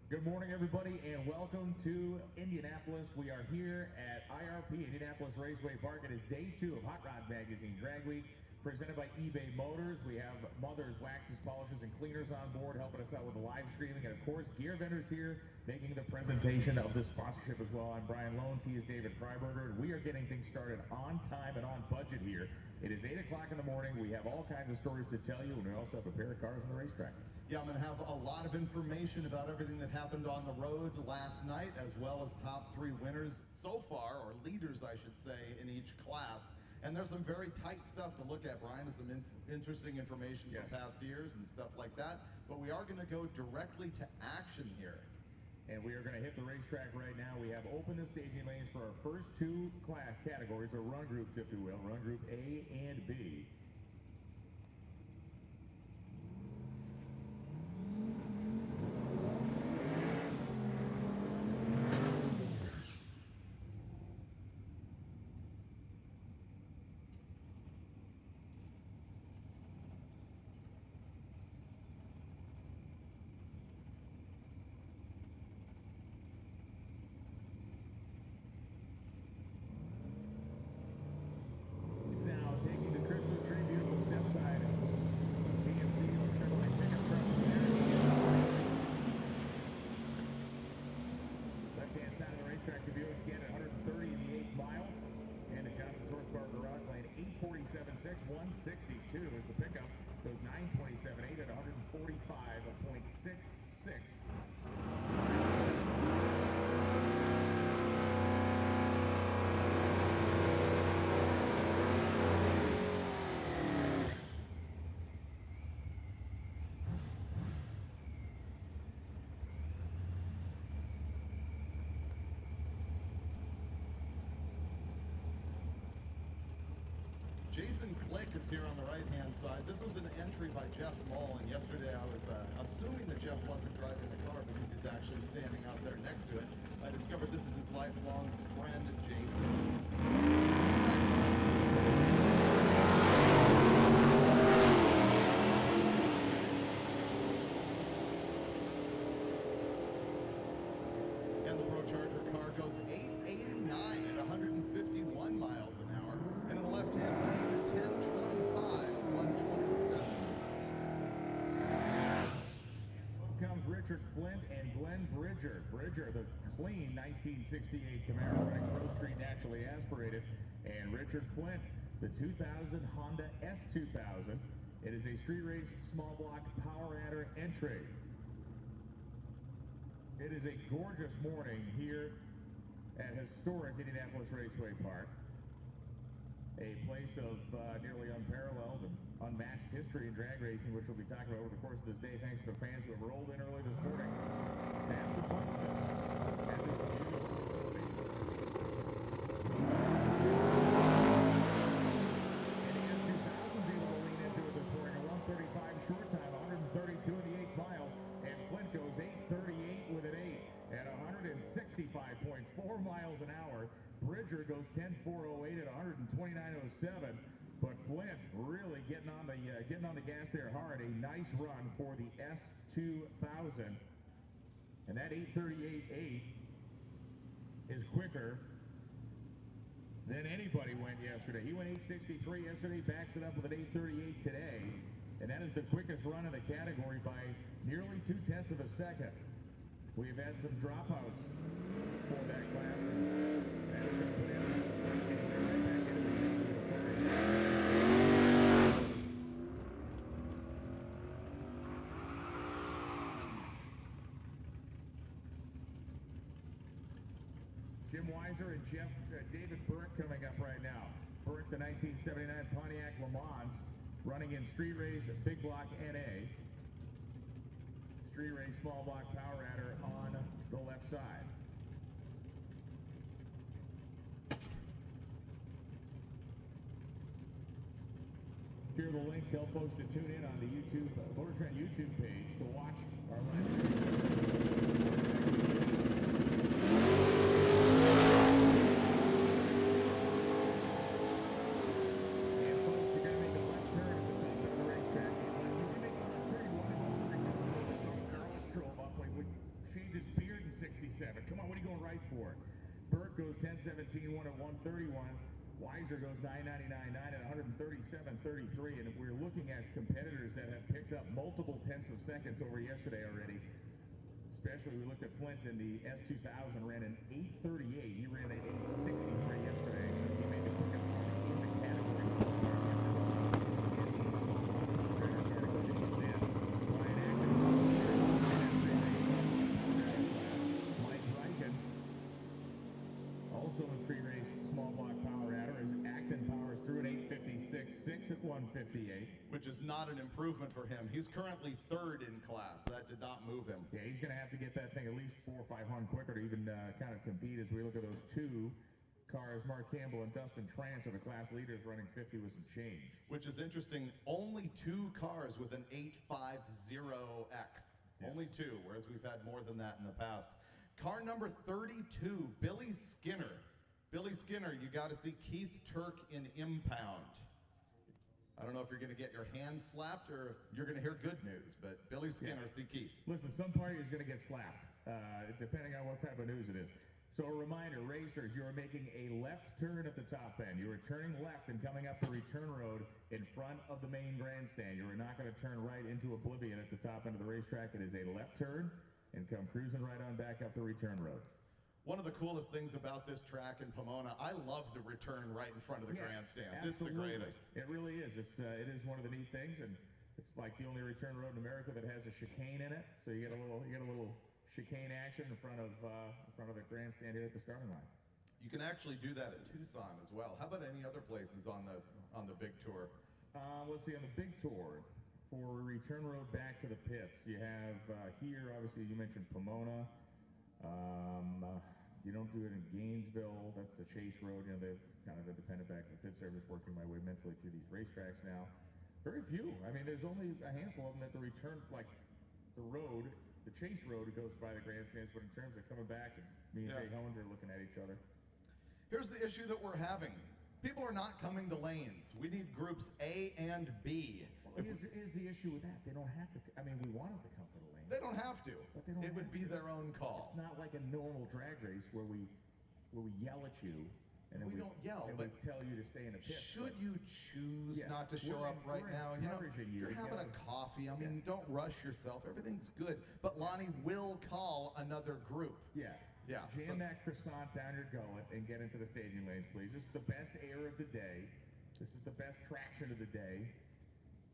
Good morning, everybody, and welcome to Indianapolis. We are here at IRP, Indianapolis Raceway Park. It is day 2 of Hot Rod Magazine Drag Week, presented by eBay Motors. We have mothers, waxes, polishes, and cleaners on board, helping us out with the live streaming, and of course, gear vendors here making the presentation of this sponsorship as well. I'm Brian Loans. He is David Freiberger, and we are getting things started on time and on budget here. It is 8 o'clock in the morning. We have all kinds of stories to tell you, and we also have a pair of cars on the racetrack. Yeah, I'm going to have a lot of information about everything that happened on the road last night, as well as top 3 winners so far, or leaders, I should say, in each class. And there's some very tight stuff to look at, Brian, some interesting information from past years and stuff like that. But we are going to go directly to action here. And we are going to hit the racetrack right now. We have opened the staging lanes for our first 2 class categories, or run groups, if you will, run group A and B. Now taking the Christmas tree, beautiful step side. PMC or Chevrolet pickup truck there. Left-hand side of the racetrack, the Buick again at 130 in the 8th mile. And the Johnson's Horsepower Garage Lane 847.6, 162 is the pickup. Goes 927.8 at 145.66. Jason Click is here on the right-hand side. This was an entry by Jeff Mull, and yesterday I was assuming that Jeff wasn't driving the car because he's actually standing out there next to it. I discovered this is his lifelong friend, Jason. And the Pro Charger car goes 889 at 151 miles an hour. And in the left-hand lane, 1025, 127. Comes Richard Flint and Glenn Bridger. Bridger, the clean 1968 Camaro running Pro Street naturally aspirated. And Richard Flint, the 2000 Honda S2000. It is a street race small block power adder entry. It is a gorgeous morning here at historic Indianapolis Raceway Park. A place of nearly unparalleled and unmatched history in drag racing, which we'll be talking about over the course of this day, thanks to the fans who have rolled in early this morning to have some fun with us at this beautiful facility. And the S2000's able to lean into it this morning. A 135 short time, 132 in the 8th mile, and Flint goes 838 with an 8 at 165.4 miles an hour. Bridger goes 10.408 at 129.07, but Flint really getting on the gas there hard. A nice run for the S2000, and that 838.8 is quicker than anybody went yesterday. He went 863 yesterday, backs it up with an 838 today, and that is the quickest run in the category by nearly 0.2 of a second. We've had some dropouts for that class, and that is going to put him right back into the game for the third. Jim Weiser and David Burke coming up right now. Burke, the 1979 Pontiac Le Mans, running in street race big block NA. Street race small block power adder on the left side. Here the link, tell folks to tune in on the YouTube, MotorTrend YouTube page to watch our live And folks, you're going to make a left turn at the top of the racetrack. You can make a left turn, you want to go 3 drove up. She just Come on, what are you going right for? Burke goes 10.17.1 at 131. Weiser goes 9.99.9 at 137.33. And if we're looking at competitors that have picked up multiple tenths of seconds over yesterday already, especially we looked at Flint in the S2000, ran an 8.38. He ran an 8.63 yesterday, so he made the quickest run in the category so far. Also in street race, small block power adder is Acton powers through an 8.56.6 at 158. Which is not an improvement for him. He's currently third in class. That did not move him. Yeah, he's going to have to get that thing at least 4 or 5 hun quicker to even kind of compete as we look at those two cars. Mark Campbell and Dustin Trance are the class leaders running 50 with some change. Which is interesting. Only 2 cars with an 850X. Yes. Only 2, whereas we've had more than that in the past. Car number 32, Billy Skinner. Billy Skinner, you got to see Keith Turk in Impound. I don't know if you're going to get your hand slapped or if you're going to hear good news, but Billy Skinner, see Keith. Listen, some party is going to get slapped, depending on what type of news it is. So a reminder, racers, you are making a left turn at the top end. You are turning left and coming up the return road in front of the main grandstand. You are not going to turn right into oblivion at the top end of the racetrack. It is a left turn and come cruising right on back up the return road. One of the coolest things about this track in Pomona, I love the return right in front of the grandstands. Absolutely. It's the greatest. It really is. It is one of the neat things, and it's like the only return road in America that has a chicane in it. So you get a little chicane action in front of the grandstand here at the starting line. You can actually do that at Tucson as well. How about any other places on the big tour? Let's see, on the big tour, for return road back to the pits, you have here, obviously, you mentioned Pomona. You don't do it in Gainesville. That's the Chase Road. You know, they've kind of independent back to the pit service, working my way mentally through these racetracks now. Very few. I mean, there's only a handful of them at the return, like the road, the Chase Road, it goes by the grandstands, but in terms of coming back, and me and Jay Hellinger are looking at each other. Here's the issue that we're having. People are not coming to lanes. We need groups A and B. Well, here's the issue with that. They don't have to. I mean, we want them to come to the lane. They don't have to. But they don't it would be their own call. It's not like a normal drag race where we yell at you and then we don't yell, and but we tell you to stay in the pit. Should you choose not to show up right now, you know, you're having a coffee. I mean, don't rush yourself. Everything's good. But Lonnie will call another group. Yeah. Yeah. Jam that croissant down your gullet and get into the staging lanes, please. This is the best air of the day. This is the best traction of the day.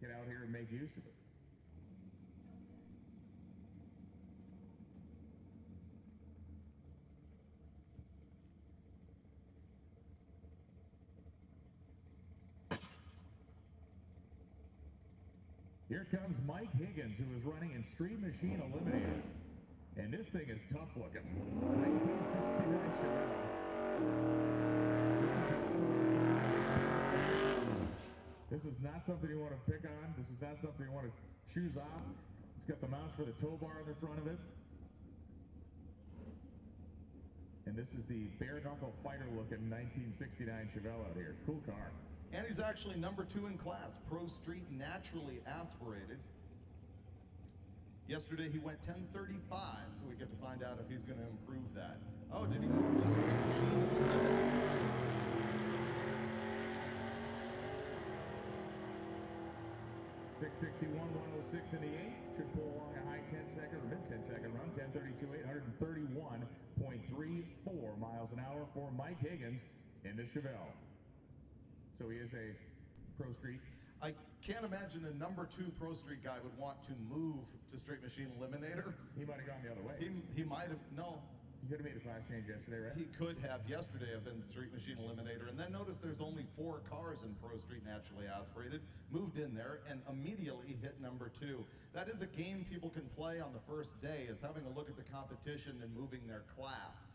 Get out here and make use of it. Here comes Mike Higgins, who is running in Street Machine Eliminator. And this thing is tough looking. 1969 Chevelle. This is not something you want to pick on. This is not something you want to choose off. It's got the mounts for the tow bar in the front of it. And this is the bare knuckle fighter looking 1969 Chevelle out here. Cool car. And he's actually number 2 in class, Pro Street naturally aspirated. Yesterday he went 10:35, so we get to find out if he's going to improve that. Oh, did he move to Street Machine? 661, 106 in the 8th. Should pull along a high 10-second or mid-10-second run. 10:32, 831.34 miles an hour for Mike Higgins in the Chevelle. So he is a Pro Street. I can't imagine a number 2 Pro Street guy would want to move to Street Machine Eliminator. He might have gone the other way. He might have, no. He could have made a class change yesterday, right? He could have yesterday have been Street Machine Eliminator. And then notice there's only 4 cars in Pro Street naturally aspirated. Moved in there and immediately hit number 2. That is a game people can play on the first day, is having a look at the competition and moving their class.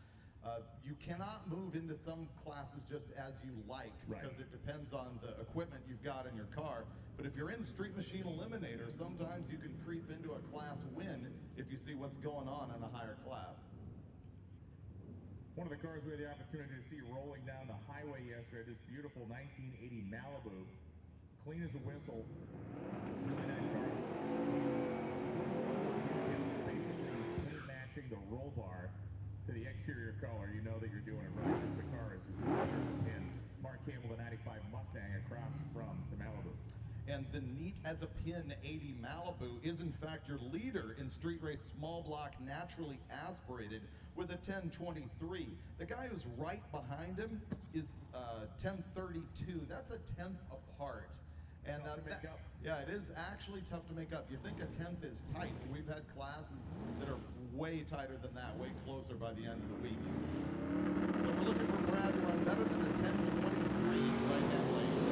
You cannot move into some classes just as you like, because it depends on the equipment you've got in your car. But if you're in Street Machine Eliminator, sometimes you can creep into a class win if you see what's going on in a higher class. One of the cars we had the opportunity to see rolling down the highway yesterday, this beautiful 1980 Malibu, clean as a whistle, really nice car. Basically paint matching the roll bar to the exterior color, you know that you're doing it right. The car is in Mark Campbell, the 95 Mustang across from the Malibu. And the Neat as a Pin 80 Malibu is in fact your leader in street race small block naturally aspirated with a 1023. The guy who's right behind him is 1032. That's a tenth apart. And yeah, it is actually tough to make up. You think a tenth is tight. We've had classes that are way tighter than that, way closer by the end of the week. So we're looking for Brad to run better than a 1023 right now, ladies.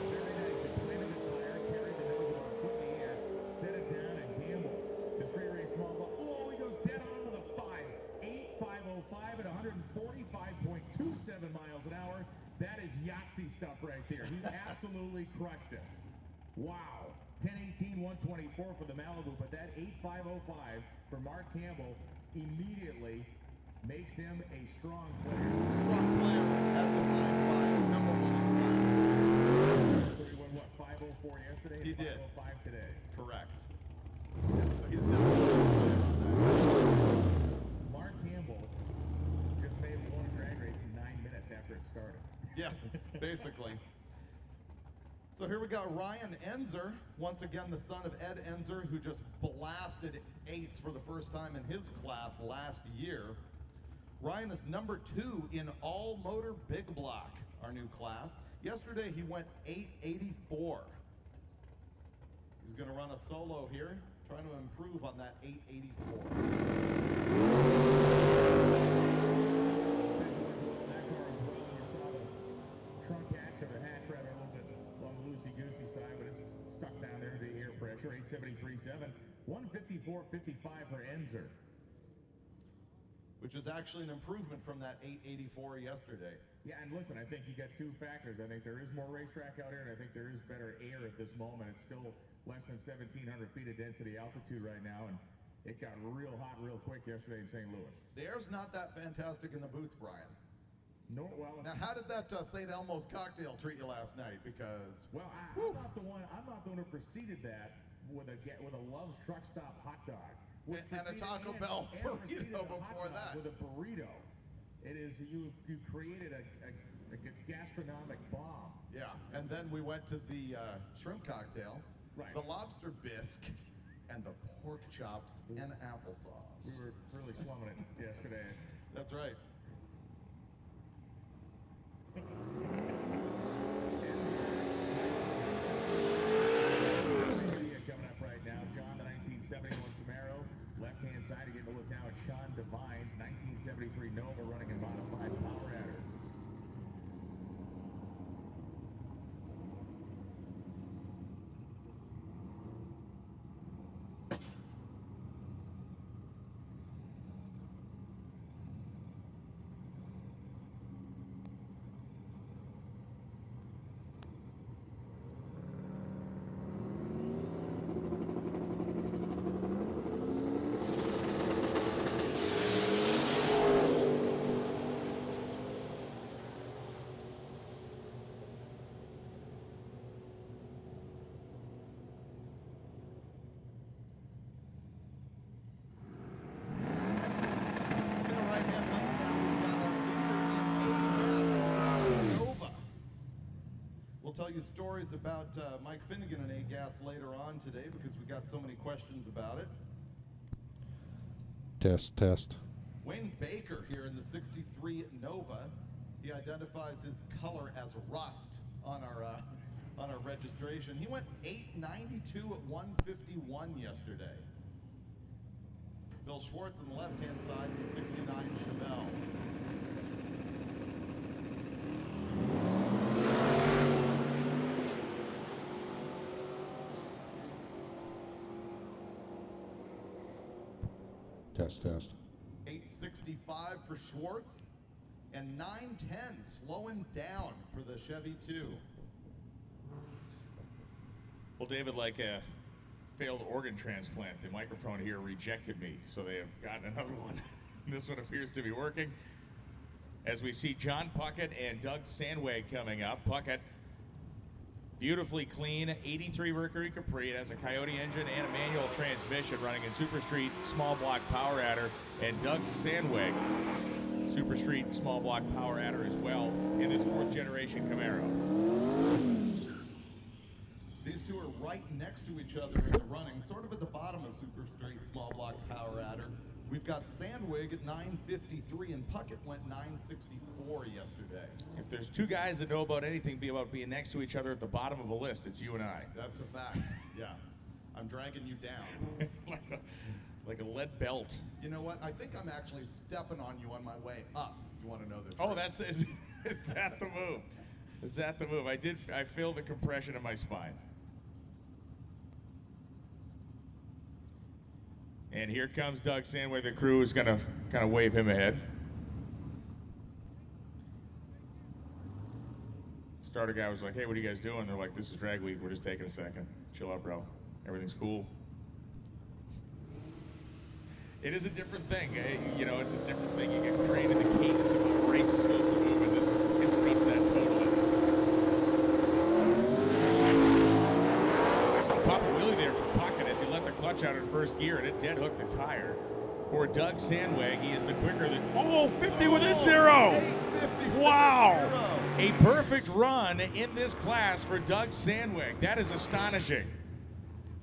Very nice. He planted his tire, carried the nose about a foot in the air, set it down, and Campbell, the street race small block. Oh, he goes dead on with a 5.505 at 145.27 miles an hour. That is Yahtzee stuff right there. He absolutely crushed it. Wow. 1018, 124 for the Malibu, but that 8505 for Mark Campbell immediately makes him a strong player. Strong player, as defined by number one in class. So he won, what, 504 yesterday? He did. 505 today. Correct. Yeah, so he's definitely a good player on that. Mark Campbell just made one drag race in 9 minutes after it started. Yeah, basically. So here we got Ryan Enzer, once again the son of Ed Enzer, who just blasted 8s for the first time in his class last year. Ryan is number 2 in all motor big block, our new class. Yesterday he went 884. He's going to run a solo here, trying to improve on that 884. Stuck down there to the air pressure, 873.7, 154.55 for Enzer. Which is actually an improvement from that 884 yesterday. Yeah, and listen, I think you got two factors. I think there is more racetrack out here, and I think there is better air at this moment. It's still less than 1,700 feet of density altitude right now, and it got real hot real quick yesterday in St. Louis. The air's not that fantastic in the booth, Brian. No, well. Now, how did that St. Elmo's cocktail treat you last night? Because I'm not the one who preceded that with a Love's Truck Stop hot dog and a Taco Bell burrito before that. With a burrito, it is you created a gastronomic bomb. Yeah, and then we went to the shrimp cocktail, right. The lobster bisque, and the pork chops and applesauce. We were really slumming it yesterday. That's right. Coming up right now, John, the 1971 Camaro, left-hand side, you're getting a look now at Sean Devine's 1973 Nova running in modified power adder. Tell you stories about Mike Finnegan and A-Gas later on today because we got so many questions about it. Test. Wayne Baker here in the 63 Nova. He identifies his color as rust on our registration. He went 892 at 151 yesterday. Bill Schwartz on the left-hand side, the 69 Chevelle. Test. 865 for Schwartz, and 910 slowing down for the Chevy 2. Well, David, like a failed organ transplant, the microphone here rejected me, so they have gotten another one. This one appears to be working. As we see John Puckett and Doug Sandway coming up. Puckett Beautifully clean 83 Mercury Capri. It has a Coyote engine and a manual transmission running in Super Street small block power adder, and Doug Sandweg, Super Street small block power adder as well in this 4th generation Camaro. These two are right next to each other in the running, sort of at the bottom of Super Street small block power adder. We've got Sandwig at 953 and Puckett went 964 yesterday. If there's two guys that know about anything about being next to each other at the bottom of a list, it's you and I. That's a fact. Yeah. I'm dragging you down. like a lead belt. You know what? I think I'm actually stepping on you on my way up. You want to know the truth? Oh, is that the move? Is that the move? I feel the compression in my spine. And here comes Doug Sandweg. The crew is gonna kind of wave him ahead. Starter guy was like, "Hey, what are you guys doing?" They're like, "This is drag week. We're just taking a second. Chill out, bro. Everything's cool." It is a different thing. You know, it's a different thing. You get trained in the cadence of how a race is supposed to move, and this interrupts that totally. So Papa Willie there for Puckett as he let the clutch out in first gear, and it dead hooked the tire. For Doug Sandweg, he is the quicker than 50 with a 0. Wow. A perfect run in this class for Doug Sandweg. That is astonishing.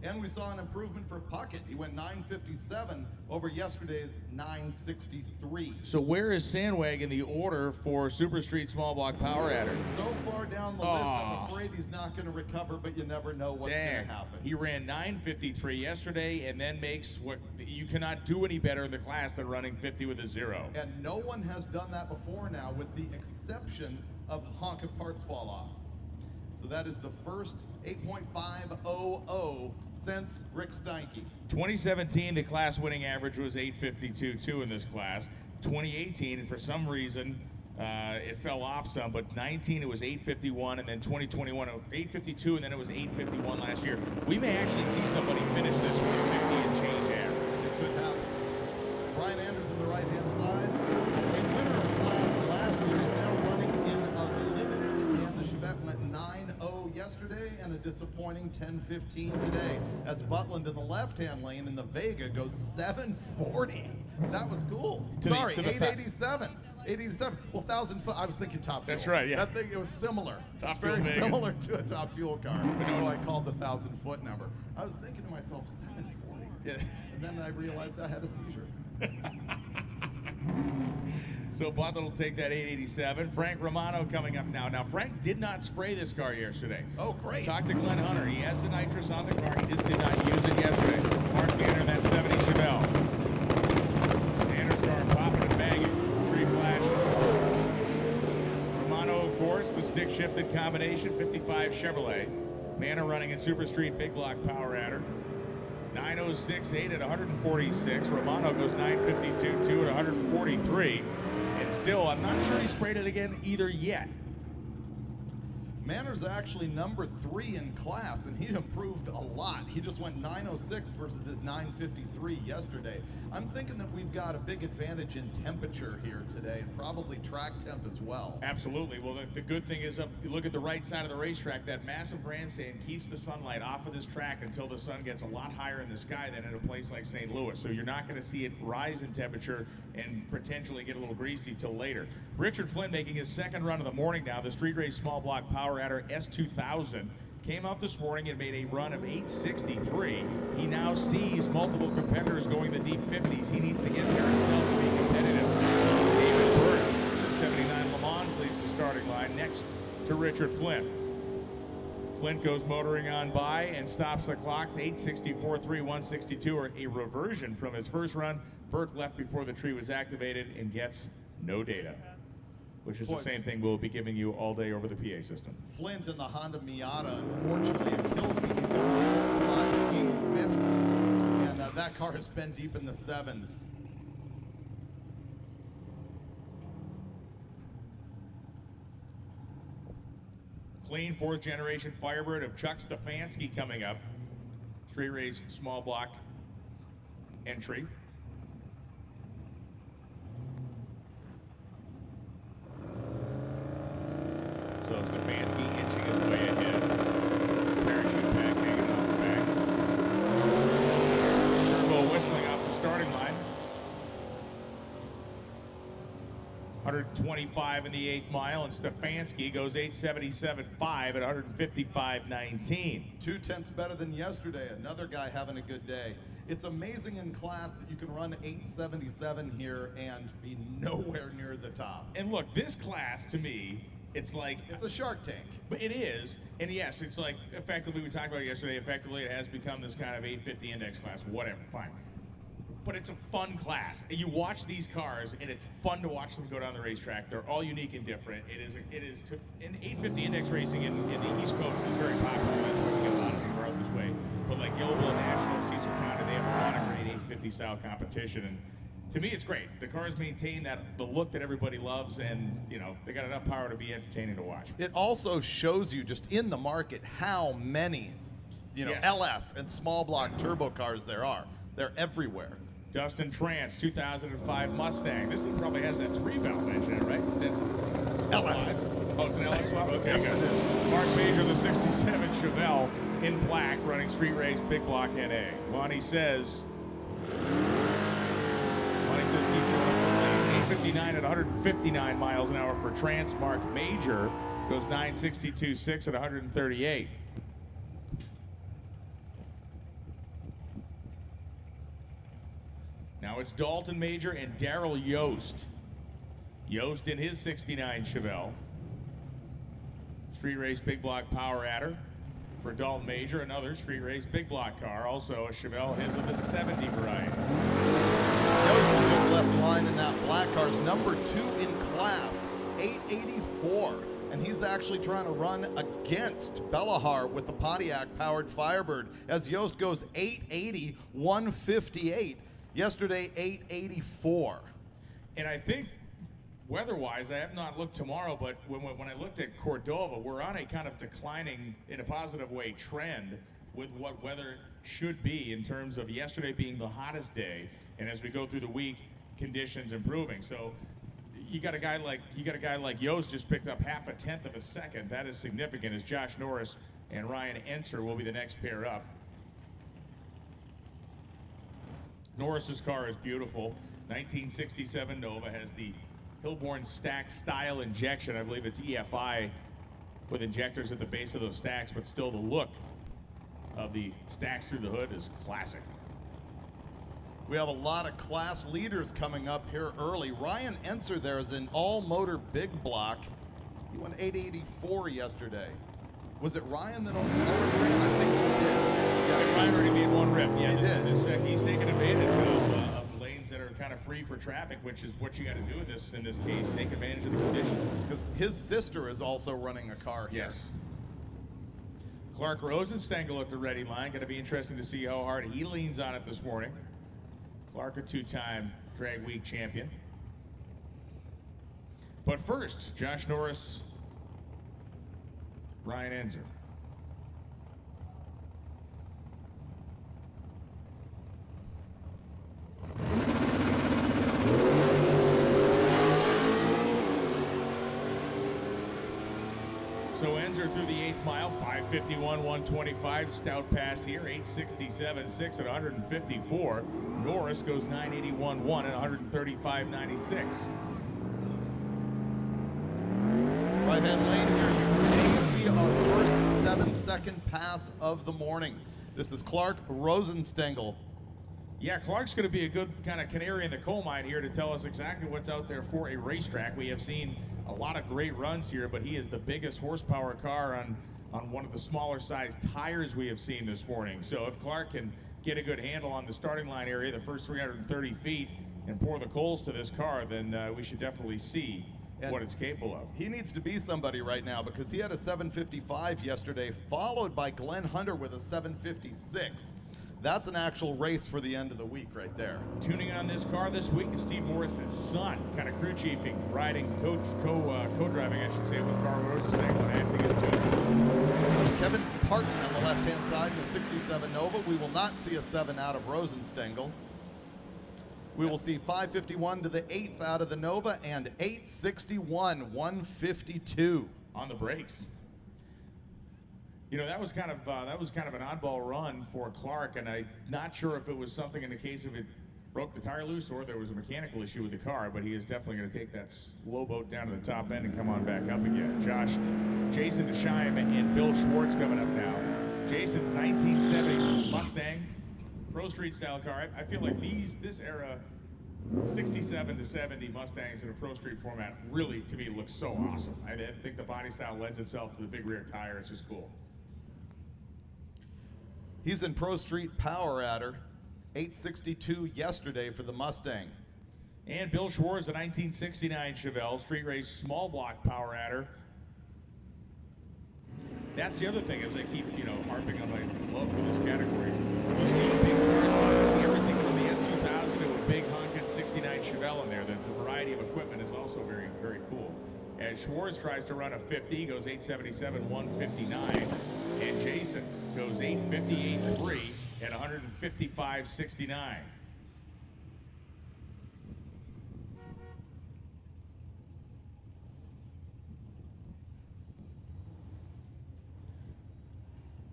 And we saw an improvement for Puckett. He went 957 over yesterday's 963. So where is Sandweg in the order for Super Street small block power adder? He's so far down the list, I'm afraid he's not going to recover, but you never know what's going to happen. He ran 953 yesterday and then makes what you cannot do any better in the class than running 50 with a 0. And no one has done that before now, with the exception of Honk if Parts Fall Off. So that is the first 8.500 since Rick Steinke. 2017, the class winning average was 852.2 in this class. 2018, and for some reason, it fell off some, but 19 it was 851, and then 2021 852, and then it was 851 last year. We may actually see somebody finish this with a 50 and change average. It could happen. Brian Anderson, the right-hand side, a winner of class last year, is now running in a limited, and the Chevette went 9-0 yesterday and a disappointing 10-15 today, as Butland in the left-hand lane in the Vega goes 740. That was cool. Sorry, 887. 887. Well, 1,000 foot. I was thinking Top Fuel. That's right, yeah. That thing, it was similar. Top Very Fuel similar to a Top Fuel car. So I called the 1,000 foot number. I was thinking to myself, 740. Yeah. And then I realized I had a seizure. So Butler will take that 887. Frank Romano coming up now. Now, Frank did not spray this car yesterday. Oh, great. Talked to Glenn Hunter. He has the nitrous on the car. He just did not use it yesterday. Mark Ganner in that 70 Chevelle. Ganner's car popping and banging. Tree flash. Romano, of course, the stick-shifted combination, 55 Chevrolet. Manor running in Super Street big block power adder. 906.8 at 146. Romano goes 952.2 at 143. And still, I'm not sure he sprayed it again either yet. Manor's actually number 3 in class, and he improved a lot. He just went 906 versus his 953 yesterday. I'm thinking that we've got a big advantage in temperature here today, and probably track temp as well. Absolutely. Well, the good thing is, you look at the right side of the racetrack, that massive grandstand keeps the sunlight off of this track until the sun gets a lot higher in the sky than in a place like St. Louis. So you're not going to see it rise in temperature and potentially get a little greasy till later. Richard Flynn making his second run of the morning now, the street race small block power adder S2000. Came out this morning and made a run of 863. He now sees multiple competitors going the deep 50s. He needs to get there himself to be competitive. David Burt, the 79 Le Mans, leads the starting line next to Richard Flynn. Flint goes motoring on by and stops the clocks. 864.3, 162, or a reversion from his first run. Burke left before the tree was activated and gets no data, which is the same thing we'll be giving you all day over the PA system. Flint in the Honda Miata, unfortunately, it kills me. He's only 850, and that car has been deep in the 7s. Clean 4th generation Firebird of Chuck Stefanski coming up. Street race small block entry. So Stefanski inching his way ahead. 125 in the 8th mile, and Stefanski goes 877.5 at 155.19. 0.2 better than yesterday. Another guy having a good day. It's amazing in class that you can run 877 here and be nowhere near the top. And look, this class to me, it's like It's a Shark Tank. But it is, and yes, it's like effectively, we talked about it yesterday, effectively it has become this kind of 850 index class, whatever, fine. But it's a fun class. You watch these cars, and it's fun to watch them go down the racetrack. They're all unique and different. In 850 index racing in the East Coast is very popular. That's where we get a lot of people out this way. But like Yeovil and National, Cecil County, they have a lot of great 850 style competition. And to me, it's great. The cars maintain the look that everybody loves, and you know they got enough power to be entertaining to watch. It also shows you just in the market how many, Yes. LS and small block turbo cars there are. They're everywhere. Dustin Trance, 2005 Mustang. This thing probably has that 3-valve engine in it, right? LS. Oh, it's an LS swap? Okay, Yes, it good. is. Mark Major, the 67 Chevelle in black, running street race, big block NA. Lonnie says keep showing up for lanes. 859 at 159 miles an hour for Trance. Mark Major goes 962.6 at 138. Now it's Dalton Major and Daryl Yost. Yost in his 69 Chevelle. Street race big block power adder for Dalton Major, another street race big block car, also a Chevelle, his of the 70 variety. Yost just left the line in that black car's number 2 in class, 884. And he's actually trying to run against Bellahar with the Pontiac-powered Firebird as Yost goes 880, 158. Yesterday, 884. And I think weather-wise, I have not looked tomorrow, but when I looked at Cordova, we're on a kind of declining, in a positive way, trend with what weather should be in terms of yesterday being the hottest day, and as we go through the week, conditions improving. So you got a guy like Yost just picked up 0.5 of a second. That is significant, as Josh Norris and Ryan Enser will be the next pair up. Norris's car is beautiful. 1967 Nova has the Hilborn stack style injection. I believe it's EFI with injectors at the base of those stacks, but still the look of the stacks through the hood is classic. We have a lot of class leaders coming up here early. Ryan Enser there is an all-motor big block. He won 884 yesterday. Was it Ryan that owned the motor brand? I think he did. Yeah, Ryan already made one rip. Yeah, He this did. is his he's taking advantage of lanes that are kind of free for traffic, which is what you got to do in this case. Take advantage of the conditions. Because his sister is also running a car here. Yes. Clark Rosenstengel at the ready line. Going to be interesting to see how hard he leans on it this morning. Clark, a 2-time drag week champion. But first, Josh Norris, Ryan Enser. So Enser through the 8th mile, 5:51, 125, stout pass here, 867.6 at 154. Norris goes 981.1 at 135.96. Right-hand lane here, you may see our first 7-second pass of the morning. This is Clark Rosenstengel. Yeah, Clark's going to be a good kind of canary in the coal mine here to tell us exactly what's out there for a racetrack. We have seen a lot of great runs here, but he is the biggest horsepower car on one of the smaller size tires we have seen this morning. So if Clark can get a good handle on the starting line area, the first 330 feet, and pour the coals to this car, then we should definitely see what it's capable of. He needs to be somebody right now because he had a 755 yesterday, followed by Glenn Hunter with a 756. That's an actual race for the end of the week right there. Tuning on this car this week is Steve Morris's son, kind of crew chiefing, riding, co-driving, I should say, with Carl Rosenstengel and acting as two. Kevin Parton on the left-hand side in the 67 Nova. We will not see a 7 out of Rosenstengel. We will see 551 to the 8th out of the Nova and 861, 152. On the brakes. You know, that was kind of an oddball run for Clark, and I'm not sure if it was something in the case of it broke the tire loose or there was a mechanical issue with the car, but he is definitely going to take that slow boat down to the top end and come on back up again. Josh, Jason DeSheim and Bill Schwartz coming up now. Jason's 1970 Mustang, Pro Street style car. I feel like this era, 67 to 70 Mustangs in a Pro Street format really, to me, looks so awesome. I think the body style lends itself to the big rear tire. It's just cool. He's in Pro Street Power Adder. 862 yesterday for the Mustang. And Bill Schwartz, the 1969 Chevelle Street Race Small Block Power Adder. That's the other thing, as I keep, harping on my love for this category. You see big cars, you see everything from the S2000 to a big honking 69 Chevelle in there. The variety of equipment is also very, very cool. As Schwartz tries to run a 50, goes 877, 159, and Jason goes 858, 3. At 155.69.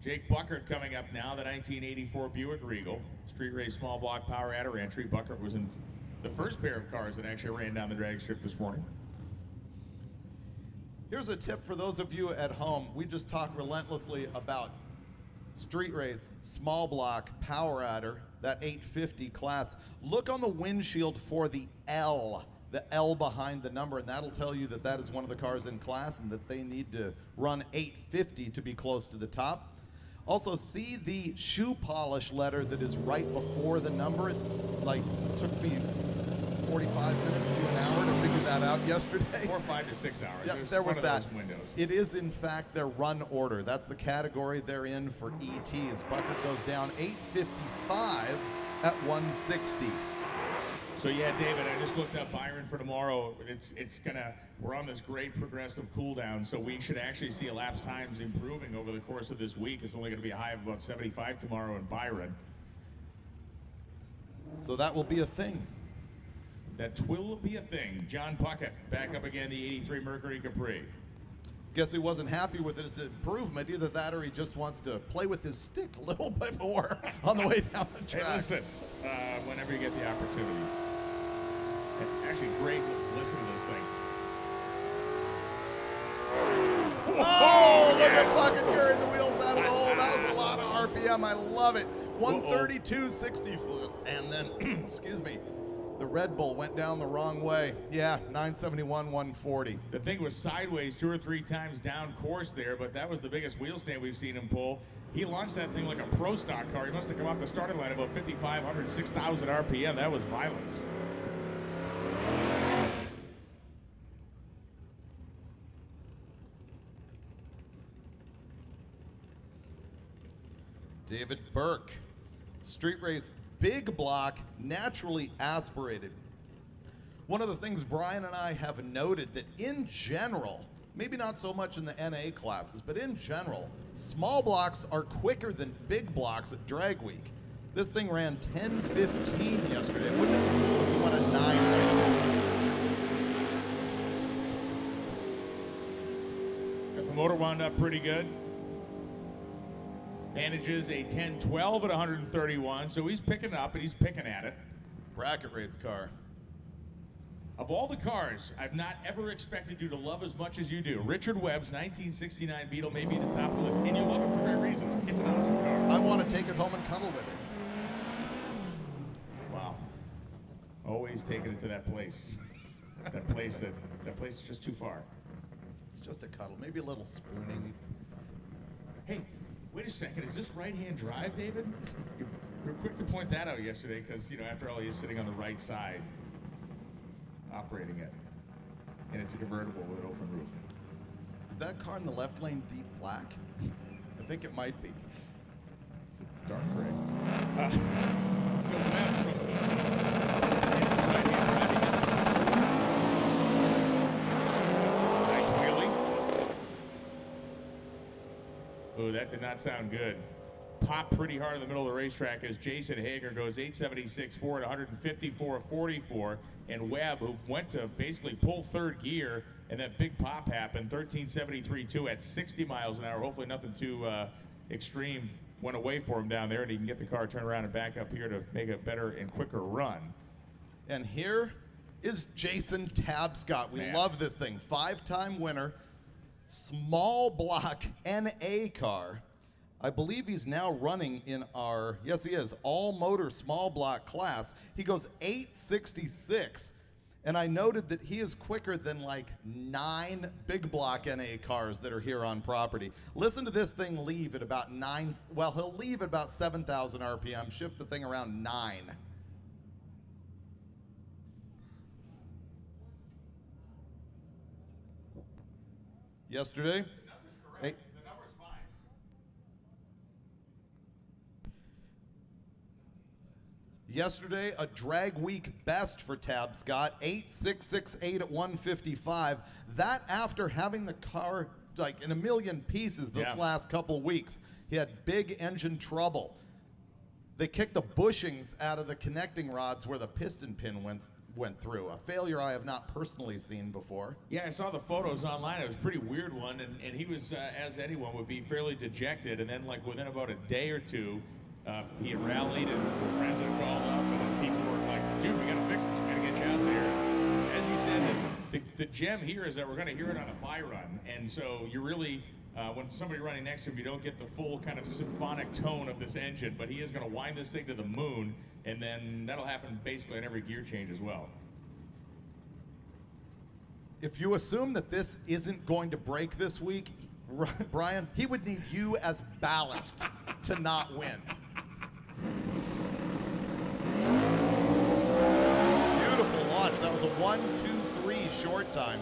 Jake Buckert coming up now, the 1984 Buick Regal. Street Race Small Block Power Adder entry. Buckert was in the first pair of cars that actually ran down the drag strip this morning. Here's a tip for those of you at home. We just talk relentlessly about Street Race, Small Block, Power Adder, that 850 class. Look on the windshield for the L behind the number, and that'll tell you that that is one of the cars in class and that they need to run 850 to be close to the top. Also, see the shoe polish letter that is right before the number. It took me 45 minutes to an hour to figure that out yesterday. Or 5 to 6 hours. Yep, there was that. It is, in fact, their run order. That's the category they're in for ETs. Buckert goes down 855 at 160. So yeah, David, I just looked up Byron for tomorrow. We're on this great progressive cool down, so we should actually see elapsed times improving over the course of this week. It's only going to be a high of about 75 tomorrow in Byron. So that will be a thing. That will be a thing. John Puckett back up again, the 83 Mercury Capri. Guess he wasn't happy with his improvement. Either that or he just wants to play with his stick a little bit more on the way down the track. Hey, listen, whenever you get the opportunity. Actually, great, listen to this thing. Oh, look at Puckett carrying the wheels out of the hole. That was a lot of RPM. I love it. 132.60 foot. And then, excuse me, the Red Bull went down the wrong way. Yeah, 971, 140. The thing was sideways 2 or 3 times down course there, but that was the biggest wheel stand we've seen him pull. He launched that thing like a pro stock car. He must have come off the starting line about 5,500, 6,000 RPM. That was violence. David Burke, Street Race Big Block, naturally aspirated. One of the things Brian and I have noted that in general, maybe not so much in the NA classes, but in general, small blocks are quicker than big blocks at drag week. This thing ran 10:15 yesterday. Wouldn't it be cool if it went a 9 right now? Got the motor wound up pretty good. Manages a 10-12 at 131, so he's picking up and he's picking at it. Bracket race car. Of all the cars, I've not ever expected you to love as much as you do. Richard Webb's 1969 Beetle may be the top of the list, and you love it for great reasons. It's an awesome car. I want to take it home and cuddle with it. Wow. Always taking it to that place. That place is just too far. It's just a cuddle, maybe a little spooning. Hey, wait a second, is this right-hand drive, David? You were quick to point that out yesterday because, after all, he's sitting on the right side operating it. And it's a convertible with an open roof. Is that car in the left lane deep black? I think it might be. It's a dark gray. So Webb is the right-hand driving this. Nice wheelie. Oh, that did not sound good. Popped pretty hard in the middle of the racetrack as Jason Hager goes 876.4 at 154.44, and Webb, who went to basically pull third gear, and that big pop happened, 1373.2 at 60 miles an hour. Hopefully nothing too extreme went away for him down there, and he can get the car turned around and back up here to make a better and quicker run. And here is Jason Tabscott. We love this thing. 5-time winner, small block NA car. I believe he's now running in our, yes he is, all motor small block class. He goes 866. And I noted that he is quicker than like 9 big block NA cars that are here on property. Listen to this thing leave at about 9, well, he'll leave at about 7,000 RPM, shift the thing around 9. Yesterday, The number's correct. The number's fine. Yesterday, a drag week best for Tabscott, 8668 at 155. That after having the car like in a million pieces this last couple weeks. He had big engine trouble. They kicked the bushings out of the connecting rods where the piston pin went through. A failure I have not personally seen before. Yeah, I saw the photos online. It was a pretty weird one, and he was, as anyone would be, fairly dejected. And then, like, within about a day or two, he had rallied, and some friends had called up, and then people were like, dude, we got to fix this. We got to get you out there. As you said, the gem here is that we're going to hear it on a by run. And so you really, when somebody running next to him, you don't get the full kind of symphonic tone of this engine, but he is going to wind this thing to the moon, and then that'll happen basically on every gear change as well. If you assume that this isn't going to break this week, Brian, he would need you as ballast to not win. Beautiful launch. That was a 1-2-3 short time.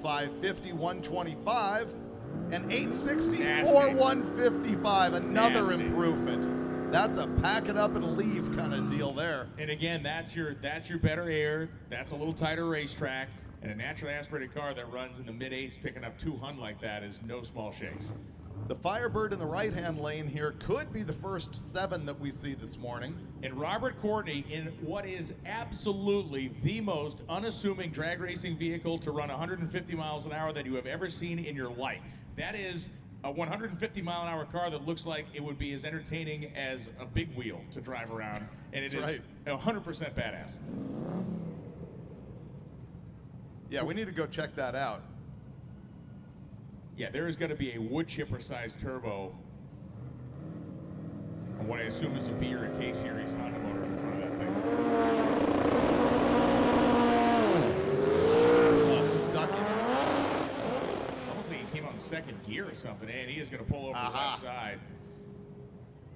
550, 125, and 864, 155. Another Nasty. improvement. That's a pack it up and leave kind of deal there. And again, that's your better air. That's a little tighter racetrack, and a naturally aspirated car that runs in the mid-8s picking up 200 like that is no small shakes. The Firebird in the right-hand lane here could be the first 7 that we see this morning. And Robert Courtney in what is absolutely the most unassuming drag racing vehicle to run 150 miles an hour that you have ever seen in your life. That is a 150 mile an hour car that looks like it would be as entertaining as a big wheel to drive around. And it is 100% badass. Yeah, we need to go check that out. Yeah, there is going to be a wood chipper sized turbo on what I assume is a B or a K series Honda motor in front of that thing. Oh, stuck it. Almost like he came on second gear or something, and he is going to pull over the left side.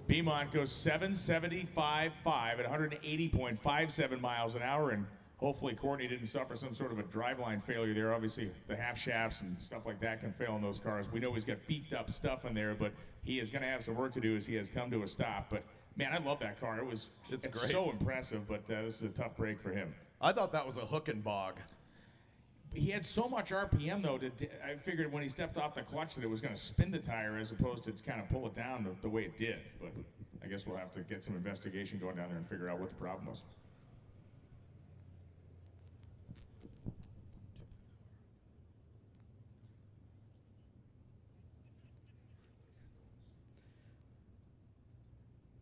Beaumont goes 775.5 at 180.57 miles an hour, and hopefully Courtney didn't suffer some sort of a driveline failure there. Obviously, the half shafts and stuff like that can fail in those cars. We know he's got beefed up stuff in there, but he is going to have some work to do as he has come to a stop. But man, I love that car. It's great. so impressive, but this is a tough break for him. I thought that was a hook and bog. He had so much RPM though. I figured when he stepped off the clutch that it was going to spin the tire as opposed to kind of pull it down the way it did. But I guess we'll have to get some investigation going down there and figure out what the problem was.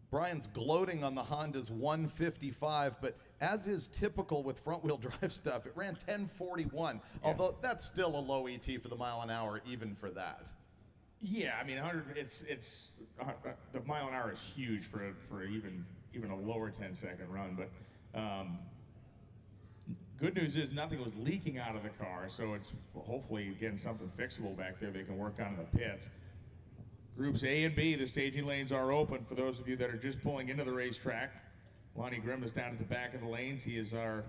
Brian's gloating on the Honda's 155, but as is typical with front-wheel drive stuff, it ran 1041, although that's still a low ET for the mile an hour, even for that. Yeah, I mean, 100. It's the mile an hour is huge for even a lower 10-second run. But good news is nothing was leaking out of the car, so it's hopefully again something fixable back there they can work on in the pits. Groups A and B, the staging lanes are open for those of you that are just pulling into the racetrack. Lonnie Grimm is down at the back of the lanes. He is our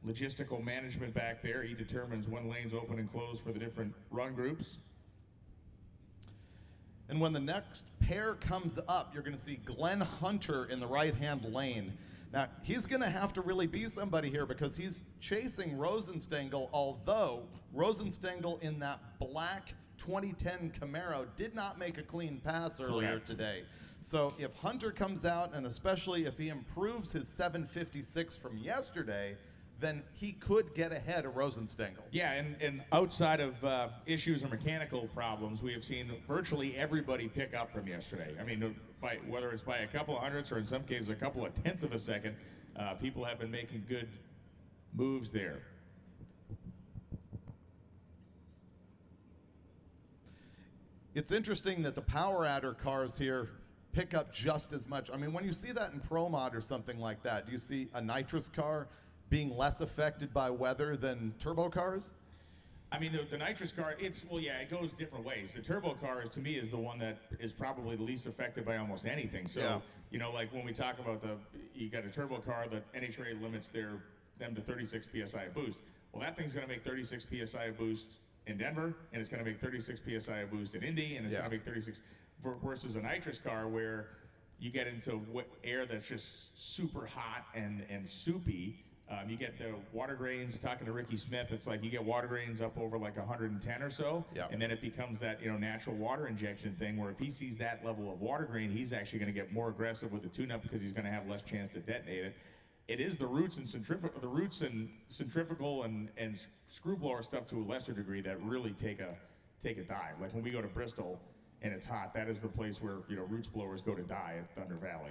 logistical management back there. He determines when lanes open and close for the different run groups. And when the next pair comes up, you're going to see Glenn Hunter in the right-hand lane. Now, he's going to have to really be somebody here because he's chasing Rosenstengel, although Rosenstengel in that black 2010 Camaro did not make a clean pass earlier today. So if Hunter comes out, and especially if he improves his 756 from yesterday, then he could get ahead of Rosenstengel. Yeah, and outside of issues or mechanical problems, we have seen virtually everybody pick up from yesterday. I mean, whether it's by a couple of hundredths or in some cases a couple of tenths of a second, people have been making good moves there. It's interesting that the Power Adder cars here pick up just as much. I mean, when you see that in Pro Mod or something like that, do you see a nitrous car being less affected by weather than turbo cars? I mean, the nitrous car, it goes different ways. The turbo car, to me, is the one that is probably the least affected by almost anything. So, you know, like when we talk about you got a turbo car, the NHRA limits them to 36 PSI of boost. Well, that thing's going to make 36 PSI of boost in Denver, and it's going to make 36 PSI of boost in Indy, and it's going to make 36 versus a nitrous car where you get into air that's just super hot and soupy. You get the water grains, talking to Ricky Smith, it's like you get water grains up over like 110 or so, and then it becomes that, you know, natural water injection thing where if he sees that level of water grain, he's actually going to get more aggressive with the tune-up because he's going to have less chance to detonate it. It is the roots and centrifugal and screw blower stuff to a lesser degree that really take a dive. Like when we go to Bristol and it's hot, that is the place where, you know, roots blowers go to die at Thunder Valley.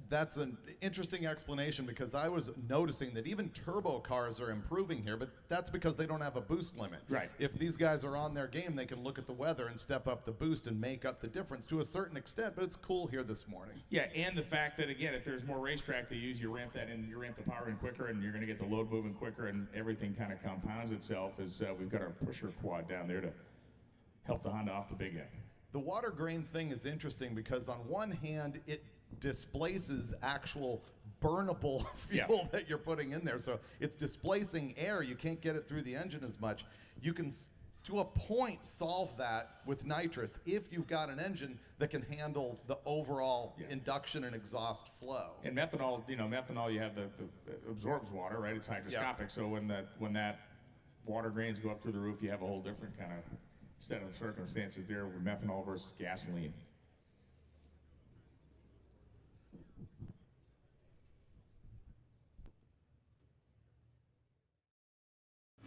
That's an interesting explanation because I was noticing that even turbo cars are improving here, but that's because they don't have a boost limit. Right. If these guys are on their game, they can look at the weather and step up the boost and make up the difference to a certain extent, but it's cool here this morning. Yeah, and the fact that, again, if there's more racetrack to use, you ramp the power in quicker and you're going to get the load moving quicker and everything kind of compounds itself as we've got our pusher quad down there to help the Honda off the big end. The water grain thing is interesting because on one hand, it displaces actual burnable fuel that you're putting in there. So it's displacing air. You can't get it through the engine as much. You can, to a point, solve that with nitrous if you've got an engine that can handle the overall induction and exhaust flow. And methanol, you have the absorbs water, right? It's hydroscopic. So when that water grains go up through the roof, you have a whole different kind of set of circumstances there with methanol versus gasoline.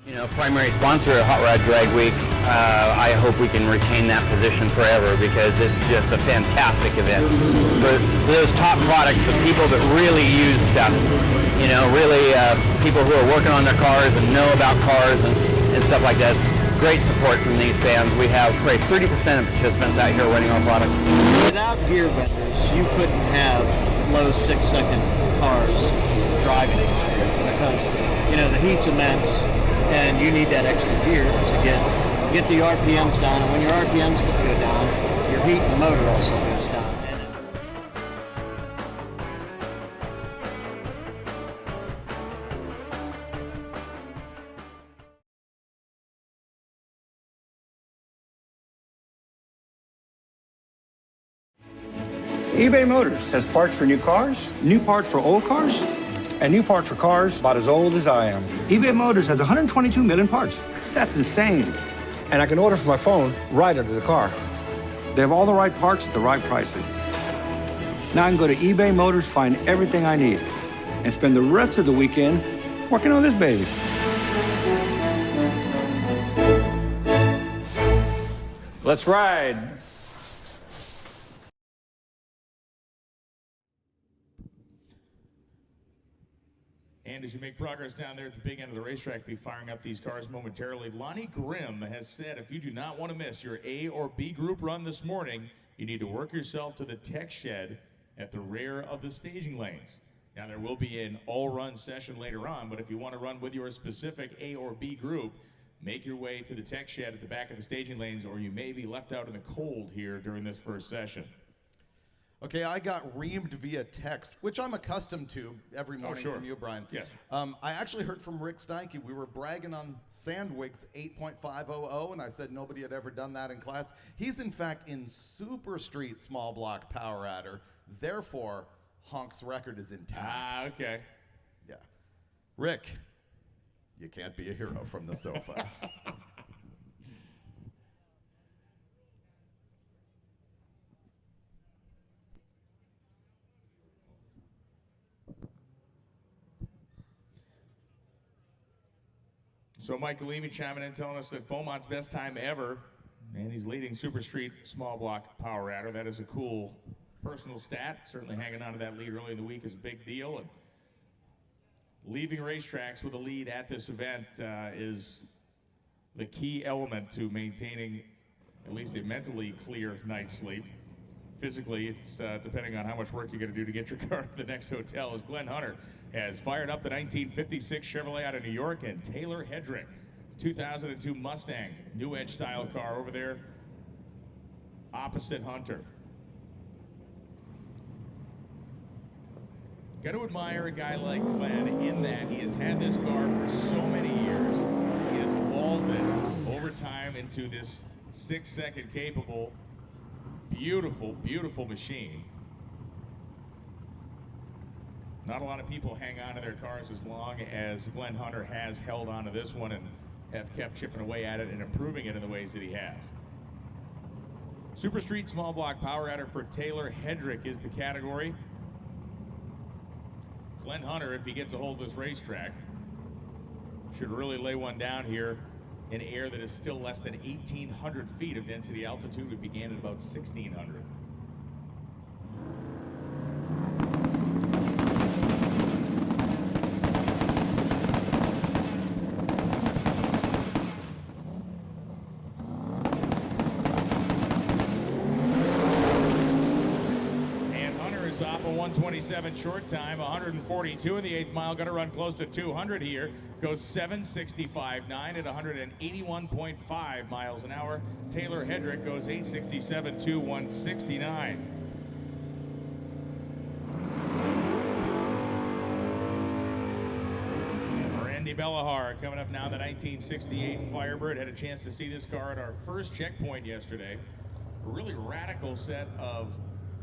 You know, primary sponsor of Hot Rod Drag Week. I hope we can retain that position forever because it's just a fantastic event. For those top products of people that really use stuff, you know, really people who are working on their cars and know about cars and stuff like that. Great support from these fans. We have probably 30% of participants out here running our product. Without gear vendors, you couldn't have low 6-second cars driving in the street because, you know, the heat's immense. And you need that extra gear to get the RPMs down. And when your RPMs go down, your heat in the motor also goes down. eBay Motors has parts for new cars, new parts for old cars, and new parts for cars about as old as I am. eBay Motors has 122 million parts. That's insane. And I can order from my phone right under the car. They have all the right parts at the right prices. Now I can go to eBay Motors, find everything I need, and spend the rest of the weekend working on this baby. Let's ride. And as you make progress down there at the big end of the racetrack, be firing up these cars momentarily. Lonnie Grimm has said if you do not want to miss your A or B group run this morning, you need to work yourself to the tech shed at the rear of the staging lanes. Now there will be an all-run session later on, but if you want to run with your specific A or B group, make your way to the tech shed at the back of the staging lanes, or you may be left out in the cold here during this first session. Okay, I got reamed via text, which I'm accustomed to every morning from you, Brian. Yes. I actually heard from Rick Steinke. We were bragging on Sandwig's 8.500, and I said nobody had ever done that in class. He's, in fact, in Super Street small block Power Adder. Therefore, Honk's record is intact. Ah, okay. Yeah. Rick, you can't be a hero from the sofa. So Mike Galimi chiming in, telling us that Beaumont's best time ever, and he's leading Super Street small block power adder. That is a cool personal stat. Certainly hanging on to that lead early in the week is a big deal. And leaving racetracks with a lead at this event is the key element to maintaining at least a mentally clear night's sleep. Physically, it's depending on how much work you're going to do to get your car to the next hotel, as Glenn Hunter has fired up the 1956 Chevrolet out of New York, and Taylor Hedrick, 2002 Mustang, New Edge style car over there, opposite Hunter. Got to admire a guy like Glenn in that he has had this car for so many years. He has evolved it over time into this 6-second capable, beautiful, beautiful machine. Not a lot of people hang on to their cars as long as Glenn Hunter has held on to this one and have kept chipping away at it and improving it in the ways that he has. Super Street small block power adder for Taylor Hedrick is the category. Glenn Hunter, if he gets a hold of this racetrack, should really lay one down here in air that is still less than 1,800 feet of density altitude. We began at about 1,600. And Hunter is off a 127 short time, 142 in the 8th mile, gonna run close to 200 here. Goes 765.9 at 181.5 miles an hour. Taylor Hedrick goes 867.2, 169. Randy Bellahar coming up now, the 1968 Firebird. Had a chance to see this car at our first checkpoint yesterday. A really radical set of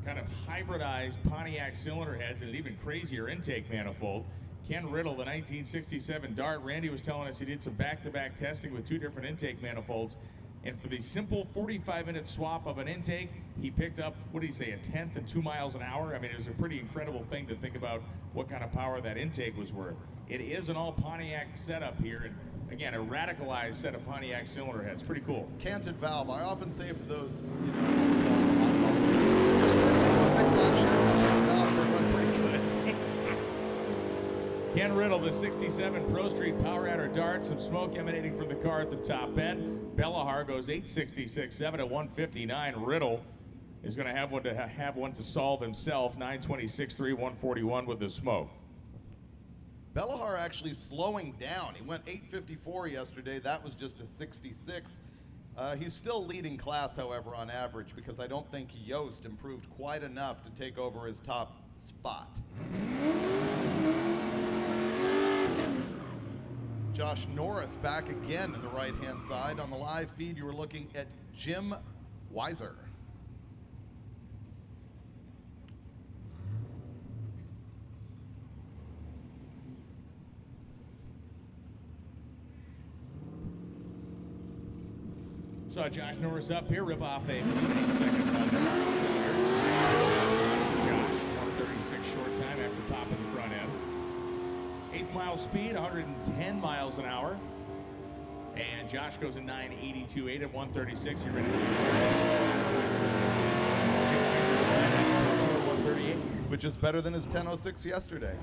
kind of hybridized Pontiac cylinder heads and an even crazier intake manifold. Ken Riddle, the 1967 Dart. Randy was telling us he did some back-to-back testing with 2 different intake manifolds. And for the simple 45-minute swap of an intake, he picked up, what did he say, 1/10 and 2 miles an hour? I mean, it was a pretty incredible thing to think about what kind of power that intake was worth. It is an all Pontiac setup here, and again, a radicalized set of Pontiac cylinder heads. Pretty cool. Canted valve. I often say for those, you know, just a big black Chevrolet valves, they run pretty good. Ken Riddle, the 67 Pro Street Power Adder Dart, some smoke emanating from the car at the top end. Bellahar goes 866.7 at 159. Riddle is going to have one to solve himself, 926.3, 141 with the smoke. Bellahar actually slowing down. He went 854 yesterday. That was just a 66. He's still leading class, however, on average, because I don't think Yost improved quite enough to take over his top spot. Josh Norris back again in the right-hand side. On the live feed, you were looking at Jim Weiser. Saw Josh Norris up here, rip off a 8-second run. Josh, 136 short time after popping the front end. 8th mile speed, 110 miles an hour. And Josh goes in 982.8 at 136. You're ready to 138. Which is better than his 10:06 yesterday.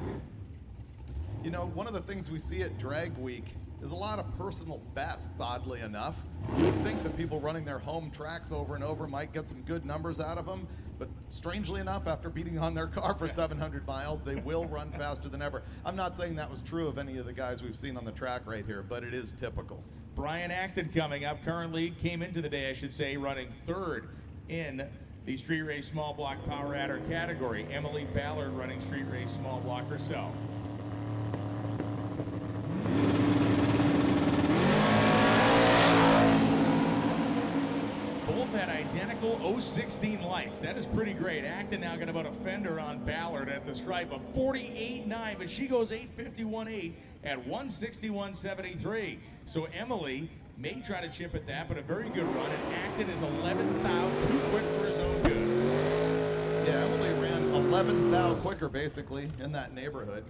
You know, one of the things we see at Drag Week is a lot of personal bests, oddly enough. You would think that people running their home tracks over and over might get some good numbers out of them, but strangely enough, after beating on their car for 700 miles, they will run faster than ever. I'm not saying that was true of any of the guys we've seen on the track right here, but it is typical. Brian Acton coming up, currently came into the day, I should say, running 3rd in the street race small block power adder category. Emily Ballard running street race small block herself. Both had identical 016 lights. That is pretty great. Acton now got about a fender on Ballard at the stripe of 48.9, but she goes 851.8 at 161.73. So Emily may try to chip at that, but a very good run. And Acton is 11th out, too quick for his own good. Yeah, Emily ran 11th out quicker, basically, in that neighborhood.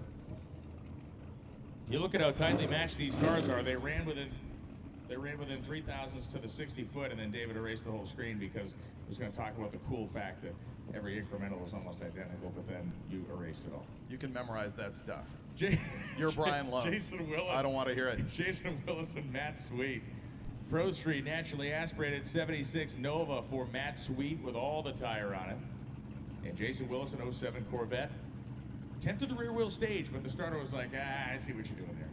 You look at how tightly matched these cars are. They ran within 3 thousandths to the 60 foot, and then David erased the whole screen because he was going to talk about the cool fact that every incremental was almost identical, but then you erased it all. You can memorize that stuff. J You're Brian Lowe. Jason Willis. I don't want to hear it. Jason Willis and Matt Sweet. Pro Street naturally aspirated 76 Nova for Matt Sweet with all the tire on it. And Jason Willis an 07 Corvette. Tempted the rear wheel stage, but the starter was like, I see what you're doing there.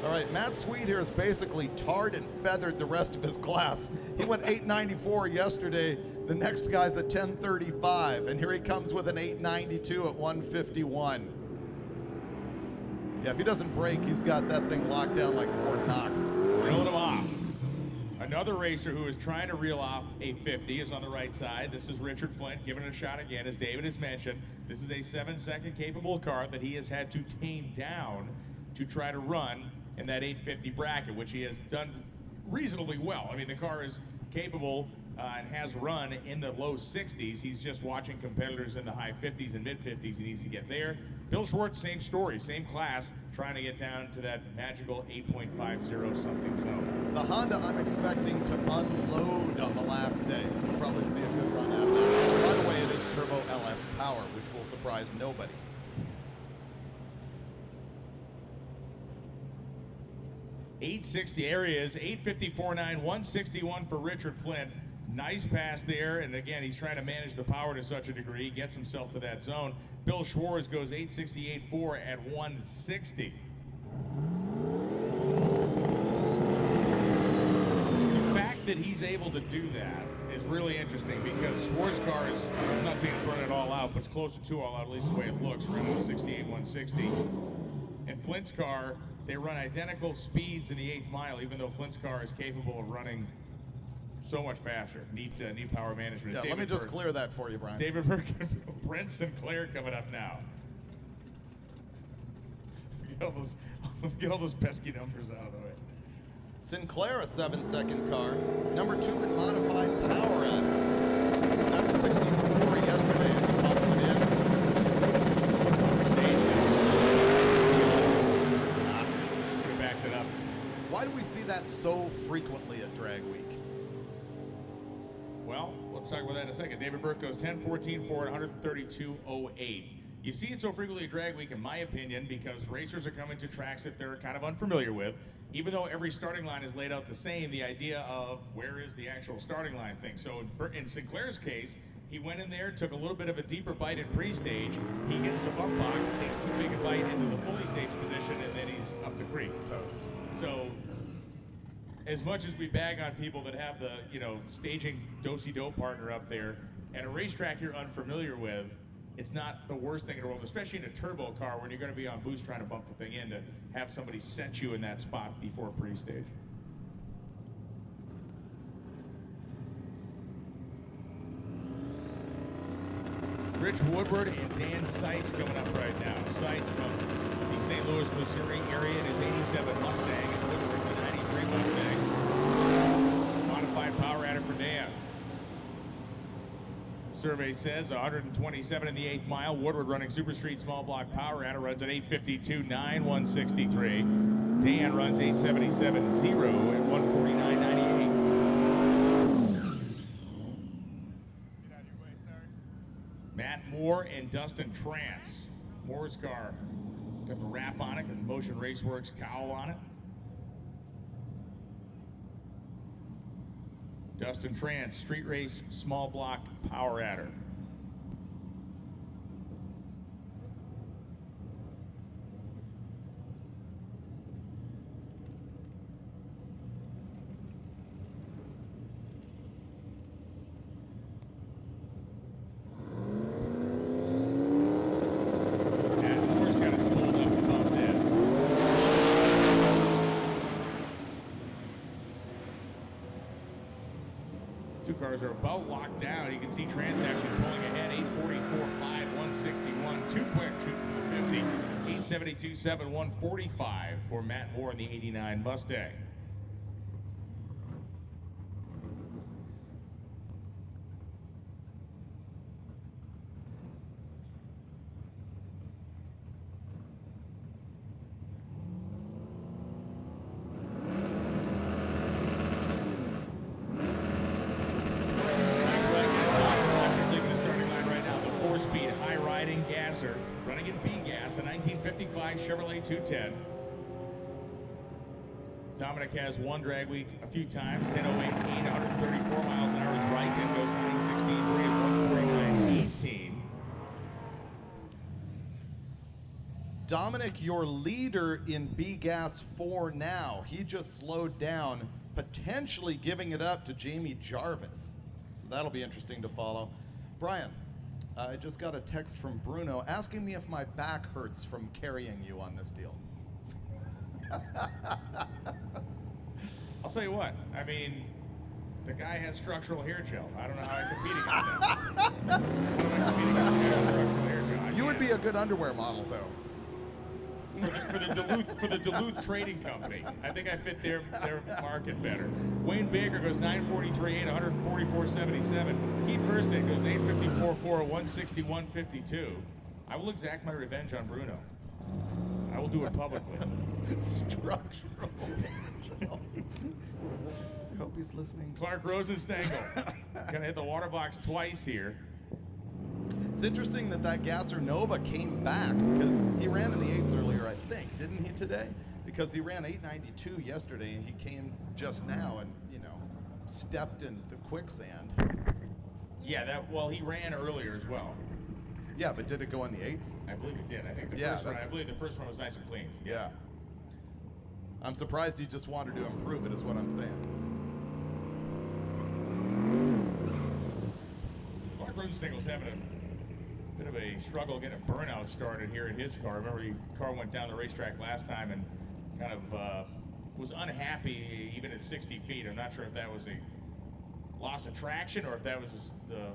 All right, Matt Sweet here has basically tarred and feathered the rest of his class. He went 894 yesterday. The next guy's at 1035, and here he comes with an 892 at 151. Yeah, if he doesn't break, he's got that thing locked down like Fort Knox. Reeling him off. Another racer who is trying to reel off a 50 is on the right side. This is Richard Flint giving it a shot again. As David has mentioned, this is a 7-second capable car that he has had to tame down to try to run in that 850 bracket, which he has done reasonably well. I mean, the car is capable and has run in the low 60s. He's just watching competitors in the high 50s and mid 50s. He needs to get there. Bill Schwartz, same story, same class, trying to get down to that magical 8.50 something zone. The Honda I'm expecting to unload on the last day. We'll probably see a good run out of that. By the way, it is Turbo LS power, which will surprise nobody. .860 areas, 854.9, 161 for Richard Flint. Nice pass there, and again, he's trying to manage the power to such a degree, gets himself to that zone. Bill Schwartz goes 868.4 at 160. The fact that he's able to do that is really interesting because Schwartz's car is, I'm not saying it's running it all out, but it's closer to all out, at least the way it looks, running 68, 160. And Flint's car, they run identical speeds in the 8th mile, even though Flint's car is capable of running so much faster. Neat power management. Yeah, let me just clear that for you, Brian. David Burke and Brent Sinclair coming up now. Get all those pesky numbers out of the way. Sinclair, a 7-second car. Number 2 in modified power at 764 yesterday as he pumps it in. Should have backed it up. Why do we see that so frequently at Drag Week? Well, let's talk about that in a second. David Burke goes 10.14.4 at 132.08. You see it so frequently at Drag Week, in my opinion, because racers are coming to tracks that they're kind of unfamiliar with. Even though every starting line is laid out the same, the idea of where is the actual starting line thing. So in Sinclair's case, he went in there, took a little bit of a deeper bite in pre-stage. He hits the bump box, takes too big a bite into the fully staged position, and then he's up the creek. Toast. So, as much as we bag on people that have the, staging do-si-do partner up there, at a racetrack you're unfamiliar with, it's not the worst thing in the world, especially in a turbo car when you're going to be on boost trying to bump the thing in, to have somebody set you in that spot before pre-stage. Rich Woodward and Dan Seitz coming up right now. Seitz from the St. Louis, Missouri area in his 87 Mustang, and Woodward the 93 Mustang. Modified power adder for Dan. Survey says 127 in the 8th mile. Woodward running Super Street small block power adder, runs at 852.9, 163. Dan runs 877.0 at 149.98. Matt Moore and Dustin Trance. Moore's car got the wrap on it, got the Motion Raceworks cowl on it. Dustin Trance, Street Race small block power adder. Cars are about locked down. You can see Trans actually pulling ahead, 844.5, 161. Too quick, shooting for the 50. 872.7, 145 for Matt Moore in the 89 Mustang. gasser, running in B gas, a 1955 Chevrolet 210. Dominic has won drag week a few times, 10:08.8, 134 miles an hour. His right end goes 9:16.3 and 149.18. Dominic, your leader in B-Gas 4 now. He just slowed down, potentially giving it up to Jamie Jarvis. So that'll be interesting to follow. Brian, I just got a text from Bruno asking me if my back hurts from carrying you on this deal. I'll tell you what, I mean, the guy has structural hair gel. I don't know how I compete against that. How do I compete against the guy with structural hair gel? You would be a good underwear model, though. For the Duluth Trading Company. I think I fit their market better. Wayne Baker goes 9:43.8, 144.77. Keith Burstead goes 8:54.4, 161.52. I will exact my revenge on Bruno. I will do it publicly. Structural. I hope he's listening. Clark Rosenstengel gonna hit the water box twice here. It's interesting that Gasser Nova came back because he ran in the 8s earlier, I think, didn't he today? Because he ran 8:92 yesterday and he came just now and, you know, stepped in the quicksand. Yeah, well, he ran earlier as well. Yeah, but did it go in the 8s? I believe it did. I think I believe the first one was nice and clean. Yeah. I'm surprised he just wanted to improve it, is what I'm saying. Clark Rosenstengel's having a bit of a struggle getting a burnout started here in his car. Remember, the car went down the racetrack last time and kind of was unhappy even at 60 feet. I'm not sure if that was a loss of traction or if that was the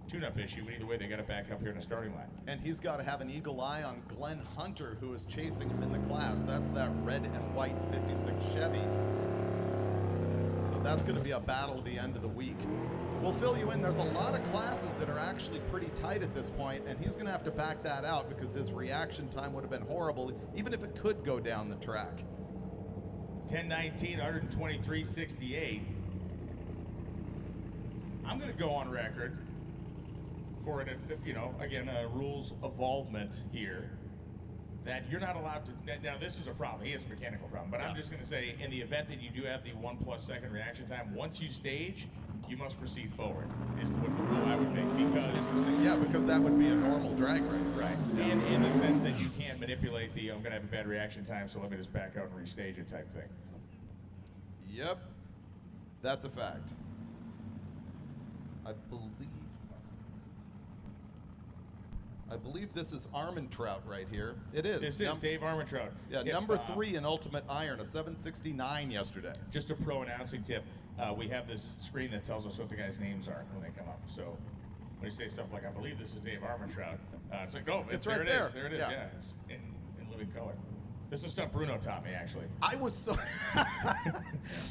tune-up issue. But either way, they got it back up here in the starting line. And he's got to have an eagle eye on Glenn Hunter, who is chasing him in the class. That's that red and white 56 Chevy. So that's going to be a battle at the end of the week. We'll fill you in. There's a lot of classes that are actually pretty tight at this point, and he's going to have to back that out because his reaction time would have been horrible, even if it could go down the track. 10:19, 123.68. I'm going to go on record for an, again, a rules evolvement here, that you're not allowed to. Now, this is a problem. He has a mechanical problem, but I'm just going to say, in the event that you do have the 1+ second reaction time, once you stage, you must proceed forward, is what the rule I would make, because... Yeah, because that would be a normal drag race. Right, and in the sense that you can't manipulate the, I'm going to have a bad reaction time, so let me just back out and restage it type thing. Yep, that's a fact. I believe this is Armentrout right here. It is. This is Dave Armentrout. Yeah, number 3 in Ultimate Iron, a 769 yesterday. Just a pro announcing tip. We have this screen that tells us what the guys' names are when they come up. So when you say stuff like, I believe this is Dave Armentrout, it's like, no, it's there right it there. is. There it is, yeah. It's in living color. This is stuff Bruno taught me, actually. I was so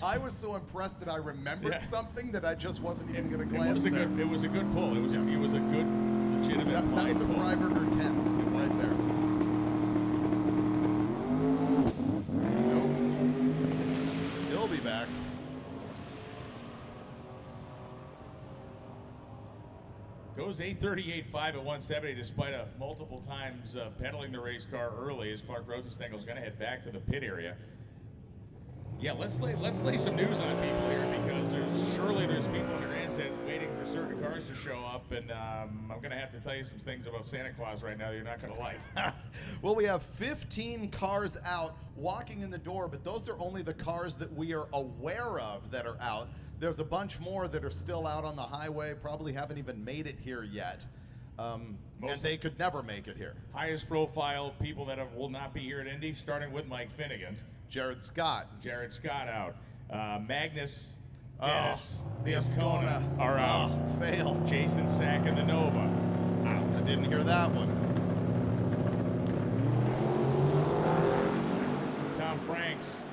I was so impressed that I remembered something that I just wasn't even going to glance there. It was a good pull. It was a good, legitimate that was a pull. Freiberger 10 right there. Nope. He'll be back. Goes 8:38.5 at 170 despite multiple times pedaling the race car early, as Clark Rosenstengel's going to head back to the pit area. Yeah, let's lay some news on people here, because there's people in the grandstands waiting for certain cars to show up, and I'm going to have to tell you some things about Santa Claus right now that you're not going to like. Well, we have 15 cars out walking in the door, but those are only the cars that we are aware of that are out. There's a bunch more that are still out on the highway, probably haven't even made it here yet. And they could never make it here. Highest profile people that will not be here at Indy, starting with Mike Finnegan. Jared Scott out. Magnus Dennis, the Ascona are out. Failed. Jason Sack and the Nova, out. I didn't hear that one. Tom Frank's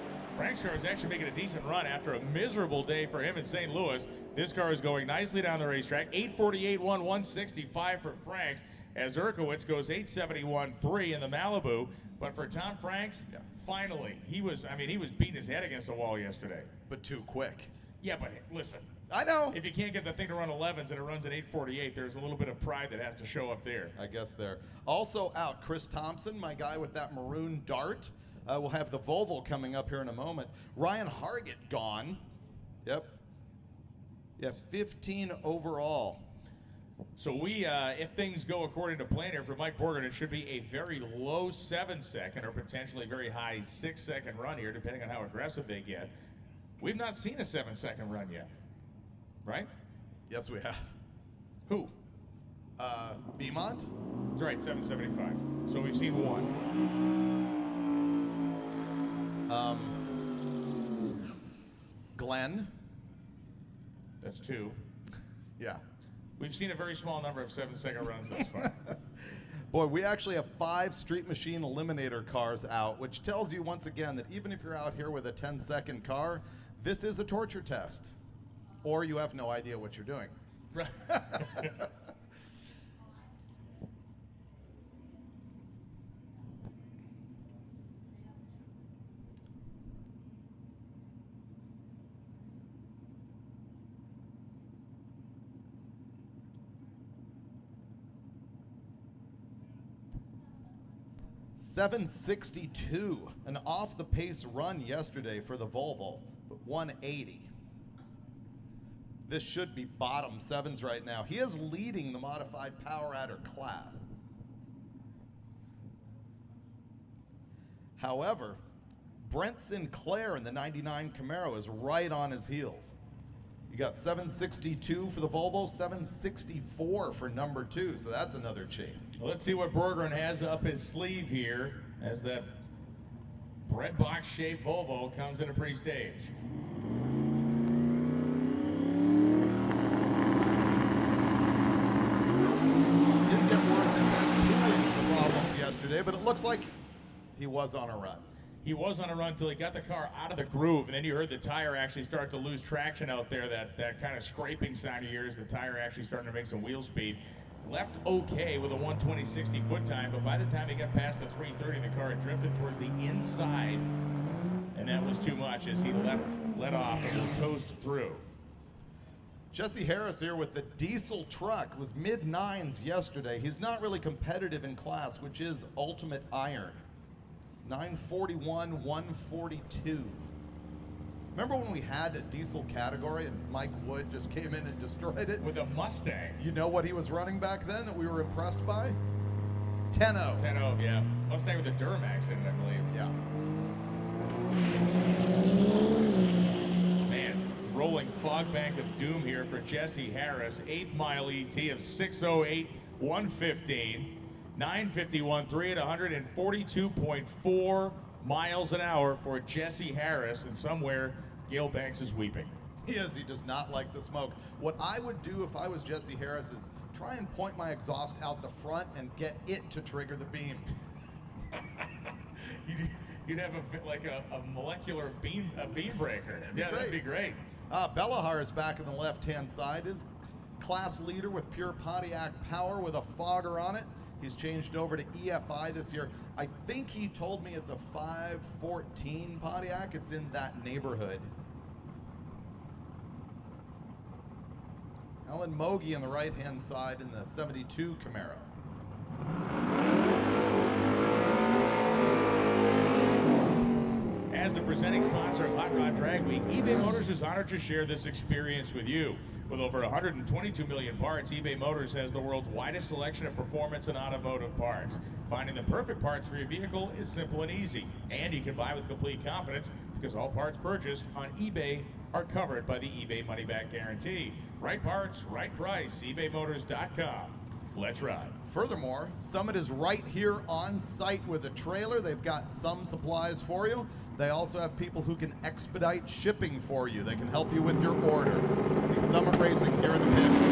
car is actually making a decent run after a miserable day for him in St. Louis. This car is going nicely down the racetrack. 8:48.1, 165 for Franks, as Urkowitz goes 8:71.3 in the Malibu. But for Tom Franks, finally, he was beating his head against the wall yesterday. But too quick. Yeah, but listen. I know. If you can't get the thing to run 11s and it runs at 8:48, there's a little bit of pride that has to show up there. I guess there. Also out, Chris Thompson, my guy with that maroon dart. We'll have the Volvo coming up here in a moment. Ryan Hargett gone. Yep. Yeah, 15 overall. So we, if things go according to plan here for Mike Borgren, it should be a very low 7-second or potentially very high 6-second run here, depending on how aggressive they get. We've not seen a 7-second run yet, right? Yes, we have. Who? Beaumont? That's right, 775. So we've seen one. Glenn? That's 2. Yeah. We've seen a very small number of 7-second runs thus far. Boy, we actually have 5 Street Machine Eliminator cars out, which tells you once again that even if you're out here with a 10-second car, this is a torture test. Or you have no idea what you're doing. Right. 762, an off-the-pace run yesterday for the Volvo, but 180. This should be bottom 7s right now. He is leading the modified power adder class. However, Brent Sinclair in the 99 Camaro is right on his heels. You got 762 for the Volvo, 764 for number 2, so that's another chase. Well, let's see what Borgren has up his sleeve here as that bread box shaped Volvo comes into pre-stage. Didn't get word this had cooling problems yesterday, but it looks like he was on a run. He was on a run until he got the car out of the groove, and then you heard the tire actually start to lose traction out there, that kind of scraping sound you hear as the tire actually starting to make some wheel speed. Left okay with a 120/60 foot time, but by the time he got past the 330, the car had drifted towards the inside, and that was too much as he let off and coasted through. Jesse Harris here with the diesel truck was mid-9s yesterday. He's not really competitive in class, which is ultimate iron. 941, 142. Remember when we had a diesel category and Mike Wood just came in and destroyed it? With a Mustang. You know what he was running back then that we were impressed by? 10-0. 10-0, yeah. Mustang with a Duramax in it, I believe. Yeah. Man, rolling fog bank of doom here for Jesse Harris. 8th mile ET of 6:08, 115. 951.3 at 142.4 miles an hour for Jesse Harris, and somewhere Gale Banks is weeping. He is. He does not like the smoke. What I would do if I was Jesse Harris is try and point my exhaust out the front and get it to trigger the beams. You'd have a molecular beam breaker. That'd be great. Bellahar is back on the left-hand side. His class leader with pure Pontiac power with a fogger on it. He's changed over to EFI this year. I think he told me it's a 514 Pontiac. It's in that neighborhood. Alan Mogi on the right-hand side in the 72 Camaro. As the presenting sponsor of Hot Rod Drag Week, eBay Motors is honored to share this experience with you. With over 122 million parts, eBay Motors has the world's widest selection of performance and automotive parts. Finding the perfect parts for your vehicle is simple and easy. And you can buy with complete confidence because all parts purchased on eBay are covered by the eBay Money Back Guarantee. Right parts, right price, ebaymotors.com. Let's ride. Furthermore, Summit is right here on site with a trailer. They've got some supplies for you. They also have people who can expedite shipping for you. They can help you with your order. See Summit Racing here in the pits.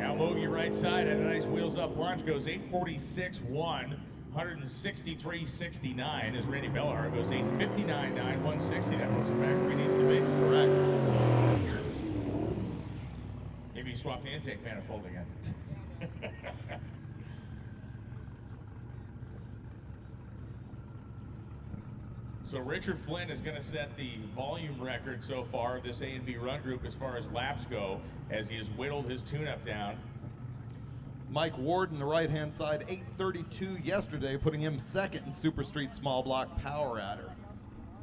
Al Mogi right side at a nice wheels up launch goes 846.1. 163.69 as Randy Bellahar goes 859.9, 160. That puts him back where he needs to be. Correct. Maybe you swap the intake manifold again. So Richard Flint is going to set the volume record so far of this A and B run group as far as laps go, as he has whittled his tune-up down. Mike Ward on the right-hand side, 8:32 yesterday, putting him second in Super Street Small Block Power Adder.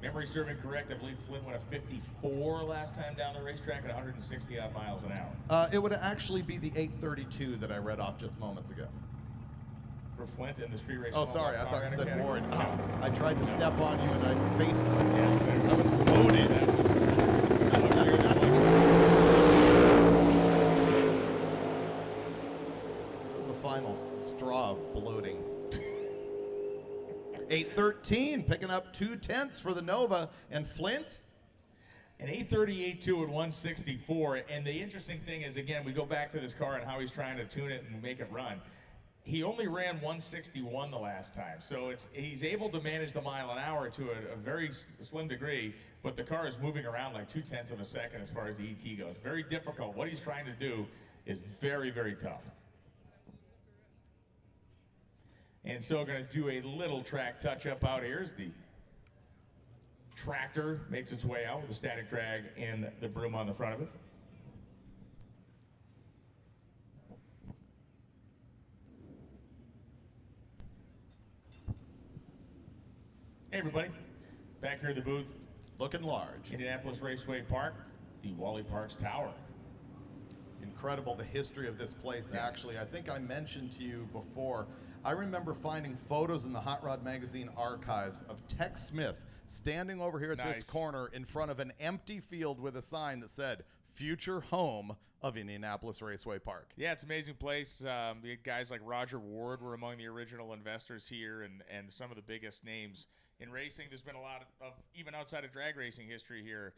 Memory serving correct, I believe Flint went a 54 last time down the racetrack at 160 odd miles an hour. It would actually be the 8:32 that I read off just moments ago. For Flint in the street race. Oh, sorry, I thought you said category. Ward. I tried to step on you and I faced myself. Yes, I was loaded. That was a little clearer than what That was the final straw of bloating. 8:13, picking up 2/10 for the Nova. And Flint? An 838.2 at 164. And the interesting thing is, again, we go back to this car and how he's trying to tune it and make it run. He only ran 161 the last time, so he's able to manage the mile an hour to a very slim degree, but the car is moving around like 0.2 of a second as far as the ET goes. Very difficult. What he's trying to do is very, very tough. And so going to do a little track touch-up out here as the tractor makes its way out with the static drag and the broom on the front of it. Hey everybody, back here at the booth, Looking large. Indianapolis Raceway Park, the Wally Parks Tower. Incredible, the history of this place, actually. I think I mentioned to you before, I remember finding photos in the Hot Rod Magazine archives of Tex Smith standing over here at this corner in front of an empty field with a sign that said, future home of Indianapolis Raceway Park. Yeah, it's an amazing place. Guys like Roger Ward were among the original investors here, and some of the biggest names in racing. There's been a lot of even outside of drag racing history here.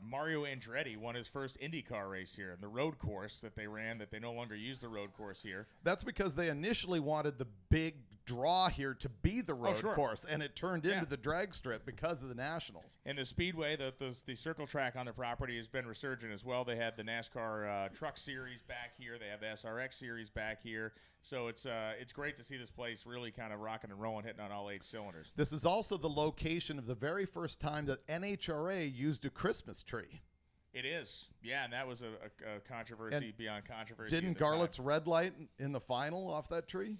Mario Andretti won his first IndyCar race here, and the road course that they ran, that they no longer use the road course here. That's because they initially wanted the big draw here to be the road course, and it turned into the drag strip because of the Nationals. And the Speedway, the circle track on the property has been resurgent as well. They had the NASCAR Truck Series back here. They have the SRX Series back here. So it's great to see this place really kind of rocking and rolling, hitting on all 8 cylinders. This is also the location of the very first time that NHRA used a Christmas tree. It is, yeah, and that was a controversy beyond controversy. Didn't Garlett's red light in the final off that tree?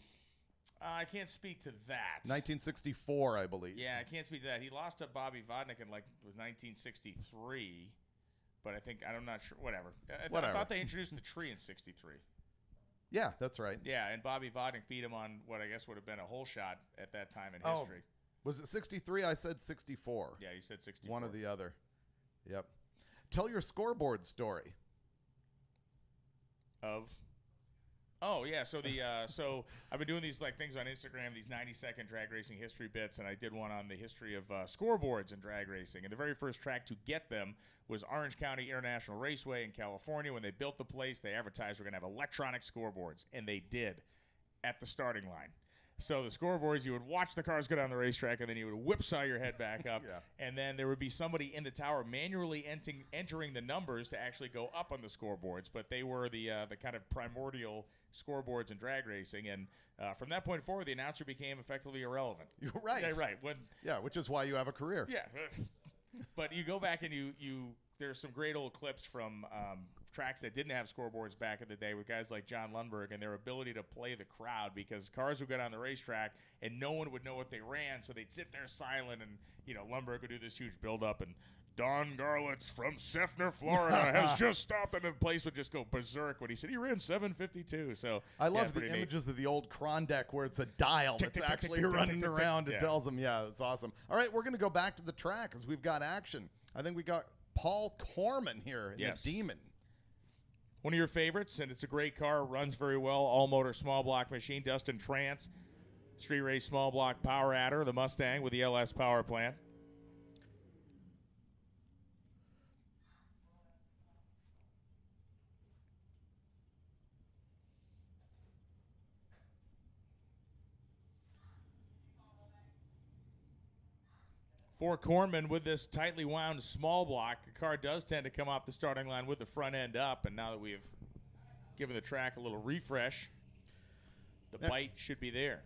I can't speak to that. 1964, I believe. Yeah, I can't speak to that. He lost to Bobby Vodnik in, like, it was 1963, but I'm not sure. Whatever. I thought they introduced the tree in 63. Yeah, that's right. Yeah, and Bobby Vodnik beat him on what I guess would have been a hole shot at that time in history. Was it 63? I said 64. Yeah, you said 64. One or the other. Yep. Tell your scoreboard story. Oh yeah, so so I've been doing these things on Instagram, these 90-second drag racing history bits, and I did one on the history of scoreboards in drag racing. And the very first track to get them was Orange County International Raceway in California. When they built the place, they advertised we're going to have electronic scoreboards, and they did at the starting line. So the scoreboards, you would watch the cars go down the racetrack, and then you would whipsaw your head back up, and then there would be somebody in the tower manually entering the numbers to actually go up on the scoreboards. But they were the kind of primordial scoreboards in drag racing, and from that point forward, the announcer became effectively irrelevant. You're right. Yeah, right. Which is why you have a career. Yeah, but you go back and there's some great old clips from tracks that didn't have scoreboards back in the day with guys like John Lundberg and their ability to play the crowd, because cars would go down the racetrack and no one would know what they ran, so they'd sit there silent, and Lundberg would do this huge build-up, and Don Garlitz from Seffner, Florida has just stopped, and the place would just go berserk when he said he ran 7:52. So I love the images of the old cron deck where it's a dial that's actually running around and tells them, it's awesome. All right, we're going to go back to the track as we've got action. I think we got Paul Corman here in the Demon. One of your favorites, and it's a great car, runs very well, all-motor small block machine. Dustin Trance, street race small block power adder, the Mustang with the LS power plant. For Corman, with this tightly wound small block, the car does tend to come off the starting line with the front end up, and now that we've given the track a little refresh, the bite should be there.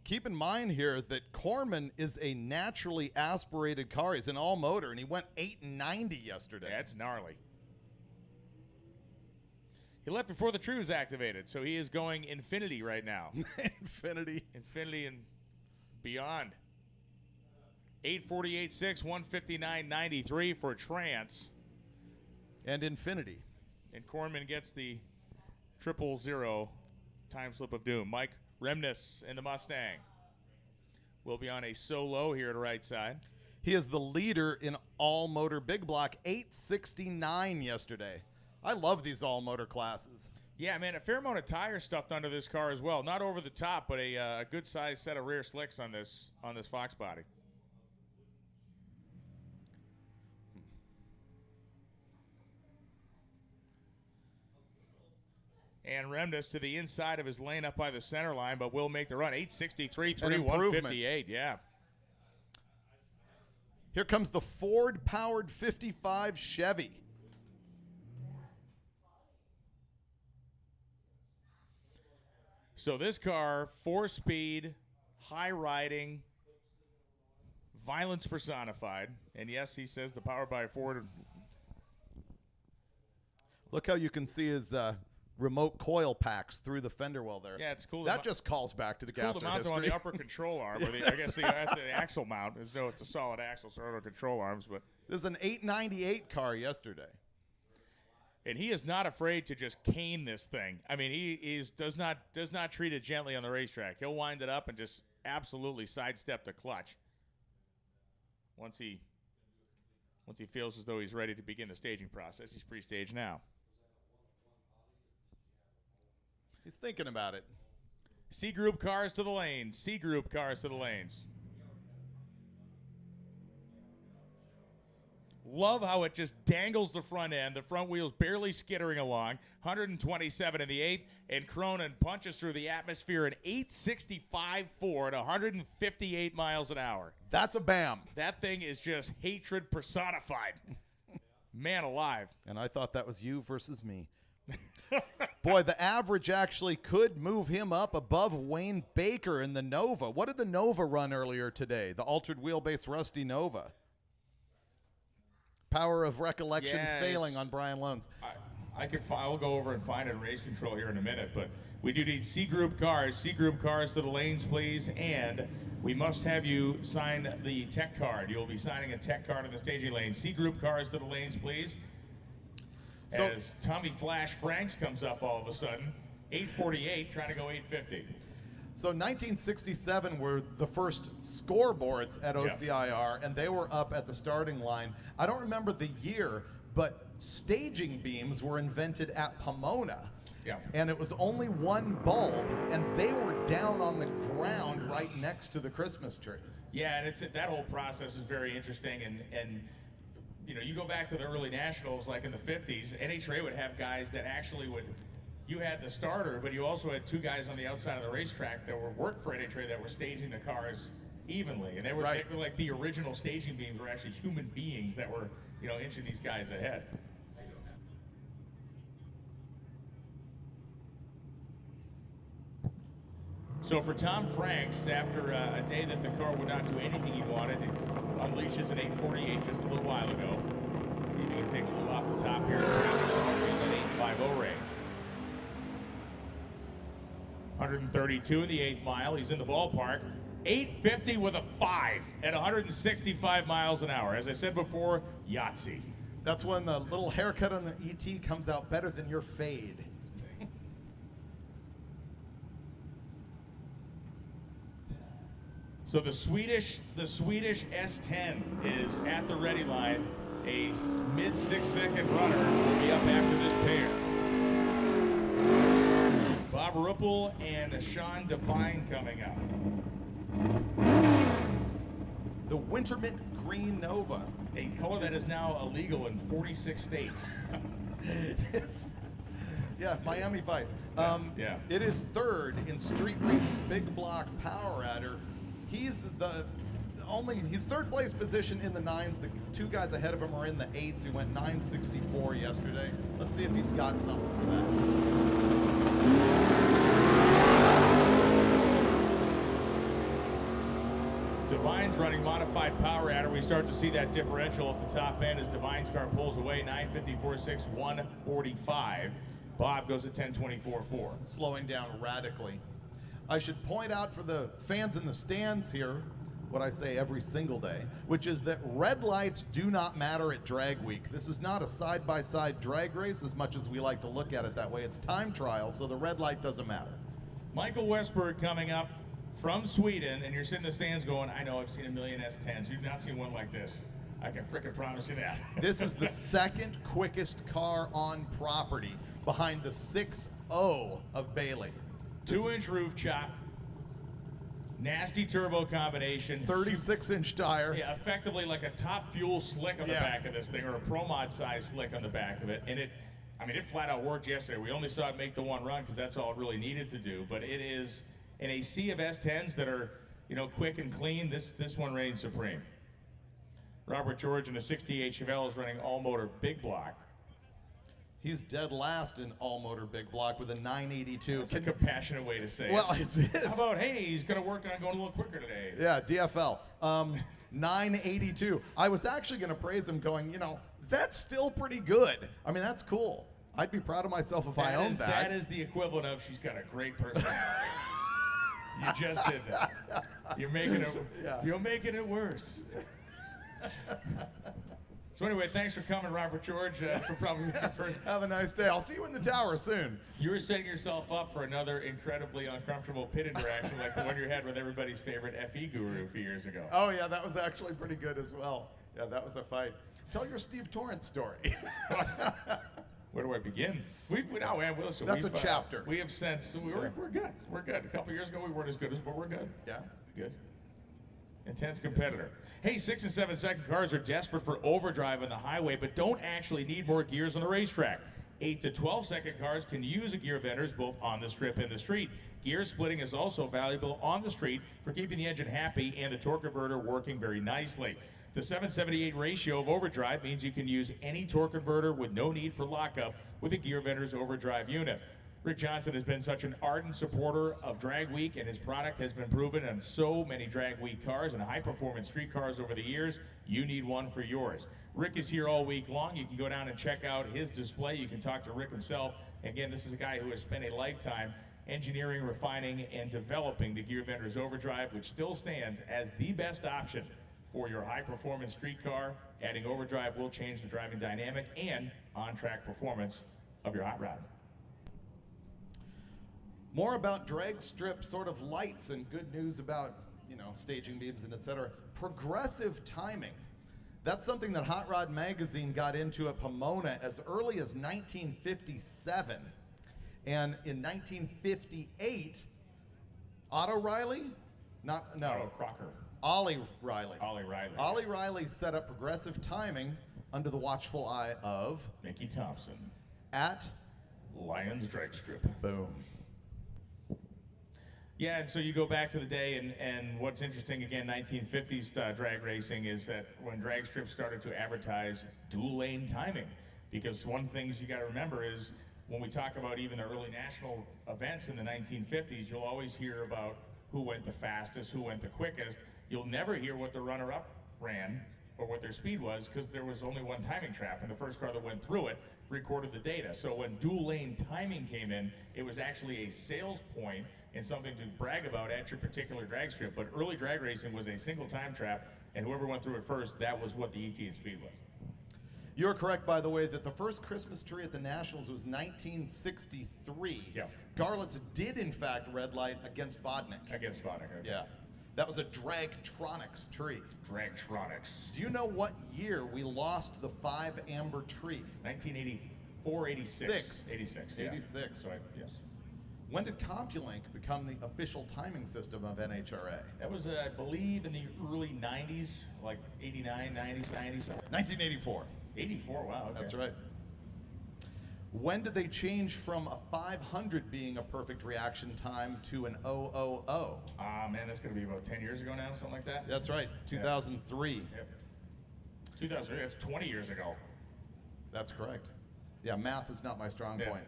keep in mind here that Corman is a naturally aspirated car. He's an all-motor, and he went 890 yesterday. Yeah, that's gnarly. He left before the Trues activated, so he is going infinity right now. Infinity. Infinity and beyond. 848.6, 159.93 for Trance. And infinity. And Corman gets the 000 time slip of doom. Mike Remness in the Mustang will be on a solo here at right side. He is the leader in all-motor big block, 869 yesterday. I love these all-motor classes. Yeah, man, a fair amount of tire stuffed under this car as well. Not over the top, but a good-sized set of rear slicks on this Fox body. And Remnus to the inside of his lane up by the center line, but will make the run. 863.3, 158, yeah. Here comes the Ford-powered 55 Chevy. So this car, 4-speed, high-riding, violence personified. And yes, he says the powered by Ford. Look how you can see his remote coil packs through the fender well there. Yeah, it's cool. That just calls back to the cool Gasser to mount history. on the upper control arm, or I guess the axle mount, as though it's a solid axle, sort of control arms. But this is an 898 car yesterday. And he is not afraid to just cane this thing. I mean, he does not treat it gently on the racetrack. He'll wind it up and just absolutely sidestep the clutch once he feels as though he's ready to begin the staging process. He's pre-staged now. He's thinking about it. C group cars to the lanes. C group cars to the lanes. Love how it just dangles the front end. The front wheel's barely skittering along. 127 in the 8th, and Cronin punches through the atmosphere at 865.4 at 158 miles an hour. That's a BAM. That thing is just hatred personified. Man alive. And I thought that was you versus me. Boy, the average actually could move him up above Wayne Baker in the Nova. What did the Nova run earlier today? The altered wheelbase Rusty Nova. Power of recollection failing on Brian Lones. I'll go over and find it in race control here in a minute, but we do need C group cars. C group cars to the lanes, please, and we must have you sign the tech card. You'll be signing a tech card in the staging lane. C group cars to the lanes, please. So, as Tommy Flash Franks comes up all of a sudden, 848, trying to go 850. So 1967 were the first scoreboards at OCIR, and they were up at the starting line. I don't remember the year, but staging beams were invented at Pomona. Yeah. And it was only one bulb, and they were down on the ground right next to the Christmas tree. Yeah, and that whole process is very interesting, and you know, you go back to the early nationals, like in the 50s, NHRA would have guys that actually you had the starter, but you also had two guys on the outside of the racetrack that worked for NHRA that were staging the cars evenly. And they were like the original staging beams were actually human beings that were, you know, inching these guys ahead. So for Tom Franks, after a day that the car would not do anything he wanted, it unleashes an 848 just a little while ago. See if he can take a little off the top here. That 850 range. 132 in the 8th mile. He's in the ballpark. 850 with a 5 at 165 miles an hour. As I said before, Yahtzee. That's when the little haircut on the ET comes out better than your fade. So the Swedish S10 is at the ready line. A mid 6-second runner will be up after this pair. Bob Ruppel and Sean Devine coming up. The Wintermint Green Nova. A color that is now illegal in 46 states. Yeah, Miami Vice. Yeah. It is third in street race big block power adder. He's he's third place position in the 9s. The two guys ahead of him are in the 8s. He went 964 yesterday. Let's see if he's got something for that. Divine's running modified power adder. We start to see that differential at the top end as Divine's car pulls away. 954.6, 145. Bob goes at 1024.4. Slowing down radically. I should point out for the fans in the stands here what I say every single day, which is that red lights do not matter at drag week. This is not a side-by-side drag race as much as we like to look at it that way. It's time trial, so the red light doesn't matter. Michael Westberg coming up from Sweden, and you're sitting in the stands going, I know I've seen a million S10s. You've not seen one like this. I can frickin' promise you that. This is the second quickest car on property behind the 6.0 of Bailey. 2-inch roof chop. Nasty turbo combination. 36-inch tire. Yeah, effectively like a top fuel slick on the back of this thing, or a Pro Mod size slick on the back of it. And it flat out worked yesterday. We only saw it make the one run because that's all it really needed to do. But it is, in a sea of S10s that are, quick and clean, this one reigns supreme. Robert George in a 68 Chevelle is running all-motor big block. He's dead last in all-motor big block with a 982. It's a compassionate way to say it. Well, it is. How about, hey, he's going to work on going a little quicker today. Yeah, DFL. 982. I was actually going to praise him going, that's still pretty good. I mean, that's cool. I'd be proud of myself if I owned that. That is the equivalent of she's got a great personality. You just did that. You're making it worse. So anyway, thanks for coming, Robert George. Have a nice day. I'll see you in the tower soon. You're setting yourself up for another incredibly uncomfortable pit interaction like the one you had with everybody's favorite FE guru a few years ago. Oh, yeah, that was actually pretty good as well. Yeah, that was a fight. Tell your Steve Torrance story. Where do I begin? Listen, that's a chapter. We have since, we're good. We're good. A couple years ago, we weren't as good but we're good. Yeah. Good. Intense competitor. Hey, 6 and 7 second cars are desperate for overdrive on the highway, but don't actually need more gears on the racetrack. 8 to 12 second cars can use a gear vendors both on the strip and the street. Gear splitting is also valuable on the street for keeping the engine happy and the torque converter working very nicely. The 778 ratio of overdrive means you can use any torque converter with no need for lockup with a gear vendor's overdrive unit. Rick Johnson has been such an ardent supporter of Drag Week, and his product has been proven on so many Drag Week cars and high-performance street cars over the years. You need one for yours. Rick is here all week long. You can go down and check out his display. You can talk to Rick himself. Again, this is a guy who has spent a lifetime engineering, refining, and developing the Gear Vendor's Overdrive, which still stands as the best option for your high-performance street car. Adding overdrive will change the driving dynamic and on-track performance of your hot rod. More about drag strip sort of lights and good news about, staging beams and etc. Progressive timing. That's something that Hot Rod Magazine got into at Pomona as early as 1957. And in 1958, Otto Riley? Otto Crocker. Ollie Riley. Ollie Riley set up progressive timing under the watchful eye of Mickey Thompson at Lions Drag Strip. Boom. Yeah, and so you go back to the day, and what's interesting, again, 1950s drag racing is that when drag strips started to advertise dual lane timing, because one thing you got to remember is when we talk about even the early national events in the 1950s, you'll always hear about who went the fastest, who went the quickest. You'll never hear what the runner-up ran or what their speed was, because there was only one timing trap, and the first car that went through it recorded the data. So when dual lane timing came in, it was actually a sales point and something to brag about at your particular drag strip. But early drag racing was a single time trap, and whoever went through it first, that was what the ET and speed was. You're correct, by the way, that the first Christmas tree at the Nationals was 1963. Yeah. Garlitz did, in fact, red light against Vodnik. Against Vodnik, okay. Yeah. That was a Dragtronics tree. Dragtronics. Do you know what year we lost the 5 amber tree? 1984, 86. 86, yeah. 86. Right, yes. When did CompuLink become the official timing system of NHRA? That was, I believe, in the early 90s, like 89, 90s, 90s. 1984. 84, wow, okay. That's right. When did they change from a 500 being a perfect reaction time to an 000? Man, that's going to be about 10 years ago now, something like that? That's right, 2003. Yep. 2003, that's 20 years ago. That's correct. Yeah, math is not my strong Yeah. point.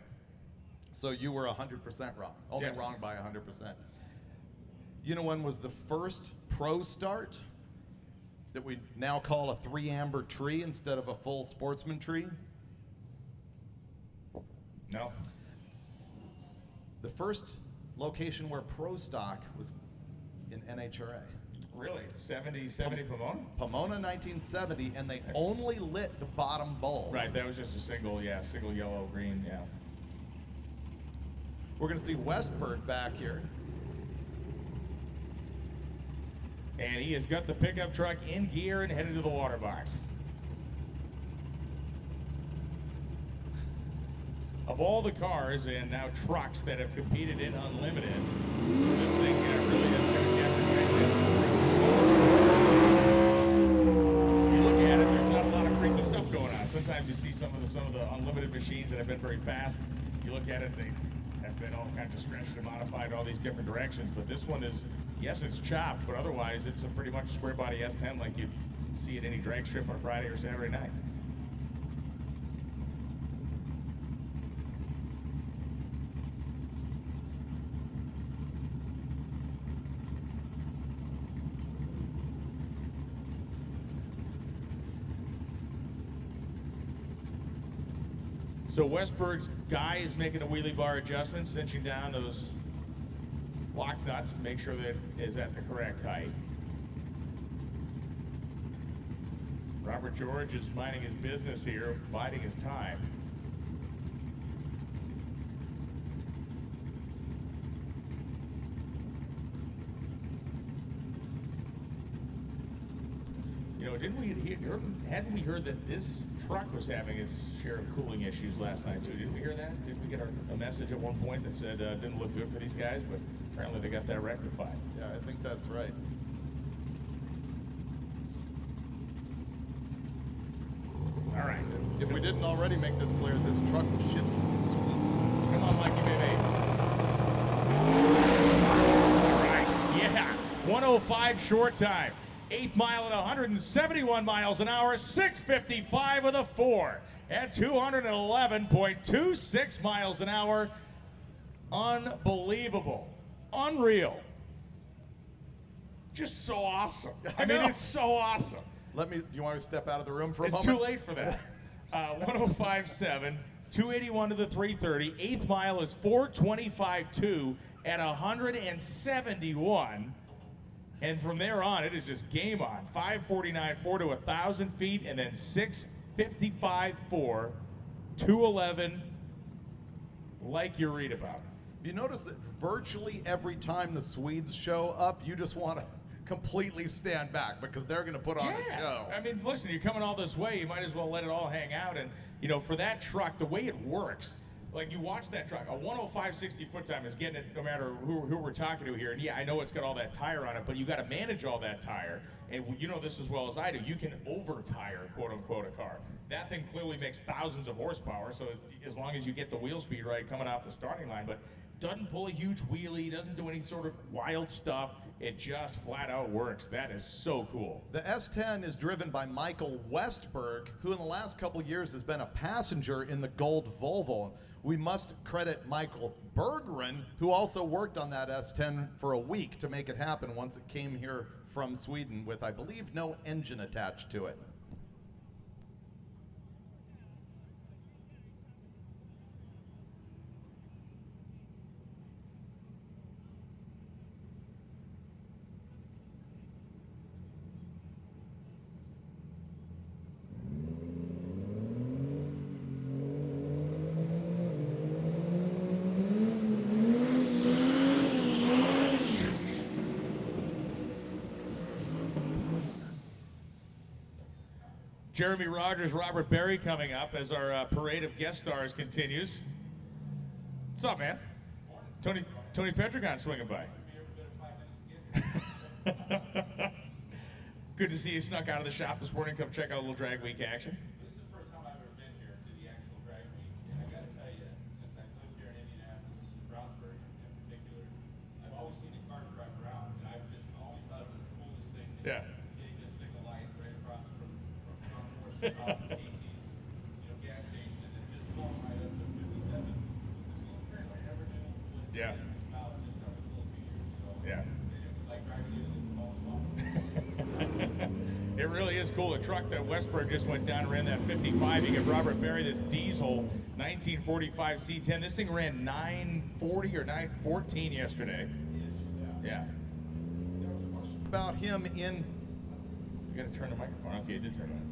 So you were 100% wrong. Only Yes. wrong by 100%. You know when was the first Pro Start that we now call a 3-amber tree instead of a full sportsman tree? No. The first location where Pro Stock was in NHRA. Really? 70 Pomona? Pomona 1970, and they only lit the bottom bulb. Right, that was just a single yellow, green, yeah. We're gonna see Westberg back here. And he has got the pickup truck in gear and headed to the water box. Of all the cars and now trucks that have competed in Unlimited, this thing really has kind of captured my attention. You look at it, there's not a lot of freaky stuff going on. Sometimes you see some of the Unlimited machines that have been very fast. You look at it, they have been all kinds of stretched and modified all these different directions. But this one is, yes, it's chopped, but otherwise it's a pretty much square body S10 like you see at any drag strip on Friday or Saturday night. So Westberg's guy is making a wheelie bar adjustment, cinching down those lock nuts to make sure that it is at the correct height. Robert George is minding his business here, biding his time. You know, hadn't we heard that this truck was having its share of cooling issues last night too? Didn't we hear that? Didn't we get a message at one point that said didn't look good for these guys, but apparently they got that rectified. Yeah, I think that's right. All right. If we didn't already make this clear, this truck was shipped from Sweden. Come on, Mikey, baby. All right, yeah. 105 short time. 8th mile at 171 miles an hour, 6:55 with a 4 at 211.26 miles an hour. Unbelievable. Unreal. Just so awesome. I mean, it's so awesome. Do you want me to step out of the room for a moment? It's too late for that. 105.7, 281 to the 330. 8th mile is 425.2 at 171. And from there on, it is just game on. 549.4 to 1,000 feet, and then 655.4, 211, like you read about. You notice that virtually every time the Swedes show up, you just want to completely stand back because they're going to put on a show. I mean, listen, you're coming all this way, you might as well let it all hang out. And, you know, for that truck, the way it works, like you watch that truck, a 105 60 foot time is getting it no matter who we're talking to here. And yeah, I know it's got all that tire on it, but you got to manage all that tire. And you know this as well as I do. You can over tire, quote unquote, a car. That thing clearly makes thousands of horsepower. So as long as you get the wheel speed right coming off the starting line, but doesn't pull a huge wheelie, doesn't do any sort of wild stuff. It just flat out works. That is so cool. The S10 is driven by Michael Westberg, who in the last couple of years has been a passenger in the gold Volvo. We must credit Michael Berggren, who also worked on that S10 for a week to make it happen once it came here from Sweden with, I believe, no engine attached to it. Jeremy Rogers, Robert Berry coming up as our parade of guest stars continues. What's up, man? Tony Petragon swinging by. Good to see you snuck out of the shop this morning. Come check out a little drag week action. This is the first time I've ever been here to the actual drag week. And I got to tell you, since I've lived here in Indianapolis, Brownsburg in particular, I've always seen the cars drive around, and I've just always thought it was the coolest thing. Yeah. Getting this signal light right across from Casey's, gas station, and just going right up to 57 with this little trailer. I never knew what it Yeah. was about just a few years ago. Yeah. And it was like driving into the small swamp. really is cool. The truck that Westberg just went down ran that 55. You get Robert Berry, this diesel 1945 C10. This thing ran 940 or 914 yesterday. Yeah. About him in... You gotta turn the microphone. Okay, you did turn it on.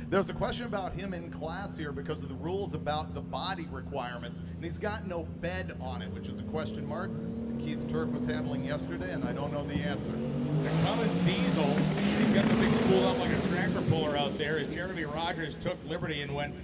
There's a question about him in class here because of the rules about the body requirements, and he's got no bed on it, which is a question mark that Keith Turk was handling yesterday, and I don't know the answer. It's a Cummins diesel. He's got the big spool up like a tractor puller out there as Jeremy Rogers took liberty and went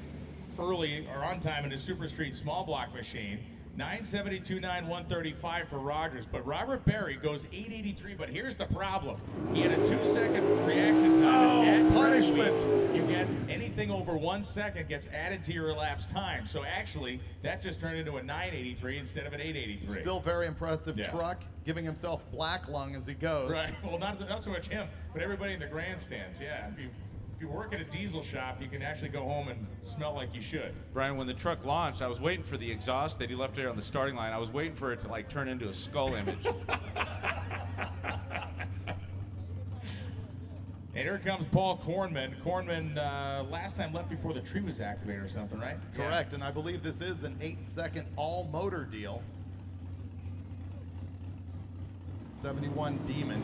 early or on time in his Super Street small block machine. 972.9, 135 for Rogers, but Robert Berry goes 883. But here's the problem: he had a 2-second reaction time. Punishment! You get anything over 1 second gets added to your elapsed time. So actually, that just turned into a 983 instead of an 883. Still very impressive Yeah. truck, giving himself black lung as he goes. Right. Well, not so much him, but everybody in the grandstands. Yeah. If you work at a diesel shop, you can actually go home and smell like you should. Brian, when the truck launched, I was waiting for the exhaust that he left there on the starting line. I was waiting for it to like turn into a skull image. And here comes Paul Kornman. Kornman last time left before the tree was activated or something, right? Correct, and I believe this is an 8-second all-motor deal. 71 Demon.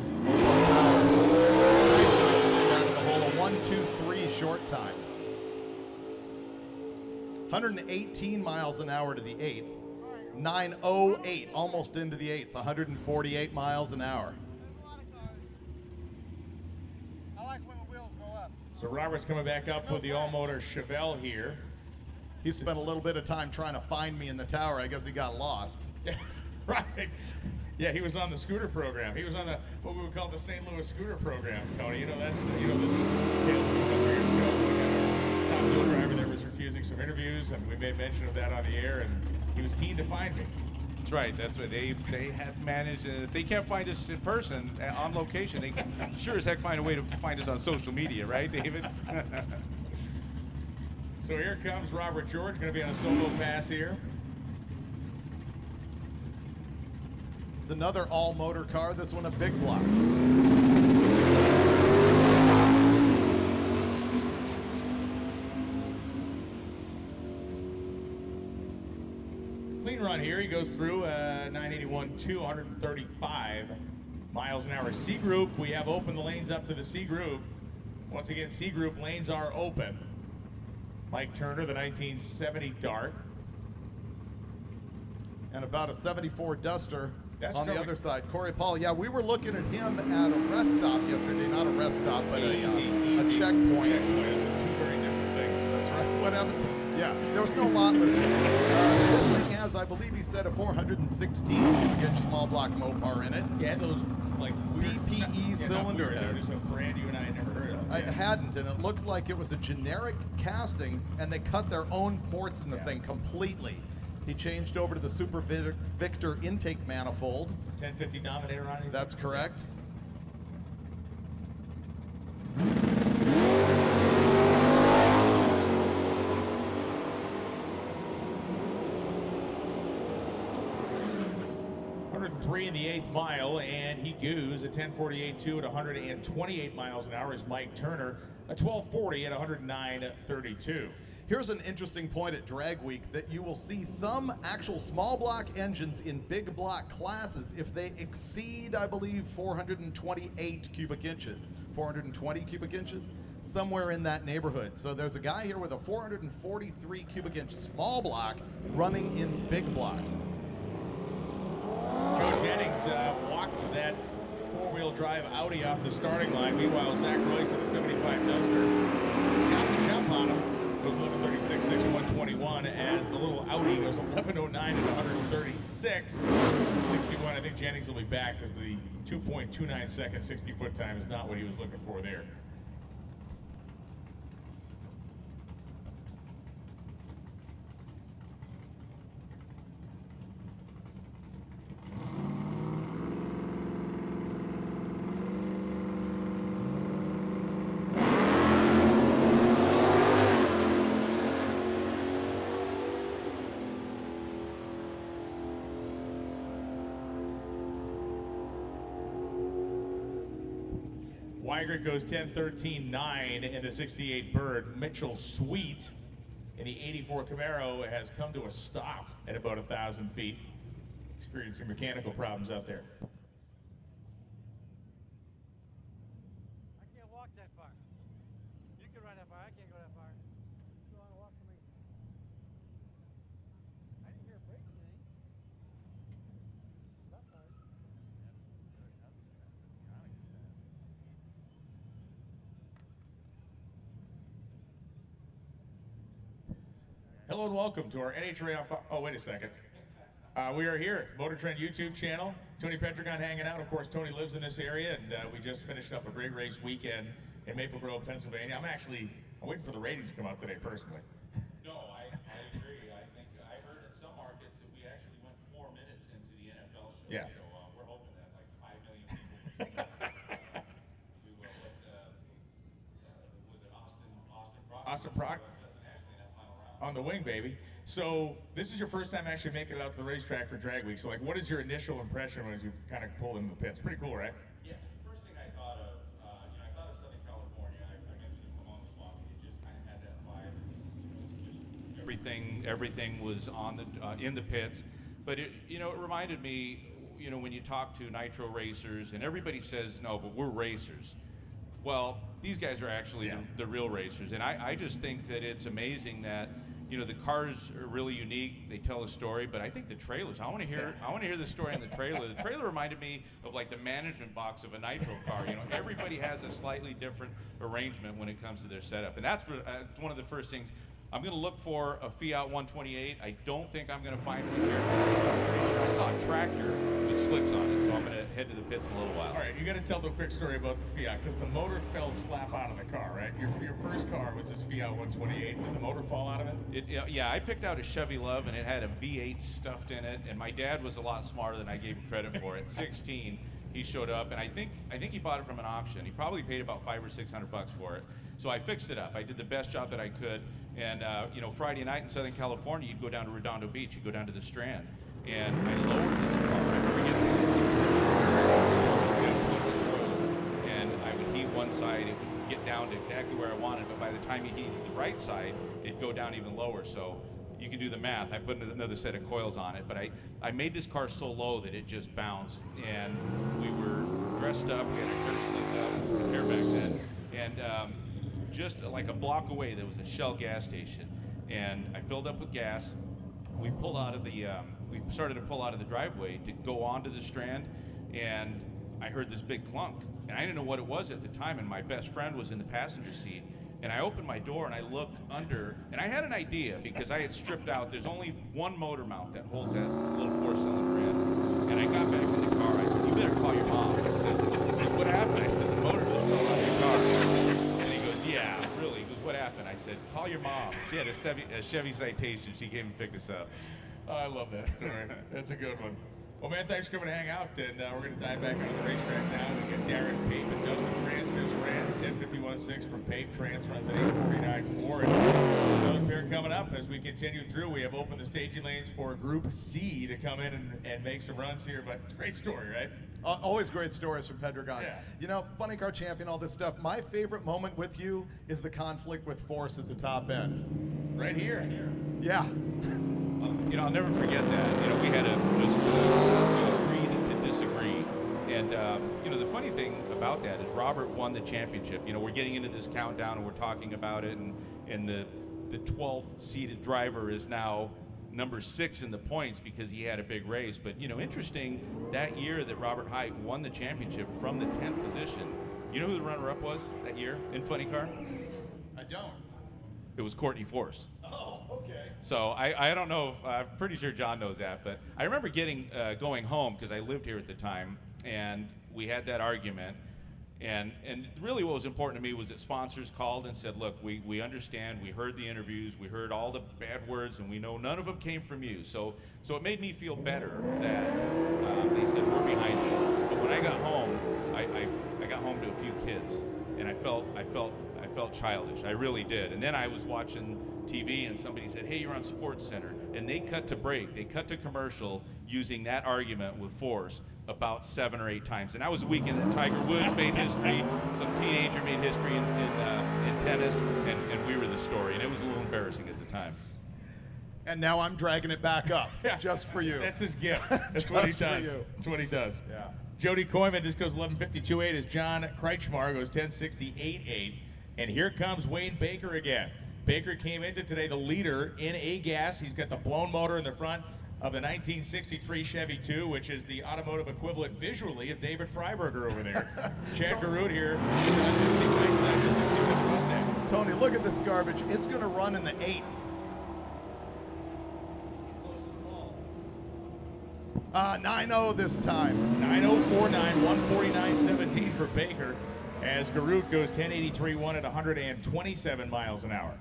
Out of the hole, a 1-2-3 short time. 118 miles an hour to the 8th. 908, almost into the 8s. 148 miles an hour. I like when the wheels go up. So Robert's coming back up with the all-motor Chevelle here. He spent a little bit of time trying to find me in the tower. I guess he got lost. Right. Yeah, he was on the scooter program. He was on the what we would call the St. Louis scooter program, Tony. You know, that's this tale from a couple years ago. We had our top fuel driver that was refusing some interviews, and we made mention of that on the air, and he was keen to find me. That's right. That's what they have managed. If they can't find us in person, on location, they can sure as heck find a way to find us on social media, right, David? So here comes Robert George, going to be on a solo pass here. It's another all-motor car, this one a big block. Clean run here. He goes through 981, 235 miles an hour. C group, we have opened the lanes up to the C group. Once again, C group lanes are open. Mike Turner, the 1970 Dart. And about a 74 Duster That's on the correct. other side. Corey Paul, yeah, we were looking at him at a rest stop yesterday. Not a rest stop, but a checkpoint. Those are two very different things. That's right. What happened? Yeah, there was no lot listed. This thing has, I believe he said, a 416 cubic inch small block Mopar in it. Yeah, those like BPE cylinder They're heads. just a brand you and I had never heard of. I Yeah. hadn't, and it looked like it was a generic casting, and they cut their own ports in the thing completely. He changed over to the Super Victor intake manifold. 1050 Dominator on it. That's correct. .3 in the 8th mile, and he goes a 1048.2 at 128 miles an hour is Mike Turner, a 1240 at 109.32. Here's an interesting point at Drag Week that you will see some actual small block engines in big block classes if they exceed, I believe, 428 cubic inches. 420 cubic inches? Somewhere in that neighborhood. So there's a guy here with a 443 cubic inch small block running in big block. Joe Jennings walked that four-wheel drive Audi off the starting line. Meanwhile, Zach Royce in a 75 Duster got the jump on him. Goes 11:36, 121 as the little Audi goes 11:09 and 136. 61. I think Jennings will be back because the 2.29 second 60-foot time is not what he was looking for there. Weigert goes 10:13.9 in the 68 Bird. Mitchell Sweet in the 84 Camaro has come to a stop at about 1,000 feet, experiencing mechanical problems out there. I can't walk that far. You can run that far. I can't go that far. You want to walk to me? I didn't hear a brake today. That part. Hello and welcome to our NHRA on oh, wait a second. We are here, MotorTrend YouTube channel. Tony Petragon hanging out. Of course, Tony lives in this area, and we just finished up a great race weekend in Maple Grove, Pennsylvania. I'm waiting for the ratings to come out today, personally. No, I agree. I think I heard in some markets that we actually went 4 minutes into the NFL show. Yeah. So we're hoping that like 5 million people to was it Austin Prock? Austin Prock. On the wing, baby. So this is your first time actually making it out to the racetrack for Drag Week. So like, what is your initial impression as you kind of pulled into the pits? Pretty cool, right? Yeah, the first thing I thought of, I thought of Southern California. I mentioned it among the swap. It just kind of had that vibe. Just everything was on the in the pits, but it reminded me, when you talk to nitro racers and everybody says no, but we're racers. Well, these guys are actually the real racers, and I just think that it's amazing that the cars are really unique. They tell a story, but I think the trailers. I want to hear the story on the trailer. The trailer reminded me of like the management box of a nitro car. Everybody has a slightly different arrangement when it comes to their setup, and that's one of the first things. I'm going to look for a Fiat 128. I don't think I'm going to find one here. I saw a tractor with slicks on it, so I'm going to head to the pits in a little while. All right, you got to tell the quick story about the Fiat, because the motor fell slap out of the car, right? Your first car was this Fiat 128. Did the motor fall out of it? Yeah, I picked out a Chevy Love, and it had a V8 stuffed in it, and my dad was a lot smarter than I gave him credit for. At 16, he showed up, and I think he bought it from an auction. He probably paid about $500 or $600 for it. So I fixed it up. I did the best job that I could. And Friday night in Southern California, you'd go down to Redondo Beach, you'd go down to the Strand, and I lowered this car. I remember getting and I would heat one side, it would get down to exactly where I wanted, but by the time you heated the right side, it'd go down even lower. So you can do the math. I put another set of coils on it, but I made this car so low that it just bounced, and we were dressed up, we had our hair slicked up, hair back then, and just like a block away there was a Shell gas station, and I filled up with gas. We pulled out of the we started to pull out of the driveway to go onto the Strand, and I heard this big clunk, and I didn't know what it was at the time, and my best friend was in the passenger seat, and I opened my door and I looked under, and I had an idea because I had stripped out. There's only one motor mount that holds that little 4-cylinder in, and I got back in the car. I said, "You better call your mom." I said, "What happened?" I said, "The motor just fell out of your car." Yeah, really. He goes, "What happened?" I said, "Call your mom." She had a Chevy Citation. She came and picked us up. Oh, I love that story. That's a good one. Well, man, thanks for coming to hang out, and we're going to dive back onto the racetrack now. We got Darren Pape and Dustin Trance just ran 10:51.6 from Pape. Trance runs at 8:49.4. And another pair coming up as we continue through. We have opened the staging lanes for Group C to come in and make some runs here, but great story, right? Always great stories from Pedragon. Yeah. Funny car champion, all this stuff. My favorite moment with you is the conflict with Force at the top end. Right here. Yeah. I'll never forget that. We had to just agree to disagree. And, the funny thing about that is Robert won the championship. We're getting into this countdown and we're talking about it, and the 12th seated driver is now number 6 in the points because he had a big race. But, interesting, that year that Robert Hite won the championship from the 10th position, you know who the runner-up was that year in Funny Car? I don't. It was Courtney Force. Oh, okay. So I don't know, I'm pretty sure John knows that, but I remember going home because I lived here at the time, and we had that argument. And really what was important to me was that sponsors called and said, "Look, we understand, we heard the interviews, we heard all the bad words, and we know none of them came from you." So it made me feel better that they said, "We're behind you." But when I got home, I got home to a few kids, and I felt childish. I really did. And then I was watching TV and somebody said, "Hey, you're on Sports Center," and they cut to break, they cut to commercial using that argument with Force about 7 or 8 times. And that was a weekend that Tiger Woods made history, some teenager made history in tennis, and we were the story. And it was a little embarrassing at the time. And now I'm dragging it back up, just for you. That's his gift. That's what he does. That's what he does. Yeah. Jody Koyman just goes 11:52.8 as John Kreitzmar goes 10:68.8. And here comes Wayne Baker again. Baker came into today the leader in A-gas. He's got the blown motor in the front of the 1963 Chevy 2, which is the automotive equivalent visually of David Freiberger over there. Chad Garut here, the right side of the 67 Mustang. Tony, look at this garbage. It's going to run in the 8s. 9-0 this time. 9:049, 149.17 for Baker as Garut goes 10.83.1 at 127 miles an hour.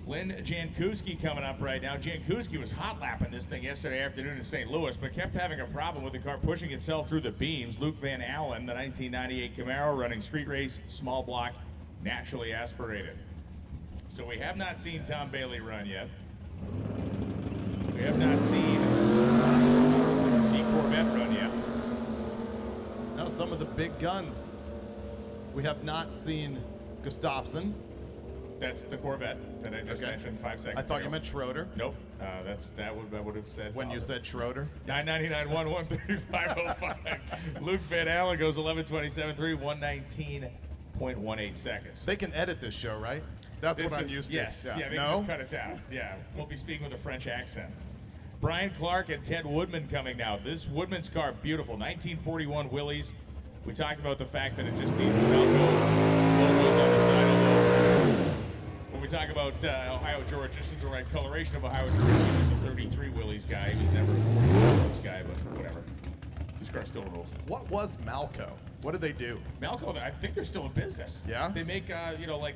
Lynn Jankuski coming up right now. Jankuski was hot lapping this thing yesterday afternoon in St. Louis, but kept having a problem with the car pushing itself through the beams. Luke Van Allen, the 1998 Camaro, running street race, small block, naturally aspirated. So we have not seen Tom Bailey run yet. We have not seen the Corvette run yet. Now some of the big guns. We have not seen Gustafsson. That's the Corvette that I just mentioned 5 seconds ago. I thought you meant Schroeder. Nope. I would have said. When you said Schroeder? 999.1, 135.05. Luke Van Allen goes 11.27.3, 119.18 seconds. They can edit this show, right? That's what I'm used to. Yes. Yeah, they can just cut it down. Yeah. We'll be speaking with a French accent. Brian Clark and Ted Woodman coming now. This Woodman's car, beautiful. 1941 Willys. We talked about the fact that it just needs the Velcro logos on the side of it. When we talk about Ohio George, this is the right coloration of Ohio George. He was a 33 Willys guy. He was never a 40 Willys guy, but whatever. This car still rules. What was Malco? What did they do? Malco, I think they're still in business. Yeah? They make, like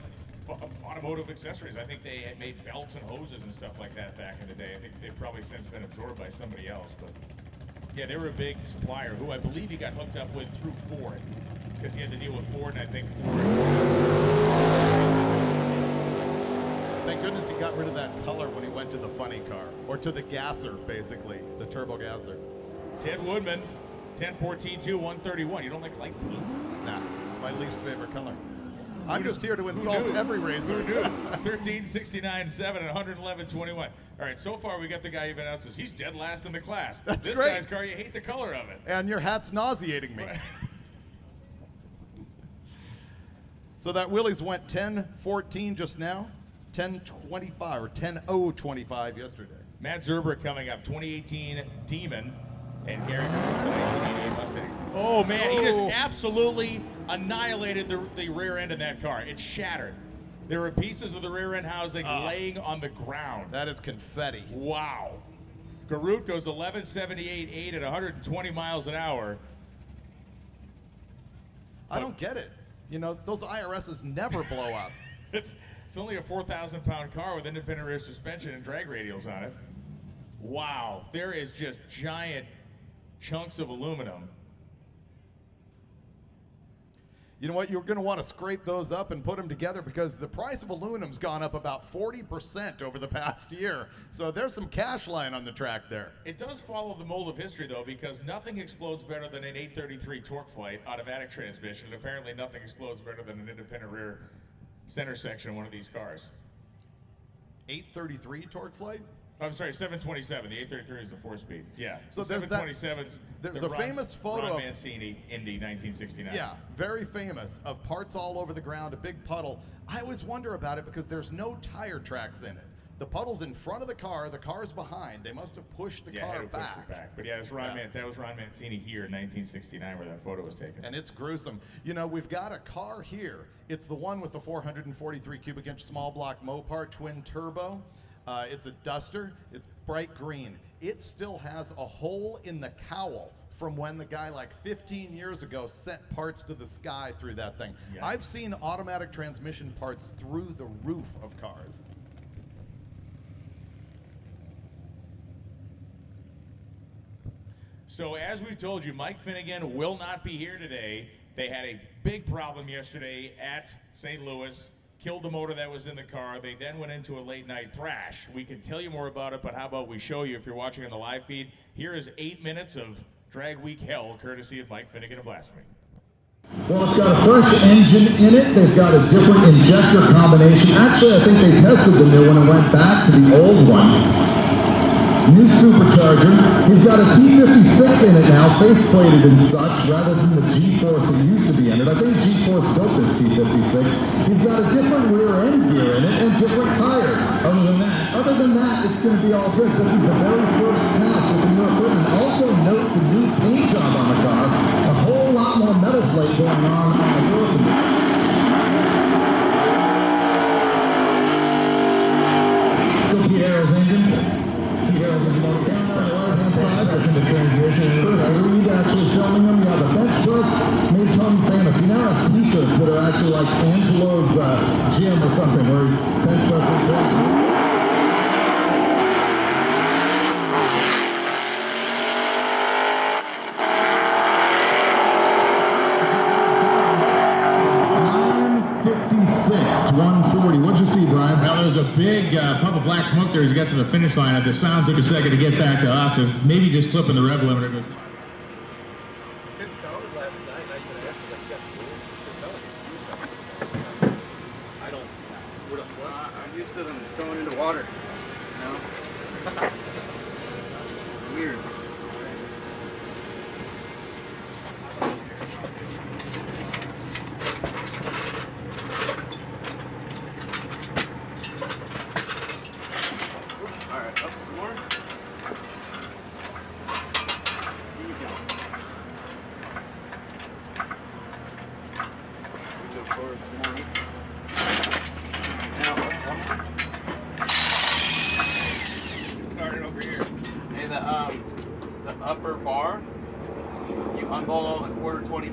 automotive accessories. I think they had made belts and hoses and stuff like that back in the day. I think they've probably since been absorbed by somebody else, but yeah, they were a big supplier who I believe he got hooked up with through Ford because he had to deal with Ford, and I think Ford. Thank goodness he got rid of that color when he went to the funny car, or to the gasser, basically, the turbo gasser. Ted Woodman, 10.14.2, 131. You don't like light blue? Nah, my least favorite color. I'm just here to insult every racer. Who knew? 13.69.7 and 111.21. All right, so far we got the guy who announces he's dead last in the class. That's this great. guy's car, you hate the color of it. And your hat's nauseating me. So that Willys went 10.14 just now, 10.25 or 10.025 yesterday. Matt Zerber coming up, 2018 Demon, and Gary Griffin, the 1988 Mustang. Oh man, he just absolutely annihilated the rear end of that car. It shattered. There were pieces of the rear end housing laying on the ground. That is confetti. Wow. Garut goes 11.78.8 at 120 miles an hour. I don't get it. You know, those IRSs never blow up. It's only a 4,000-pound car with independent rear suspension and drag radials on it. Wow. There is just giant chunks of aluminum. You know what? You're going to want to scrape those up and put them together because the price of aluminum's gone up about 40% over the past year. So there's some cash lying on the track there. It does follow the mold of history, though, because nothing explodes better than an 833 torque flight automatic transmission. And apparently nothing explodes better than an independent rear center section in one of these cars. 833 torque flight? I'm sorry, 727. The 833 is the 4-speed. Yeah. So the there's that. 727's There's a famous photo Ron of Mancini, Indy, 1969. Yeah, very famous, of parts all over the ground, a big puddle. I always wonder about it because there's no tire tracks in it. The puddle's in front of the car's behind. They must have pushed the car had to back. push it back. But yeah, that was Ron Mancini here in 1969 where that photo was taken. And it's gruesome. You know, we've got a car here. It's the one with the 443 cubic inch small block Mopar twin turbo. It's a Duster. It's bright green. It still has a hole in the cowl from when the guy like 15 years ago sent parts to the sky through that thing. Yes. I've seen automatic transmission parts through the roof of cars. So as we've told you, Mike Finnegan will not be here today. They had a big problem yesterday at St. Louis. Killed the motor that was in the car. They then went into a late night thrash. We can tell you more about it, but how about we show you if you're watching on the live feed. Here is 8 minutes of Drag Week hell, courtesy of Mike Finnegan of Blasphemy. Well, it's got a fresh engine in it. They've got a different injector combination. Actually, I think they tested the new one and went back to the old one. New supercharger. He's got a T56 in it now, faceplated and such, rather than the G-Force that used to be in it. I think G-Force built this T56. He's got a different rear end gear in it and different tires. Other than that, it's going to be all good. This is the very first pass with the new equipment. Also note the new paint job on the car. A whole lot more metal plate going on the roof. Still Pete Harrell's engine. Reed actually filming them. Yeah, the bench shirts made Tony famous. You now have t-shirts that are actually like Angelo's gym or something, where he's bench shirts. What'd you see, Brian? Well, there was a big puff of black smoke there as you got to the finish line. The sound took a second to get back to us, and maybe just clipping the rev limiter. It sounded last night. I'm used to them going into water. You know? Weird.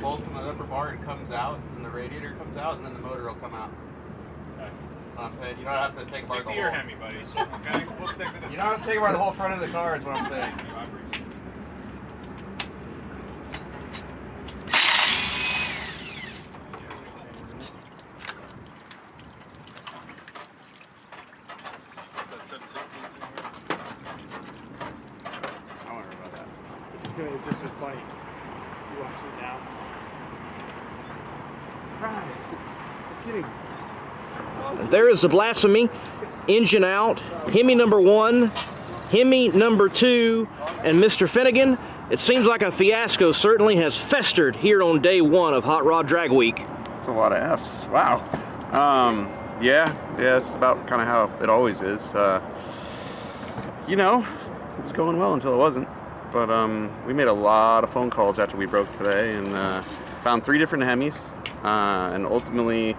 Bolts in the upper bar, it comes out, and the radiator comes out, and then the motor will come out. Okay. What I'm saying, you don't have to take apart the whole. Hemi, buddy. So, okay, we'll stick to this. You don't have to take apart the whole front of the car, is what I'm saying. Thank you, I appreciate it. That 716's in here. I wonder about that. It's just been funny. You watch it now. Surprise! Just kidding. There is the Blasphemy. Engine out. Hemi number 1. Hemi number 2. And Mr. Finnegan. It seems like a fiasco certainly has festered here on day 1 of Hot Rod Drag Week. That's a lot of F's. Wow. Yeah, it's about kind of how it always is. You know, it was going well until it wasn't. But we made a lot of phone calls after we broke today and found 3 different Hemis. And ultimately,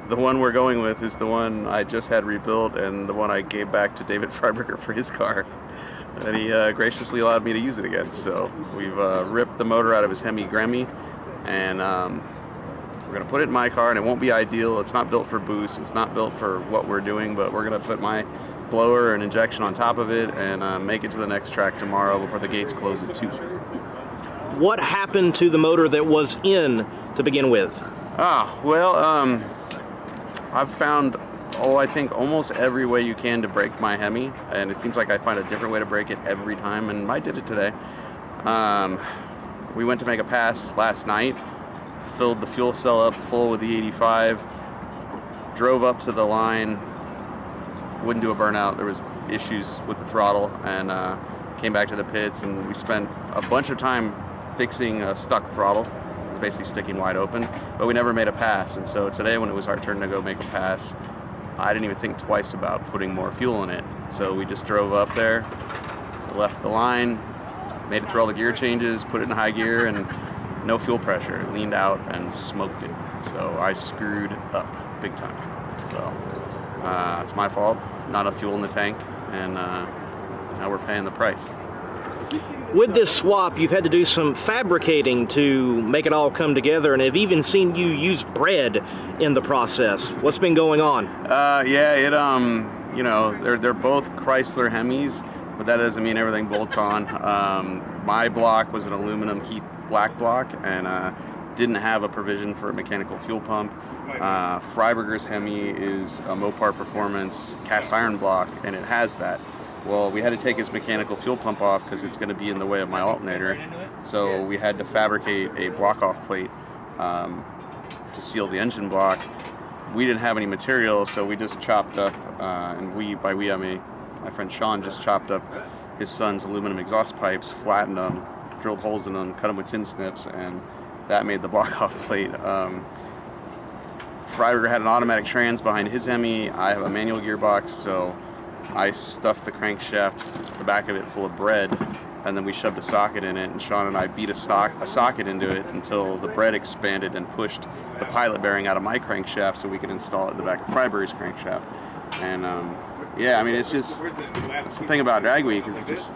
the one we're going with is the one I just had rebuilt and the one I gave back to David Freiberger for his car. And he graciously allowed me to use it again. So we've ripped the motor out of his Hemi Grammy, and we're going to put it in my car, and it won't be ideal. It's not built for boost. It's not built for what we're doing, but we're going to put my blower and injection on top of it and make it to the next track tomorrow before the gates close at 2. What happened to the motor that was in to begin with? Well, I've found, I think almost every way you can to break my Hemi, and it seems like I find a different way to break it every time, and I did it today. We went to make a pass last night, filled the fuel cell up full with the 85, drove up to the line, wouldn't do a burnout. There was issues with the throttle, and came back to the pits, and we spent a bunch of time fixing a stuck throttle. It's basically sticking wide open, but we never made a pass. And so today, when it was our turn to go make a pass, I didn't even think twice about putting more fuel in it. So we just drove up there, left the line, made it through all the gear changes, put it in high gear, and no fuel pressure. It leaned out and smoked it. So I screwed up big time. So it's my fault. It's not enough fuel in the tank, and now we're paying the price. With this swap, you've had to do some fabricating to make it all come together, and I've even seen you use bread in the process. What's been going on? Yeah, you know, they're both Chrysler Hemis, but that doesn't mean everything bolts on. My block was an aluminum Keith black block, and didn't have a provision for a mechanical fuel pump. Freiberger's Hemi is a Mopar Performance cast iron block, and it has that. Well, we had to take his mechanical fuel pump off because it's going to be in the way of my alternator. So we had to fabricate a block-off plate to seal the engine block. We didn't have any material, so we just chopped up, and by we I mean my friend Sean just chopped up his son's aluminum exhaust pipes, flattened them, drilled holes in them, cut them with tin snips, and that made the block-off plate. Freiberger had an automatic trans behind his Hemi. I have a manual gearbox, so I stuffed the crankshaft, the back of it, full of bread, and then we shoved a socket in it, and Sean and I beat a socket into it until the bread expanded and pushed the pilot bearing out of my crankshaft so we could install it in the back of Freiberger's crankshaft. And yeah, I mean, it's just, that's the thing about Drag Week, is it's just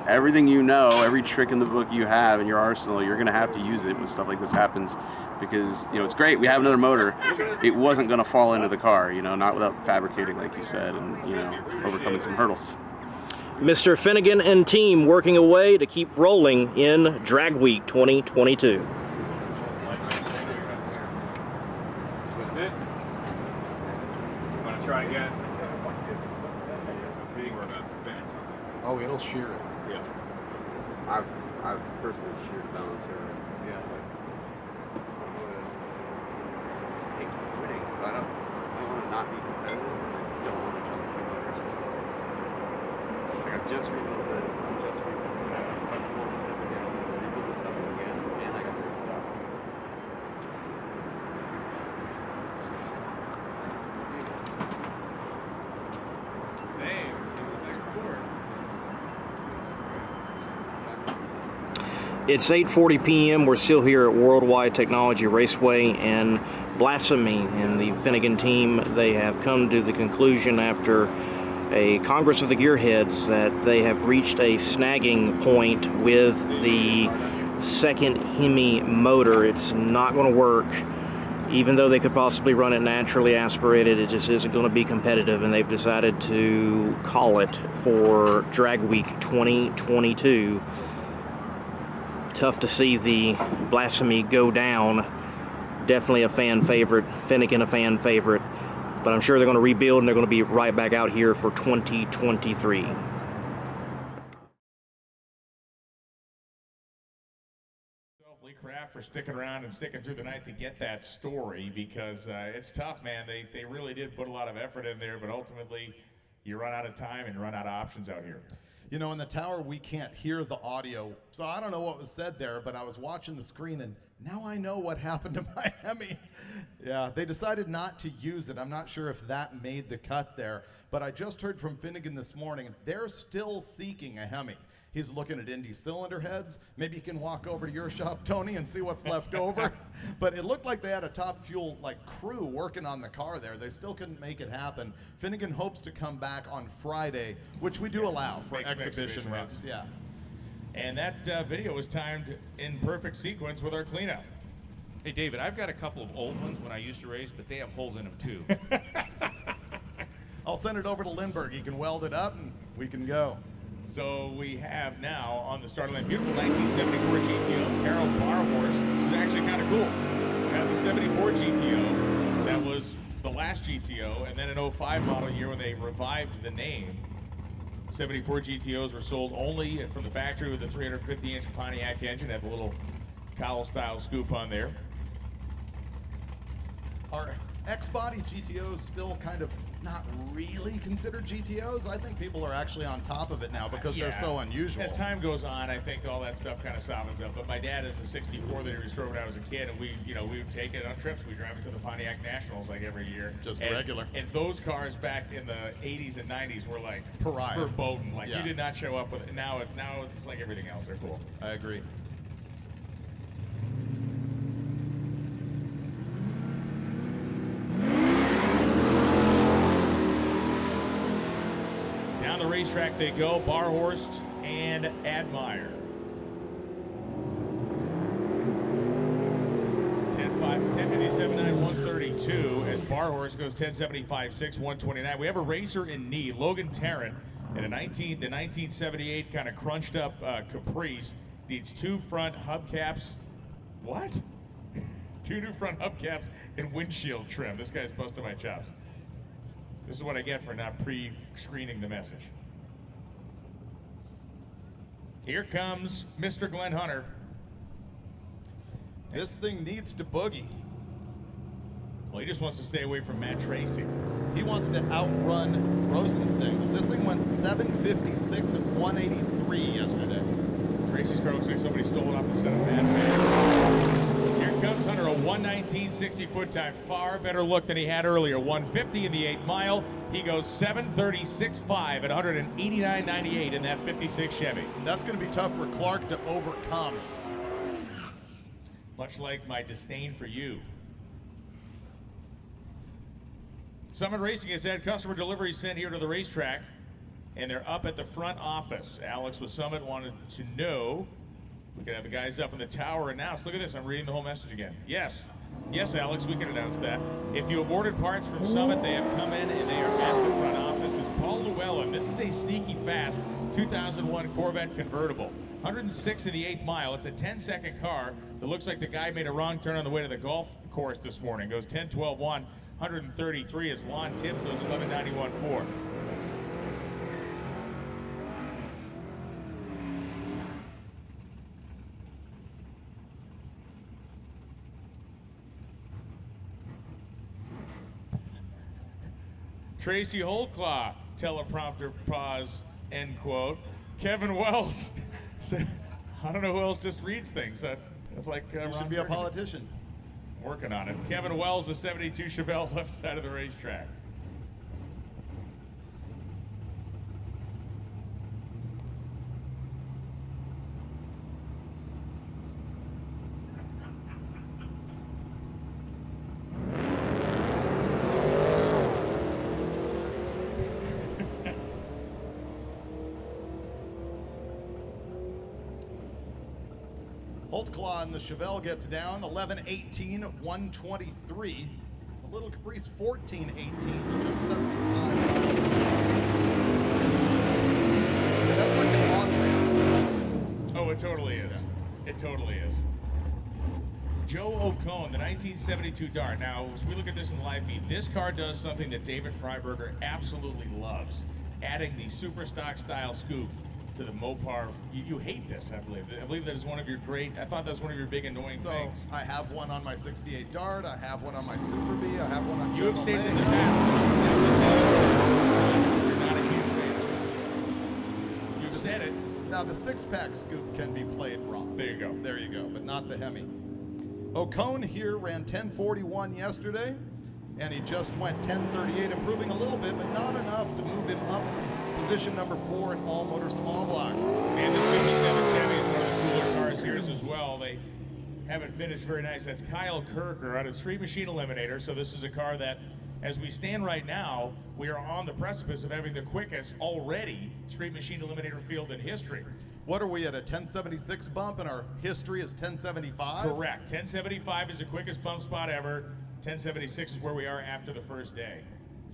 everything you know, every trick in the book you have in your arsenal, you're going to have to use it when stuff like this happens, because, you know, it's great, we have another motor. It wasn't going to fall into the car, you know, not without fabricating, like you said, and, you know, overcoming some hurdles. Mr. Finnegan and team working away to keep rolling in Drag Week 2022. Twist it. Want to try again? Oh, it'll shear it. Yeah. I've personally sheared the balancer. Yeah. I hate quitting, but I don't want to not be competitive, and I don't want to jump too much. Like, I've just rebuilt this, I'm just rebuilding that, I'm about to pull this up again, rebuild this up again, and I got to rebuild that. Same. It was like before. It's 8:40 p.m. We're still here at Worldwide Technology Raceway in Blasphemy, and the Finnegan team, they have come to the conclusion after a Congress of the Gearheads that they have reached a snagging point with the second Hemi motor. It's not going to work. Even though they could possibly run it naturally aspirated, it just isn't going to be competitive, and they've decided to call it for Drag Week 2022. Tough to see the Blasphemy go down. Definitely a fan favorite. Finnegan a fan favorite. But I'm sure they're going to rebuild, and they're going to be right back out here for 2023. Lee Craft for sticking around and sticking through the night to get that story, because it's tough, man. They really did put a lot of effort in there, but ultimately you run out of time and you run out of options out here. You know, in the tower, we can't hear the audio, so I don't know what was said there, but I was watching the screen, and now I know what happened to my Hemi. Yeah, they decided not to use it. I'm not sure if that made the cut there, but I just heard from Finnegan this morning, they're still seeking a Hemi. He's looking at Indy cylinder heads. Maybe you can walk over to your shop, Tony, and see what's left over. But it looked like they had a Top Fuel crew working on the car there. They still couldn't make it happen. Finnegan hopes to come back on Friday, which we do allow for exhibition runs. Yeah. And that video was timed in perfect sequence with our cleanup. Hey, David, I've got a couple of old ones when I used to race, but they have holes in them too. I'll send it over to Lindbergh. He can weld it up, and we can go. So we have now on the start line, beautiful 1974 GTO, Carol Barhorse. This is actually kind of cool. We have the 74 GTO, that was the last GTO, and then an 05 model year when they revived the name. 74 GTOs were sold only from the factory with the 350-inch Pontiac engine, had the little cowl-style scoop on there. Are X-body GTOs still kind of not really considered GTOs? I think people are actually on top of it now because they're so unusual. As time goes on, I think all that stuff kind of softens up. But my dad has a 64 that he restored when I was a kid, and we would take it on trips. We drive it to the Pontiac Nationals like every year. Just regular. And those cars back in the 80s and 90s were like pariah, verboten. Like you did not show up with it. Now it's like everything else. They're cool. I agree. Down the racetrack they go, Barhorst and Admire. 10.57.9, 132 as Barhorst goes 10.75.6, 129. We have a racer in need, Logan Tarrant, in the 1978 kind of crunched up Caprice. Needs two front hubcaps. What? Two new front hubcaps and windshield trim. This guy's busting my chops. This is what I get for not pre-screening the message. Here comes Mr. Glenn Hunter. This thing needs to boogie. Well, he just wants to stay away from Matt Tracy. He wants to outrun Rosenstengel. This thing went 756 at 183 yesterday. Tracy's car looks like somebody stole it off the set of Mad. Here comes Hunter, a 1:19.60 foot time. Far better look than he had earlier. 150 in the 8th mile. He goes 7:36.5 at 189.98 in that 56 Chevy. That's going to be tough for Clark to overcome. Much like my disdain for you. Summit Racing has had customer deliveries sent here to the racetrack, and they're up at the front office. Alex with Summit wanted to know if we could have the guys up in the tower announced. Look at this, I'm reading the whole message again. Yes, Alex, we can announce that. If you have ordered parts from Summit, they have come in and they are at the front office. It's Paul Llewellyn. This is a sneaky fast 2001 Corvette convertible. 106 in the 8th mile. It's a 10-second car that looks like the guy made a wrong turn on the way to the golf course this morning. Goes 10-12-1. 133 as Lon Tibbs goes 11.91.4. Tracy Holclaw, teleprompter pause, end quote. Kevin Wells, I don't know who else just reads things. That's like you should be a politician. Working on it. Kevin Wells, the 72 Chevelle, left side of the racetrack. Holtclaw and the Chevelle gets down 11:18, 123. The Little Caprice 14:18, just 75 miles. Yeah, that's like an on-ramp. Oh, it totally is. Yeah. It totally is. Joe Ocone, the 1972 Dart. Now, as we look at this in live feed, this car does something that David Freiberger absolutely loves, adding the super stock style scoop to the Mopar. You hate this, I believe. I believe that is one of your I thought that was one of your big annoying things. I have one on my 68 Dart, I have one on my Super B, I have one on You have stated in the past that you're not a huge fan of that. You've said it. Now, the six-pack scoop can be played wrong. There you go. There you go, but not the Hemi. Ocone here ran 10:41 yesterday, and he just went 10:38, improving a little bit, but not enough to move him up from position number 4 in all motor small block. And this 57 Chevy is one of the cooler cars here as well. They have it finished very nice. That's Kyle Kirker out of Street Machine Eliminator. So this is a car that, as we stand right now, we are on the precipice of having the quickest already Street Machine Eliminator field in history. What are we at, a 1076 bump, and our history is 1075? Correct. 1075 is the quickest bump spot ever. 1076 is where we are after the first day.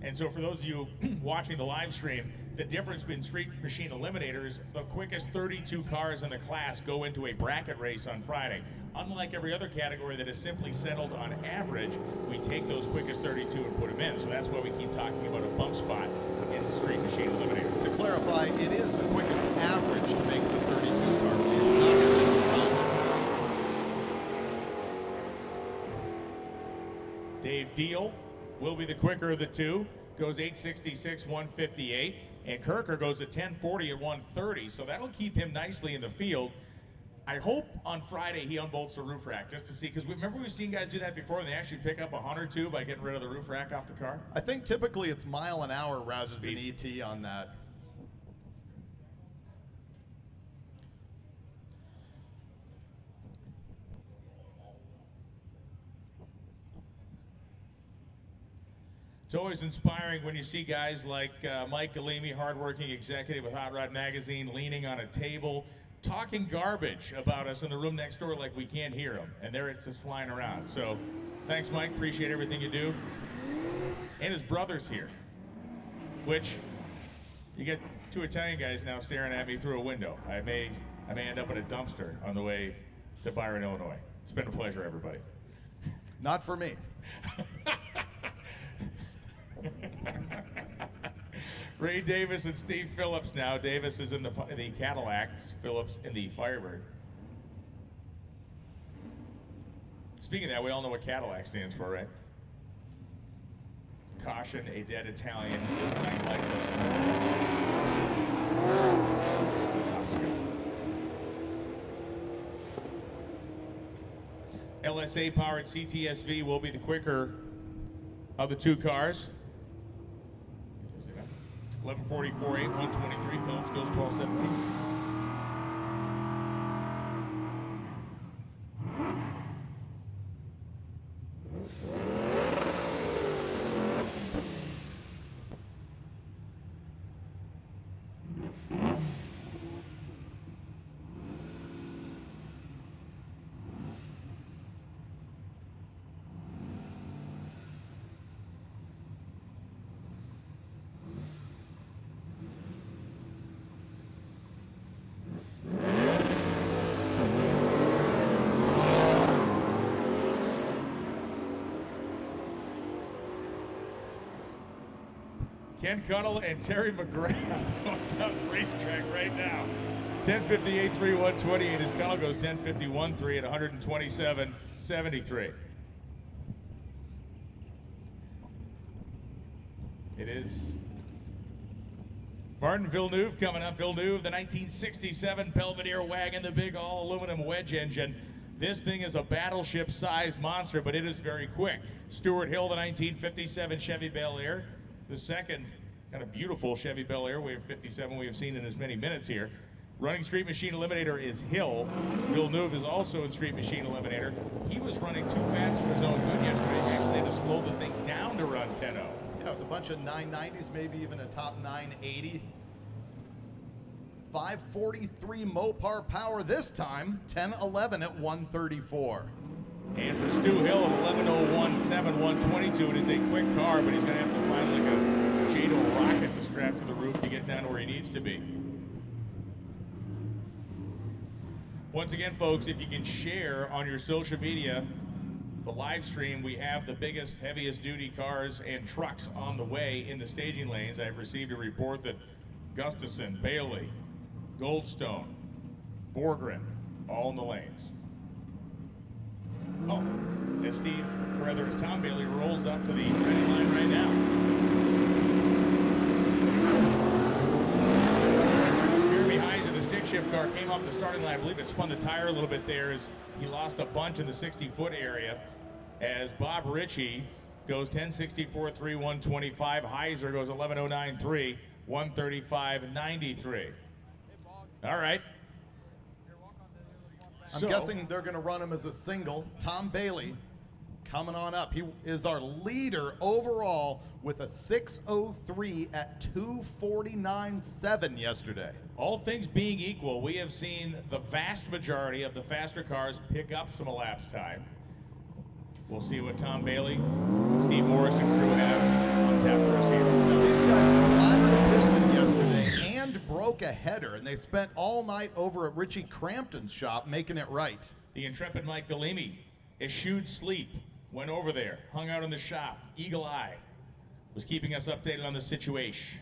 And so for those of you watching the live stream, the difference between Street Machine Eliminators, the quickest 32 cars in the class go into a bracket race on Friday. Unlike every other category that is simply settled on average, we take those quickest 32 and put them in. So that's why we keep talking about a bump spot in the Street Machine Eliminator. To clarify, it is the quickest average to make the 32 car field, not the Dave Deal will be the quicker of the two. Goes 866, 158. And Kirker goes at 1040 at 130. So that'll keep him nicely in the field. I hope on Friday he unbolts the roof rack just to see, because remember we've seen guys do that before and they actually pick up a hunt or two by getting rid of the roof rack off the car? I think typically it's mile an hour rather than ET on that. It's always inspiring when you see guys like Mike Galimi, hardworking executive with Hot Rod Magazine, leaning on a table, talking garbage about us in the room next door like we can't hear him. And there it's just flying around. So thanks, Mike. Appreciate everything you do. And his brother's here, which you get two Italian guys now staring at me through a window. I may end up in a dumpster on the way to Byron, Illinois. It's been a pleasure, everybody. Not for me. Ray Davis and Steve Phillips now. Davis is in the Cadillacs, Phillips in the Firebird. Speaking of that, we all know what Cadillac stands for, right? Caution, a dead Italian is playing lifeless. LSA powered CTSV will be the quicker of the two cars. 11:44.8, 123. Phillips goes 12:17. Ken Cuddle and Terry McGrath going down the racetrack right now. 10:58.3, 128 as Cuddle goes 10:51.3 at 127.73. It is Martin Villeneuve coming up. Villeneuve, the 1967 Belvedere wagon, the big all-aluminum wedge engine. This thing is a battleship-sized monster, but it is very quick. Stuart Hill, the 1957 Chevy Bel Air. The second kind of beautiful Chevy Bel Air Wave 57 we have seen in as many minutes here. Running Street Machine Eliminator is Hill. Villeneuve is also in Street Machine Eliminator. He was running too fast for his own good yesterday. He actually had to slow the thing down to run 10-0. Yeah, it was a bunch of 990s, maybe even a top 980. 543 Mopar power this time, 10-11 at 134. And for Stu Hill at 11:01.7, 122, it is a quick car, but he's going to have to find like a Jado rocket to strap to the roof to get down where he needs to be. Once again, folks, if you can share on your social media the live stream, we have the biggest, heaviest duty cars and trucks on the way in the staging lanes. I've received a report that Gustafson, Bailey, Goldstone, Borgren, all in the lanes. Oh, as Tom Bailey rolls up to the ready line right now. Jeremy Heisen, the stick shift car, came off the starting line. I believe it spun the tire a little bit there as he lost a bunch in the 60-foot area. As Bob Ritchie goes 10:64.3, 125. Heiser goes 11:09.3, 135.93. All right. I'm guessing they're going to run him as a single. Tom Bailey coming on up. He is our leader overall with a 6:03 at 2:49.7 yesterday. All things being equal, we have seen the vast majority of the faster cars pick up some elapsed time. We'll see what Tom Bailey, Steve Morris, and crew have on tap for us here. Now, these guys splattered a piston yesterday and broke a header, and they spent all night over at Richie Crampton's shop making it right. The intrepid Mike Galimi eschewed sleep, went over there, hung out in the shop, eagle eye, was keeping us updated on the situation.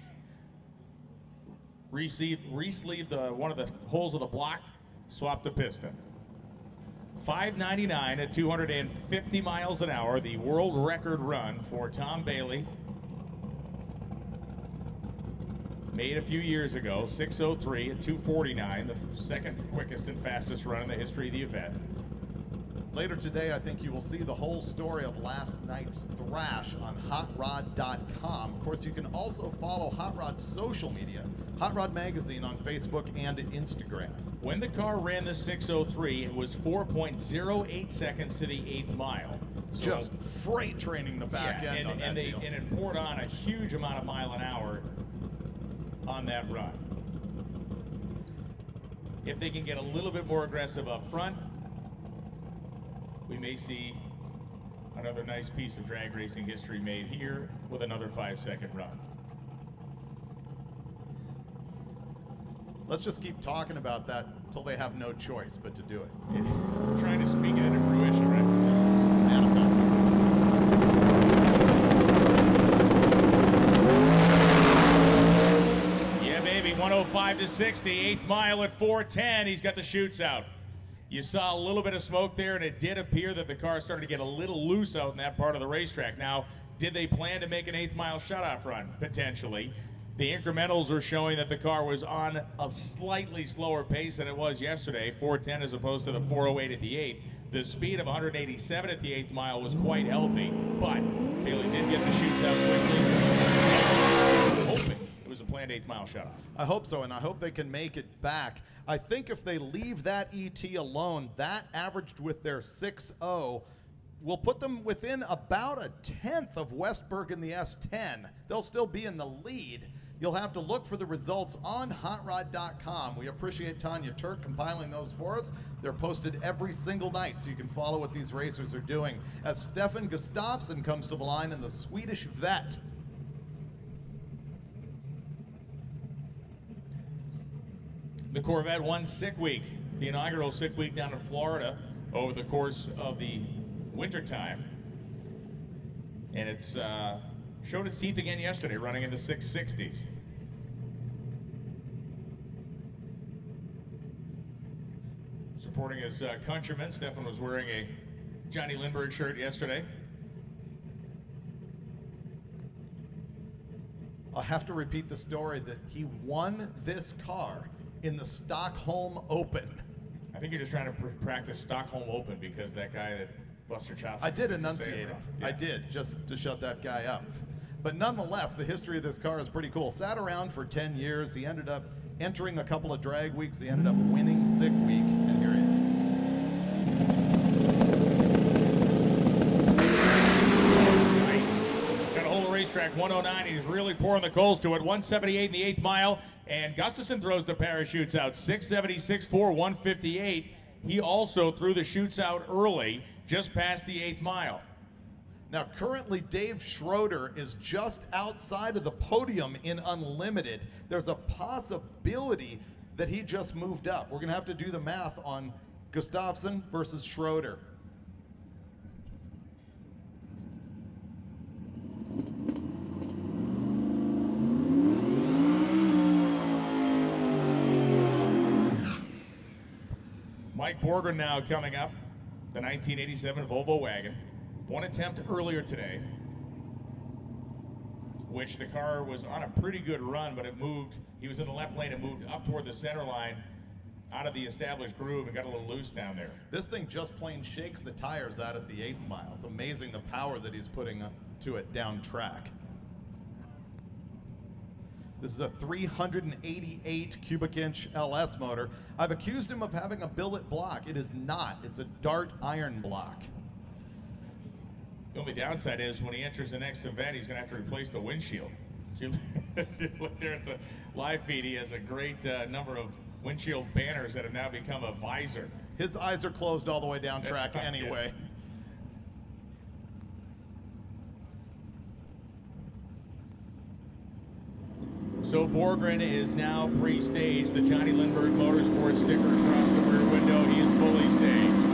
Re-sleeved one of the holes of the block, swapped the piston. 599 at 250 miles an hour, the world record run for Tom Bailey. Made a few years ago, 6:03 at 2:49, the second quickest and fastest run in the history of the event. Later today, I think you will see the whole story of last night's thrash on hotrod.com. Of course, you can also follow Hot Rod's social media, Hot Rod Magazine on Facebook and Instagram. When the car ran the 6:03, it was 4.08 seconds to the 8th mile. So, just freight training the back end on that deal. And it poured on a huge amount of mile an hour on that run. If they can get a little bit more aggressive up front, we may see another nice piece of drag racing history made here with another 5-second run. Let's just keep talking about that until they have no choice but to do it. We're trying to speak it into fruition, right? Manifest. to 60, 8th mile at 4:10. He's got the chutes out. You saw a little bit of smoke there, and it did appear that the car started to get a little loose out in that part of the racetrack. Now, did they plan to make an 8th mile shutoff run? Potentially. The incrementals are showing that the car was on a slightly slower pace than it was yesterday, 4:10 as opposed to the 4:08 at the 8th. The speed of 187 at the 8th mile was quite healthy, but Bailey did get the chutes out quickly. Hoping it was a planned 8th mile shutoff. I hope so, and I hope they can make it back. I think if they leave that ET alone, that averaged with their 6.0 will put them within about a 10th of Westberg in the S10. They'll still be in the lead. You'll have to look for the results on hotrod.com. We appreciate Tanya Turk compiling those for us. They're posted every single night, so you can follow what these racers are doing. As Stefan Gustafsson comes to the line in the Swedish Vet. The Corvette won Sick Week, the inaugural Sick Week down in Florida over the course of the wintertime. And it's showed its teeth again yesterday, running in the 660s. Supporting his countrymen, Stefan was wearing a Johnny Lindbergh shirt yesterday. I'll have to repeat the story that he won this car in the Stockholm Open. I think you're just trying to practice Stockholm Open because that guy that Buster Chops. I did enunciate it. Yeah. I did, just to shut that guy up. But nonetheless, the history of this car is pretty cool. Sat around for 10 years. He ended up entering a couple of drag weeks. He ended up winning Sick Week, and here he is. Nice. Got a hold of racetrack 109. He's really pouring the coals to it. 178 in the 8th mile. And Gustafsson throws the parachutes out. 676.4, 158. He also threw the chutes out early, just past the 8th mile. Now, currently, Dave Schroeder is just outside of the podium in Unlimited. There's a possibility that he just moved up. We're going to have to do the math on Gustafsson versus Schroeder. Mike Borgren now coming up, the 1987 Volvo wagon. One attempt earlier today, which the car was on a pretty good run, but it moved, he was in the left lane and moved up toward the center line out of the established groove and got a little loose down there. This thing just plain shakes the tires out at the 8th mile. It's amazing the power that he's putting to it down track. This is a 388 cubic inch LS motor. I've accused him of having a billet block. It is not. It's a Dart iron block. The only downside is when he enters the next event, he's going to have to replace the windshield. If you look there at the live feed, he has a great number of windshield banners that have now become a visor. His eyes are closed all the way down track anyway. So Borgren is now pre-staged. The Johnny Lindbergh Motorsports sticker across the rear window. He is fully staged.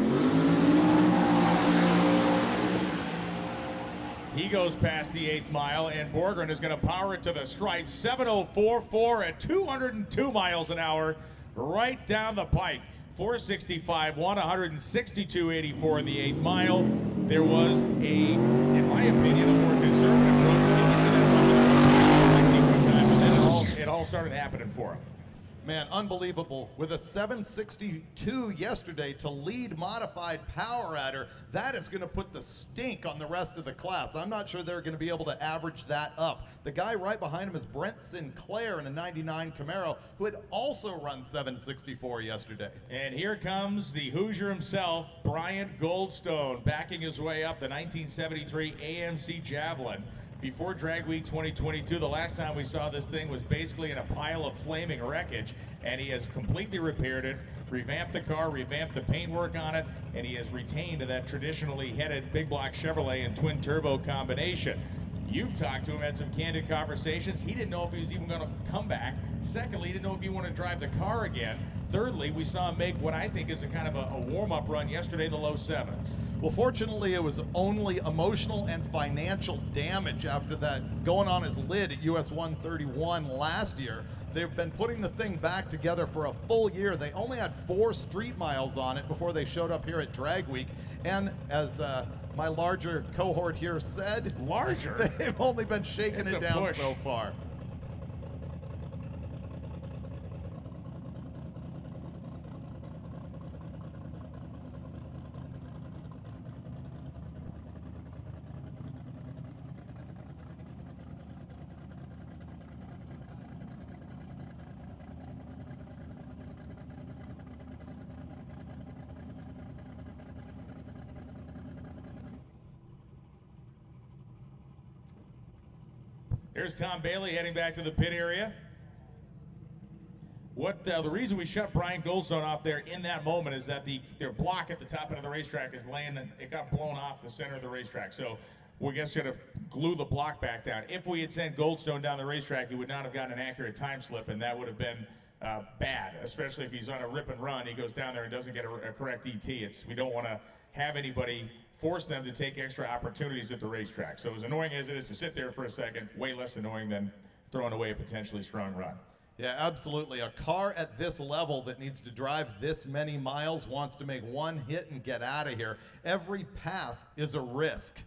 He goes past the 8th mile, and Borgren is going to power it to the stripe. 7:04.4 at 202 miles an hour, right down the pike. 465, 162.84 in the 8th mile. There was in my opinion, a more conservative approach to get to that 60-foot time, and then it all started happening for him. Man, unbelievable. With a 762 yesterday to lead modified power adder, that is going to put the stink on the rest of the class. I'm not sure they're going to be able to average that up. The guy right behind him is Brent Sinclair in a 99 Camaro, who had also run 764 yesterday. And here comes the Hoosier himself, Bryant Goldstone, backing his way up the 1973 AMC Javelin. Before Drag Week 2022, the last time we saw this thing was basically in a pile of flaming wreckage, and he has completely repaired it, revamped the car, revamped the paintwork on it, and he has retained that traditionally headed big block Chevrolet and twin turbo combination. You've talked to him, had some candid conversations. He didn't know if he was even going to come back. Secondly, he didn't know if he wanted to drive the car again. Thirdly, we saw him make what I think is a kind of a warm-up run yesterday in the low 7s. Well, fortunately, it was only emotional and financial damage after that going on his lid at US 131 last year. They've been putting the thing back together for a full year. They only had 4 street miles on it before they showed up here at Drag Week. And as my larger cohort here said, larger? They've only been shaking it down so far. Here's Tom Bailey heading back to the pit area. The reason we shut Brian Goldstone off there in that moment is that their block at the top end of the racetrack is laying, it got blown off the center of the racetrack. So we guess you had to glue the block back down. If we had sent Goldstone down the racetrack, he would not have gotten an accurate time slip, and that would have been bad, especially if he's on a rip and run. He goes down there and doesn't get a correct ET. We don't want to have anybody force them to take extra opportunities at the racetrack. So as annoying as it is to sit there for a second, way less annoying than throwing away a potentially strong run. Yeah, absolutely. A car at this level that needs to drive this many miles wants to make one hit and get out of here. Every pass is a risk.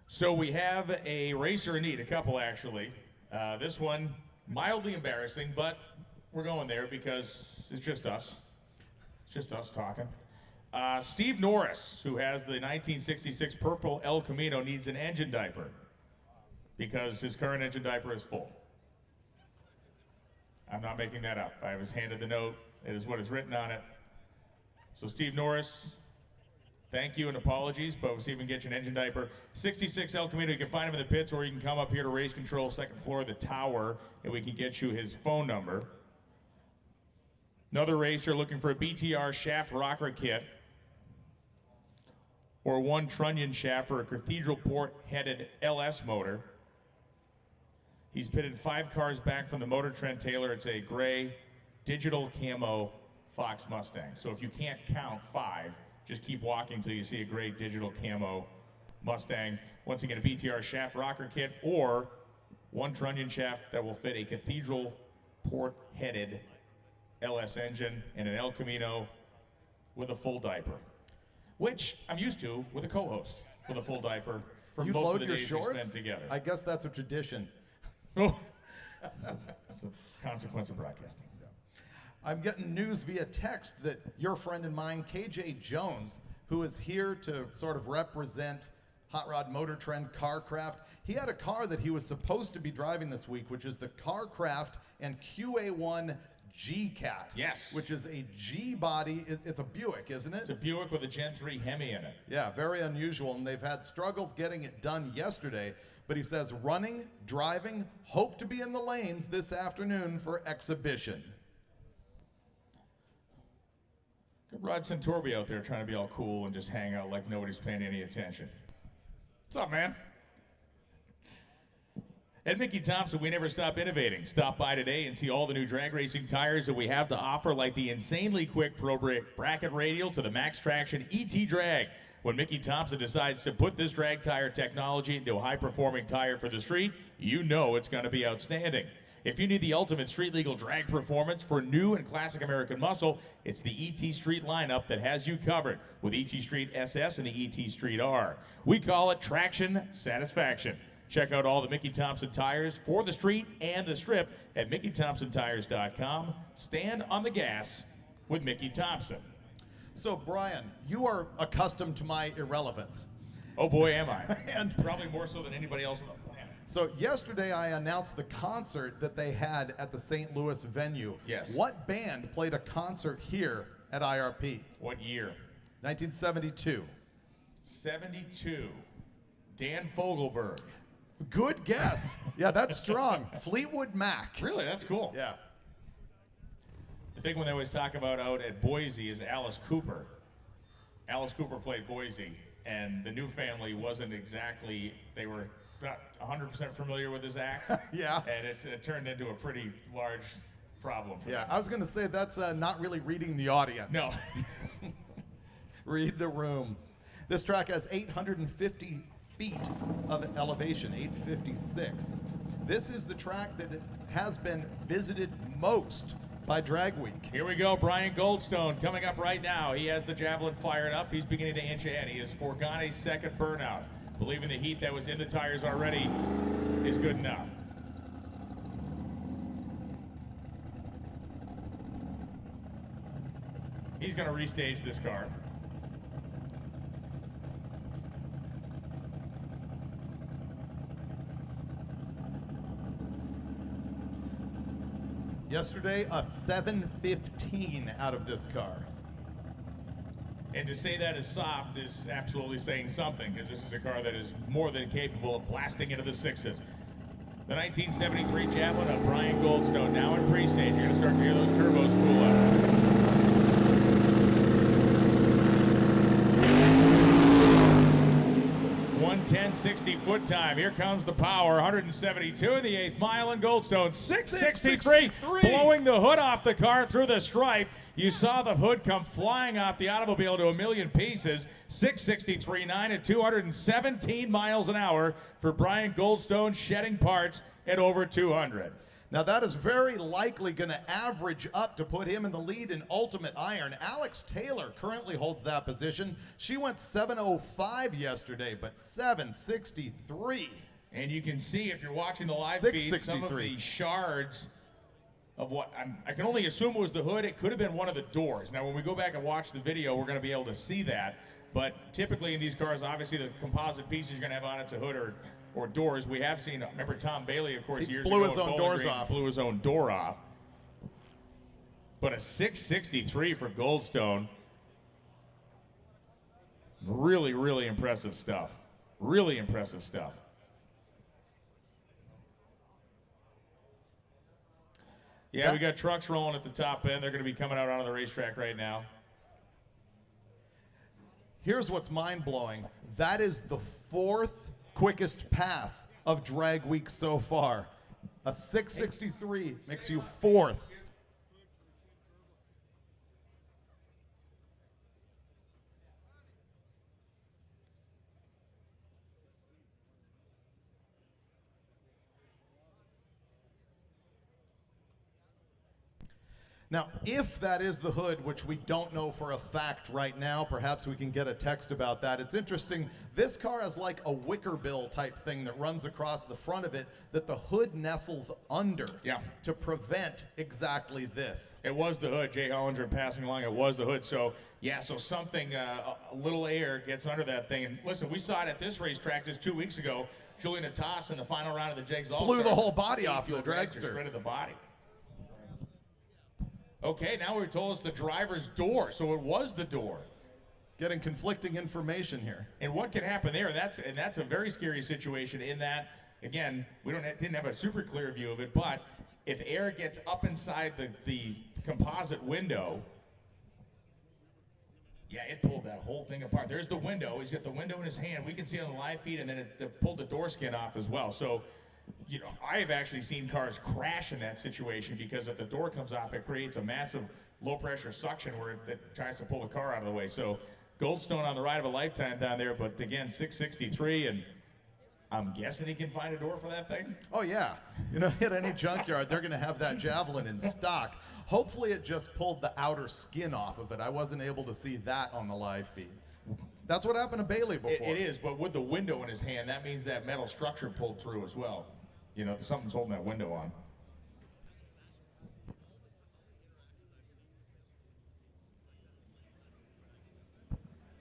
So we have a racer in need, a couple actually. This one, mildly embarrassing, but we're going there because it's just us. It's just us talking. Steve Norris, who has the 1966 purple El Camino, needs an engine diaper because his current engine diaper is full. I'm not making that up. I was handed the note. It is what is written on it. So Steve Norris, thank you and apologies, but we'll see if we can get you an engine diaper. 66 El Camino, you can find him in the pits, or you can come up here to Race Control, second floor of the tower, and we can get you his phone number. Another racer looking for a BTR shaft rocker kit, or one trunnion shaft for a cathedral port-headed LS motor. He's pitted 5 cars back from the MotorTrend Taylor. It's a gray digital camo Fox Mustang. So if you can't count 5, just keep walking until you see a gray digital camo Mustang. Once again, a BTR shaft rocker kit, or one trunnion shaft that will fit a cathedral port-headed LS engine and an El Camino with a full diaper, which I'm used to with a co-host with a full diaper for most of the days we spend together. I guess that's a tradition. Oh, that's a consequence of broadcasting. I'm getting news via text that your friend and mine, KJ Jones, who is here to sort of represent Hot Rod MotorTrend Carcraft, he had a car that he was supposed to be driving this week, which is the Carcraft and QA1 G-Cat. Yes. Which is a G-body. It's a Buick, isn't it? It's a Buick with a Gen 3 Hemi in it. Yeah, very unusual, and they've had struggles getting it done yesterday. But he says running, driving, hope to be in the lanes this afternoon for exhibition. Good Rod Centorbi out there trying to be all cool and just hang out like nobody's paying any attention. What's up, man? At Mickey Thompson, we never stop innovating. Stop by today and see all the new drag racing tires that we have to offer, like the insanely quick Pro Bracket Radial to the Max Traction ET Drag. When Mickey Thompson decides to put this drag tire technology into a high-performing tire for the street, you know it's going to be outstanding. If you need the ultimate street-legal drag performance for new and classic American muscle, it's the ET Street lineup that has you covered with ET Street SS and the ET Street R. We call it Traction Satisfaction. Check out all the Mickey Thompson tires for the street and the strip at MickeyThompsonTires.com. Stand on the gas with Mickey Thompson. So, Brian, you are accustomed to my irrelevance. Oh boy, am I. And probably more so than anybody else on the planet. So yesterday I announced the concert that they had at the St. Louis venue. Yes. What band played a concert here at IRP? What year? 1972. 72. Dan Fogelberg. Good guess. Yeah, that's strong. Fleetwood Mac. Really? That's cool. Yeah. The big one they always talk about out at Boise is Alice Cooper. Alice Cooper played Boise, and the new family wasn't exactly, they were not 100% familiar with his act. Yeah. And it turned into a pretty large problem for Yeah, them. I was going to say that's not really reading the audience. No. Read the room. This track has 850 feet of elevation, 856. This is the track that has been visited most by Drag Week. Here we go, Brian Goldstone coming up right now. He has the Javelin fired up. He's beginning to inch ahead. He has foregone a second burnout. Believing the heat that was in the tires already is good enough. He's going to restage this car. Yesterday, a 715 out of this car. And to say that is soft is absolutely saying something, because this is a car that is more than capable of blasting into the sixes. The 1973 Javelin of Brian Goldstone now in pre-stage. You're going to start to hear those turbos spool up. 110.60 foot time. Here comes the power. 172 in the 8th mile, and Goldstone 663, blowing the hood off the car through the stripe. You saw the hood come flying off the automobile to a million pieces. 663.9 at 217 miles an hour for Brian Goldstone, shedding parts at over 200. Now that is very likely going to average up to put him in the lead in Ultimate Iron. Alex Taylor currently holds that position. She went 7:05 yesterday, but 7:63. And you can see, if you're watching the live feed, some of the shards of what I can only assume was the hood. It could have been one of the doors. Now, when we go back and watch the video, we're going to be able to see that. But typically in these cars, obviously the composite pieces you're going to have on it's a hood or doors. We have seen, remember Tom Bailey, of course, years ago. Blew his own doors off. Blew his own door off. But a 663 for Goldstone. Really, really impressive stuff. Really impressive stuff. Yeah, we got trucks rolling at the top end. They're going to be coming out onto the racetrack right now. Here's what's mind-blowing. That is the 4th quickest pass of Drag Week so far. A 663 makes you 4th. Now, if that is the hood, which we don't know for a fact right now, perhaps we can get a text about that. It's interesting, this car has like a wicker bill type thing that runs across the front of it that the hood nestles under to prevent exactly this. It was the hood. Jay Hollinger passing along, it was the hood. So, yeah, so something, a little air gets under that thing. And listen, we saw it at this racetrack just 2 weeks ago. Julian Atas in the final round of the Jegs All-Stars. Blew the whole body off the dragster. Shredded the body. Okay, now we're told it's the driver's door, so it was the door. Getting conflicting information here. And what can happen there? And that's a very scary situation in that, again, we didn't have a super clear view of it, but if air gets up inside the composite window, yeah, it pulled that whole thing apart. There's the window. He's got the window in his hand. We can see it on the live feed, and then it pulled the door skin off as well. So, you know, I have actually seen cars crash in that situation because if the door comes off, it creates a massive low-pressure suction where it tries to pull the car out of the way. So Goldstone on the ride of a lifetime down there, but again, 663, and I'm guessing he can find a door for that thing? Oh, yeah. You know, at any junkyard, they're going to have that Javelin in stock. Hopefully it just pulled the outer skin off of it. I wasn't able to see that on the live feed. That's what happened to Bailey before. It is, but with the window in his hand, that means that metal structure pulled through as well. You know, something's holding that window on.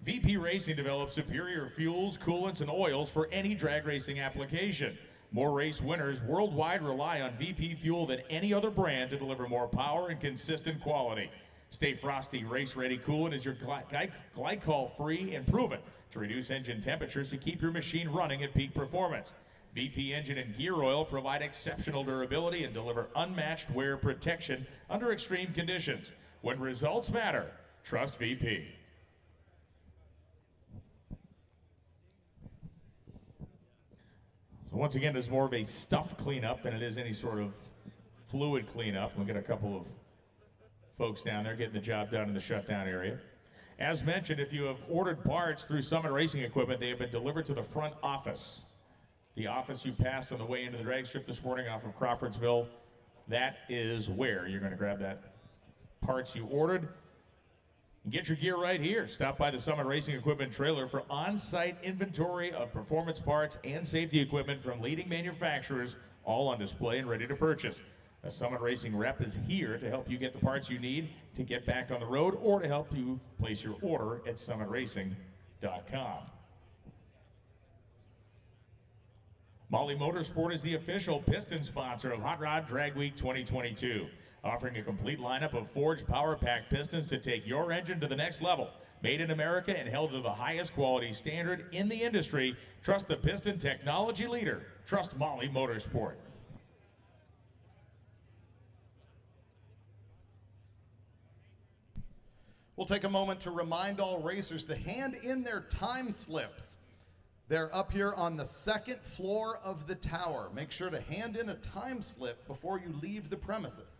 VP Racing develops superior fuels, coolants, and oils for any drag racing application. More race winners worldwide rely on VP fuel than any other brand to deliver more power and consistent quality. Stay Frosty race-ready coolant is your glycol-free and proven to reduce engine temperatures to keep your machine running at peak performance. VP engine and gear oil provide exceptional durability and deliver unmatched wear protection under extreme conditions. When results matter, trust VP. So once again, it's more of a stuff cleanup than it is any sort of fluid cleanup. We'll get a couple of folks down there getting the job done in the shutdown area. As mentioned, if you have ordered parts through Summit Racing Equipment, they have been delivered to the front office. The office you passed on the way into the drag strip this morning off of Crawfordsville, that is where you're going to grab that parts you ordered. And get your gear right here. Stop by the Summit Racing Equipment trailer for on-site inventory of performance parts and safety equipment from leading manufacturers, all on display and ready to purchase. A Summit Racing rep is here to help you get the parts you need to get back on the road or to help you place your order at summitracing.com. Molly Motorsport is the official piston sponsor of Hot Rod Drag Week 2022, offering a complete lineup of forged power pack pistons to take your engine to the next level. Made in America and held to the highest quality standard in the industry. Trust the piston technology leader. Trust Molly Motorsport. We'll take a moment to remind all racers to hand in their time slips. They're up here on the second floor of the tower. Make sure to hand in a time slip before you leave the premises.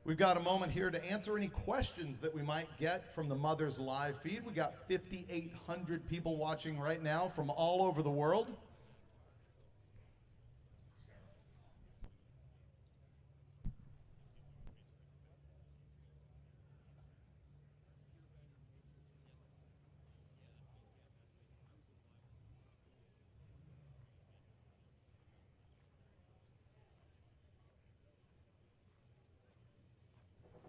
We've got a moment here to answer any questions that we might get from the Mother's live feed. We got 5,800 people watching right now from all over the world.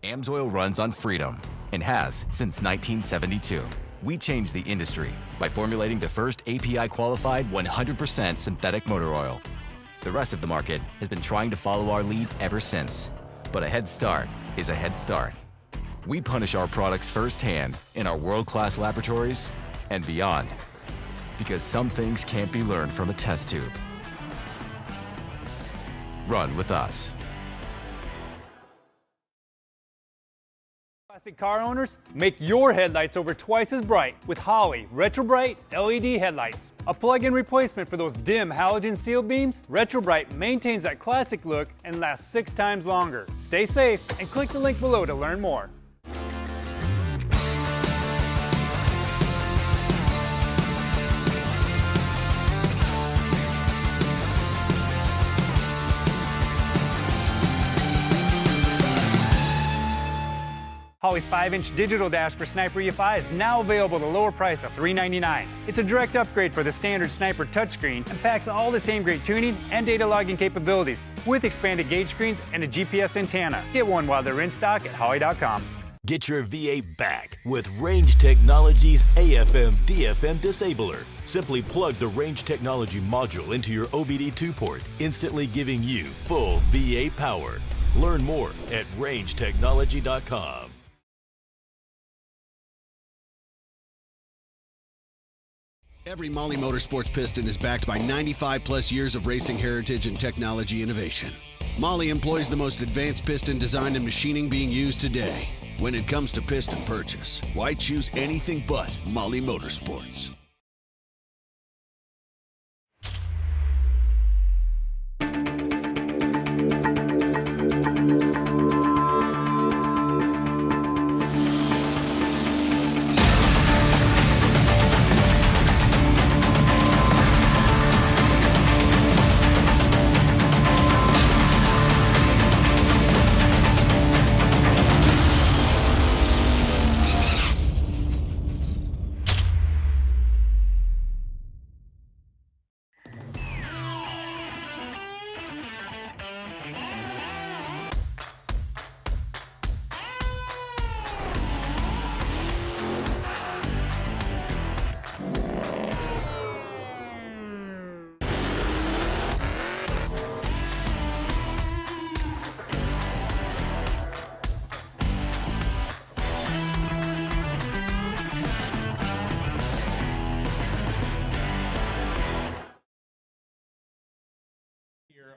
AMSOIL runs on freedom and has since 1972. We changed the industry by formulating the first API-qualified 100% synthetic motor oil. The rest of the market has been trying to follow our lead ever since. But a head start is a head start. We punish our products firsthand in our world-class laboratories and beyond. Because some things can't be learned from a test tube. Run with us. Classic car owners, make your headlights over twice as bright with Holley Retro Bright LED headlights. A plug-in replacement for those dim halogen seal beams, Retro Bright maintains that classic look and lasts 6 times longer. Stay safe and click the link below to learn more. Holley's 5-inch digital dash for Sniper EFI is now available at a lower price of $399. It's a direct upgrade for the standard Sniper touchscreen and packs all the same great tuning and data logging capabilities with expanded gauge screens and a GPS antenna. Get one while they're in stock at Holley.com. Get your V8 back with Range Technology's AFM/DFM disabler. Simply plug the Range Technology module into your OBD2 port, instantly giving you full V8 power. Learn more at rangetechnology.com. Every Molly Motorsports piston is backed by 95-plus years of racing heritage and technology innovation. Molly employs the most advanced piston design and machining being used today. When it comes to piston purchase, why choose anything but Molly Motorsports?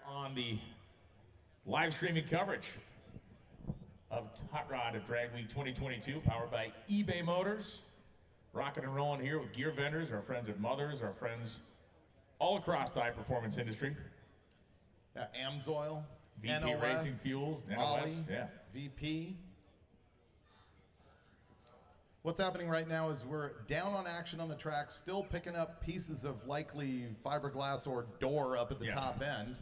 On the live streaming coverage of Hot Rod of Drag Week 2022, powered by eBay Motors. Rocking and rolling here with gear vendors, our friends at Mother's, our friends all across the high performance industry. Amsoil, VP NOS, Racing Fuels, Molly, NOS, yeah. VP. What's happening right now is we're down on action on the track, still picking up pieces of likely fiberglass or door up at the top end.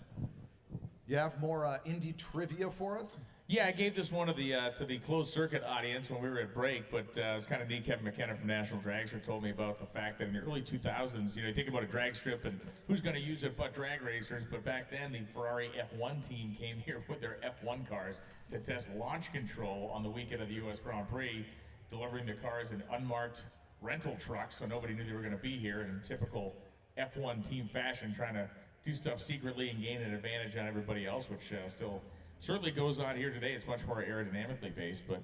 You have more Indy trivia for us? Yeah, I gave this one to the closed circuit audience when we were at break, but it's kind of neat. Kevin McKenna from National Dragster told me about the fact that in the early 2000s, you think about a drag strip and who's going to use it but drag racers, but back then the Ferrari F1 team came here with their F1 cars to test launch control on the weekend of the U.S. Grand Prix, delivering the cars in unmarked rental trucks, so nobody knew they were going to be here in typical F1 team fashion, trying to do stuff secretly and gain an advantage on everybody else, which still certainly goes on here today. It's much more aerodynamically based, but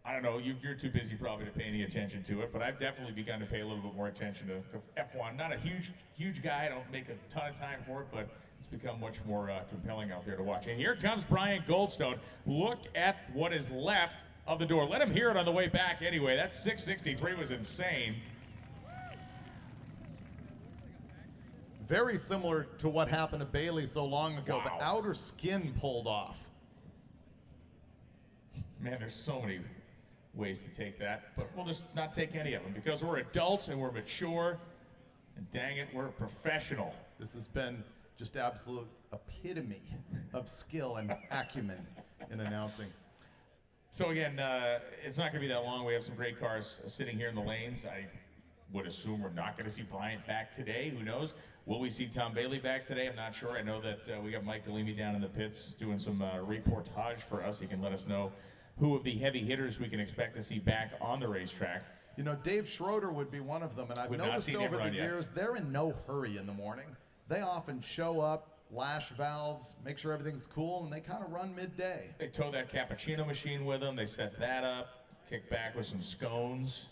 I don't know, you're too busy probably to pay any attention to it, but I've definitely begun to pay a little bit more attention to F1. Not a huge guy, I don't make a ton of time for it, but it's become much more compelling out there to watch. And here comes Brian Goldstone. Look at what is left of the door. Let him hear it on the way back anyway. That 663 was insane. Very similar to what happened to Bailey so long ago. Wow. The outer skin pulled off. Man, there's so many ways to take that, but we'll just not take any of them because we're adults and we're mature, and dang it, we're professional. This has been just absolute epitome of skill and acumen in announcing. So again, it's not going to be that long. We have some great cars sitting here in the lanes. I would assume we're not going to see Bryant back today. Who knows? Will we see Tom Bailey back today? I'm not sure. I know that we got Mike Galimi down in the pits doing some reportage for us. He can let us know who of the heavy hitters we can expect to see back on the racetrack. You know, Dave Schroeder would be one of them, and I've noticed over the years, they're in no hurry in the morning. They often show up, lash valves, make sure everything's cool, and they kind of run midday. They tow that cappuccino machine with them. They set that up, kick back with some scones.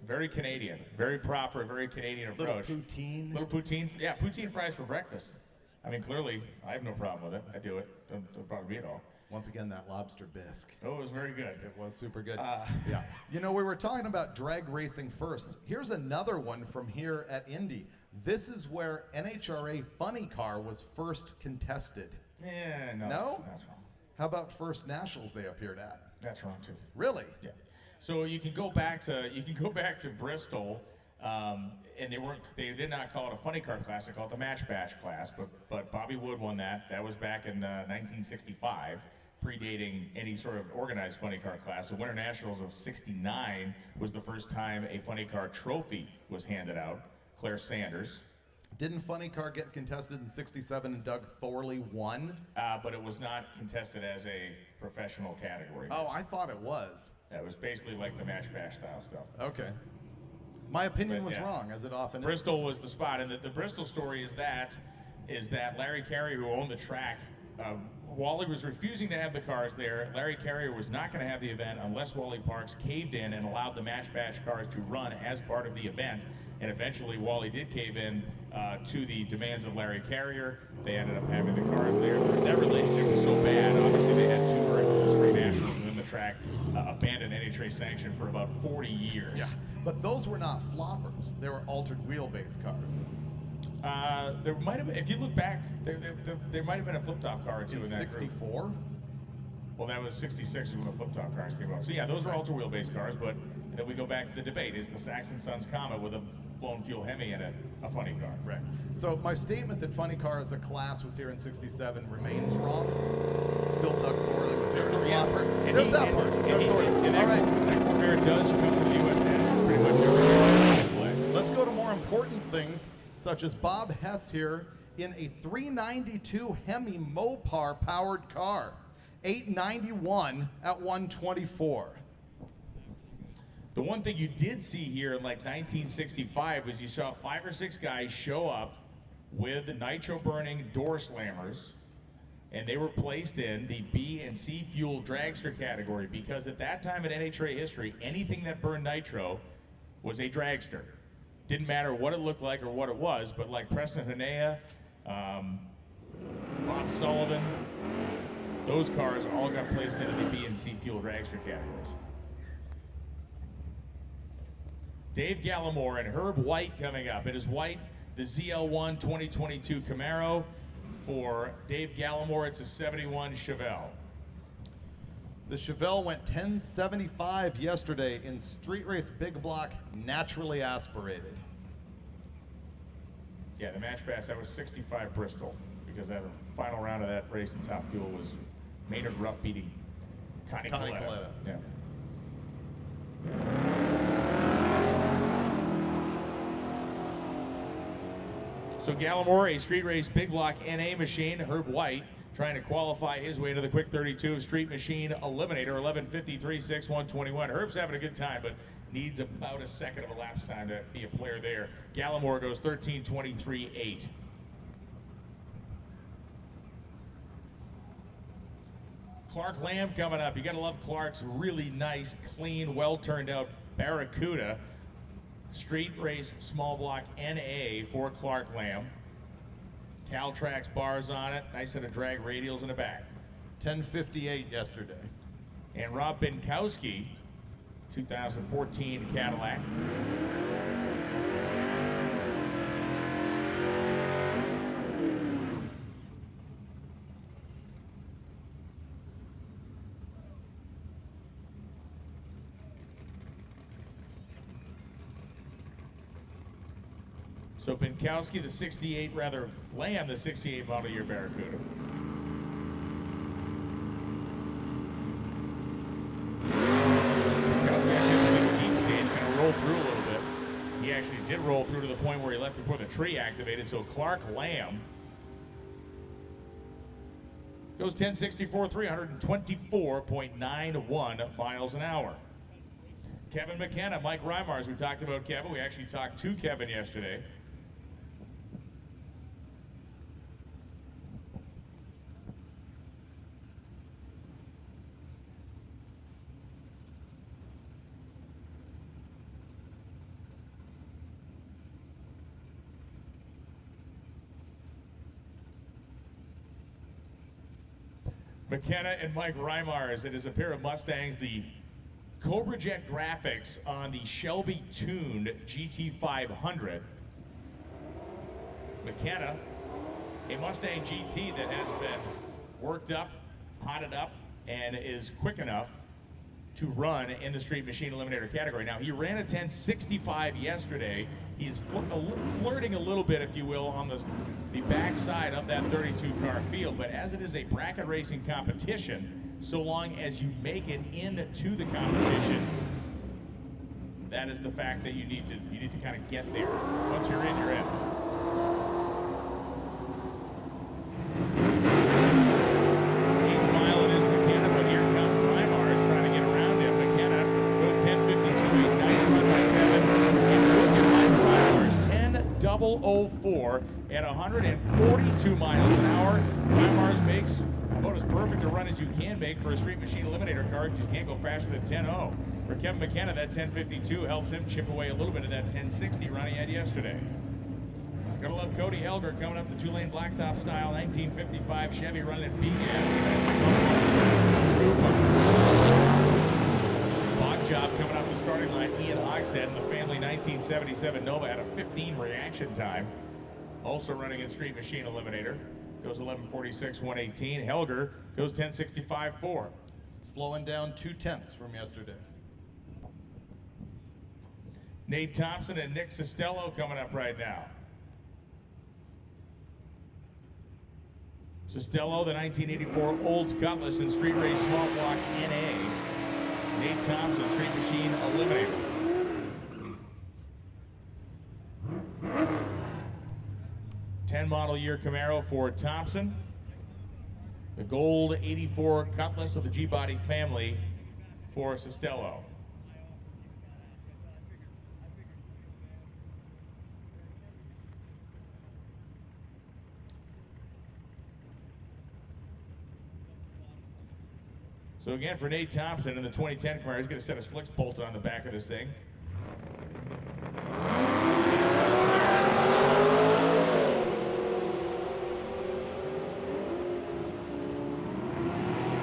Very Canadian, very proper, very Canadian approach. Little poutine. Little poutine, yeah, poutine fries for breakfast. I mean, clearly, I have no problem with it. I do it, don't bother me at all. Once again, that lobster bisque. Oh, it was very good. It was super good. Yeah. You know, we were talking about drag racing first. Here's another one from here at Indy. This is where NHRA Funny Car was first contested. Yeah, no, No? That's wrong. How about first nationals they appeared at? That's wrong too. Really? Yeah. So you can go back to Bristol, and they did not call it a funny car class. They called it the match batch class. But Bobby Wood won that. That was back in 1965, predating any sort of organized funny car class. The Winter Nationals of '69 was the first time a funny car trophy was handed out. Claire Sanders. Didn't Funny Car get contested in '67 and Doug Thorley won? But it was not contested as a professional category. Oh, I thought it was. That was basically like the match bash style stuff. Okay. My opinion was wrong, as it often is. Bristol was the spot, and the Bristol story is that Larry Carrier, who owned the track, Wally was refusing to have the cars there. Larry Carrier was not going to have the event unless Wally Parks caved in and allowed the match batch cars to run as part of the event. And eventually, Wally did cave in to the demands of Larry Carrier. They ended up having the cars there. That relationship was so bad. Obviously, they had two versions of the Spring Nationals within the track, abandoned NHRA sanction for about 40 years. Yeah. But those were not floppers. They were altered wheelbase cars. There might have been, if you look back, there might have been a flip-top car or two in that group. 64? Well, that was 66 when the flip-top cars came out. So yeah, those are alter wheelbase cars, but then we go back to the debate. Is the Saxon Sons Comet with a blown fuel Hemi in it a funny car? Right. So my statement that funny car as a class was here in '67 remains wrong. Still Doug Thorley was here. There's that part. All right. That Corvair does come to the U.S. Nationals pretty much every year. Let's go to more important things, such as Bob Hess here in a 392 Hemi Mopar powered car. 891 at 124. The one thing you did see here in like 1965 was you saw 5 or 6 guys show up with the nitro burning door slammers, and they were placed in the B and C fuel dragster category because at that time in NHRA history, anything that burned nitro was a dragster. Didn't matter what it looked like or what it was, but like Preston Hanea, Bob Sullivan, those cars all got placed into the B and C fuel dragster categories. Dave Gallimore and Herb White coming up. It is White, the ZL1 2022 Camaro. For Dave Gallimore, it's a 71 Chevelle. The Chevelle went 1075 yesterday in street race big block, naturally aspirated. Yeah, the match pass, that was 65 Bristol, because that final round of that race in Top Fuel was Maynard Rupp beating Connie Coletta. Yeah. So Gallimore, a street race big block NA machine. Herb White trying to qualify his way to the quick 32 Street Machine Eliminator, 11:53.6, 121. Herb's having a good time, but needs about a second of elapsed time to be a player there. Gallimore goes 13:23.8. Clark Lamb coming up. You gotta love Clark's really nice, clean, well turned out Barracuda. Street race small block NA for Clark Lamb. Caltrax bars on it. Nice set of drag radials in the back. 1058 yesterday. And Rob Binkowski, 2014 Cadillac. So Binkowski, the 68, rather Lamb, the 68 model year Barracuda. Binkowski actually had a deep stage, kind of rolled through a little bit. He actually did roll through to the point where he left before the tree activated. So Clark Lamb goes 1064, 324.91 miles an hour. Kevin McKenna, Mike Reimars, we talked about Kevin. We actually talked to Kevin yesterday. McKenna and Mike Reimars. It is a pair of Mustangs, the Cobra Jet graphics on the Shelby tuned GT500. McKenna, a Mustang GT that has been worked up, hotted up, and is quick enough to run in the Street Machine Eliminator category. Now, he ran a 1065 yesterday. He's flirting a little bit, if you will, on the backside of that 32-car field, but as it is a bracket racing competition, so long as you make it into the competition, that is the fact that you need to kind of get there. Once you're in, you're in. At 142 miles an hour. Reimars makes about as perfect a run as you can make for a Street Machine Eliminator car. You just can't go faster than 10.0. For Kevin McKenna, that 1052 helps him chip away a little bit of that 1060 run he had yesterday. Gotta love Cody Helger coming up the two-lane blacktop style 1955 Chevy running at B-gas. Bog job coming up the starting line. Ian Hogshead in the family 1977 Nova had a 15 reaction time. Also running in Street Machine Eliminator. Goes 11:46, 118. Helger goes 10:65.4. Slowing down 2/10 from yesterday. Nate Thompson and Nick Costello coming up right now. Costello, the 1984 Olds Cutlass in Street Race Small Block NA. Nate Thompson, Street Machine Eliminator. '10 model year Camaro for Thompson. The gold 84 Cutlass of the G-Body family for Costello. So again, for Nate Thompson in the 2010 Camaro, he's going to set a slicks bolted on the back of this thing.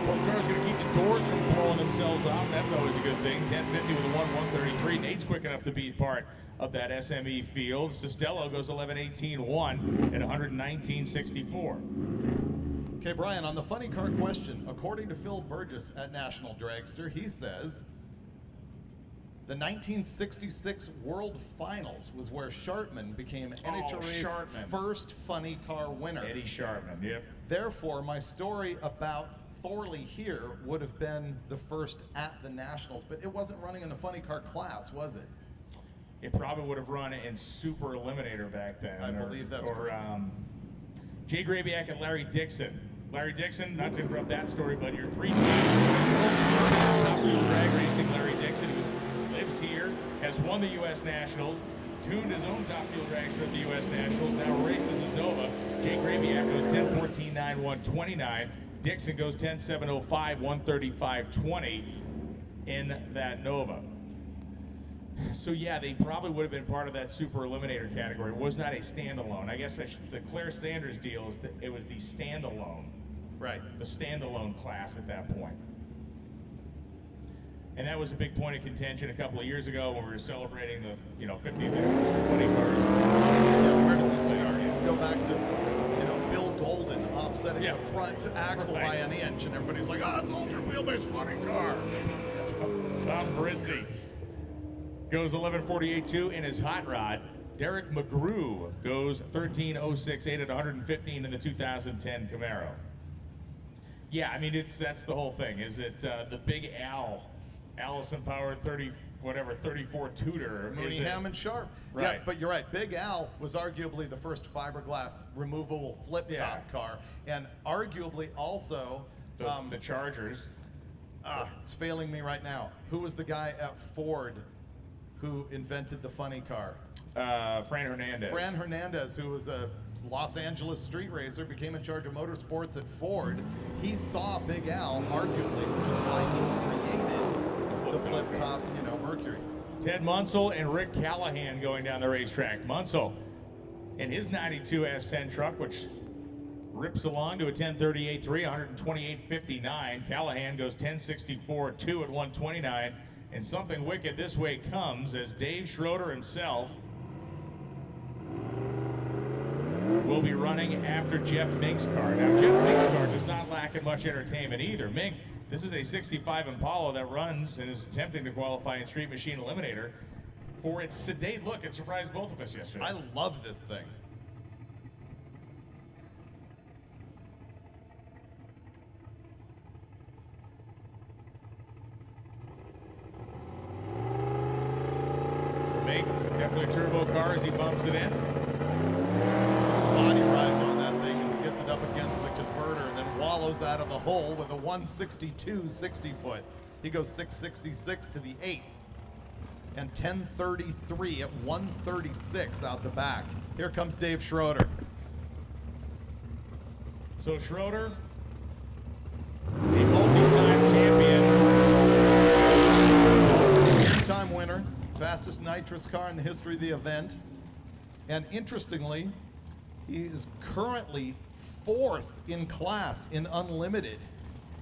Both cars going to keep the doors from blowing the themselves off. That's always a good thing. 1050 with a 1:133. Nate's quick enough to be part of that SME field. Sestello goes 11:18.1 and 119.64. Okay, Brian, on the funny car question, according to Phil Burgess at National Dragster, he says the 1966 World Finals was where Schartmann became NHRA's first funny car winner. Eddie Schartmann, yep. Therefore, my story about Thorley here would have been the first at the Nationals, but it wasn't running in the funny car class, was it? It probably would have run in Super Eliminator back then. I believe that's correct. Jay Grabiak and Larry Dixon. Larry Dixon, not to interrupt that story, but your three-time world champion top wheel drag racing, Larry Dixon, who lives here, has won the U.S. Nationals, tuned his own top wheel dragster at the U.S. Nationals, now races as Nova. Jay Grabiak goes 10:14.9, 129. Dixon goes 10:7.05, 135.20 in that Nova. So yeah, they probably would have been part of that Super Eliminator category. It was not a standalone. I guess the Claire Sanders deal is that it was the standalone. Right. The standalone class at that point. And that was a big point of contention a couple of years ago when we were celebrating the 50th anniversary of funny cars. Where does it start? Go back to Bill Golden offsetting the front axle by an inch, and everybody's like, oh, it's ultra wheelbase funny car. Tom Brissy goes 11:48.2 in his hot rod. Derek McGrew goes 13:06.8 at 115 in the 2010 Camaro. Yeah, I mean that's the whole thing. Is it the Big Al, Allison Power 34 Tudor? Mooney Hammond Sharp. Right. Yeah, but you're right. Big Al was arguably the first fiberglass removable flip top car, and arguably also the Chargers. It's failing me right now. Who was the guy at Ford who invented the funny car? Fran Hernandez. Fran Hernandez, who was a Los Angeles street racer, became in charge of motorsports at Ford. He saw Big Al, arguably, which is why he created the flip top, Mercuries. Ted Munsell and Rick Callahan going down the racetrack. Munsell in his 92 S10 truck, which rips along to a 10:38.3, 128.59. Callahan goes 10:64.2 at 129. And something wicked this way comes as Dave Schroeder himself will be running after Jeff Mink's car. Now, Jeff Mink's car does not lack in much entertainment either. Mink, this is a 65 Impala that runs and is attempting to qualify in Street Machine Eliminator for its sedate look. It surprised both of us yesterday. I love this thing. Definitely a turbo car as he bumps it in. Body rise on that thing as he gets it up against the converter and then wallows out of the hole with a 162 60-foot. He goes 666 to the 8th and 1033 at 136 out the back. Here comes Dave Schroeder. So Schroeder, a multi-time champion. Two-time winner. Fastest nitrous car in the history of the event. And interestingly, he is currently 4th in class in unlimited.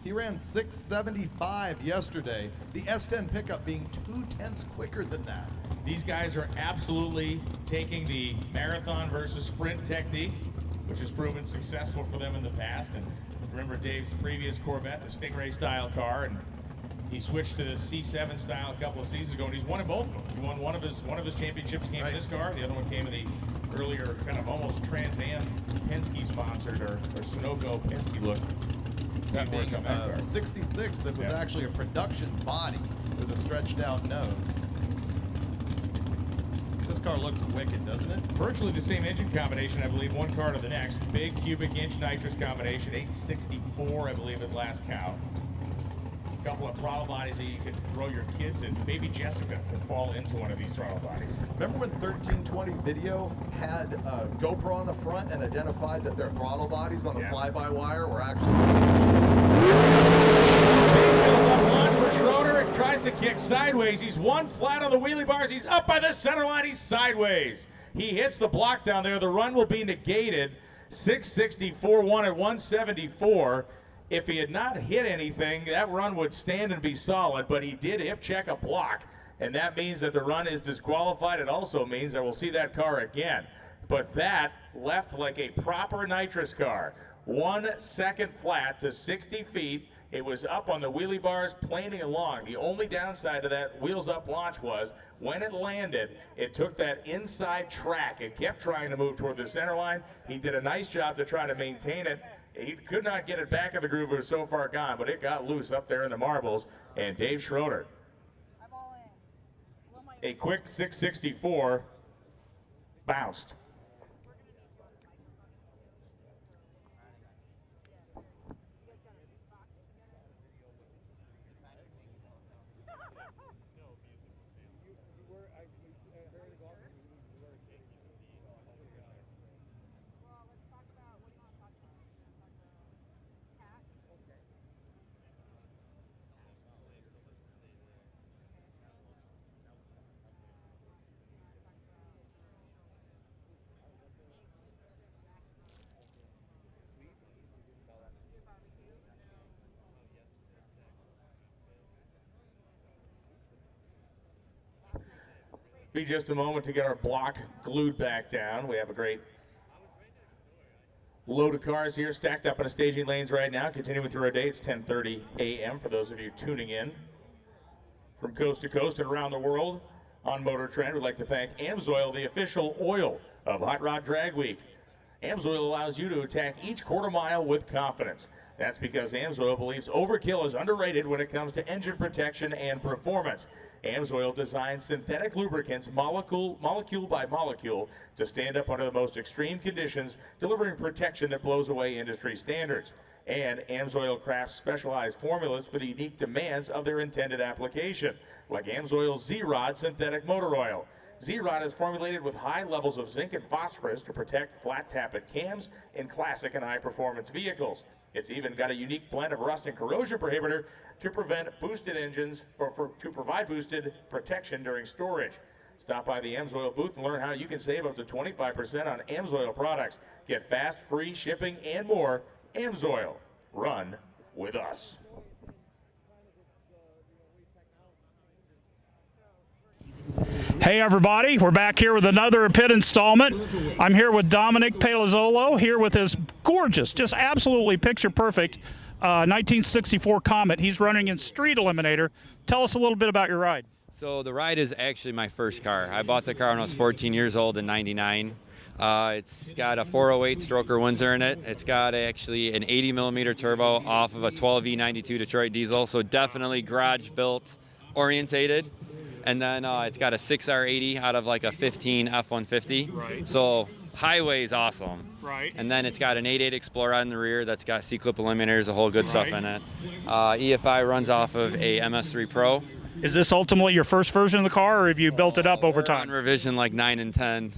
He ran 675 yesterday, the S10 pickup being 0.2 quicker than that. These guys are absolutely taking the marathon versus sprint technique, which has proven successful for them in the past. And remember Dave's previous Corvette, the Stingray style car, and he switched to the C7 style a couple of seasons ago, and he's won in both of them. He won one of his championships came in this car. The other one came in the earlier kind of almost Trans Am Penske sponsored or Sunoco Penske look. That being 66 that was actually a production body with a stretched out nose. This car looks wicked, doesn't it? Virtually the same engine combination, I believe, one car to the next. Big cubic inch nitrous combination, 864, I believe, at last count. Couple of throttle bodies that you could throw your kids in. Baby Jessica could fall into one of these throttle bodies. Remember when 1320 Video had a GoPro on the front and identified that their throttle bodies on the fly-by-wire were actually... Launch for Schroeder. It tries to kick sideways. He's one flat on the wheelie bars. He's up by the center line. He's sideways. He hits the block down there. The run will be negated. 664-1 at 174. If he had not hit anything, that run would stand and be solid, but he did hip check a block, and that means that the run is disqualified. It also means that we'll see that car again. But that left like a proper nitrous car. 1 second flat to 60 feet. It was up on the wheelie bars, planing along. The only downside to that wheels up launch was when it landed, it took that inside track. It kept trying to move toward the center line. He did a nice job to try to maintain it. He could not get it back in the groove. It was so far gone, but it got loose up there in the marbles. And Dave Schroeder, a quick 664, bounced. Be just a moment to get our block glued back down. We have a great load of cars here stacked up in the staging lanes right now. Continuing through our day, it's 10:30 a.m. for those of you tuning in from coast to coast and around the world on MotorTrend. We'd like to thank AMSOIL, the official oil of Hot Rod Drag Week. AMSOIL allows you to attack each quarter mile with confidence. That's because AMSOIL believes overkill is underrated when it comes to engine protection and performance. AMSOIL designs synthetic lubricants molecule by molecule to stand up under the most extreme conditions, delivering protection that blows away industry standards. And AMSOIL crafts specialized formulas for the unique demands of their intended application, like AMSOIL Z-Rod synthetic motor oil. Z-Rod is formulated with high levels of zinc and phosphorus to protect flat tappet cams in classic and high-performance vehicles. It's even got a unique blend of rust and corrosion prohibitor to prevent boosted engines or to provide boosted protection during storage. Stop by the AMSOIL booth and learn how you can save up to 25% on AMSOIL products. Get fast, free shipping and more. AMSOIL. Run with us. Hey everybody, we're back here with another pit installment. I'm here with Dominic Palazzolo, here with his gorgeous, just absolutely picture perfect 1964 Comet. He's running in Street Eliminator. Tell us a little bit about your ride. So the ride is actually my first car. I bought the car when I was 14 years old in '99. It's got a 408 stroker Windsor in it. It's got actually an 80 millimeter turbo off of a 12V92 Detroit diesel, so definitely garage built orientated. And then it's got a 6R80 out of like a 15 F-150. Right. So highway is awesome. Right. And then it's got an 8.8 Explorer on the rear that's got C-clip eliminators, a whole good stuff in it. EFI runs off of a MS3 Pro. Is this ultimately your first version of the car, or have you built it up over time? On revision like 9 and 10.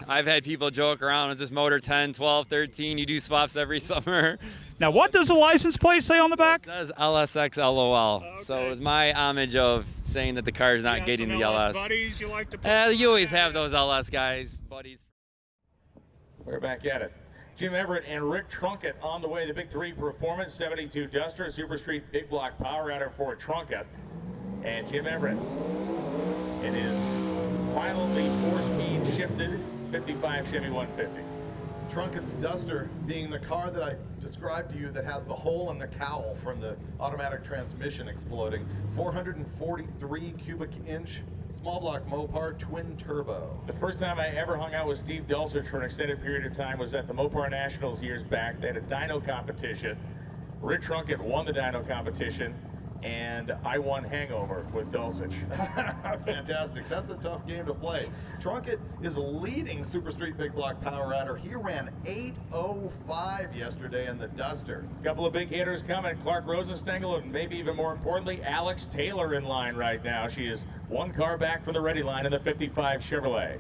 I've had people joke around, is this motor 10, 12, 13? You do swaps every summer. Now, what does the license plate say on the back? It says LSX LOL. Okay. So it was my homage of saying that the car is not getting the LS. LS. Buddies you like to You always have those LS guys, buddies. We're back at it. Jim Everett and Rick Trunkett on the way. The Big 3 Performance 72 Duster, Super Street Big Block Power Adder for Trunkett. And Jim Everett in his violently 4-speed shifted 55 Chevy 150. Trunkett's Duster being the car that I described to you that has the hole in the cowl from the automatic transmission exploding. 443 cubic inch small block Mopar twin turbo. The first time I ever hung out with Steve Dulcich for an extended period of time was at the Mopar Nationals years back. They had a dyno competition. Rick Trunkett won the dyno competition, and I won Hangover with Dulcich. Fantastic. That's a tough game to play. Trunkett is leading Super Street Big Block Power Adder. He ran 8:05 yesterday in the Duster. A couple of big hitters coming. Clark Rosenstengel and maybe even more importantly, Alex Taylor in line right now. She is one car back from the ready line in the 55 Chevrolet.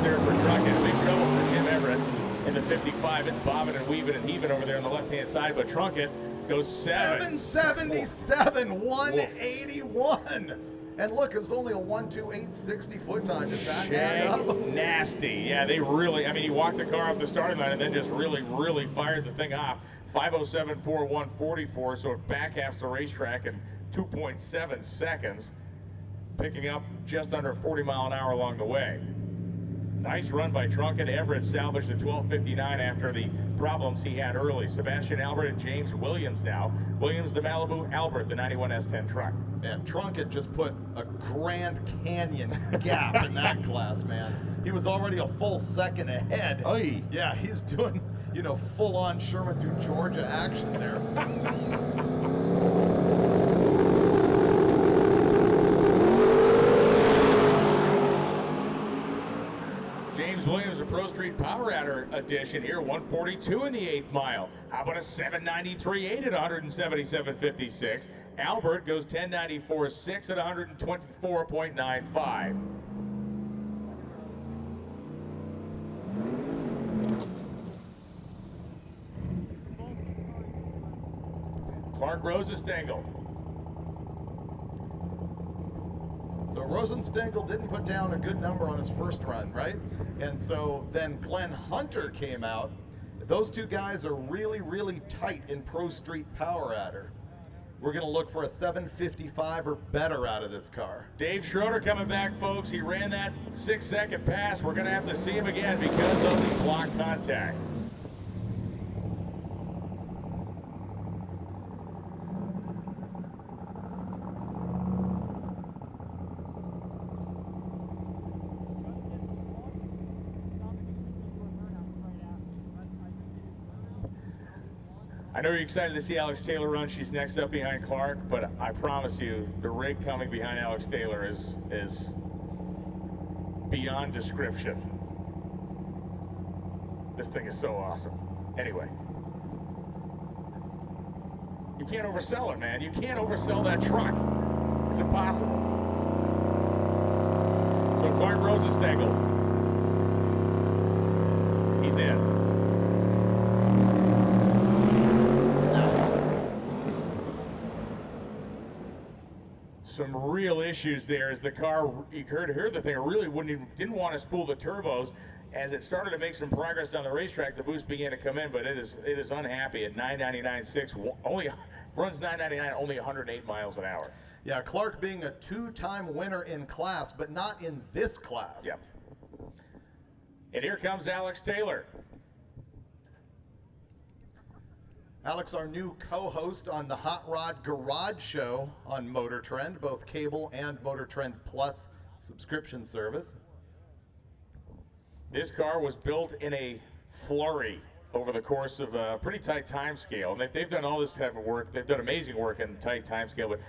There for Trunkett. Big trouble for Jim Everett in the 55. It's bobbing and weaving and heaving over there on the left-hand side, but Trunkett goes 777, 181. And look, it was only a 1.2860 foot time. Does that add up? Nasty. Yeah, they really, I mean, he walked the car off the starting line and then just really fired the thing off. 5:07.41.44, so it back halves the racetrack in 2.7 seconds, picking up just under 40 mile an hour along the way. Nice run by Trunket. Everett salvaged the 12:59 after the problems he had early. Sebastian Albert and James Williams now. Williams the Malibu, Albert the 91 S10 truck. And Trunket just put a Grand Canyon gap in that class, man. He was already a full second ahead. Oy. Yeah, he's doing, you know, full-on Sherman through Georgia action there. James Williams, a Pro Street Power Adder edition here, 142 in the 8th mile. How about a 793.8 at 177.56? Albert goes 1094.6 at 124.95. Clark Rosenstengel. So Rosenstengel didn't put down a good number on his first run, right? And so then Glenn Hunter came out. Those two guys are really, really tight in Pro Street Power Adder. We're going to look for a 7:55 or better out of this car. Dave Schroeder coming back, folks. He ran that 6-second pass. We're going to have to see him again because of the block contact. I know you're excited to see Alex Taylor run. She's next up behind Clark, but I promise you, the rig coming behind Alex Taylor is beyond description. This thing is so awesome. Anyway. You can't oversell it, man. You can't oversell that truck. It's impossible. So Clark Rosenstengel, he's in. Some real issues there as the car, you heard the thing, really didn't want to spool the turbos. As it started to make some progress down the racetrack, the boost began to come in, but it is unhappy at 999.6, only runs 999, only 108 miles an hour. Yeah, Clark being a two-time winner in class, but not in this class. Yep. And here comes Alex Taylor. Alex, our new co-host on the Hot Rod Garage Show on MotorTrend, both cable and MotorTrend Plus subscription service. This car was built in a flurry over the course of a pretty tight time scale. And they've done all this type of work. They've done amazing work in tight time scale, but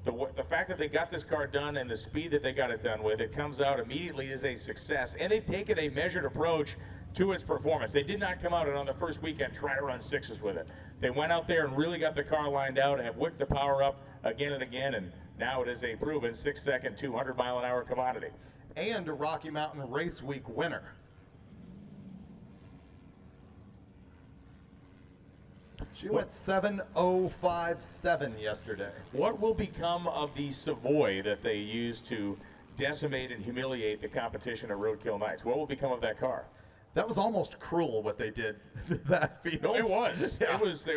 the fact that they got this car done and the speed that they got it done with, it comes out immediately as a success. And they've taken a measured approach to its performance. They did not come out and on the first weekend try to run sixes with it. They went out there and really got the car lined out, have wicked the power up again and again, and now it is a proven 6-second, 200 mile an hour commodity. And a Rocky Mountain Race Week winner. She went 7:057 yesterday. What will become of the Savoy that they used to decimate and humiliate the competition at Roadkill Nights? What will become of that car? That was almost cruel what they did to that field. No, it was. Yeah. It was.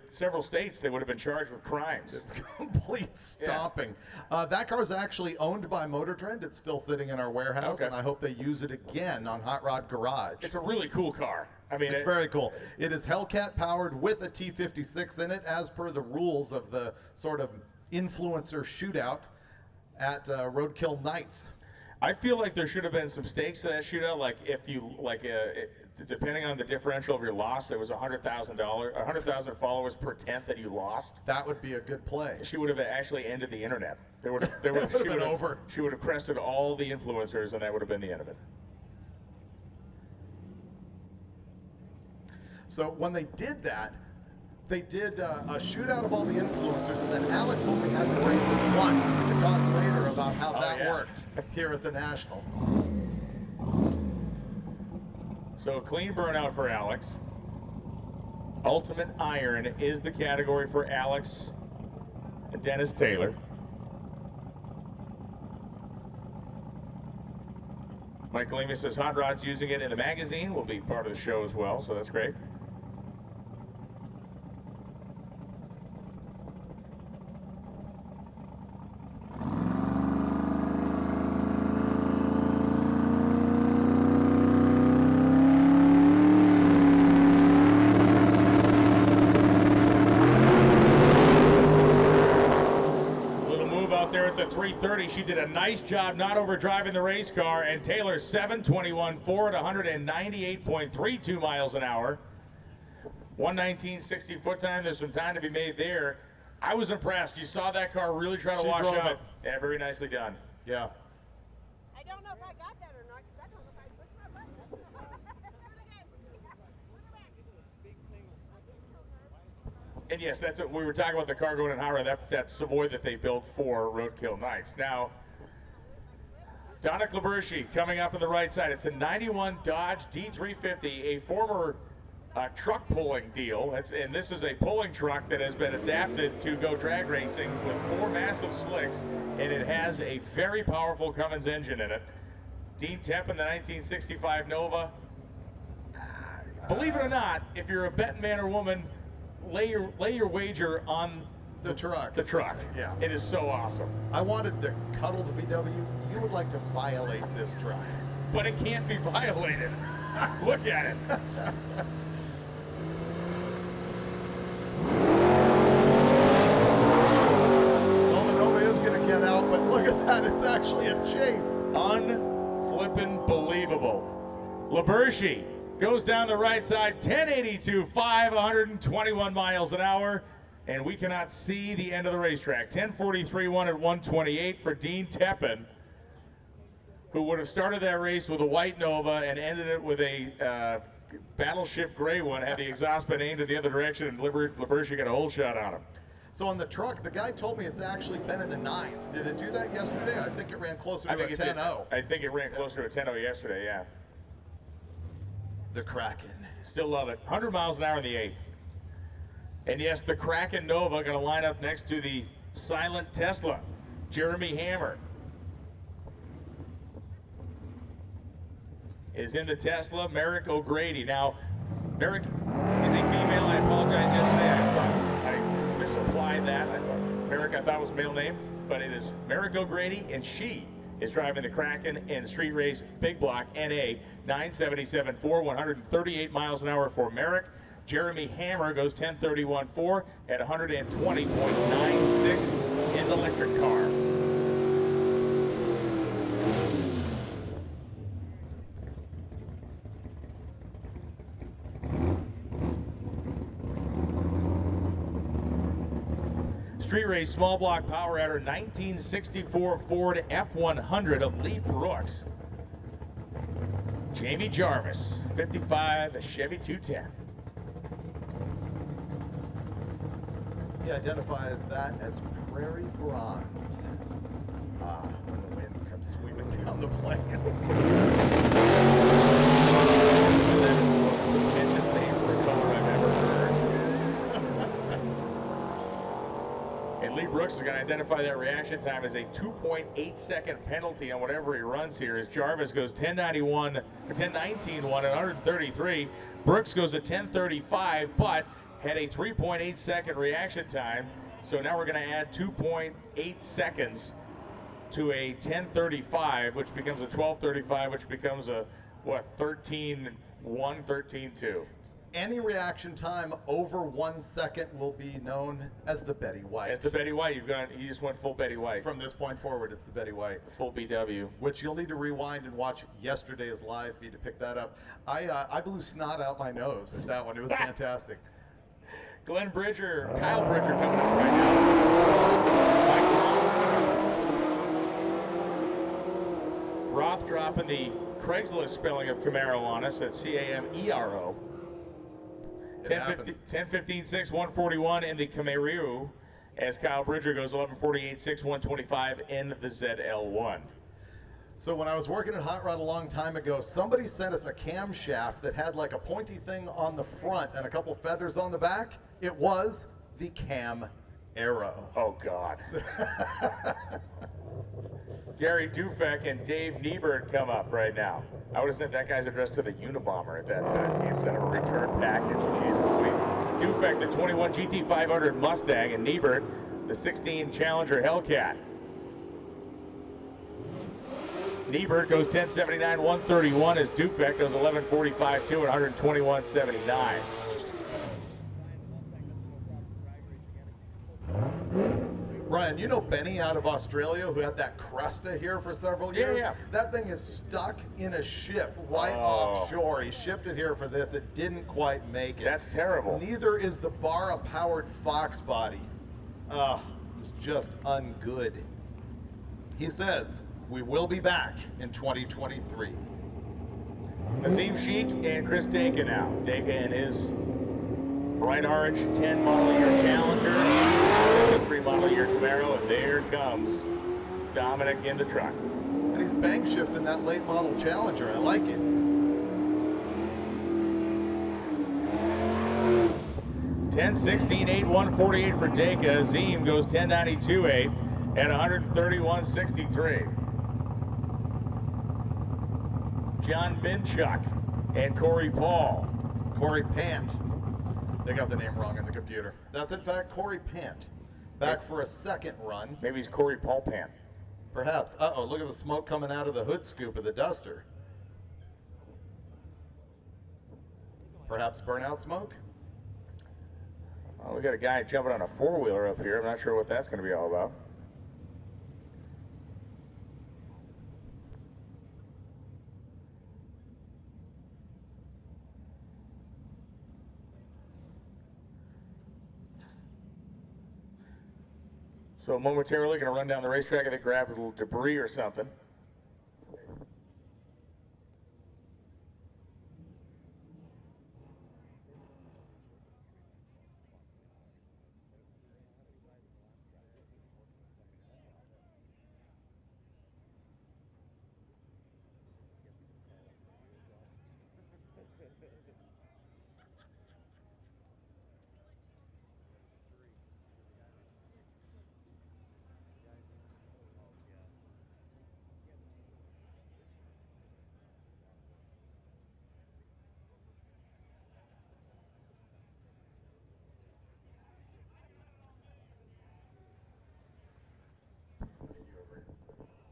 Several states they would have been charged with crimes. Complete stomping. Yeah. That car is actually owned by MotorTrend. It's still sitting in our warehouse, and I hope they use it again on Hot Rod Garage. It's a really cool car. I mean, it's very cool. It is Hellcat powered with a T56 in it, as per the rules of the sort of influencer shootout at Roadkill Nights. I feel like there should have been some stakes to that shootout. Like if you depending on the differential of your loss, there was $100,000, 100,000 followers per tenth that you lost. That would be a good play. She would have actually ended the internet. She would have crested all the influencers, and that would have been the end of it. So when they did that, they did a shootout of all the influencers, and then Alex only had to race it once. We can talk later about how that worked here at the Nationals. So a clean burnout for Alex. Ultimate Iron is the category for Alex and Dennis Taylor. Michael Amy says Hot Rod's using it in the magazine. Will be part of the show as well, so that's great. The 330, she did a nice job not overdriving the race car, and Taylor's 7:21.4 at 198.32 miles an hour. 119.60 foot time. There's some time to be made there. I was impressed. You saw that car really try to wash out. Yeah, very nicely done. Yeah. I don't know if I got that or not, because I don't know if I pushed my button. And yes, that's what we were talking about, the car going in Hara, that Savoy that they built for Roadkill Nights. Now, Donna Klabershi coming up on the right side. It's a 91 Dodge D350, a former truck pulling deal. And this is a pulling truck that has been adapted to go drag racing with 4 massive slicks, and it has a very powerful Cummins engine in it. Dean Teppen, the 1965 Nova. Believe it or not, if you're a betting man or woman, lay your wager on the truck. The truck. Yeah. It is so awesome. I wanted to cuddle the VW. You would like to violate this truck. But it can't be violated. Look at it. Well, the Nova is going to get out, but look at that. It's actually a chase. Unflippin' believable. Labershi goes down the right side, 1082.5, 121 miles an hour, and we cannot see the end of the racetrack. 1043.1 at 128 for Dean Teppen, who would have started that race with a white Nova and ended it with a battleship gray one, had the exhaust been aimed in the other direction, and Labershi got a whole shot on him. So on the truck, the guy told me it's actually been in the 9s. Did it do that yesterday? I think it ran closer to a 10.0. I think it ran closer to a 10.0 yesterday, yeah. The Kraken. Still love it. 100 miles an hour in the 8th. And yes, the Kraken Nova going to line up next to the silent Tesla. Jeremy Hammer is in the Tesla. Merrick O'Grady. Now, Merrick is a female. I apologize yesterday. I misapplied that. Merrick, I thought was a male name, but it is Merrick O'Grady, and she is driving the Kraken in Street Race Big Block NA 977.4, 138 miles an hour for Merrick. Jeremy Hammer goes 1031.4 at 120.96 in the electric car. Street Race Small Block Power Adder 1964 Ford F100 of Lee Brooks. Jamie Jarvis, 55 Chevy 210. He identifies that as Prairie Bronze. When the wind comes sweeping down the plains. That is the most pretentious name for a color I've ever heard. And Lee Brooks is going to identify that reaction time as a 2.8 second penalty on whatever he runs here, as Jarvis goes 10:19.1 at 133. Brooks goes at 10:35, but had a 3.8 second reaction time. So now we're going to add 2.8 seconds to a 10:35, which becomes a 12:35, which becomes a, what, 13.1, 13.2. Any reaction time over 1 second will be known as the Betty White. As the Betty White, you just went full Betty White. From this point forward, it's the Betty White. The full BW. Which you'll need to rewind and watch yesterday's live feed to pick that up. I blew snot out my nose at that one. It was fantastic. Kyle Bridger coming up right now. Roth dropping the Craigslist spelling of Camaro on us at C-A-M-E-R-O. 10:15.6, 141 in the Camaro, as Kyle Bridger goes 11:48.6, 125 in the ZL1. So when I was working at Hot Rod a long time ago, somebody sent us a camshaft that had like a pointy thing on the front and a couple feathers on the back. It was the Cam Arrow. Oh God. Gary Dufek and Dave Niebert come up right now. I would have sent that guy's address to the Unabomber at that time. Can't send him a return package. Jeez Louise. Dufek, the 21 GT500 Mustang, and Niebert, the 16 Challenger Hellcat. Niebert goes 1079, 131 as Dufek goes 1145, 2 and 121.79. Ryan, you know Benny out of Australia who had that Cresta here for several years? Yeah. That thing is stuck in a ship right offshore. He shipped it here for this. It didn't quite make it. That's terrible. Neither is the Barra-powered Fox body. It's just ungood. He says, we will be back in 2023. Nazim Sheik and Chris Daka now. Daka in his bright orange 10 model year Challenger and 73 model year Camaro, and there comes Dominic in the truck. And he's bank shifting that late model Challenger. I like it. 10-16-8, 148 for Daka. Azim goes 10-92-8 and 131.63. John Minchuk and Corey Paul. Corey Pant. They got the name wrong in the computer. That's in fact Corey Pant. Back for a second run. Maybe he's Corey Paul Pant. Perhaps. Uh-oh, look at the smoke coming out of the hood scoop of the Duster. Perhaps burnout smoke? Oh, we got a guy jumping on a four-wheeler up here. I'm not sure what that's going to be all about. So momentarily going to run down the racetrack. I think grab a little debris or something.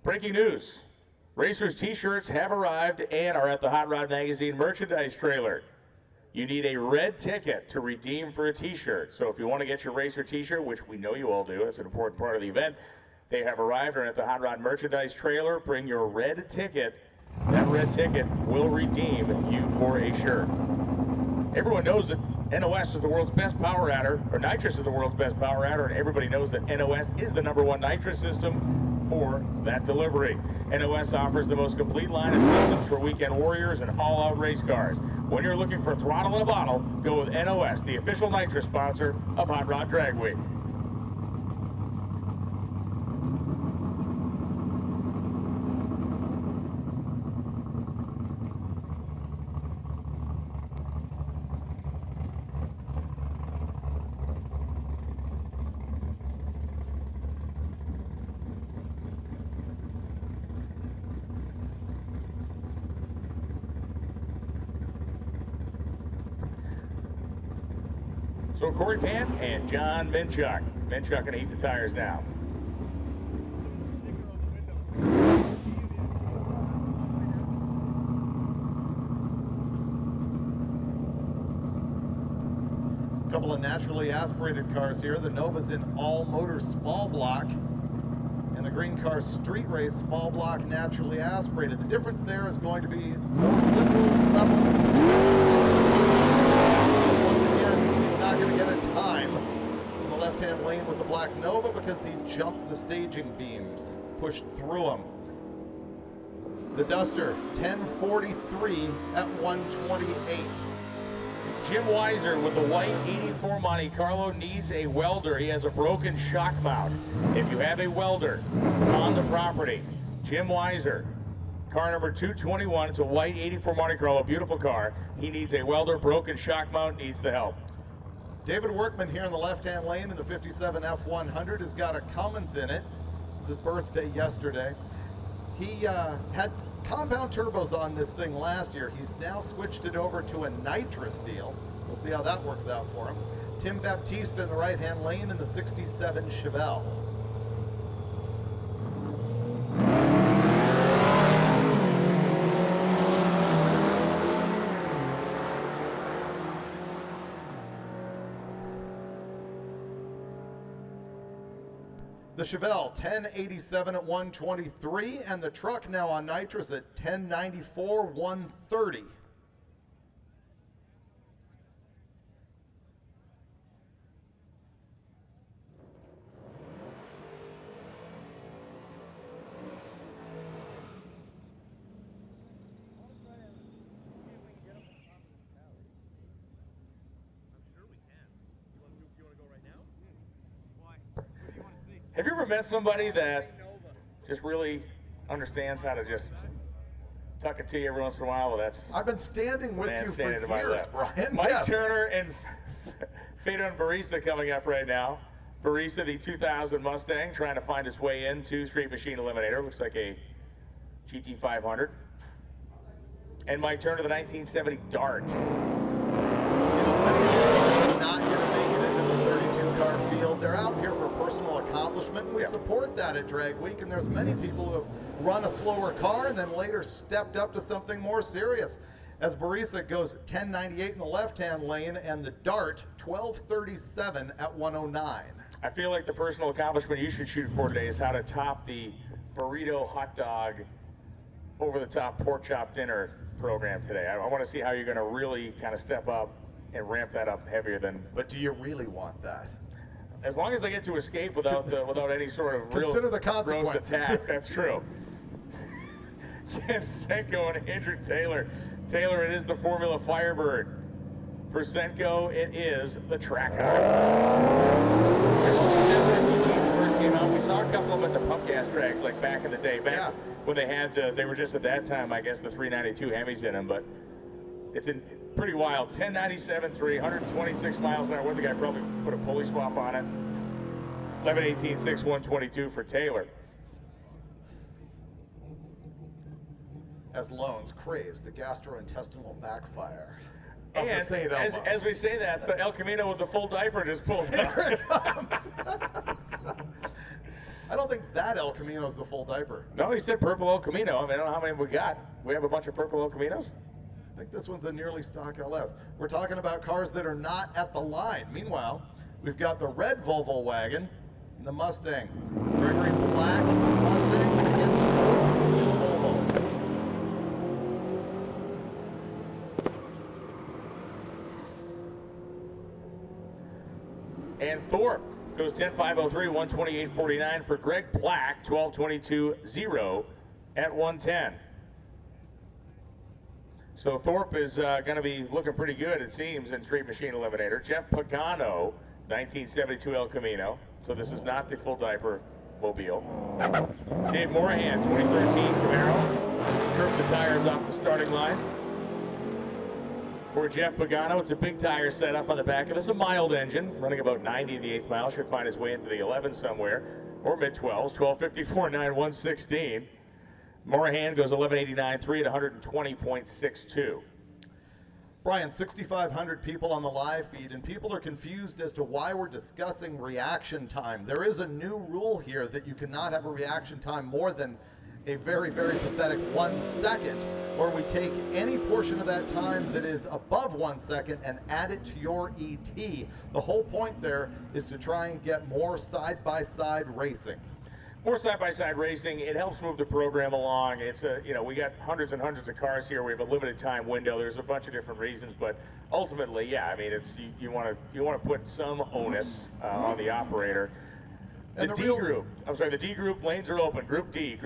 Breaking news. Racers t-shirts have arrived and are at the Hot Rod Magazine merchandise trailer. You need a red ticket to redeem for a t-shirt. So if you want to get your Racer t-shirt, which we know you all do, that's an important part of the event, they have arrived and at the Hot Rod merchandise trailer. Bring your red ticket. That red ticket will redeem you for a shirt. Everyone knows that NOS is the world's best power adder, or nitrous is the world's best power adder, and everybody knows that NOS is the #1 nitrous system for that delivery. NOS offers the most complete line of systems for weekend warriors and all-out race cars. When you're looking for throttle in a bottle, go with NOS, the official nitrous sponsor of Hot Rod Drag Week. So Corey Pant and John Minchuk. Minchuk gonna heat the tires now. A couple of naturally aspirated cars here. The Nova's in all motor small block, and the green car street race small block naturally aspirated. The difference there is going to be more liberal level of suspension. Not going to get a time in the left-hand lane with the black Nova because he jumped the staging beams, pushed through them. The Duster, 1043 at 128. Jim Weiser with the white 84 Monte Carlo needs a welder. He has a broken shock mount. If you have a welder on the property, Jim Weiser, car number 221, it's a white 84 Monte Carlo, beautiful car. He needs a welder, broken shock mount, needs the help. David Workman here in the left-hand lane in the 57 F100 has got a Cummins in it. It was his birthday yesterday. He had compound turbos on this thing last year. He's now switched it over to a nitrous deal. We'll see how that works out for him. Tim Baptiste in the right-hand lane in the 67 Chevelle. The Chevelle 1087 at 123, and the truck now on nitrous at 1094 130. Have you ever met somebody that just really understands how to just tuck it to you every once in a while? Well, that's I've been standing with you for years, Brian. Mike Yes. Turner and Finnegan Barisa coming up right now. Barisa, the 2000 Mustang, trying to find its way into Street Machine Eliminator. Looks like a GT500. And Mike Turner, the 1970 Dart. Not going to make it into the 32-car field. They're out here for personal accomplishment. We support that at Drag Week, and there's many people who have run a slower car and then later stepped up to something more serious. As Barisa goes 1098 in the left-hand lane, and the Dart 1237 at 109. I feel like the personal accomplishment you should shoot for today is how to top the burrito hot dog over-the-top pork chop dinner program today. I want to see how you're going to really kind of step up and ramp that up heavier than. But do you really want that? As long as I get to escape without any sort of real Consider the gross consequences. attack, that's true. Ken Senko and Andrew Taylor. Taylor, it is the Formula Firebird. For Senko, it is the Trackhawk. Jeeps first came out, we saw a couple of them at the pump gas tracks, like back in the day, when they had, they were just at that time, I guess, the 392 Hemis in them, but it's pretty wild. 1097.3, 126 miles an hour. What the guy probably put a pulley swap on it. 1118.6, 122 for Taylor. As Loans craves the gastrointestinal backfire. And as we say that, the El Camino with the full diaper just pulled out. Here it comes. I don't think that El Camino is the full diaper. No, he said purple El Camino. I mean, I don't know how many we got. We have a bunch of purple El Caminos. I think this one's a nearly stock LS. We're talking about cars that are not at the line. Meanwhile, we've got the red Volvo wagon and the Mustang. Gregory Black, Mustang, and Volvo. And Thorpe goes 10.503, 128.49 for Greg Black, 12.22.0 at 110. So Thorpe is going to be looking pretty good, it seems, in Street Machine Eliminator. Jeff Pagano, 1972 El Camino. So this is not the full diaper mobile. Dave Morahan, 2013 Camaro. Chirped the tires off the starting line. For Jeff Pagano, it's a big tire setup on the back of this, a mild engine, running about 90 in the 8th mile. Should find his way into the 11 somewhere, or mid-12s, 12.54.9, 116. Morahan goes 11.89.3 at 120.62. Brian, 6,500 people on the live feed, and people are confused as to why we're discussing reaction time. There is a new rule here that you cannot have a reaction time more than a very, very pathetic 1 second, or we take any portion of that time that is above 1 second and add it to your ET. The whole point there is to try and get more side-by-side racing. More side-by-side racing, it helps move the program along. It's a, we got hundreds and hundreds of cars here. We have a limited time window. There's a bunch of different reasons, but ultimately, yeah, I mean, it's you want to put some onus on the operator. The D group lanes are open. Group D,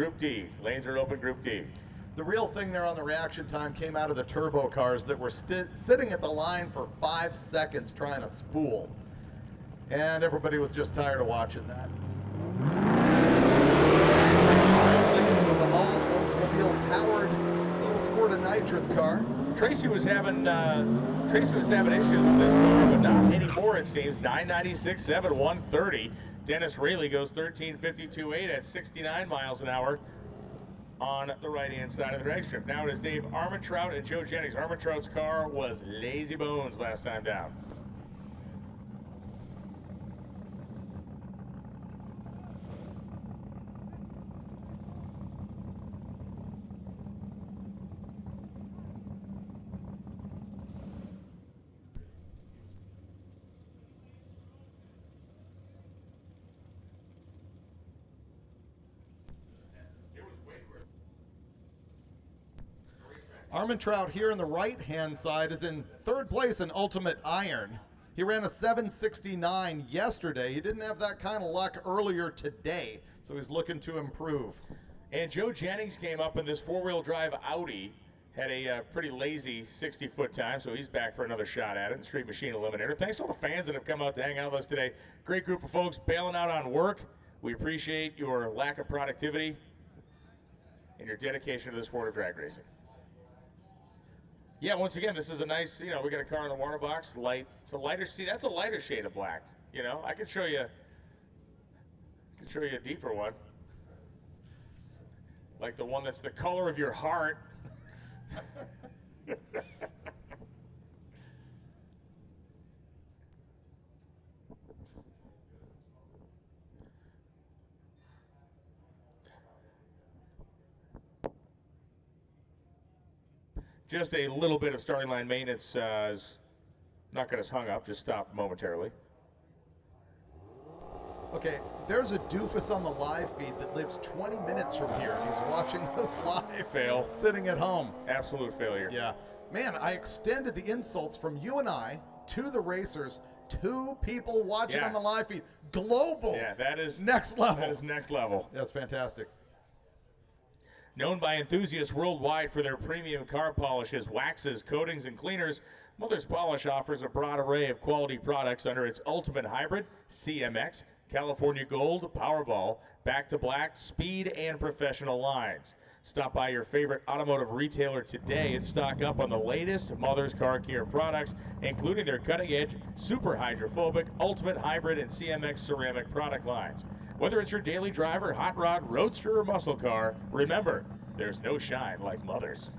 lanes are open. Group D. The real thing there on the reaction time came out of the turbo cars that were sitting at the line for 5 seconds trying to spool, and everybody was just tired of watching that. With the all-Oldsmobile powered little squirt nitrous car. Tracy was having issues with this car, but not anymore, it seems. 996.7, 130. Dennis Rayleigh goes 13.52.8 at 69 miles an hour. on the right-hand side of the drag strip. Now it is Dave Armentrout and Joe Jennings. Armentrout's car was lazy bones last time down. Armentrout here on the right-hand side is in third place in Ultimate Iron. He ran a 769 yesterday. He didn't have that kind of luck earlier today, so he's looking to improve. And Joe Jennings came up in this four-wheel drive Audi, had a pretty lazy 60-foot time, so he's back for another shot at it in Street Machine Eliminator. Thanks to all the fans that have come out to hang out with us today. Great group of folks bailing out on work. We appreciate your lack of productivity and your dedication to the sport of drag racing. Yeah, once again, this is a nice, we got a car in the water box, light. It's a lighter, see, that's a lighter shade of black. I could show you a deeper one. Like the one that's the color of your heart. Just a little bit of starting line maintenance is not got us hung up, just stopped momentarily. Okay, there's a doofus on the live feed that lives 20 minutes from here, and he's watching this live. Fail. Sitting at home. Absolute failure. Yeah. Man, I extended the insults from you and I to the racers. 2 people watching on the live feed. Global. Yeah, that is next level. That is next level. That's fantastic. Known by enthusiasts worldwide for their premium car polishes, waxes, coatings, and cleaners, Mother's Polish offers a broad array of quality products under its Ultimate Hybrid, CMX, California Gold, Powerball, Back to Black, Speed, and Professional lines. Stop by your favorite automotive retailer today and stock up on the latest Mother's Car Care products, including their cutting-edge, super hydrophobic, Ultimate Hybrid, and CMX ceramic product lines. Whether it's your daily driver, hot rod, roadster, or muscle car, remember, there's no shine like Mother's.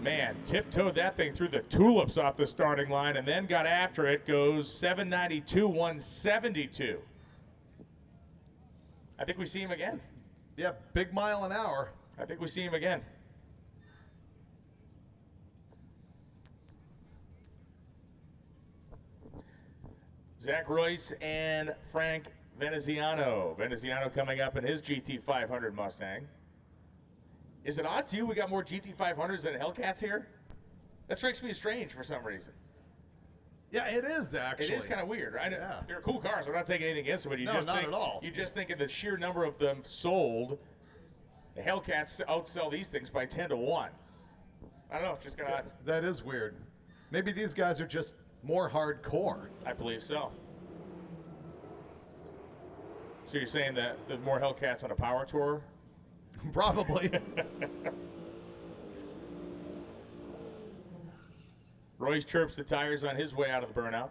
Man, tiptoed that thing through the tulips off the starting line and then got after it. Goes 792, 172. I think we see him again. Yeah, big mile an hour. I think we see him again. Zach Royce and Frank Veneziano. Veneziano coming up in his GT500 Mustang. Is it odd to you we got more GT500s than Hellcats here? That strikes me as strange for some reason. Yeah, it is actually. It is kind of weird, right? Yeah. They're cool cars. I'm not taking anything against them, but you No, just not think, at all. You just think of the sheer number of them sold. The Hellcats outsell these things by 10 to 1. I don't know. It's just kind of odd. That is weird. Maybe these guys are just more hardcore. I believe so. So you're saying that there's more Hellcats on a power tour? Probably. Royce chirps the tires on his way out of the burnout.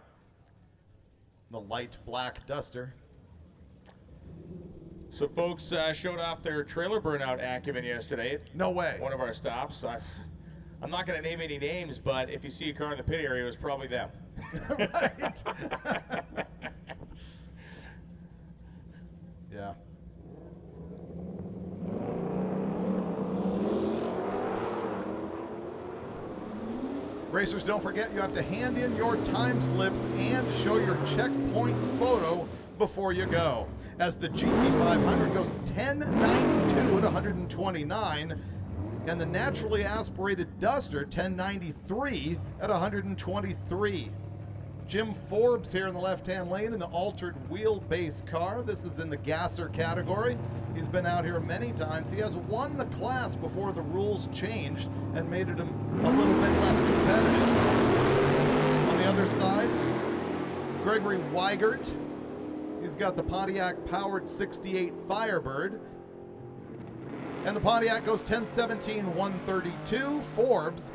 The light black Duster. So folks showed off their trailer burnout acumen yesterday. No way. One of our stops. I'm not going to name any names, but if you see a car in the pit area, it was probably them. Right. Yeah. Racers, don't forget you have to hand in your time slips and show your checkpoint photo before you go. As the GT500 goes 1092 at 129, and the naturally aspirated Duster 1093 at 123. Jim Forbes here in the left-hand lane in the altered wheelbase car. This is in the gasser category. He's been out here many times. He has won the class before the rules changed and made it a little bit less competitive. On the other side, Gregory Weigert. He's got the Pontiac-powered 68 Firebird. And the Pontiac goes 10:17, 132. Forbes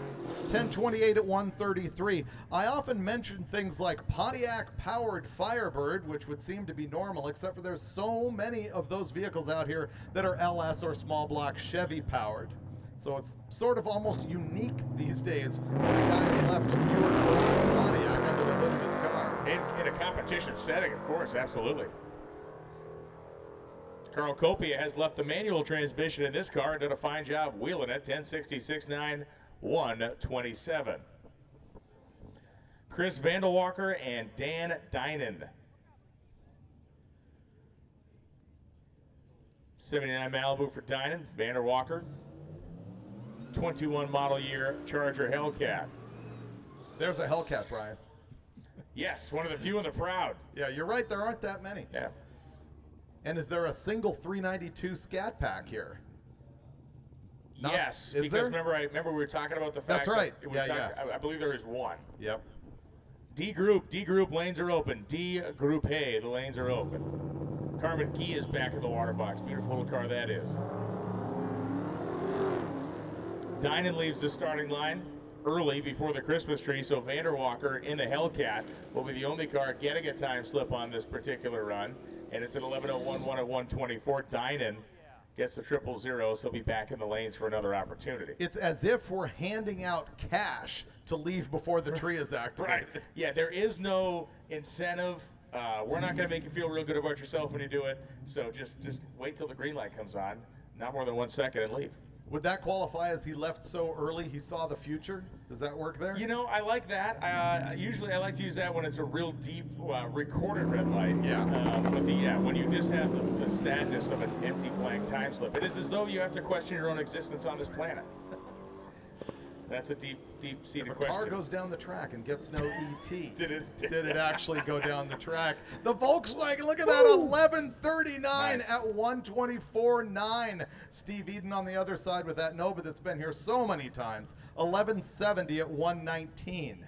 10:28 at 133. I often mention things like Pontiac-powered Firebird, which would seem to be normal, except for there's so many of those vehicles out here that are LS or small block Chevy-powered. So it's sort of almost unique these days when a guy has left a pure Pontiac under the hood of his car. In a competition setting, of course, absolutely. Carl Copia has left the manual transmission in this car and done a fine job wheeling it. 10:66.9, 127. Chris Vandelwalker and Dan Dynan. 79 Malibu for Dynan. Vanderwalker, 21 model year Charger Hellcat. There's a Hellcat, Brian. Yes, one of the few in the proud. Yeah, you're right. There aren't that many. Yeah. And is there a single 392 Scat Pack here? Yes, is because there? remember we were talking about the fact That's right. I believe there is one. Yep. D group lanes are open. D group A, the lanes are open. Carmen Gee is back in the water box. Beautiful little car that is. Dynan leaves the starting line early before the Christmas tree, so Vanderwalker in the Hellcat will be the only car getting a time slip on this particular run, and it's an 11:01.1 at 124. Dynan gets the 000. He'll be back in the lanes for another opportunity. It's as if we're handing out cash to leave before the tree is activated. Right. Yeah, there is no incentive. We're not going to make you feel real good about yourself when you do it, so just wait till the green light comes on, not more than 1 second, and leave. Would that qualify as he left so early he saw the future? Does that work there? You know, I like that. Usually I like to use that when it's a real deep recorded red light. Yeah. But when you just have the sadness of an empty blank time slip, it is as though you have to question your own existence on this planet. That's a deep-seated question. If a car goes down the track and gets no ET, did it actually go down the track? The Volkswagen, look at that, 11:39 Nice. at 124.9. Steve Eden on the other side with that Nova that's been here so many times, 11:70 at 119.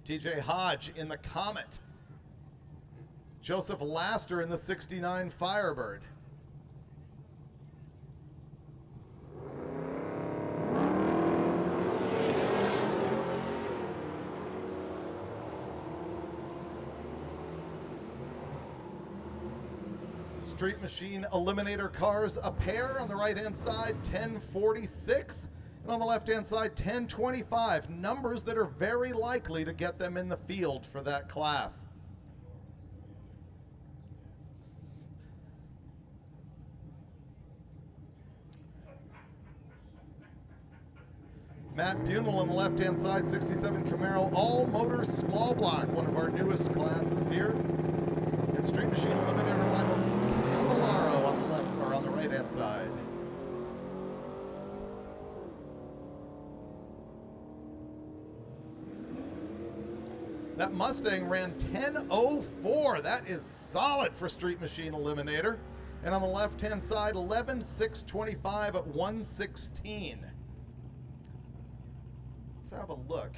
TJ Hodge in the Comet. Joseph Laster in the 69 Firebird. Street Machine Eliminator cars, a pair on the right-hand side, 1046, and on the left-hand side, 1025. Numbers that are very likely to get them in the field for that class. Matt Bunel on the left-hand side, 67 Camaro, all motor small block, one of our newest classes here. And Street Machine Eliminator Michael Cavallaro on the left, or on the right-hand side. That Mustang ran 10:04. That is solid for Street Machine Eliminator. And on the left-hand side, 11:625 at 116. Let's have a look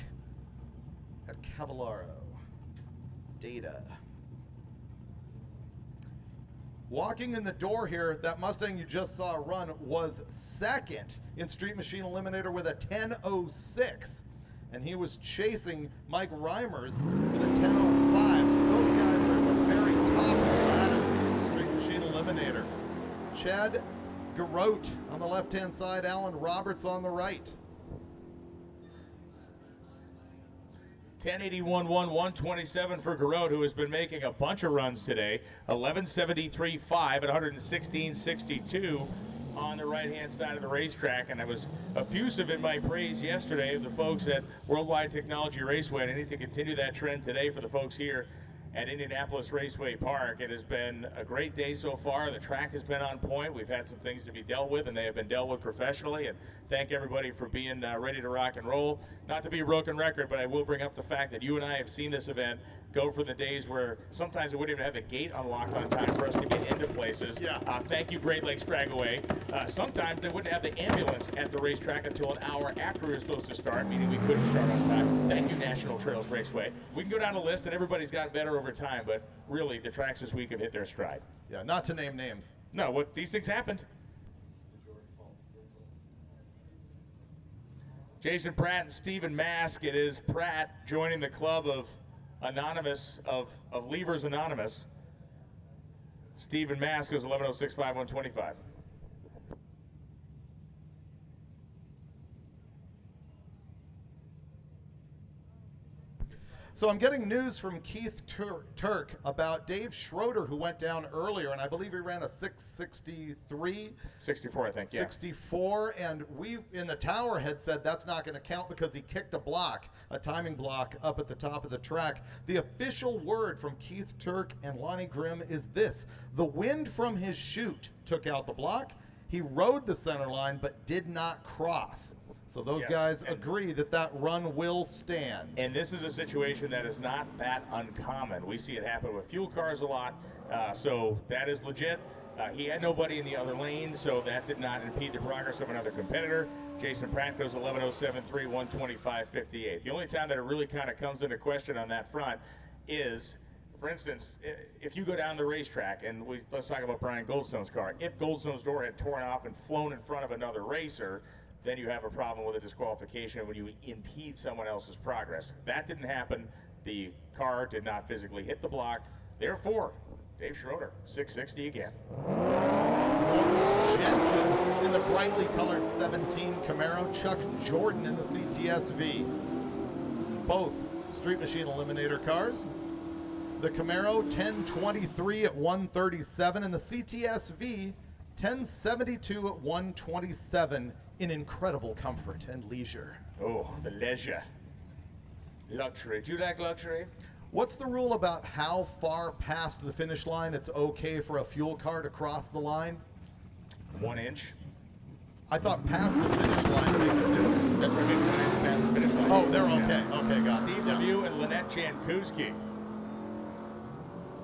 at Cavallaro. Data. Walking in the door here, that Mustang you just saw run was second in Street Machine Eliminator with a 10:06. And he was chasing Mike Reimers with a 10:05. So those guys are at the very top of the ladder. Street Machine Eliminator. Chad Garotte on the left-hand side, Alan Roberts on the right. 1081.1, 127 for Garotte, who has been making a bunch of runs today. 1173.5 at 116.62 on the right-hand side of the racetrack. And I was effusive in my praise yesterday of the folks at Worldwide Technology Raceway, and I need to continue that trend today for the folks here at Indianapolis Raceway Park. It has been a great day so far. The track has been on point. We've had some things to be dealt with, and they have been dealt with professionally. And thank everybody for being ready to rock and roll. Not to be a broken record, but I will bring up the fact that you and I have seen this event go for the days where sometimes it wouldn't even have the gate unlocked on time for us to get into places. Yeah. Thank you, Great Lakes Dragway. Sometimes they wouldn't have the ambulance at the racetrack until an hour after we were supposed to start, meaning we couldn't start on time. Thank you, National Trails Raceway. We can go down a list, and everybody's gotten better over time, but really, the tracks this week have hit their stride. Yeah, not to name names. No, these things happened. Jason Pratt and Stephen Mask. It is Pratt joining the club of Anonymous, of Leavers Anonymous. Stephen Mask goes 11:06.51.25. So I'm getting news from Keith Turk about Dave Schroeder, who went down earlier, and I believe he ran a 6:63. 64, I think, yeah. 64, and we in the tower had said that's not going to count because he kicked a block, a timing block up at the top of the track. The official word from Keith Turk and Lonnie Grimm is this: the wind from his chute took out the block. He rode the center line but did not cross. So those guys agree that that run will stand. And this is a situation that is not that uncommon. We see it happen with fuel cars a lot, so that is legit. He had nobody in the other lane, so that did not impede the progress of another competitor. Jason Pratt goes 11:07.3, 125.58. The only time that it really kind of comes into question on that front is, for instance, if you go down the racetrack, and let's talk about Brian Goldstone's car. If Goldstone's door had torn off and flown in front of another racer, then you have a problem with a disqualification when you impede someone else's progress. That didn't happen. The car did not physically hit the block. Therefore, Dave Schroeder, 660 again. Jensen in the brightly colored 17 Camaro, Chuck Jordan in the CTS-V. Both Street Machine Eliminator cars. The Camaro, 1023 at 137, and the CTS-V, 1072 at 127 in incredible comfort and leisure. Oh, the leisure. Luxury. Do you like luxury? What's the rule about how far past the finish line it's okay for a fuel car to cross the line? 1 inch. I thought past the finish line they could do it. That's what I mean, 1 inch past the finish line. Oh, they're okay. Okay, got it. Steve Lemieux and Lynette Jankowski.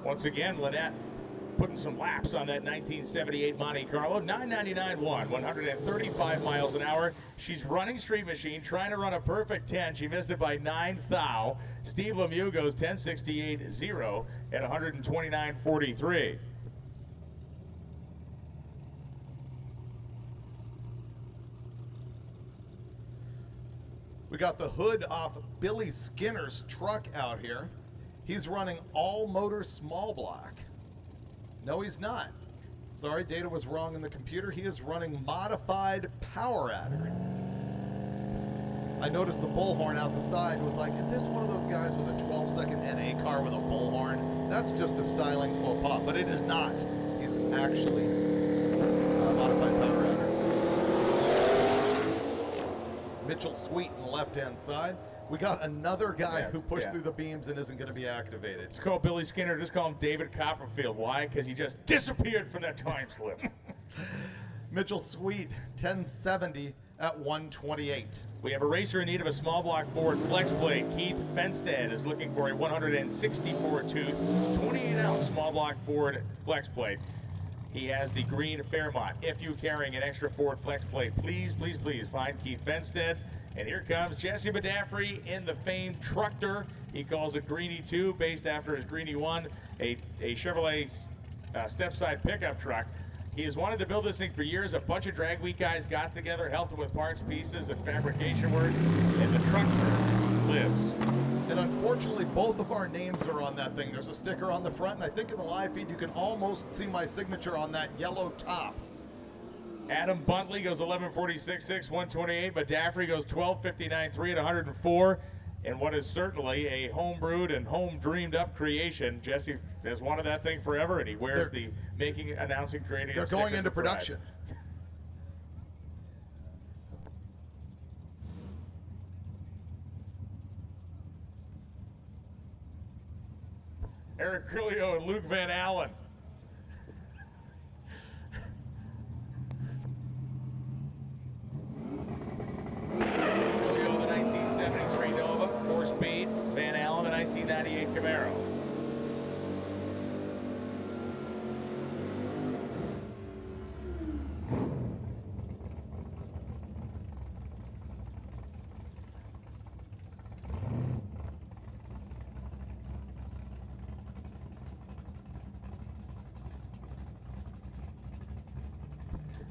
Once again, Lynette putting some laps on that 1978 Monte Carlo. 999.1, 135 miles an hour. She's running Street Machine, trying to run a perfect 10. She missed it by 9 thou. Steve Lemieux goes 1068.0 at 129.43. We got the hood off Billy Skinner's truck out here. He's running all motor small block. No, he's not. Sorry, data was wrong in the computer. He is running modified power adder. I noticed the bullhorn out the side and was like, is this one of those guys with a 12-second NA car with a bullhorn? That's just a styling faux pas, but it is not. He's actually modified power adder. Mitchell Sweet on the left-hand side. We got another guy who pushed through the beams and isn't going to be activated. It's called Billy Skinner. Just call him David Copperfield. Why? Because he just disappeared from that time slip. Mitchell Sweet, 1070 at 128. We have a racer in need of a small block Ford flex plate. Keith Fenstead is looking for a 164 tooth, 28-ounce small block Ford flex plate. He has the green Fairmont. If you're carrying an extra Ford flex plate, please, please, please find Keith Fenstead. And here comes Jesse Badafrey in the famed Truckter. He calls it Greenie 2, based after his Greenie 1, a Chevrolet step-side pickup truck. He has wanted to build this thing for years. A bunch of drag week guys got together, helped him with parts, pieces, and fabrication work, and the Truckter lives. And unfortunately, both of our names are on that thing. There's a sticker on the front, and I think in the live feed you can almost see my signature on that yellow top. Adam Buntley goes 11:46.6, 128. Badafrey goes 12:59.3 at 104. And what is certainly a home-brewed and home-dreamed-up creation. Jesse has wanted that thing forever, and he wears the making, announcing, trading. They're going into production. Eric Grillo and Luke Van Allen. Grillo, the 1973 Nova, 4-speed. Van Allen, the 1990 98 Camaro.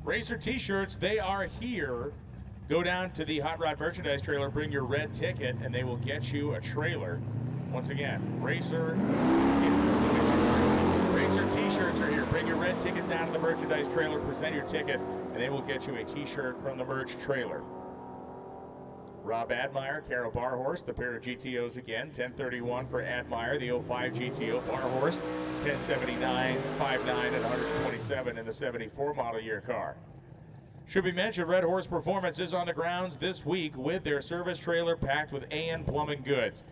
Racer t-shirts, they are here. Go down to the Hot Rod merchandise trailer, bring your red ticket, and they will get you a trailer. Once again, Racer t-shirts are here. Bring your red ticket down to the merchandise trailer, present your ticket, and they will get you a t-shirt from the merch trailer. Rob Admire, Carol Barhorse, the pair of GTOs again, 1031 for Admire, the 05 GTO, Barhorse, 1079, 59, and 127 in the 74 model year car. Should be mentioned, Red Horse Performance is on the grounds this week with their service trailer packed with AN plumbing goods.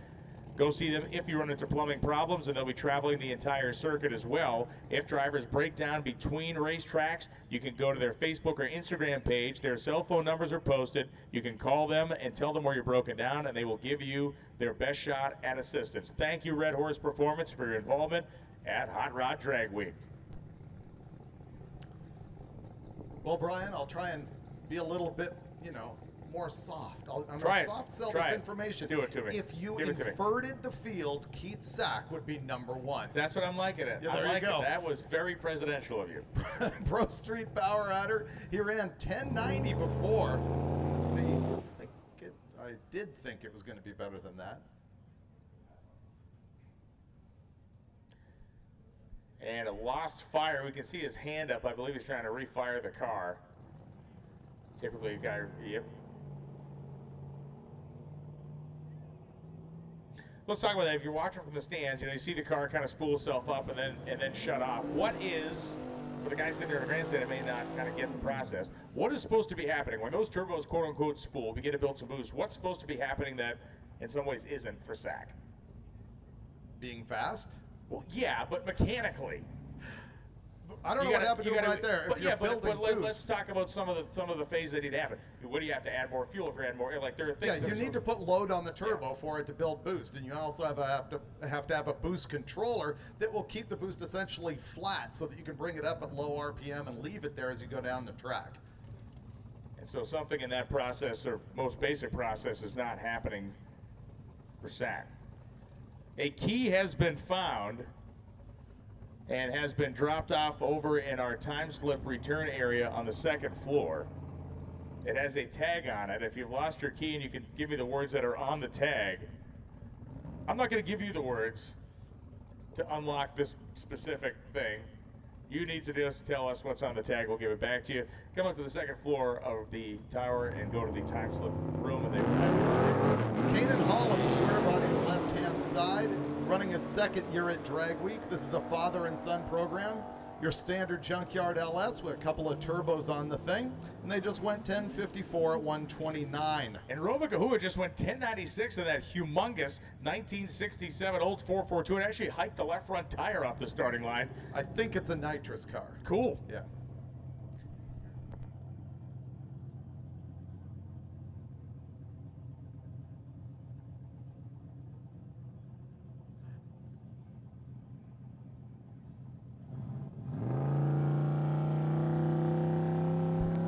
Go see them if you run into plumbing problems, and they'll be traveling the entire circuit as well. If drivers break down between racetracks, you can go to their Facebook or Instagram page. Their cell phone numbers are posted. You can call them and tell them where you're broken down, and they will give you their best shot at assistance. Thank you, Red Horse Performance, for your involvement at Hot Rod Drag Week. Well, Brian, I'll try and be a little bit, more soft. I'm Try going it. to soft sell Try this it. information. Do it to me. If you Give it to me. inverted the field, Keith Sack would be #1. That's what I'm liking it. Yeah, I there like you go. it. That was very presidential of you. Pro Street Power Adder. He ran 1090 before. See, I did think it was going to be better than that. And a lost fire. We can see his hand up. I believe he's trying to refire the car. Typically a guy, yep. Let's talk about that. If you're watching from the stands, you see the car kind of spool itself up and then shut off. What is, for the guy sitting there in the grandstand that may not kind of get the process, what is supposed to be happening when those turbos quote unquote spool, begin to build some boost? What's supposed to be happening that in some ways isn't for SAC? Being fast? Well, yeah, but mechanically. I don't know what happened to him right there. But if you're building boost, let's talk about some of the phases that need to happen. What do you have to add more fuel if you add more? Like there are things. Yeah, you need to put load on the turbo for it to build boost, and you also have to have a boost controller that will keep the boost essentially flat, so that you can bring it up at low RPM and leave it there as you go down the track. And so something in that process, or most basic process, is not happening for SAC. A key has been found and has been dropped off over in our time slip return area on the second floor. It has a tag on it. If you've lost your key and you can give me the words that are on the tag, I'm not going to give you the words to unlock this specific thing. You need to just tell us what's on the tag. We'll give it back to you. Come up to the second floor of the tower and go to the time slip room. And Kanan Hall on the square body left-hand side, running his second year at Drag Week. This is a father and son program. Your standard junkyard LS with a couple of turbos on the thing, and they just went 1054 at 129. And Rova Kahua just went 1096 in that humongous 1967 Olds 442. It actually hiked the left front tire off the starting line. I think it's a nitrous car. Cool. Yeah.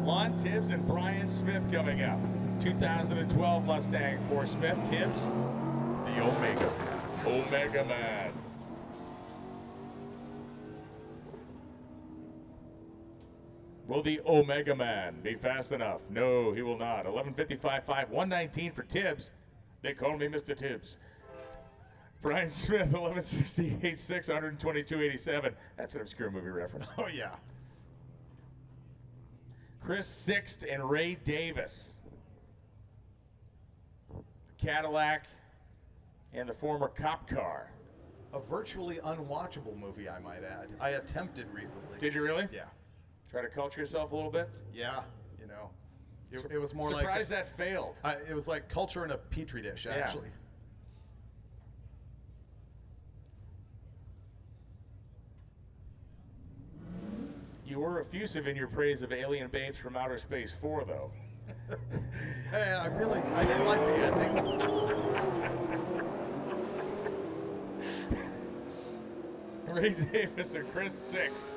Lon Tibbs and Brian Smith coming up. 2012 Mustang for Smith. Tibbs, the Omega Man. Will the Omega Man be fast enough? No, he will not. 11:55.5, 119 for Tibbs. They call me Mr. Tibbs. Brian Smith, 11:68.6, 122.87. That's an obscure movie reference. Oh, yeah. Chris Sixt and Ray Davis. Cadillac and the former cop car. A virtually unwatchable movie, I might add. I attempted recently. Did you really? Yeah. Try to culture yourself a little bit? Yeah, it was more like... Surprised that failed. It was like culture in a petri dish, actually. Yeah. You were effusive in your praise of Alien Babes from Outer Space 4, though. Hey, I did like the ending. Ray Davis and Chris sixth.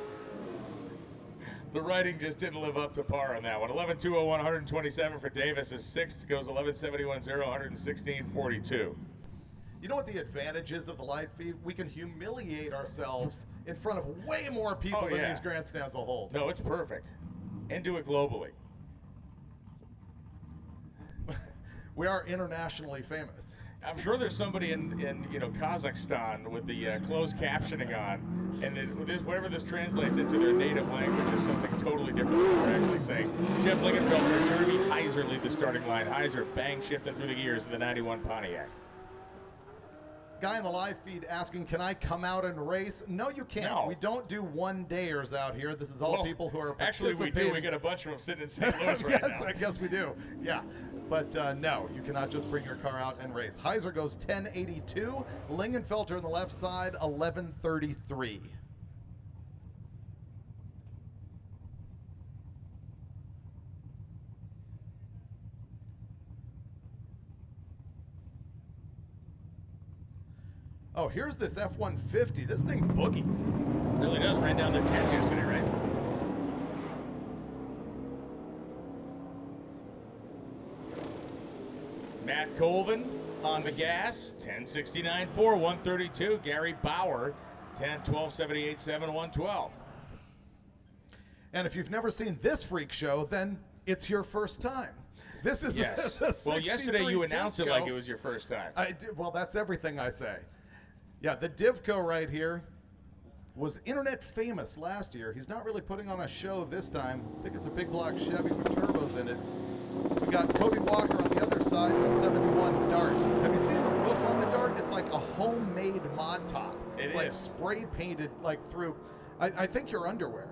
The writing just didn't live up to par on that one. 11.201, 127 for Davis. His sixth goes 11.71.0, 116.42. You know what the advantage is of the live feed? We can humiliate ourselves in front of way more people than these grandstands will hold. No, it's perfect. And do it globally. We are internationally famous. I'm sure there's somebody in Kazakhstan with the closed captioning on, and whatever this translates into their native language is something totally different than what we're actually saying. Jeff Lingenfelder and Jeremy Heiser lead the starting line. Heiser bang shifting through the gears in the 91 Pontiac. Guy in the live feed asking, can I come out and race? No, you can't. No. We don't do one-dayers out here. This is all people who are Actually, we do. We got a bunch of them sitting in St. Louis right now. I guess we do. Yeah. But no, you cannot just bring your car out and race. Heiser goes 10.82. Lingenfelter on the left side, 11.33. Oh, here's this F-150. This thing boogies. Really does. Ran down the 10s yesterday, right? Matt Colvin on the gas, 10.69.4, 132. Gary Bauer, 12.78.7, 112. And if you've never seen this freak show, then it's your first time. This is Well, yesterday you announced it like it was your first time. I did. Well, that's everything I say. Yeah, the Divco right here was internet famous last year. He's not really putting on a show this time. I think it's a big block Chevy with turbos in it. We got Cody Walker on the other side with a 71 Dart. Have you seen the roof on the Dart? It's like a homemade mod top. It's like spray painted like through, I think your underwear.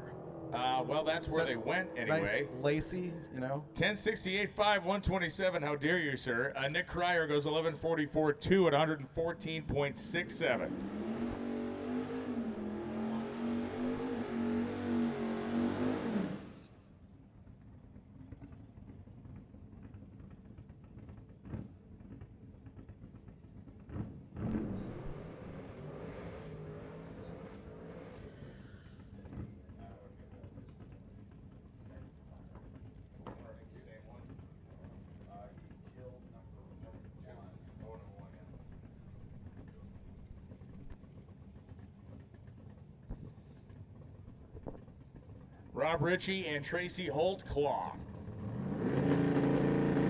Well, that's where they went anyway. Nice, lacy, you know. 10.68.5, 127. How dare you, sir? Nick Cryer goes 11.44.2 at 114.67. Rob Ritchie and Tracy Holtclaw.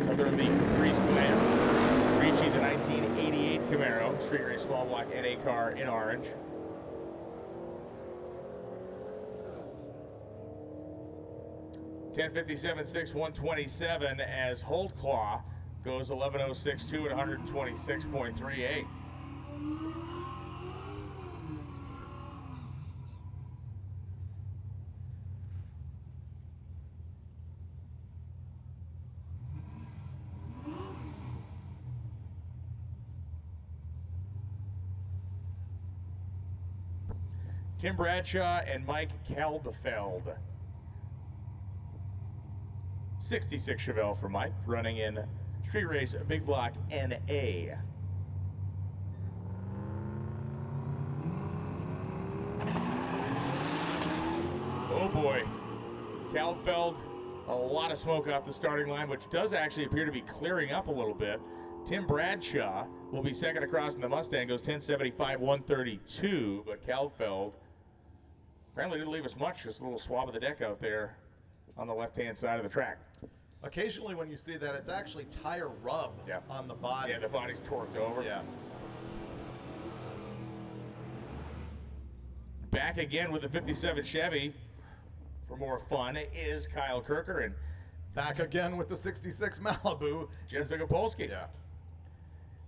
Another of the Caprice clan. Ritchie, the 1988 Camaro, street race small block NA car in orange. .10.57.6, 127 as Holtclaw goes 11.06.2 at 126.38. Tim Bradshaw and Mike Kalbefeld. 66 Chevelle for Mike, running in street race big block NA. Oh boy, Kalbefeld, a lot of smoke off the starting line, which does actually appear to be clearing up a little bit. Tim Bradshaw will be second across in the Mustang, goes 10.75, 132, but Kalbefeld apparently didn't leave us much, just a little swab of the deck out there on the left-hand side of the track. Occasionally when you see that, it's actually tire rub on the body. Yeah, the body's torqued over. Yeah. Back again with the 57 Chevy for more fun is Kyle Kirker, and back again with the 66 Malibu, Jeff Zagopolsky. Yeah.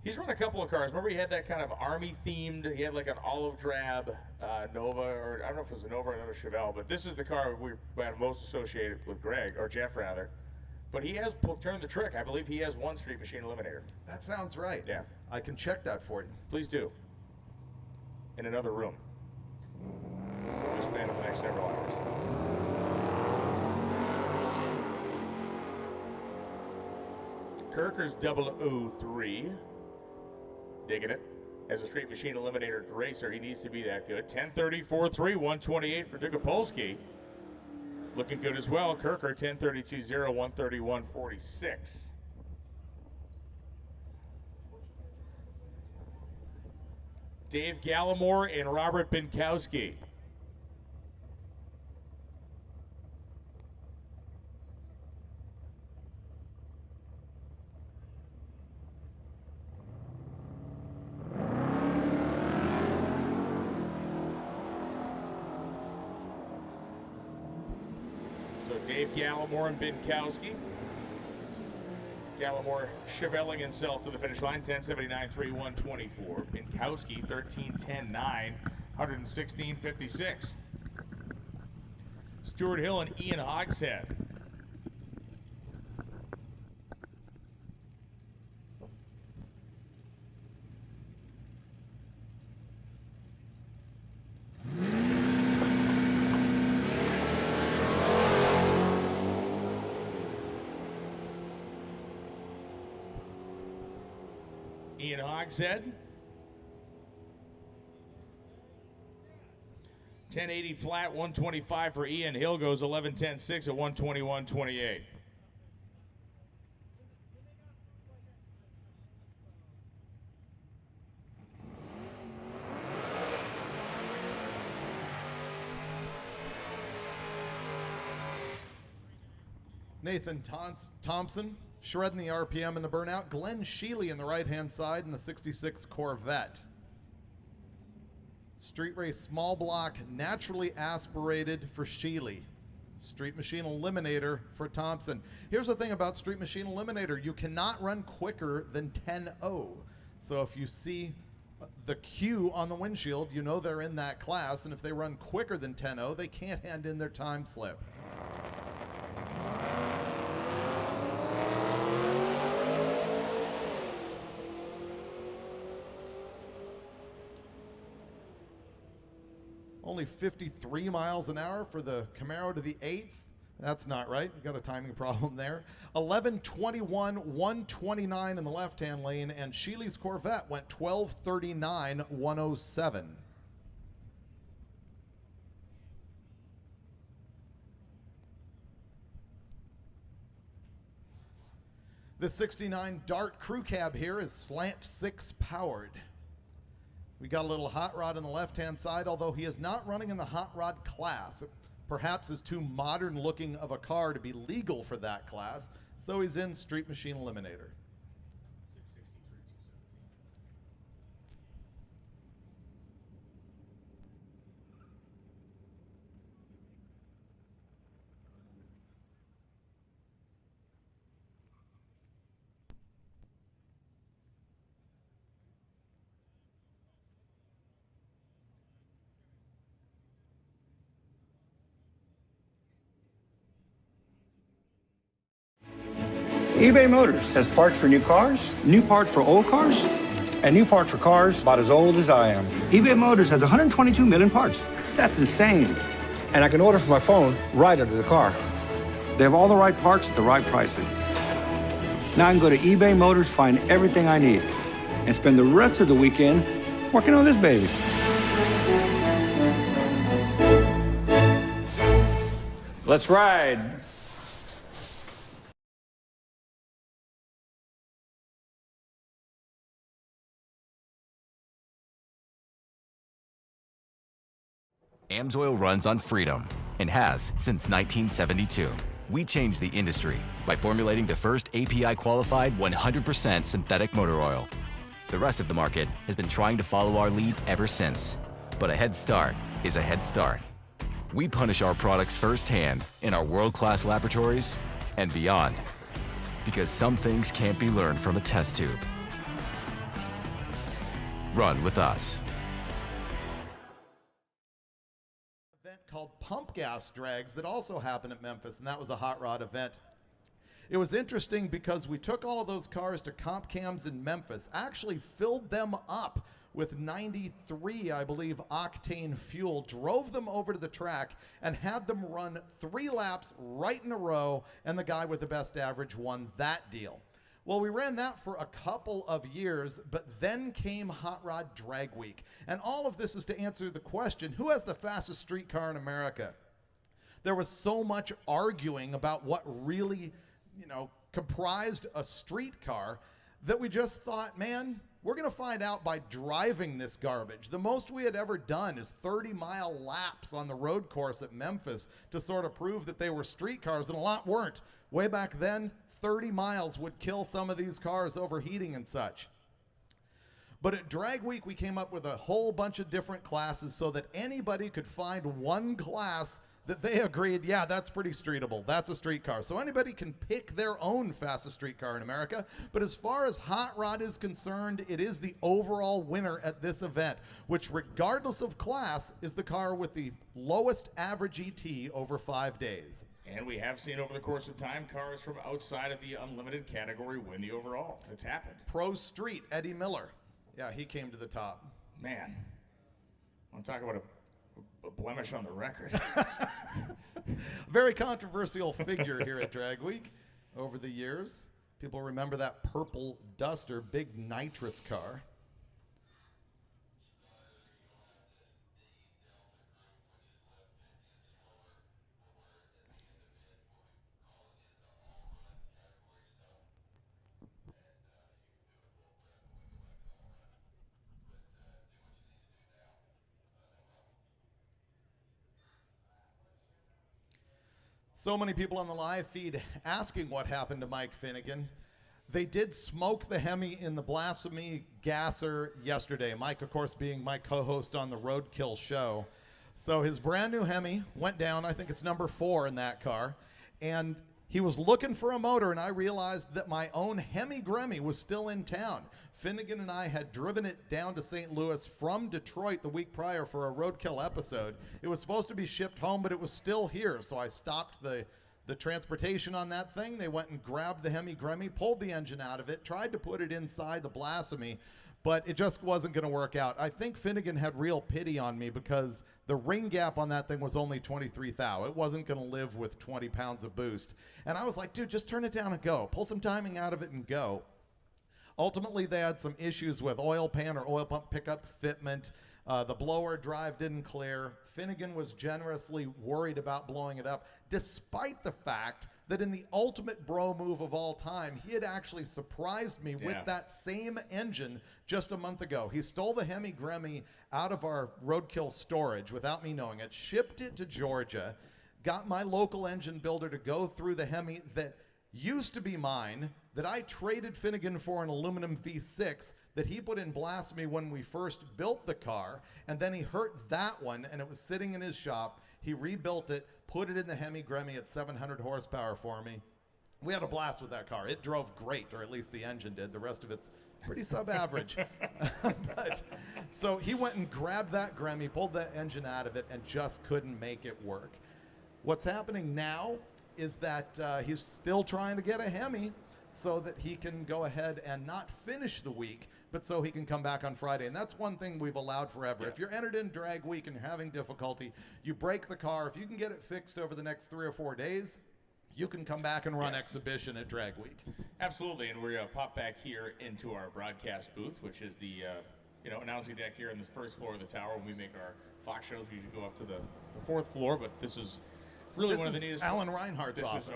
He's run a couple of cars. Remember he had that kind of Army-themed, he had like an olive drab Nova, or I don't know if it was a Nova or another Chevelle, but this is the car we had most associated with Greg, or Jeff rather. But he has turned the trick. I believe he has one Street Machine Eliminator. That sounds right. Yeah. I can check that for you. Please do. In another room. For the span of the next several hours. Kirker's 003. Digging it. as a Street Machine Eliminator racer. He needs to be that good. 10:34.3, 128 for Dukapolski. Looking good as well. Kirker, 10:32.0, 131.46. Dave Gallimore and Robert Binkowski. So Dave Gallimore and Binkowski. Gallimore cheveling himself to the finish line, 10:79.3, 124. Binkowski, 13:10.9, 116.56. Stuart Hill and Ian Hogshead. Ian Hogshead. 1080 flat, 125 for Ian. Hill goes 11:10.6 at 121.28. Nathan Thompson shredding the RPM in the burnout. Glenn Sheely in the right-hand side in the 66 Corvette. Street Race small block, naturally aspirated for Sheely. Street Machine Eliminator for Thompson. Here's the thing about Street Machine Eliminator. You cannot run quicker than 10.0. So if you see the Q on the windshield, you know they're in that class. And if they run quicker than 10.0, they can't hand in their time slip. Only 53 miles an hour for the Camaro to the 8th. That's not right. You got a timing problem there. 11:21, 129 in the left-hand lane, and Sheely's Corvette went 12:39, 107. The 69 Dart Crew Cab here is slant 6 powered. We got a little hot rod on the left-hand side, although he is not running in the hot rod class. It perhaps is too modern looking of a car to be legal for that class, so he's in Street Machine Eliminator. eBay Motors has parts for new cars, new parts for old cars, and new parts for cars about as old as I am. eBay Motors has 122 million parts. That's insane. And I can order from my phone right under the car. They have all the right parts at the right prices. Now I can go to eBay Motors, find everything I need, and spend the rest of the weekend working on this baby. Let's ride. AMSOIL runs on freedom and has since 1972. We changed the industry by formulating the first API-qualified 100% synthetic motor oil. The rest of the market has been trying to follow our lead ever since. But a head start is a head start. We punish our products firsthand in our world-class laboratories and beyond. Because some things can't be learned from a test tube. Run with us. Called Pump Gas Drags that also happened at Memphis, and that was a hot rod event. It was interesting because we took all of those cars to Comp Cams in Memphis, actually filled them up with 93, I believe, octane fuel, drove them over to the track, and had them run 3 laps right in a row, and the guy with the best average won that deal. Well, we ran that for a couple of years, but then came Hot Rod Drag Week. And all of this is to answer the question, who has the fastest street car in America? There was so much arguing about what really, comprised a street car that we just thought, man, we're going to find out by driving this garbage. The most we had ever done is 30-mile laps on the road course at Memphis to sort of prove that they were street cars, and a lot weren't. Way back then, 30 miles would kill some of these cars overheating and such. But at Drag Week, we came up with a whole bunch of different classes so that anybody could find one class that they agreed, yeah, that's pretty streetable. That's a street car. So anybody can pick their own fastest street car in America. But as far as Hot Rod is concerned, it is the overall winner at this event, which regardless of class is the car with the lowest average ET over 5 days. And we have seen over the course of time cars from outside of the unlimited category win the overall. It's happened. Pro Street, Eddie Miller. Yeah, he came to the top. Man, I want to talk about a blemish on the record. Very controversial figure here at Drag Week over the years. People remember that purple Duster, big nitrous car. So many people on the live feed asking what happened to Mike Finnegan. They did smoke the Hemi in the Blasphemy Gasser yesterday. Mike, of course, being my co-host on the Roadkill show. So his brand new Hemi went down. I think it's number 4 in that car. And he was looking for a motor, and I realized that my own Hemi Gremmy was still in town. Finnegan and I had driven it down to St. Louis from Detroit the week prior for a Roadkill episode. It was supposed to be shipped home, but it was still here, so I stopped the transportation on that thing. They went and grabbed the Hemi Gremmy, pulled the engine out of it, tried to put it inside the Blasphemy, but it just wasn't going to work out. I think Finnegan had real pity on me because the ring gap on that thing was only 23 thou. It wasn't going to live with 20 pounds of boost. And I was like, dude, just turn it down and go. Pull some timing out of it and go. Ultimately, they had some issues with oil pan or oil pump pickup fitment. The blower drive didn't clear. Finnegan was generously worried about blowing it up, despite the fact that in the ultimate bro move of all time, he had actually surprised me with that same engine just a month ago. He stole the Hemi Gremmy out of our Roadkill storage without me knowing it, shipped it to Georgia, got my local engine builder to go through the Hemi that used to be mine, that I traded Finnegan for an aluminum V6 that he put in Blasphemy when we first built the car, and then he hurt that one, and it was sitting in his shop. He rebuilt it, put it in the Hemi Gremmy at 700 horsepower for me. We had a blast with that car. It drove great, or at least the engine did. The rest of it's pretty sub-average. So he went and grabbed that Gremmy, pulled that engine out of it, and just couldn't make it work. What's happening now is that he's still trying to get a Hemi so that he can go ahead and not finish the week, but so he can come back on Friday. And that's one thing we've allowed forever. Yeah. If you're entered in Drag Week and you're having difficulty, you break the car. If you can get it fixed over the next 3 or 4 days, you can come back and run exhibition at Drag Week. Absolutely, and we're pop back here into our broadcast booth, which is the announcing deck here on the first floor of the tower. When we make our Fox shows, we usually go up to the 4th floor, but this is really one of the neatest. Alan Reinhardt's office.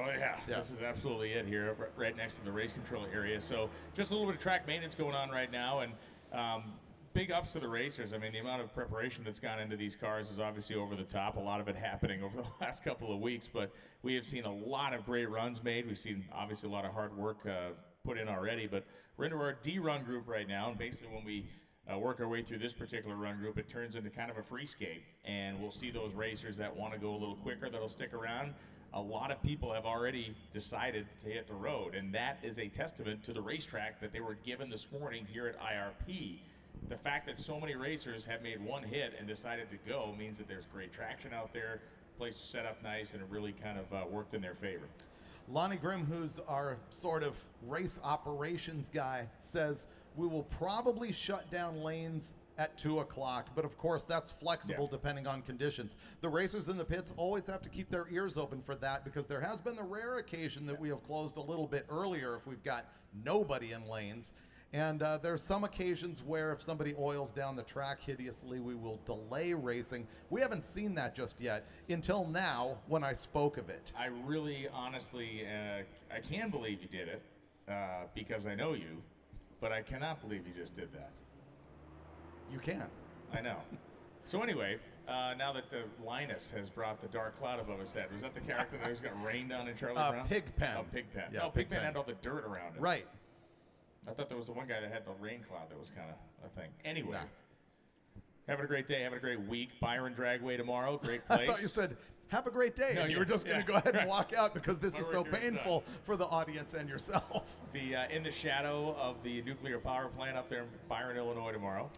This is absolutely it here, right next to the race control area. So just a little bit of track maintenance going on right now, and big ups to the racers. I mean, the amount of preparation that's gone into these cars is obviously over the top. A lot of it happening over the last couple of weeks, but we have seen a lot of great runs made. We've seen obviously a lot of hard work put in already, but we're into our D-run group right now, and basically when we work our way through this particular run group, it turns into kind of a free skate, and we'll see those racers that want to go a little quicker that'll stick around. A lot of people have already decided to hit the road, and that is a testament to the racetrack that they were given this morning here at IRP. The fact that so many racers have made one hit and decided to go means that there's great traction out there, place is set up nice, and it really kind of worked in their favor. Lonnie Grimm, who's our sort of race operations guy, says we will probably shut down lanes at 2 o'clock. But of course, that's flexible depending on conditions. The racers in the pits always have to keep their ears open for that, because there has been the rare occasion that we have closed a little bit earlier if we've got nobody in lanes. And there's some occasions where if somebody oils down the track hideously, we will delay racing. We haven't seen that just yet until now when I spoke of it. I really, honestly, I can believe you did it because I know you, but I cannot believe you just did that. You can. I know. So anyway, now that the Linus has brought the dark cloud above his head, was that the character that was got rained on in Charlie Brown? Pigpen. Oh, Pigpen. Yeah, no, Pigpen Pigpen had all the dirt around him. Right. I thought there was the one guy that had the rain cloud that was kind of a thing. Anyway, having a great day, having a great week. Byron Dragway tomorrow, great place. I thought you said, have a great day. No, and you were just going to go ahead and walk out because this is so painful for the audience and yourself. In the shadow of the nuclear power plant up there in Byron, Illinois tomorrow.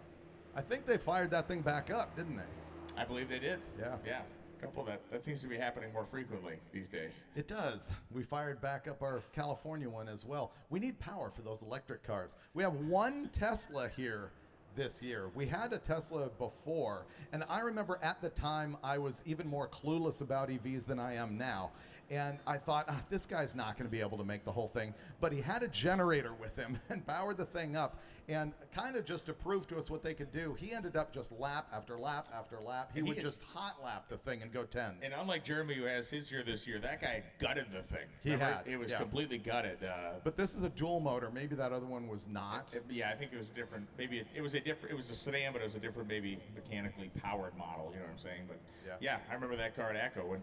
I think they fired that thing back up, didn't they? I believe they did. Yeah. Yeah. A couple that seems to be happening more frequently these days. It does. We fired back up our California one as well. We need power for those electric cars. We have one Tesla here this year. We had a Tesla before, and I remember at the time I was even more clueless about EVs than I am now. And I thought, this guy's not going to be able to make the whole thing. But he had a generator with him and powered the thing up. And kind of just to prove to us what they could do, he ended up just lap after lap after lap. He would just hot lap the thing and go tens. And unlike Jeremy, who has his here this year, that guy gutted the thing. He had. It was completely gutted. But this is a dual motor. Maybe that other one was not. Yeah, I think it was different. Maybe it was a different. It was a sedan, but it was a different, maybe mechanically powered model. You know what I'm saying? But yeah, I remember that car at Echo when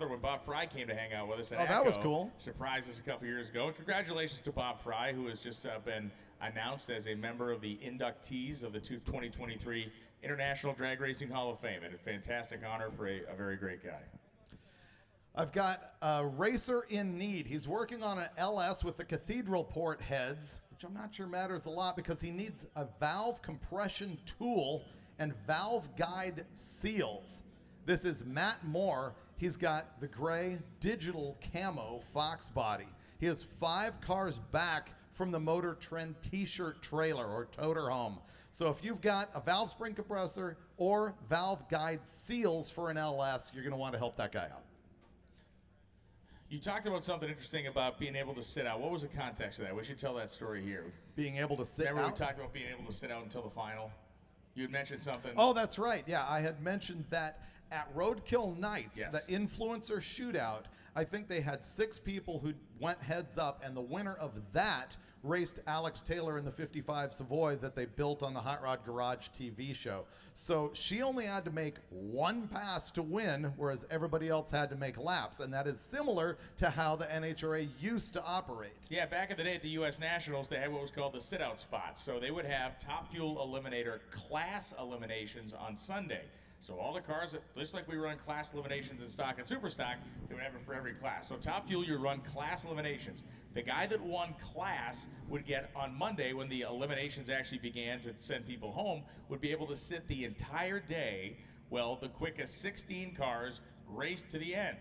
when Bob Fry came to hang out with us at Echo. That was cool. Surprised us a couple years ago. And congratulations to Bob Fry, who has just been announced as a member of the inductees of the 2023 International Drag Racing Hall of Fame. And a fantastic honor for a very great guy. I've got a racer in need. He's working on an LS with the cathedral port heads, which I'm not sure matters a lot because he needs a valve compression tool and valve guide seals. This is Matt Moore. He's got the gray digital camo Fox body. He has 5 cars back from the MotorTrend t-shirt trailer or toter home. So if you've got a valve spring compressor or valve guide seals for an LS, you're going to want to help that guy out. You talked about something interesting about being able to sit out. What was the context of that? We should tell that story here. Being able to sit out? Remember we talked about being able to sit out until the final? You had mentioned something. Oh, that's right. Yeah, I had mentioned that at Roadkill Nights, the influencer shootout, I think they had 6 people who went heads up, and the winner of that raced Alex Taylor in the 55 Savoy that they built on the Hot Rod Garage TV show. So she only had to make 1 pass to win, whereas everybody else had to make laps, and that is similar to how the NHRA used to operate. Yeah, back in the day at the U.S. Nationals, they had what was called the sit-out spots. So they would have Top Fuel Eliminator class eliminations on Sunday. So all the cars, just like we run class eliminations in stock and super stock, they would have it for every class. So Top Fuel, you run class eliminations. The guy that won class would get, on Monday, when the eliminations actually began to send people home, would be able to sit the entire day. Well, the quickest 16 cars raced to the end.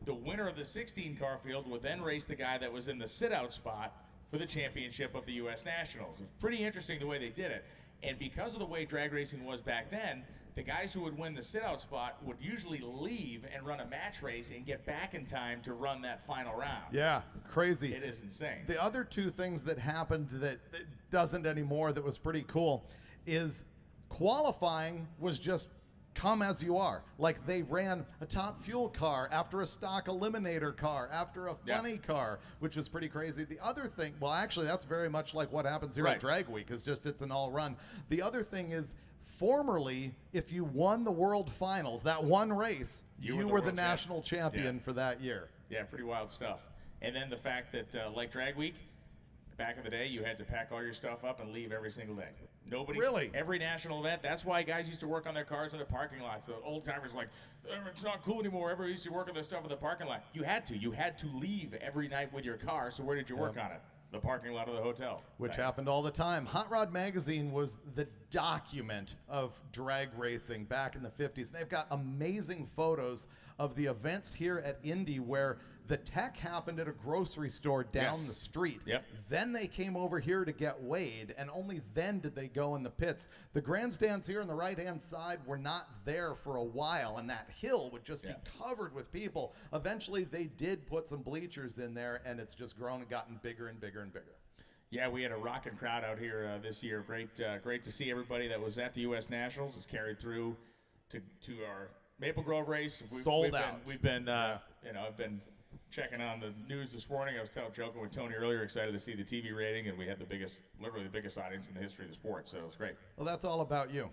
The winner of the 16-car field would then race the guy that was in the sit-out spot for the championship of the U.S. Nationals. It was pretty interesting the way they did it. And because of the way drag racing was back then, the guys who would win the sit-out spot would usually leave and run a match race and get back in time to run that final round. Yeah, crazy. It is insane. The other 2 things that happened that doesn't anymore that was pretty cool is qualifying was just come as you are. Like they ran a Top Fuel car after a stock eliminator car after a funny car, which was pretty crazy. The other thing, well, actually that's very much like what happens here at Drag Week, is just it's an all run. The other thing is, formerly, if you won the World Finals, that one race, you were the national champion for that year. Yeah, pretty wild stuff. And then the fact that, like Drag Week, back in the day, you had to pack all your stuff up and leave every single day. Every national event, that's why guys used to work on their cars in the parking lots. The old timers were like, it's not cool anymore. Everyone used to work on their stuff in the parking lot. You had to leave every night with your car. So where did you work on it? The parking lot of the hotel. Which happened all the time. Hot Rod Magazine was the document of drag racing back in the 50s. They've got amazing photos of the events here at Indy where the tech happened at a grocery store down the street. Yep. Then they came over here to get weighed, and only then did they go in the pits. The grandstands here on the right-hand side were not there for a while, and that hill would just be covered with people. Eventually, they did put some bleachers in there, and it's just grown and gotten bigger and bigger and bigger. Yeah, we had a rocking crowd out here this year. Great to see everybody that was at the U.S. Nationals. It's carried through to our Maple Grove race. Sold out. We've been you know, I've been checking on the news this morning. I was joking with Tony earlier, excited to see the TV rating, and we had literally the biggest audience in the history of the sport, so it was great. Well, that's all about you.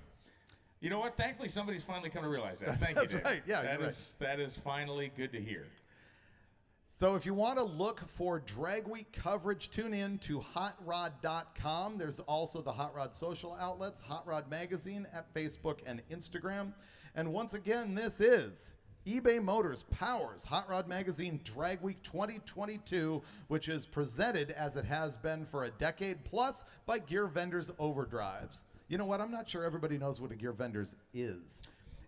You know what? Thankfully, somebody's finally come to realize that. Thank That's you, Dave. right. Yeah, that is finally good to hear. So if you want to look for Drag Week coverage, tune in to hotrod.com. There's also the Hot Rod social outlets, Hot Rod Magazine at Facebook and Instagram. And once again, this is eBay Motors powers Hot Rod Magazine Drag Week 2022, which is presented as it has been for a decade plus by Gear Vendors Overdrives. You know what? I'm not sure everybody knows what a Gear Vendors is.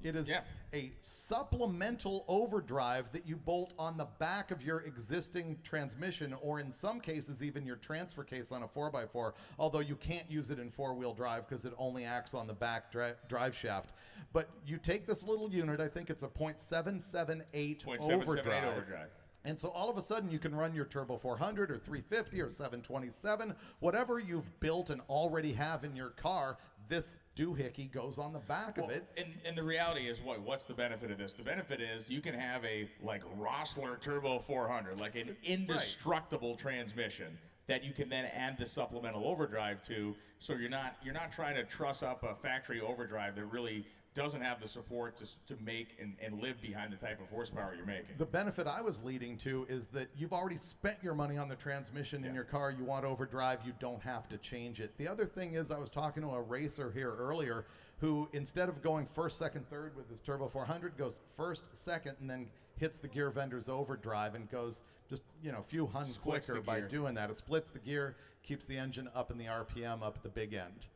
It is a supplemental overdrive that you bolt on the back of your existing transmission, or in some cases even your transfer case on a 4x4, although you can't use it in four-wheel drive because it only acts on the back drive shaft. But you take this little unit, I think it's a .778 overdrive. And so all of a sudden you can run your Turbo 400 or 350 or 727, whatever you've built and already have in your car, this doohickey goes on the back of it. And the reality is, what's the benefit of this? The benefit is you can have a Rossler Turbo 400, like an indestructible transmission that you can then add the supplemental overdrive to, so you're not trying to truss up a factory overdrive that really doesn't have the support to make and live behind the type of horsepower you're making. The benefit I was leading to is that you've already spent your money on the transmission in your car. You want overdrive, you don't have to change it. The other thing is, I was talking to a racer here earlier who, instead of going first, second, third with his Turbo 400, goes first, second, and then hits the Gear Vendors Overdrive and goes just, a few huns quicker by doing that. It splits the gear, keeps the engine up in the RPM up at the big end.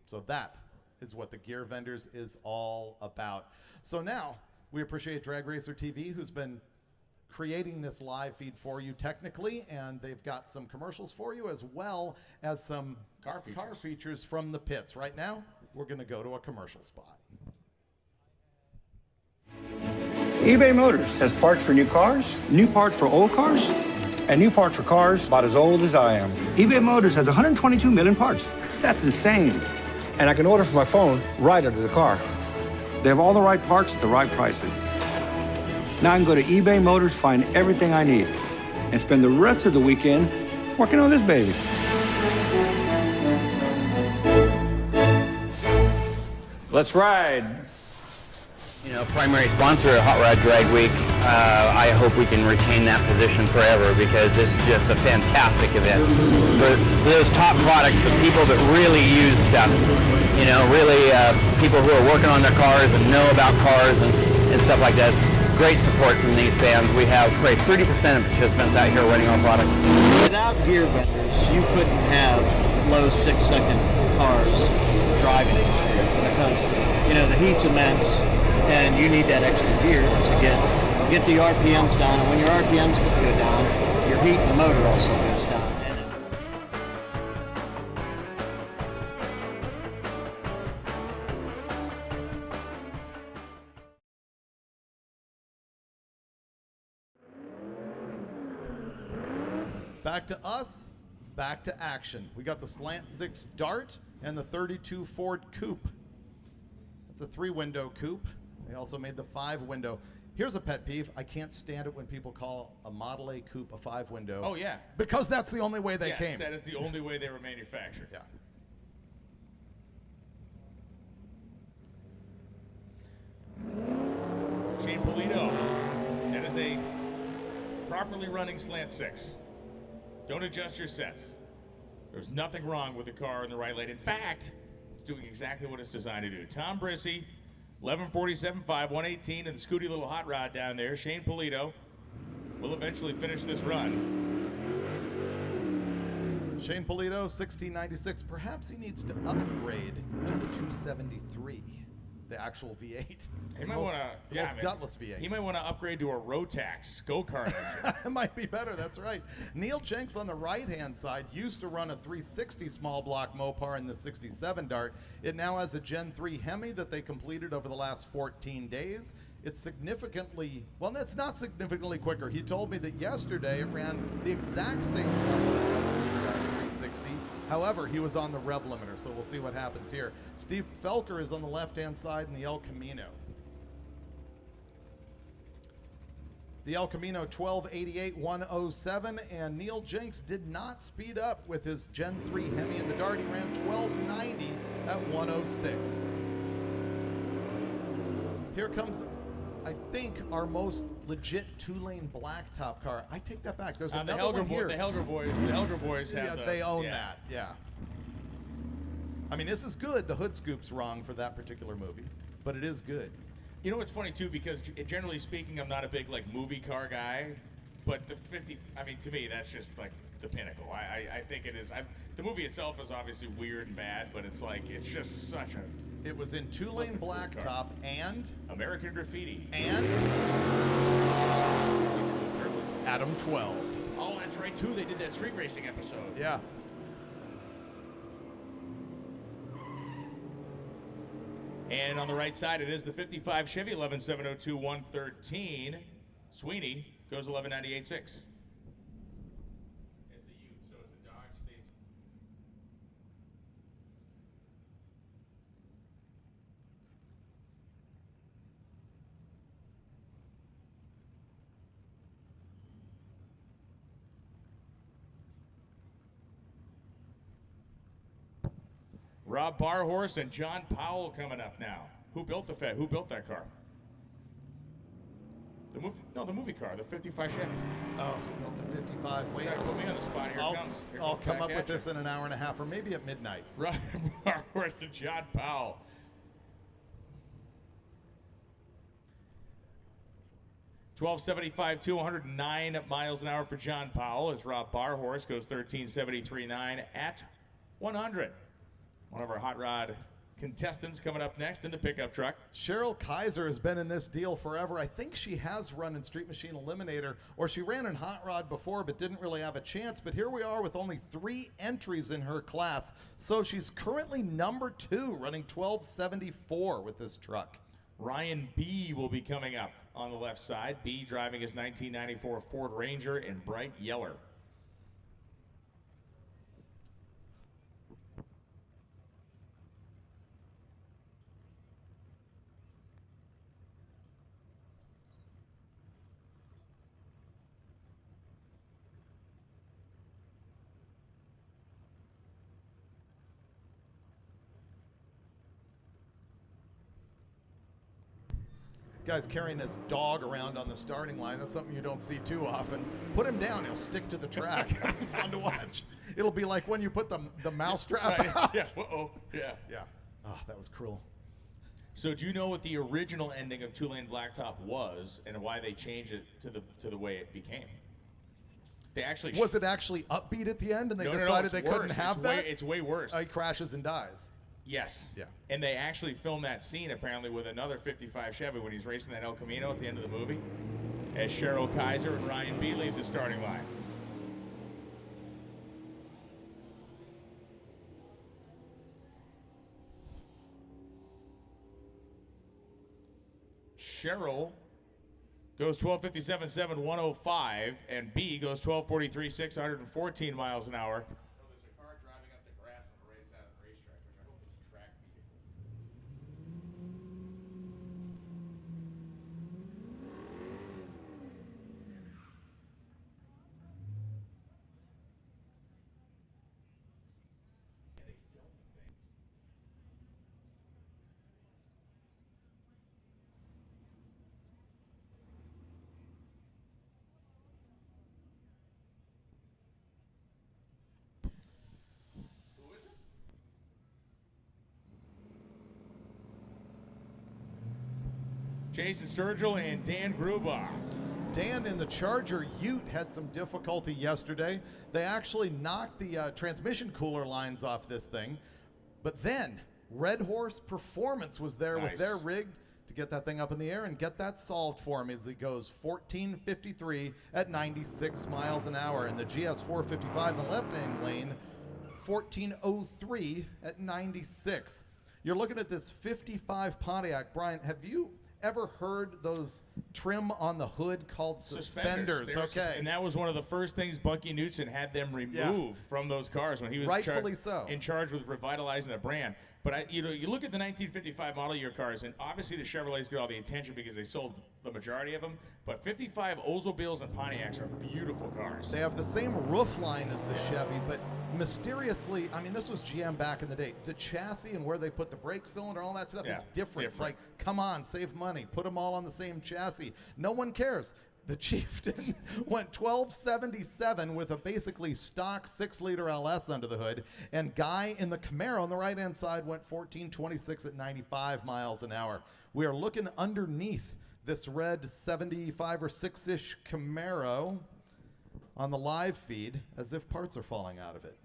So that is what the Gear Vendors is all about. So now we appreciate Drag Racer TV, who's been creating this live feed for you technically, and they've got some commercials for you as well as some car features from the pits. Right now, we're going to go to a commercial spot. eBay Motors has parts for new cars, new parts for old cars, and new parts for cars about as old as I am. eBay Motors has 122 million parts. That's insane. And I can order from my phone right under the car. They have all the right parts at the right prices. Now I can go to eBay Motors, find everything I need, and spend the rest of the weekend working on this baby. Let's ride. Primary sponsor of Hot Rod Drag Week. I hope we can retain that position forever because it's just a fantastic event. For those top products of people that really use stuff, really people who are working on their cars and know about cars and stuff like that. Great support from these fans. We have probably 30% of participants out here running our product. Without Gear Vendors, you couldn't have low 6-second cars driving in the street because, the heat's immense. And you need that extra gear to get the RPMs down. And when your RPMs go down, your heat in the motor also goes down. Back to us, back to action. We got the Slant 6 Dart and the 32 Ford Coupe. It's a 3-window coupe. They also made the 5-window. Here's a pet peeve. I can't stand it when people call a Model A coupe a 5-window. Oh, yeah. Because that's the only way they came. Yes, that is the only way they were manufactured. Yeah. Shane Polito. That is a properly running Slant 6. Don't adjust your sets. There's nothing wrong with the car in the right lane. In fact, it's doing exactly what it's designed to do. Tom Brissy, 1147.5, 118, and the Scooty little hot rod down there. Shane Polito will eventually finish this run. Shane Polito, 1696. Perhaps he needs to upgrade to the 273, the actual V8. He might want to, yeah, gutless V8. He might want to upgrade to a Rotax go-kart engine. It might be better, that's right. Neil Jenks on the right-hand side used to run a 360 small block Mopar in the 67 Dart. It now has a Gen 3 Hemi that they completed over the last 14 days. It's significantly, well, it's not significantly quicker. He told me that yesterday it ran the exact same number as the 360. However, he was on the rev limiter, so we'll see what happens here. Steve Felker is on the left-hand side in the El Camino. The El Camino 1288-107, and Neil Jenks did not speed up with his Gen 3 Hemi in the Dart. He ran 1290 at 106. Here comes, I think, our most legit two-lane blacktop car. I take that back. There's another one here. The Helger boys have yeah, they own that. Yeah. I mean, this is good. The hood scoop's wrong for that particular movie, but it is good. You know what's funny too, because generally speaking, I'm not a big like movie car guy, but the 50, I mean, to me, that's just like the pinnacle. I think it is. The movie itself is obviously weird and bad, but it's like, it's just such a. It was in two-lane blacktop and American Graffiti and Adam 12. Oh, that's right too. They did that street racing episode. Yeah. And on the right side, it is the 55 Chevy 11702113. Sweeney goes 1198.6. It's a Ute, so it's a Dodge. Rob Barhorse and John Powell coming up now. Who built that car? The movie car, the 55 Chevy. Oh, who built the 55? Wait, trying to put me on the spot. Here it comes. I'll come up with this in an hour and a half, or maybe at midnight. Rob Barhorse and John Powell. $12.75, 209 miles an hour for John Powell as Rob Barhorse goes 13.73.9 at 100. One of our hot rod contestants coming up next in the pickup truck. Cheryl Kaiser has been in this deal forever. I think she has run in Street Machine Eliminator, or she ran in Hot Rod before but didn't really have a chance. But here we are with only 3 entries in her class. So she's currently number 2, running 12.74 with this truck. Ryan B will be coming up on the left side. B driving his 1994 Ford Ranger in bright yellow. Guy's carrying this dog around on the starting line. That's something you don't see too often. Put him down, he'll stick to the track. Fun to watch. It'll be like when you put the mousetrap out. Yeah. Uh-oh. Yeah. Yeah. Oh, that was cruel. So do you know what the original ending of two-lane blacktop was and why they changed it to the way it became? They actually was it actually upbeat at the end and they decided they couldn't have that? It's way worse. He crashes and dies. Yes. Yeah. And they actually filmed that scene apparently with another 55 Chevy when he's racing that El Camino at the end of the movie, as Cheryl Kaiser and Ryan B leave the starting line. Cheryl goes 12.57.7, 105, and B goes 12.43.6, 114 miles an hour. Jason Sturgill and Dan Gruba. Dan, in the Charger Ute had some difficulty yesterday. They actually knocked the transmission cooler lines off this thing. But then Red Horse Performance was there with their rig to get that thing up in the air and get that solved for him as he goes 14:53 at 96 miles an hour. And the GS 455 in the left-hand lane, 14:03 at 96. You're looking at this 55 Pontiac. Brian, have you ever heard those trim on the hood called suspenders? Okay. And that was one of the first things Bucky Knudsen had them remove from those cars when he was in charge with revitalizing the brand. But you look at the 1955 model year cars, and obviously the Chevrolets get all the attention because they sold the majority of them. But 55 Oldsmobiles and Pontiacs are beautiful cars. They have the same roof line as the Chevy, but mysteriously, I mean, this was GM back in the day. The chassis and where they put the brake cylinder, all that stuff is different. It's like, come on, save money. Put them all on the same chassis. No one cares. The Chieftain went 1277 with a basically stock 6-liter LS under the hood, and Guy in the Camaro on the right-hand side went 1426 at 95 miles an hour. We are looking underneath this red 75 or 6-ish Camaro on the live feed as if parts are falling out of it.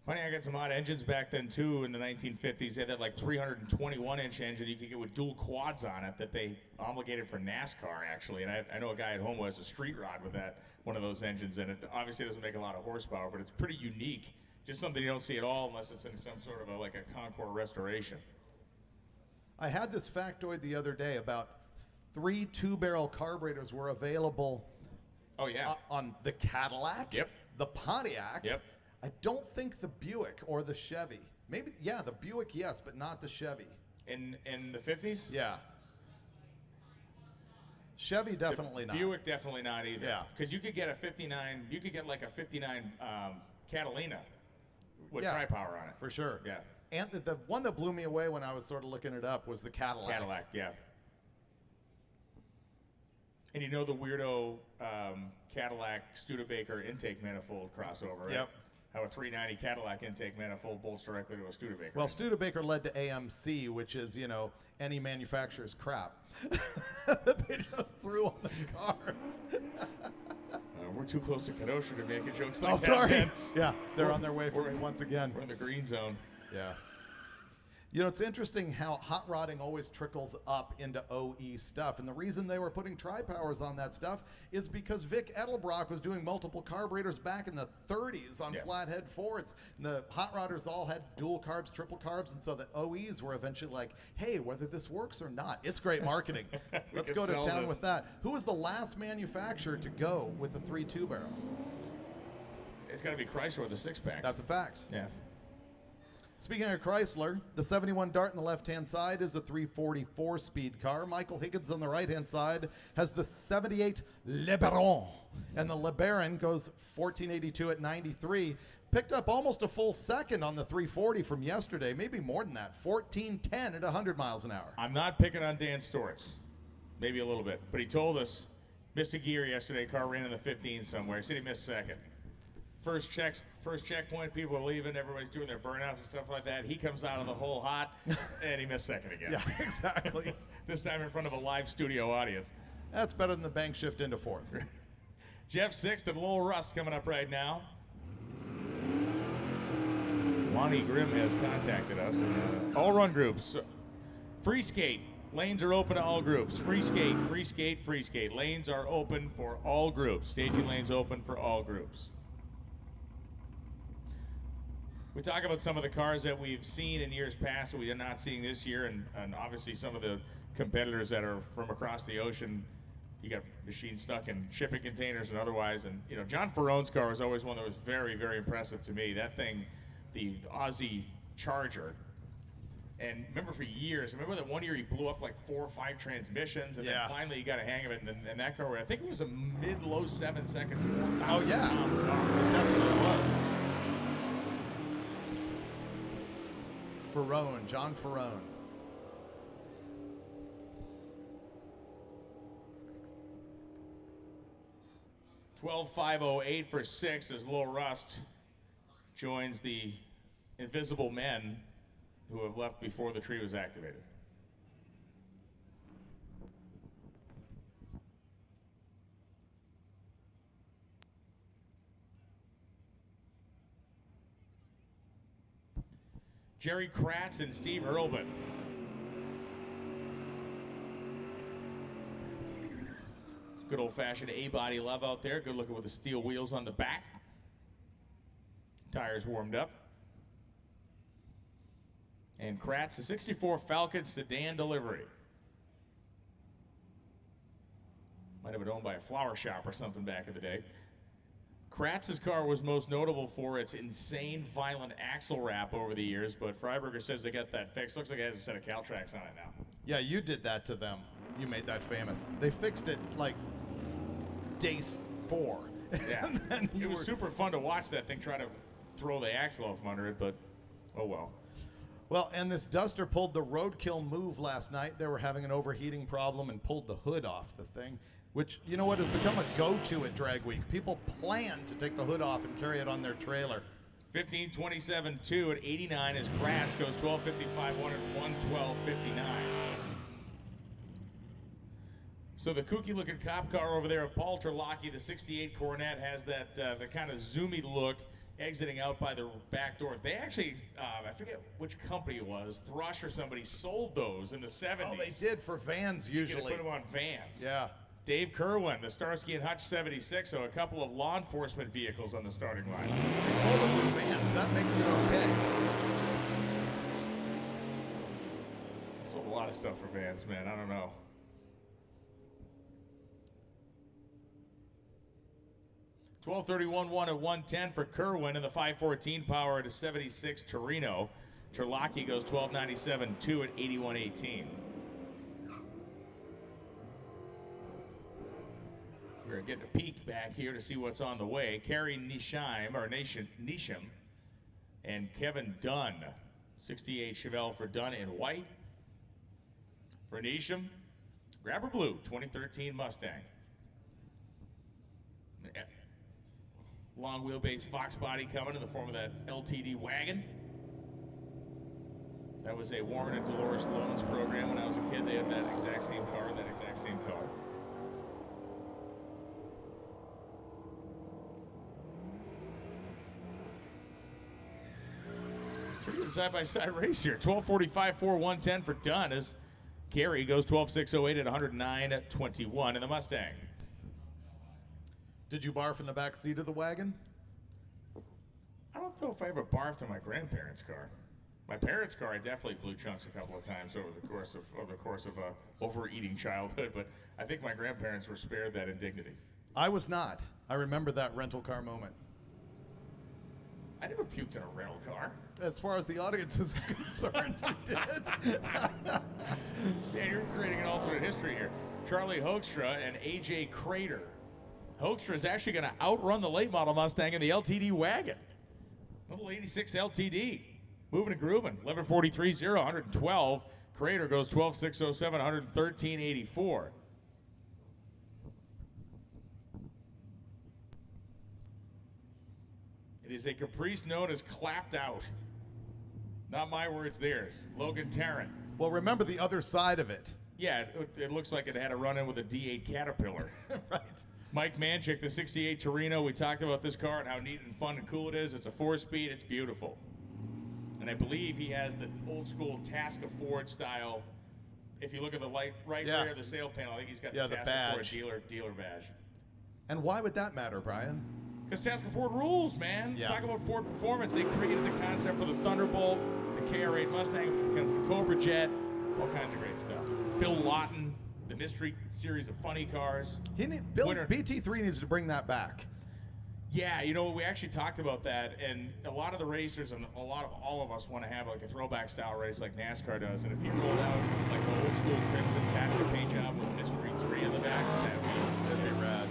Funny, I got some odd engines back then too in the 1950s. They had that like 321-inch engine you could get with dual quads on it that they obligated for NASCAR actually. And I know a guy at home who has a street rod with one of those engines in it. Obviously it doesn't make a lot of horsepower, but it's pretty unique. Just something you don't see at all unless it's in some sort of like a Concours restoration. I had this factoid the other day about 3 2-barrel carburetors were available. Oh yeah. On the Cadillac. Yep. The Pontiac. Yep. I don't think the Buick or the Chevy. Maybe, yeah, the Buick, yes, but not the Chevy. In the 50s? Yeah. Chevy definitely not. Buick definitely not either. Yeah. Because you could get a 59, you could get like a 59 Catalina with tri-power on it. For sure. Yeah. And the one that blew me away when I was sort of looking it up was the Cadillac. Cadillac, yeah. And you know the weirdo Cadillac Studebaker intake manifold crossover, right? Yep. How a 390 Cadillac intake manifold bolts directly to a Studebaker. Well, Studebaker led to AMC, which is, any manufacturer's crap. They just threw on the cars. We're too close to Kenosha to make jokes like that. Oh, sorry. Man. Yeah, they're on their way for me once again. We're in the green zone. Yeah. It's interesting how hot rodding always trickles up into OE stuff. And the reason they were putting tri-powers on that stuff is because Vic Edelbrock was doing multiple carburetors back in the 30s on flathead Fords. And the hot rodders all had dual carbs, triple carbs. And so the OEs were eventually like, hey, whether this works or not, it's great marketing. Let's go to town with that. Who was the last manufacturer to go with the 3 2-barrel? It's got to be Chrysler with the 6-packs. That's a fact. Yeah. Speaking of Chrysler, the 71 Dart on the left-hand side is a 344 speed car. Michael Higgins on the right-hand side has the 78 LeBaron. And the LeBaron goes 1482 at 93. Picked up almost a full second on the 340 from yesterday, maybe more than that. 1410 at 100 miles an hour. I'm not picking on Dan Stortz. Maybe a little bit. But he told us, missed a gear yesterday, car ran in the 15 somewhere. He said he missed second. First checkpoint, people are leaving, everybody's doing their burnouts and stuff like that. He comes out of the hole hot, and he missed second again. Yeah, exactly. This time in front of a live studio audience. That's better than the bank shift into fourth. Jeff Sixth and Lowell Rust coming up right now. Lonnie Grimm has contacted us. All run groups. Free skate. Lanes are open to all groups. Free skate, free skate, free skate. Lanes are open for all groups. Staging lanes open for all groups. We talk about some of the cars that we've seen in years past that we are not seeing this year, and obviously some of the competitors that are from across the ocean. You got machines stuck in shipping containers and otherwise. And John Ferrone's car was always one that was very, very impressive to me. That thing, the Aussie Charger. And remember for years, remember that one year he blew up like 4 or 5 transmissions, and then finally he got a hang of it. And that car, I think it was a mid-low 7-second 4,000 Oh yeah, car. It definitely was. Ferrone, John Ferrone. $12,508 for 6 as Lowell Rust joins the invisible men who have left before the tree was activated. Jerry Kratz and Steve Earlman. Some good old-fashioned A-body love out there. Good looking with the steel wheels on the back. Tires warmed up. And Kratz, the 64 Falcon sedan delivery. Might have been owned by a flower shop or something back in the day. Kratz's car was most notable for its insane violent axle wrap over the years, but Freiberger says they got that fixed. Looks like it has a set of Caltrax on it now. Yeah, you did that to them. You made that famous. They fixed it like day 4. Yeah, it was super fun to watch that thing try to throw the axle off from under it, but oh well. Well, and this Duster pulled the Roadkill move last night. They were having an overheating problem and pulled the hood off the thing, which, you know what, has become a go-to at Drag Week. People plan to take the hood off and carry it on their trailer. 15:27.2 at 89 as Kratz goes 12:55.1 at 1:12.59. So the kooky-looking cop car over there at Paul Terlacchi, the 68 Coronet, has that the kind of zoomy look, exiting out by the back door. They actually, I forget which company it was, Thrush or somebody, sold those in the 70s. Oh, they did for vans usually. You could put them on vans. Yeah. Dave Kerwin, the Starsky and Hutch 76, so a couple of law enforcement vehicles on the starting line. They sold them for vans. That makes it okay. Sold a lot of stuff for vans, man. I don't know. $12.31.1 at 110 for Kerwin in the 514 power at a 76 Torino. Terlacchi goes 12.97.2 at 81.18. We're getting a peek back here to see what's on the way. Kerry Nisham and Kevin Dunn. 68 Chevelle for Dunn in white. For Nisham, Grabber Blue, 2013 Mustang. Long wheelbase Fox body coming in the form of that LTD wagon. That was a Warren and Dolores Loans program when I was a kid. They had that exact same car and that exact same car. Pretty good side-by-side race here. 12:45.4, 110 for Dunn as Gary goes 12.608 at 109.21 in the Mustang. Did you barf in the back seat of the wagon? I don't know if I ever barfed in my grandparents' car. My parents' car, I definitely blew chunks a couple of times over the course of overeating childhood, but I think my grandparents were spared that indignity. I was not. I remember that rental car moment. I never puked in a rental car. As far as the audience is concerned, you did. Man, you're creating an alternate history here. Charlie Hoekstra and AJ Crater. Hoekstra is actually going to outrun the late model Mustang in the LTD wagon. Little 86 LTD. Moving and grooving. 11.43.0, 112. Crater goes 12.607, 113.84. It is a Caprice known as clapped out. Not my words, theirs. Logan Tarrant. Well, remember the other side of it. Yeah, it looks like it had a run-in with a D8 Caterpillar. Right. Mike Manchik, the 68 Torino. We talked about this car and how neat and fun and cool it is. It's a 4-speed. It's beautiful. And I believe he has the old-school Tasca Ford style. If you look at the right rear of the sail panel, I think he's got the Tasca Ford dealer badge. And why would that matter, Brian? Because Tasca Ford rules, man. Yeah. Talk about Ford performance. They created the concept for the Thunderbolt, the KR8 Mustang, which becomes the Cobra Jet, all kinds of great stuff. Bill Lawton, the Mystery series of funny cars. BT3 needs to bring that back. Yeah, you know, we actually talked about that, and a lot of the racers and all of us want to have like a throwback style race like NASCAR does, and if you rolled out like the old school Crimson Tasca paint job with Mystery 3 in the back, that'd be rad.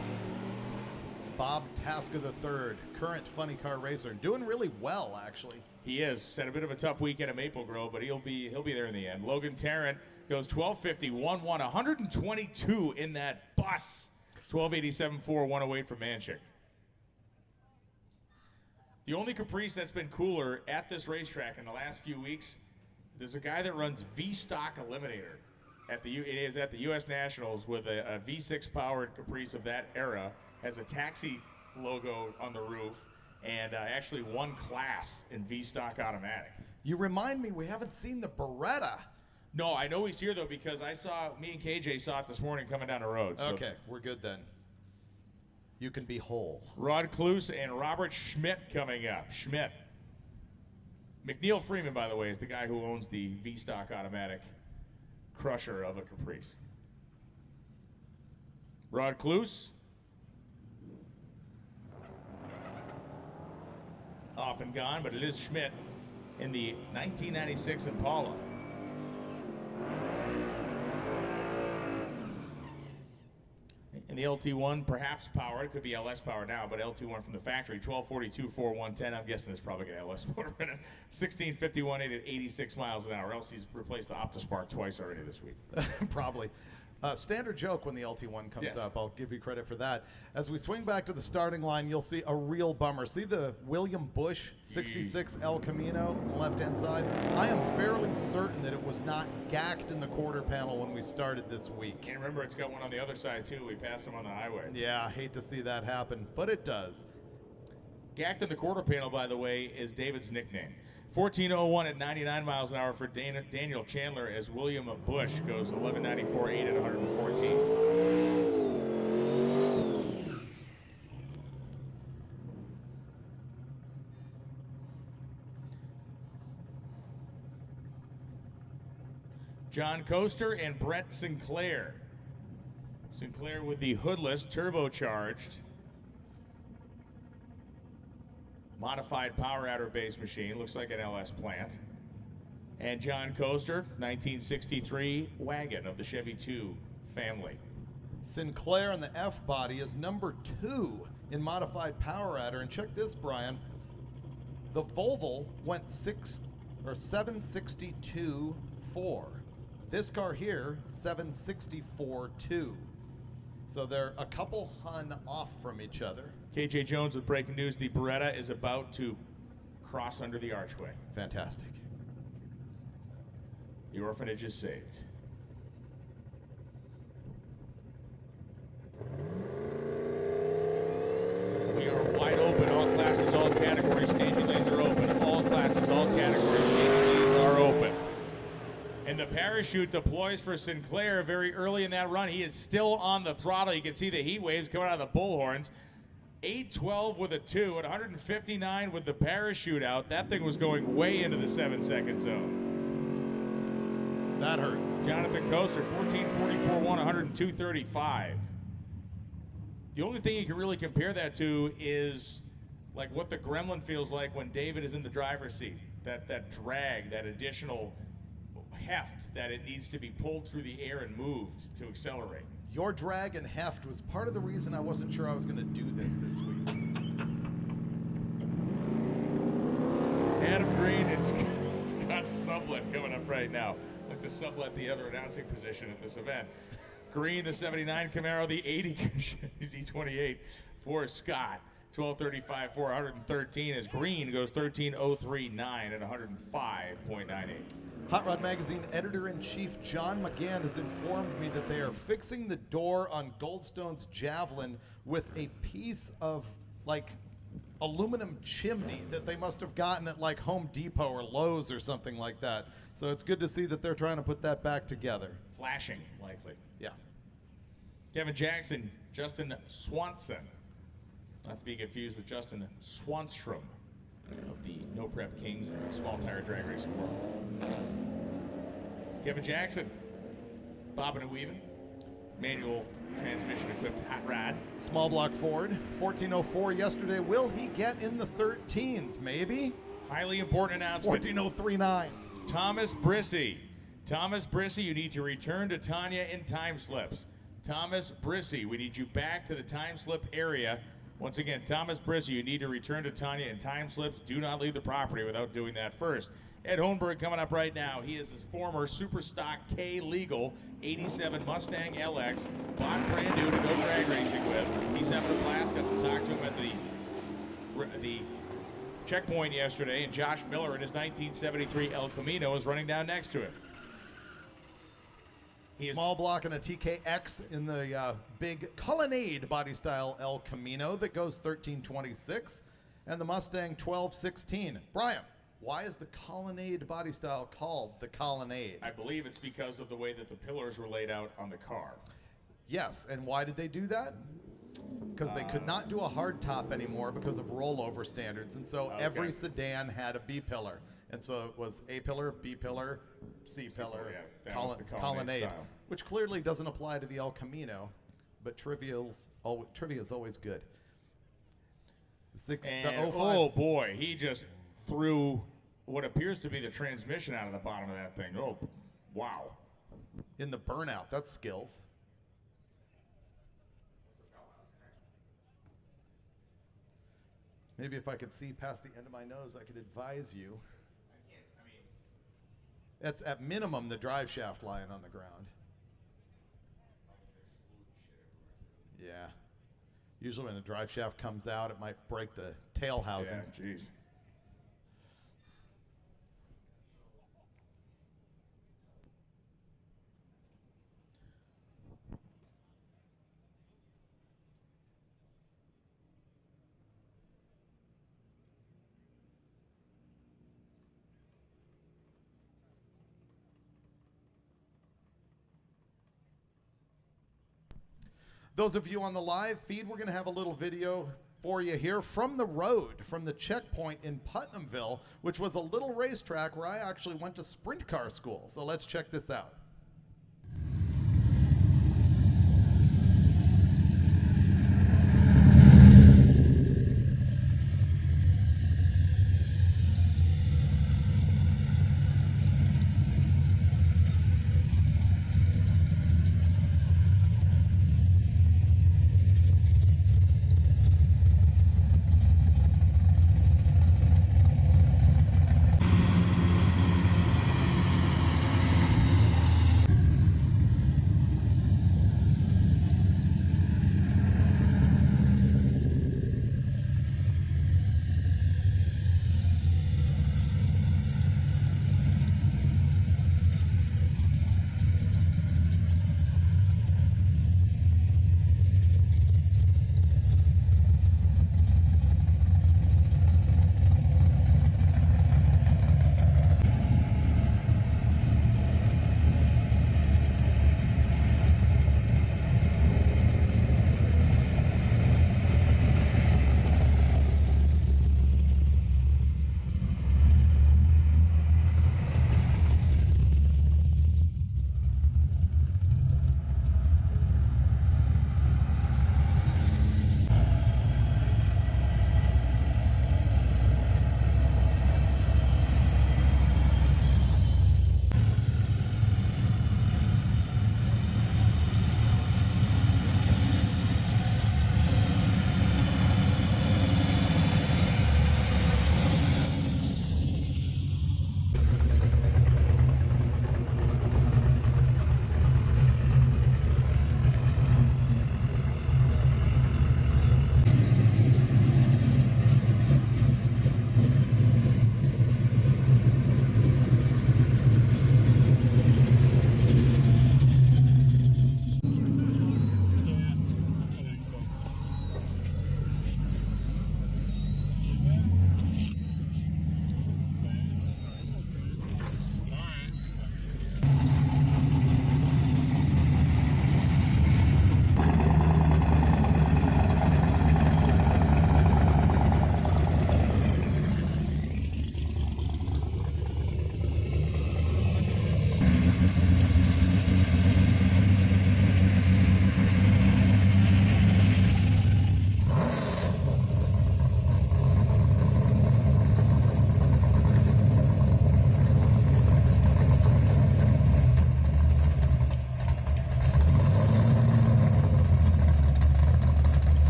Bob Tasca III, current funny car racer, doing really well actually. He is. Had a bit of a tough weekend at Maple Grove, but he'll be there in the end. Logan Tarrant goes 12.50.11, 122 in that bus. 12.87.4, 108 for Manchik. The only Caprice that's been cooler at this racetrack in the last few weeks, there's a guy that runs V-Stock Eliminator. It is at the U.S. Nationals with a V6 powered Caprice of that era, has a taxi logo on the roof, and actually won class in V-Stock automatic. You remind me, we haven't seen the Beretta. No, I know he's here, though, because me and KJ saw it this morning coming down the road. So. Okay, we're good then. You can be whole. Rod Kloos and Robert Schmidt coming up. Schmidt. McNeil Freeman, by the way, is the guy who owns the V-Stock automatic crusher of a Caprice. Rod Kloos. Off and gone, but it is Schmidt in the 1996 Impala. In the LT1, perhaps powered. It could be LS power now, but LT1 from the factory, 1242, 4110. I'm guessing it's probably got LS motor in it. 1651 at 86 miles an hour. Else he's replaced the OptiSpark twice already this week. Probably. Standard joke when the LT1 comes Yes. up. I'll give you credit for that. As we swing back to the starting line, you'll see a real bummer. See the William Bush 66 El Camino on the left-hand side? I am fairly certain that it was not gacked in the quarter panel when we started this week. And remember, it's got one on the other side, too. We passed him on the highway. Yeah, I hate to see that happen, but it does. Gacked in the quarter panel, by the way, is David's nickname. 1401 at 99 miles an hour for Daniel Chandler as William Bush goes 1194.8 at 114. John Coaster and Brett Sinclair. Sinclair with the hoodless turbocharged modified power adder base machine, looks like an LS plant. And John Coaster, 1963 wagon of the Chevy 2 family. Sinclair in the F body is number 2 in modified power adder. And check this, Brian. The Volvo went 762.4. This car here, 764.2. So they're a couple hun off from each other. KJ Jones with breaking news. The Beretta is about to cross under the archway. Fantastic. The orphanage is saved. We are wide open. All classes, all categories. Staging lanes are open. All classes, all categories. Staging lanes are open. And the parachute deploys for Sinclair very early in that run. He is still on the throttle. You can see the heat waves coming out of the bullhorns. 812 with a 2 at 159 with the parachute out. That thing was going way into the 7-second zone. That hurts. Jonathan Coaster, 1444.1, 102.35. The only thing you can really compare that to is like what the Gremlin feels like when David is in the driver's seat. That drag, that additional heft that it needs to be pulled through the air and moved to accelerate. Your drag and heft was part of the reason I wasn't sure I was going to do this week. Adam Green and Scott Sublett coming up right now. Like to sublet the other announcing position at this event. Green, the 79 Camaro, the 80 Z28 for Scott. 1235 for 113 as Green goes 1303.9 at 105.98. Hot Rod Magazine editor-in-chief John McGann has informed me that they are fixing the door on Goldstone's Javelin with a piece of like aluminum chimney that they must have gotten at like Home Depot or Lowe's or something like that. So it's good to see that they're trying to put that back together. Flashing, likely. Yeah. Kevin Jackson, Justin Swanson. Not to be confused with Justin Swanstrom of the No Prep Kings and small tire drag racing world. Kevin Jackson, bobbing and weaving, manual transmission equipped hot rod. Small block Ford, 1404 yesterday. Will he get in the 13s? Maybe. Highly important announcement. 14039. Thomas Brissy. Thomas Brissy, you need to return to Tanya in time slips. Thomas Brissy, we need you back to the time slip area. Once again, Thomas Brissy, you need to return to Tanya in time slips. Do not leave the property without doing that first. Ed Hohenberg coming up right now. He is his former Super Stock K Legal 87 Mustang LX, bought brand new to go drag racing with. He's having a blast. Got to talk to him at the checkpoint yesterday, and Josh Miller in his 1973 El Camino is running down next to him. Small block and a TKX in the big Colonnade body style El Camino that goes 1326, and the Mustang 1216. Brian. Why is the Colonnade body style called the Colonnade? I believe it's because of the way that the pillars were laid out on the car. Yes, and why did they do that? Because they could not do a hard top anymore because of rollover standards, and so every sedan had a B-pillar. And so it was A pillar, B pillar, C pillar, yeah, that was the Colonnade, style. which clearly doesn't apply to the El Camino, but trivia is always good. The 05. Oh boy, he just threw what appears to be the transmission out of the bottom of that thing. Oh, wow. In the burnout, that's skills. Maybe if I could see past the end of my nose, I could advise you. That's at minimum the drive shaft lying on the ground. Yeah. Usually when the drive shaft comes out, it might break the tail housing. Yeah, jeez. Those of you on the live feed, we're going to have a little video for you here from the road, from the checkpoint in Putnamville, which was a little racetrack where I actually went to sprint car school. So let's check this out.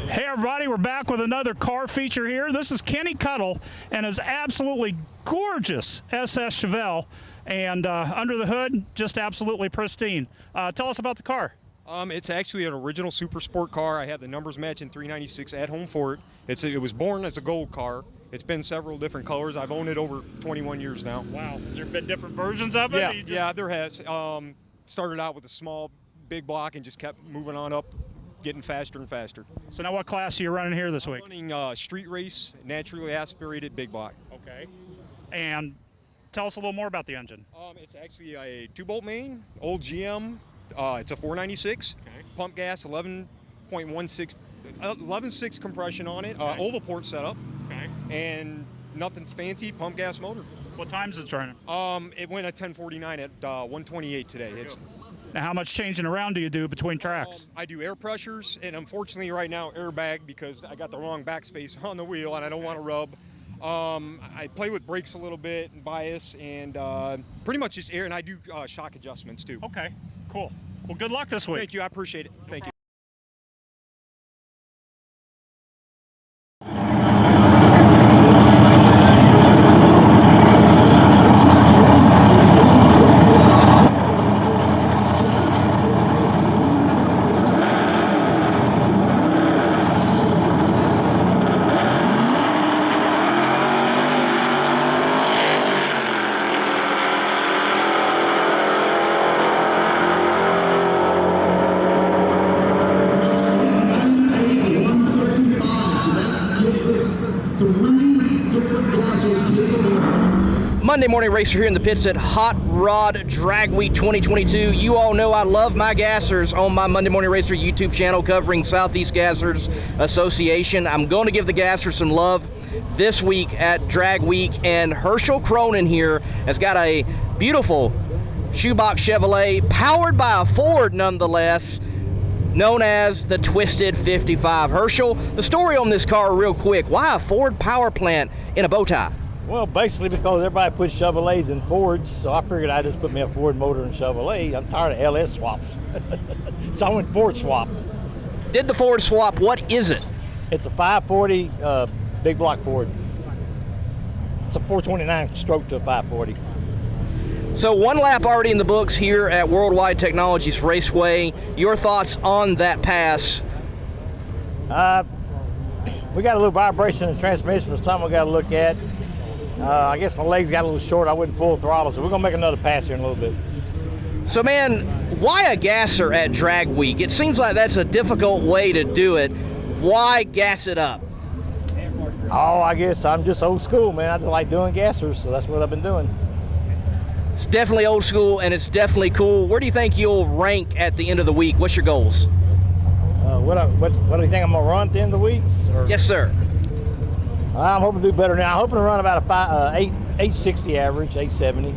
Hey everybody, we're back with another car feature here. This is Kenny Cuttle and his absolutely gorgeous SS Chevelle. and under the hood, just absolutely pristine. Tell us about the car. It's actually an original super sport car. I have the numbers matching 396 at home for it. It was born as a gold car. It's been several different colors. I've owned it over 21 years now. Wow. Has there been different versions of it? Yeah, there has. Started out with a small, big block and just kept moving on up, getting faster and faster. So now what class are you running here this week? I'm running street race, naturally aspirated big block. Okay. And tell us a little more about the engine. It's actually a 2-bolt main, old GM. It's a 496, pump gas, 11.6 compression on it, oval port setup, and nothing fancy, pump gas motor. What times is it running? It went at 10:49 at 128 today. Now, how much changing around do you do between tracks? I do air pressures, and unfortunately right now airbag because I got the wrong backspace on the wheel and I don't want to rub. I play with brakes a little bit and bias, and pretty much just air, and I do shock adjustments too. Okay, cool. Well, good luck this week. Thank you. I appreciate it. Thank you. Monday Morning Racer here in the pits at Hot Rod Drag Week 2022. You all know I love my gassers on my Monday Morning Racer YouTube channel covering Southeast Gassers Association. I'm going to give the gassers some love this week at Drag Week, and Herschel Cronin here has got a beautiful shoebox Chevrolet powered by a Ford nonetheless, known as the Twisted 55. Herschel, the story on this car real quick. Why a Ford power plant in a bow tie? Well, basically because everybody puts Chevrolets in Fords, so I figured I'd just put me a Ford motor in Chevrolet. I'm tired of LS swaps. So I went Ford swap. Did the Ford swap, what is it? It's a 540 big block Ford. It's a 429 stroke to a 540. So one lap already in the books here at Worldwide Technologies Raceway. Your thoughts on that pass? We got a little vibration in the transmission, was something we got to look at. I guess my legs got a little short. I went full throttle, so we're going to make another pass here in a little bit. So, man, why a gasser at Drag Week? It seems like that's a difficult way to do it. Why gas it up? Oh, I guess I'm just old school, man. I just like doing gassers, so that's what I've been doing. It's definitely old school, and it's definitely cool. Where do you think you'll rank at the end of the week? What's your goals? What do you think I'm going to run at the end of the week? Yes, sir. I'm hoping to do better now. I'm hoping to run about a 860 average, 870.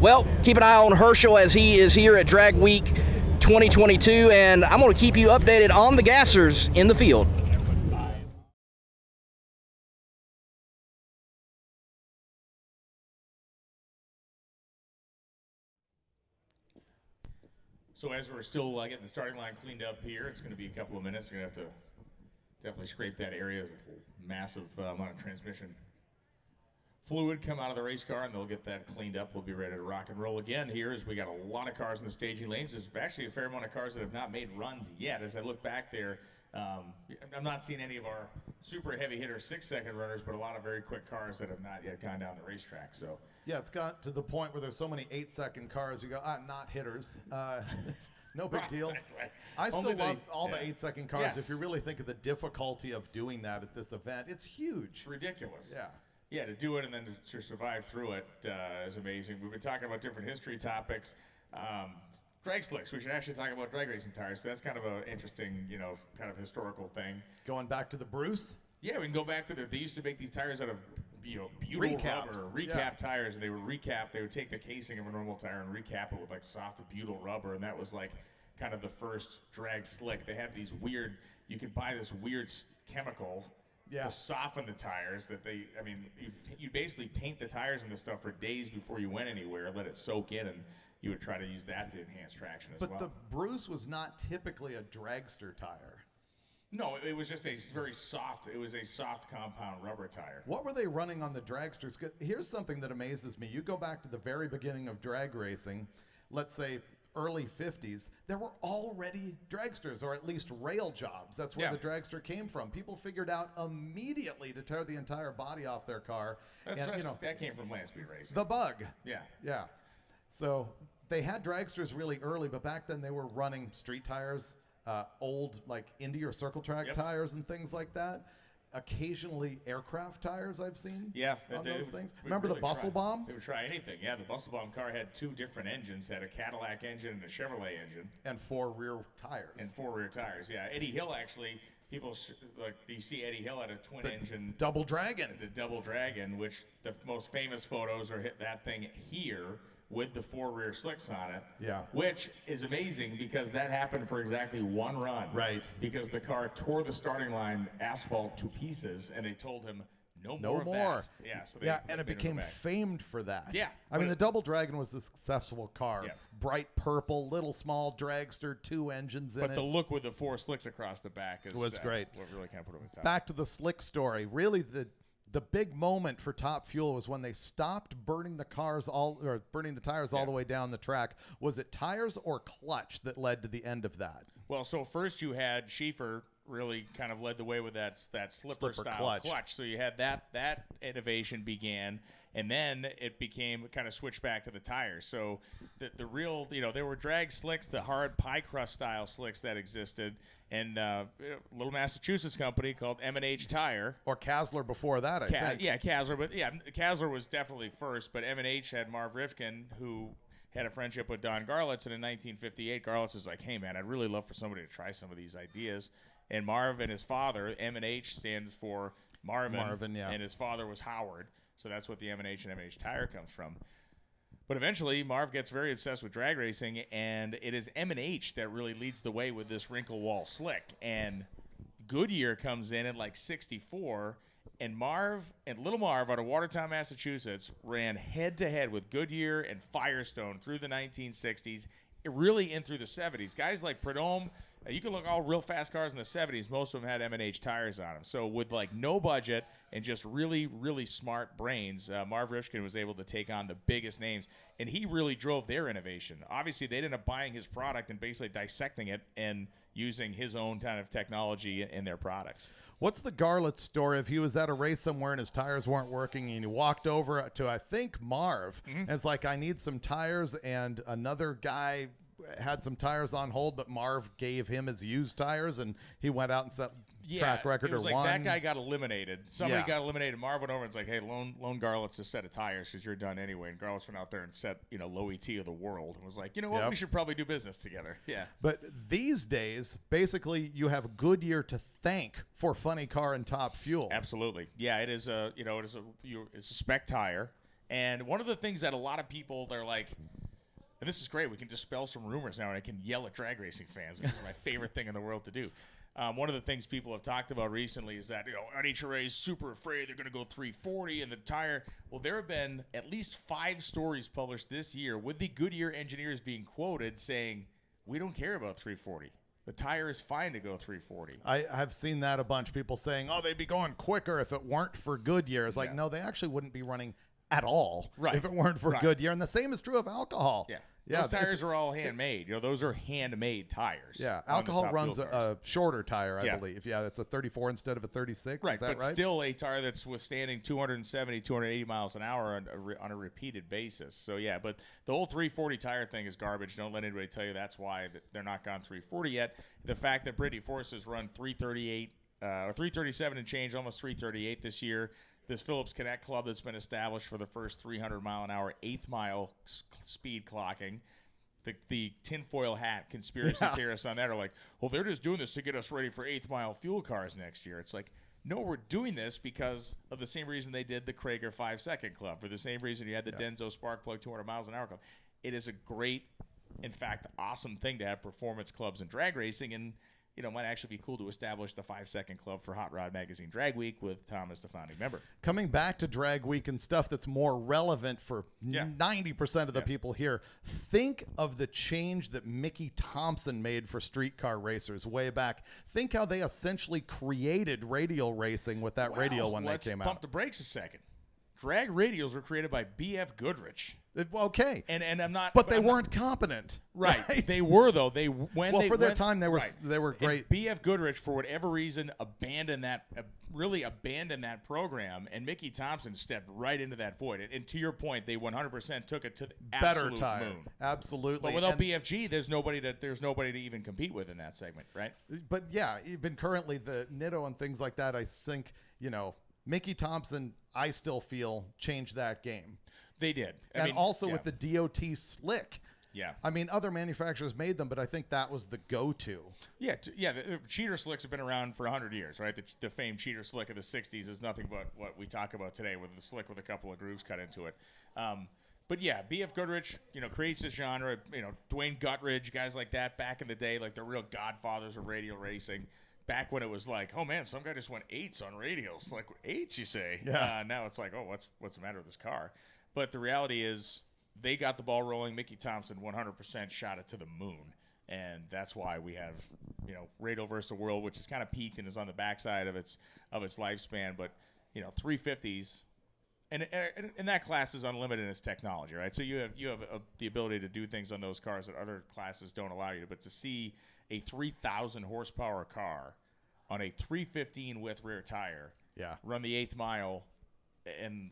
Well, keep an eye on Herschel as he is here at Drag Week 2022, and I'm going to keep you updated on the gassers in the field. So as we're still getting the starting line cleaned up here, it's going to be a couple of minutes. You're going to have to definitely scrape that area. Massive amount of transmission fluid come out of the race car, and they'll get that cleaned up. We'll be ready to rock and roll again here as we got a lot of cars in the staging lanes. There's actually a fair amount of cars that have not made runs yet. As I look back there, I'm not seeing any of our super heavy hitter 6-second runners, but a lot of very quick cars that have not yet gone down the racetrack. So yeah, it's got to the point where there's so many 8-second cars, you go, not hitters. No big deal. I still love all the 8-second cars. Yes. If you really think of the difficulty of doing that at this event, it's huge. It's ridiculous. Yeah. Yeah, to do it and then to survive through it is amazing. We've been talking about different history topics. Drag slicks. We should actually talk about drag racing tires. So that's kind of an interesting, kind of historical thing. Going back to the Bruce? Yeah, we can go back to they used to make these tires out of butyl rubber, recap tires, and they would recap. They would take the casing of a normal tire and recap it with like soft butyl rubber, and that was like kind of the first drag slick. They had these weird. You could buy this weird chemical. To soften the tires you basically paint the tires and this stuff for days before you went anywhere, let it soak in, and you would try to use that to enhance traction as well. But the Bruce was not typically a dragster tire. No, it was just a very soft. It was a soft compound rubber tire. What were they running on the dragsters? Here's something that amazes me. You go back to the very beginning of drag racing, let's say early 50s, there were already dragsters, or at least rail jobs. That's where the dragster came from. People figured out immediately to tear the entire body off their car. That came from land speed racing. The bug. Yeah. Yeah. So they had dragsters really early, but back then they were running street tires, old like Indy or Circle Track tires and things like that. Occasionally aircraft tires I've seen on those things. Remember the Bustle Bomb? They would try anything. Yeah, the Bustle Bomb car had 2 different engines. Had a Cadillac engine and a Chevrolet engine. And 4 rear tires. Yeah. Eddie Hill actually, people like you see Eddie Hill had a twin engine. Double Dragon. The Double Dragon, which the most famous photos are that thing here with the 4 rear slicks on it. Yeah. Which is amazing because that happened for exactly 1 run. Right. Because the car tore the starting line asphalt to pieces, and they told him no more. Of that. Yeah. So and it became famed for that. Yeah. I mean, the Double Dragon was a successful car. Yeah. Bright purple, little small dragster, 2 engines in it. But the look with the 4 slicks across the back was great. What really kind of put it over the top. Back to the slick story. Really, the big moment for Top Fuel was when they stopped burning the tires all the way down the track. Was it tires or clutch that led to the end of that? Well, so first you had Schaefer really kind of led the way with that slipper style clutch. So you had that innovation began, and then it became kind of switched back to the tires. So the real, there were drag slicks, the hard pie crust style slicks that existed, and a little Massachusetts company called M&H Tire. Or Kasler before that, I think. Yeah, Kasler, but Kasler was definitely first, but M&H had Marv Rifkin, who had a friendship with Don Garlitz, and in 1958, Garlitz was like, hey, man, I'd really love for somebody to try some of these ideas. And Marv and his father, M&H stands for Marvin, and his father was Howard, so that's what the M&H and M&H Tire comes from. But eventually, Marv gets very obsessed with drag racing, and it is M&H that really leads the way with this wrinkle wall slick. And Goodyear comes in at like 64, and Little Marv out of Watertown, Massachusetts, ran head-to-head with Goodyear and Firestone through the 1960s, really in through the 70s. Guys like Prudhomme, you can look all real fast cars in the 70s. Most of them had M&H tires on them. So with like no budget and just really, really smart brains, Marv Rifkin was able to take on the biggest names, and he really drove their innovation. Obviously, they ended up buying his product and basically dissecting it and using his own kind of technology in their products. What's the Garlitz story if he was at a race somewhere and his tires weren't working and he walked over to, I think, Marv, and it's like, I need some tires, and another guy had some tires on hold, but Marv gave him his used tires, and he went out and set track record it was or like won. That guy got eliminated. Somebody got eliminated. Marv went over and was like, hey, loan Garlitz a set of tires because you're done anyway. And Garlitz went out there and set, low ET of the world and was like, you know what, we should probably do business together. Yeah. But these days, basically, you have Goodyear to thank for Funny Car and Top Fuel. Absolutely. Yeah, it is it's a spec tire. And one of the things that a lot of people, they're like, and this is great, we can dispel some rumors now, and I can yell at drag racing fans, which is my favorite thing in the world to do. One of the things people have talked about recently is that, NHRA is super afraid they're going to go 340 in the tire. Well, there have been at least 5 stories published this year with the Goodyear engineers being quoted saying, we don't care about 340. The tire is fine to go 340. I have seen that a bunch. People saying, they'd be going quicker if it weren't for Goodyear. It's like, no, they actually wouldn't be running at all if it weren't for Goodyear. And the same is true of alcohol. Yeah. Those tires are all handmade. Those are handmade tires. Yeah, alcohol runs a shorter tire, I believe. Yeah, it's a 34 instead of a 36. Right, is that but still a tire that's withstanding 270, 280 miles an hour on a repeated basis. So, yeah, but the whole 340 tire thing is garbage. Don't let anybody tell you that's why they're not gone 340 yet. The fact that Brittany Force has run 338 or 337 and change, almost 338 this year. This Phillips Connect Club that's been established for the first 300-mile-an-hour, 8th-mile speed clocking. The tinfoil hat conspiracy theorists on that are like, well, they're just doing this to get us ready for 8th-mile fuel cars next year. It's like, no, we're doing this because of the same reason they did the Krager 5-second club, for the same reason you had the Denso Sparkplug 200-miles-an-hour club. It is a great, in fact, awesome thing to have performance clubs in drag racing, and might actually be cool to establish the 5-second club for Hot Rod Magazine Drag Week with Tom as the founding member. Coming back to Drag Week and stuff that's more relevant for 90% of the people here, think of the change that Mickey Thompson made for streetcar racers way back. Think how they essentially created radial racing with that radial when they came out. Let's pump the brakes a second. Drag radials were created by B.F. Goodrich. Okay, and I'm not, but they weren't competent, right? They were though. For their time they were great. B.F. Goodrich, for whatever reason, abandoned that program, and Mickey Thompson stepped right into that void. And to your point, they 100% took it to the absolute moon. Absolutely. But without BFG, there's nobody to even compete with in that segment, right? But yeah, even currently the Nitto and things like that, I think Mickey Thompson, I still feel changed that game. They did. And also with the DOT slick. Yeah. I mean, other manufacturers made them, but I think that was the go-to. Yeah, the cheater slicks have been around for 100 years, right? The famed cheater slick of the 60s is nothing but what we talk about today, with the slick with a couple of grooves cut into it. But yeah, B.F. Goodrich, creates this genre. Dwayne Guttridge, guys like that back in the day, like the real godfathers of radial racing. Back when it was like, oh man, some guy just went 8s on radials. Like 8s, you say? Yeah. Now it's like, oh, what's the matter with this car? But the reality is, they got the ball rolling. Mickey Thompson 100% shot it to the moon, and that's why we have Radial versus the World, which is kind of peaked and is on the backside of its lifespan. But 350s, and that class is unlimited in its technology, right? So you have the ability to do things on those cars that other classes don't allow you to. But to see a 3,000 horsepower car on a 315 width rear tire, run the 8th mile in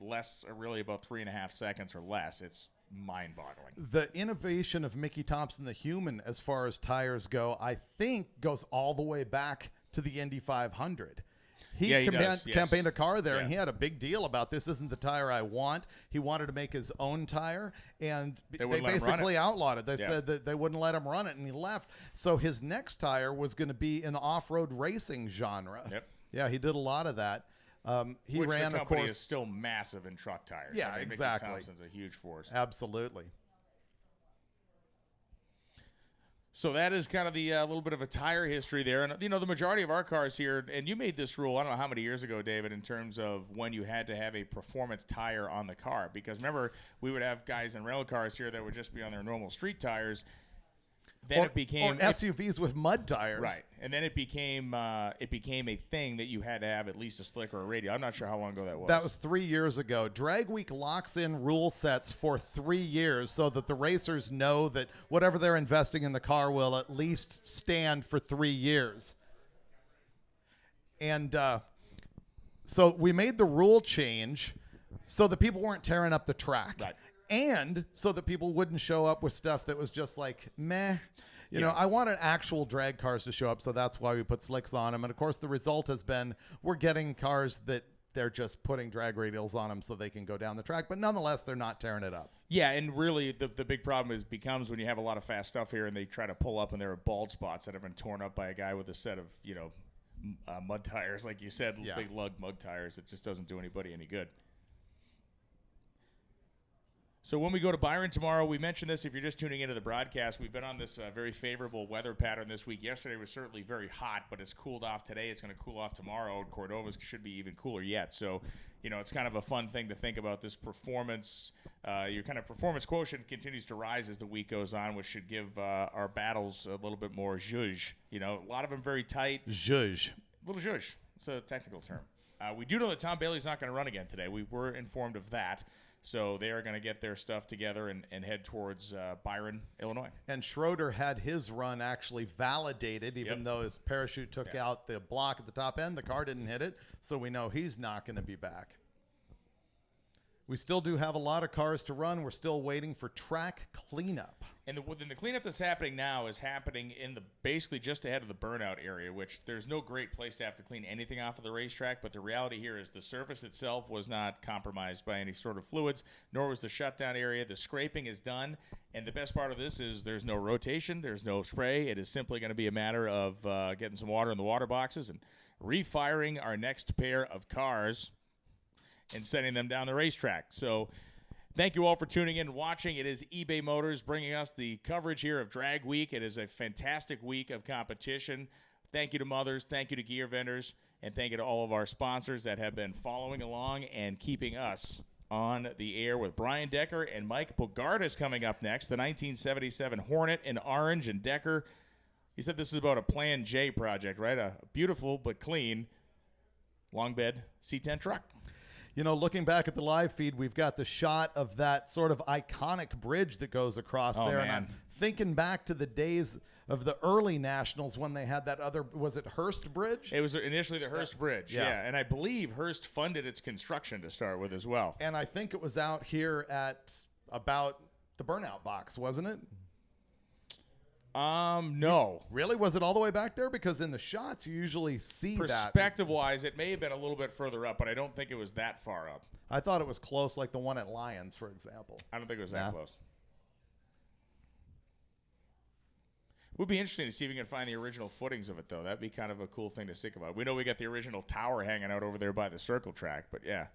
really about 3.5 seconds or less, it's mind-boggling. The innovation of Mickey Thompson, the human, as far as tires go, I think goes all the way back to the Indy 500. He campaigned a car there, and he had a big deal about, this isn't the tire I want. He wanted to make his own tire, and they basically outlawed it. They said that they wouldn't let him run it, and he left. So his next tire was going to be in the off-road racing genre. Yep. Yeah, he did a lot of that. He Which ran, the company of course, is still massive in truck tires. Yeah, exactly. Mickey Thompson's a huge force. Absolutely. So that is kind of the little bit of a tire history there. And, the majority of our cars here, and you made this rule, I don't know how many years ago, David, in terms of when you had to have a performance tire on the car. Because remember, we would have guys in rental cars here that would just be on their normal street tires. Then it became SUVs with mud tires, right? And then it became a thing that you had to have at least a slick or a radial. I'm not sure how long ago that was. That was 3 years ago. Drag Week locks in rule sets for 3 years so that the racers know that whatever they're investing in the car will at least stand for 3 years. And so we made the rule change so that people weren't tearing up the track. Right. And so that people wouldn't show up with stuff that was just like, meh. I wanted actual drag cars to show up, so that's why we put slicks on them. And, of course, the result has been we're getting cars that they're just putting drag radials on them so they can go down the track. But, nonetheless, they're not tearing it up. Yeah, and really the big problem becomes when you have a lot of fast stuff here and they try to pull up and there are bald spots that have been torn up by a guy with a set of, mud tires, like you said, big lug mud tires. It just doesn't do anybody any good. So when we go to Byron tomorrow, we mentioned this if you're just tuning into the broadcast. We've been on this very favorable weather pattern this week. Yesterday was certainly very hot, but it's cooled off today. It's going to cool off tomorrow. Cordova should be even cooler yet. So, it's kind of a fun thing to think about. This performance, your kind of performance quotient continues to rise as the week goes on, which should give our battles a little bit more zhuzh. A lot of them very tight. Zhuzh. A little zhuzh. It's a technical term. We do know that Tom Bailey's not going to run again today. We were informed of that. So they are going to get their stuff together and head towards Byron, Illinois. And Schroeder had his run actually validated, even though his parachute took out the block at the top end. The car didn't hit it, so we know he's not going to be back. We still do have a lot of cars to run. We're still waiting for track cleanup. And the cleanup that's happening now is happening in basically just ahead of the burnout area, which there's no great place to have to clean anything off of the racetrack. But the reality here is the surface itself was not compromised by any sort of fluids, nor was the shutdown area. The scraping is done. And the best part of this is there's no rotation. There's no spray. It is simply going to be a matter of getting some water in the water boxes and refiring our next pair of cars and sending them down the racetrack. So thank you all for tuning in and watching. It is eBay Motors bringing us the coverage here of Drag Week. It is a fantastic week of competition. Thank you to mothers, thank you to gear vendors, and thank you to all of our sponsors that have been following along and keeping us on the air with Brian Decker and Mike Bogardus coming up next. The 1977 Hornet in orange, and Decker, he said this is about a Plan J project, right? A beautiful but clean long bed C10 truck. You know, looking back at the live feed, we've got the shot of that sort of iconic bridge that goes across there. Man. And I'm thinking back to the days of the early Nationals when they had that other, was it Hearst Bridge? It was initially the Hearst Bridge, yeah. And I believe Hearst funded its construction to start with as well. And I think it was out here at about the Burnout Box, wasn't it? No. Really? Was it all the way back there? Because in the shots, you usually see that. Perspective-wise, it may have been a little bit further up, but I don't think it was that far up. I thought it was close, like the one at Lions, for example. I don't think it was that close. Would be interesting to see if we can find the original footings of it, though. That'd be kind of a cool thing to think about. We know we got the original tower hanging out over there by the circle track, but yeah.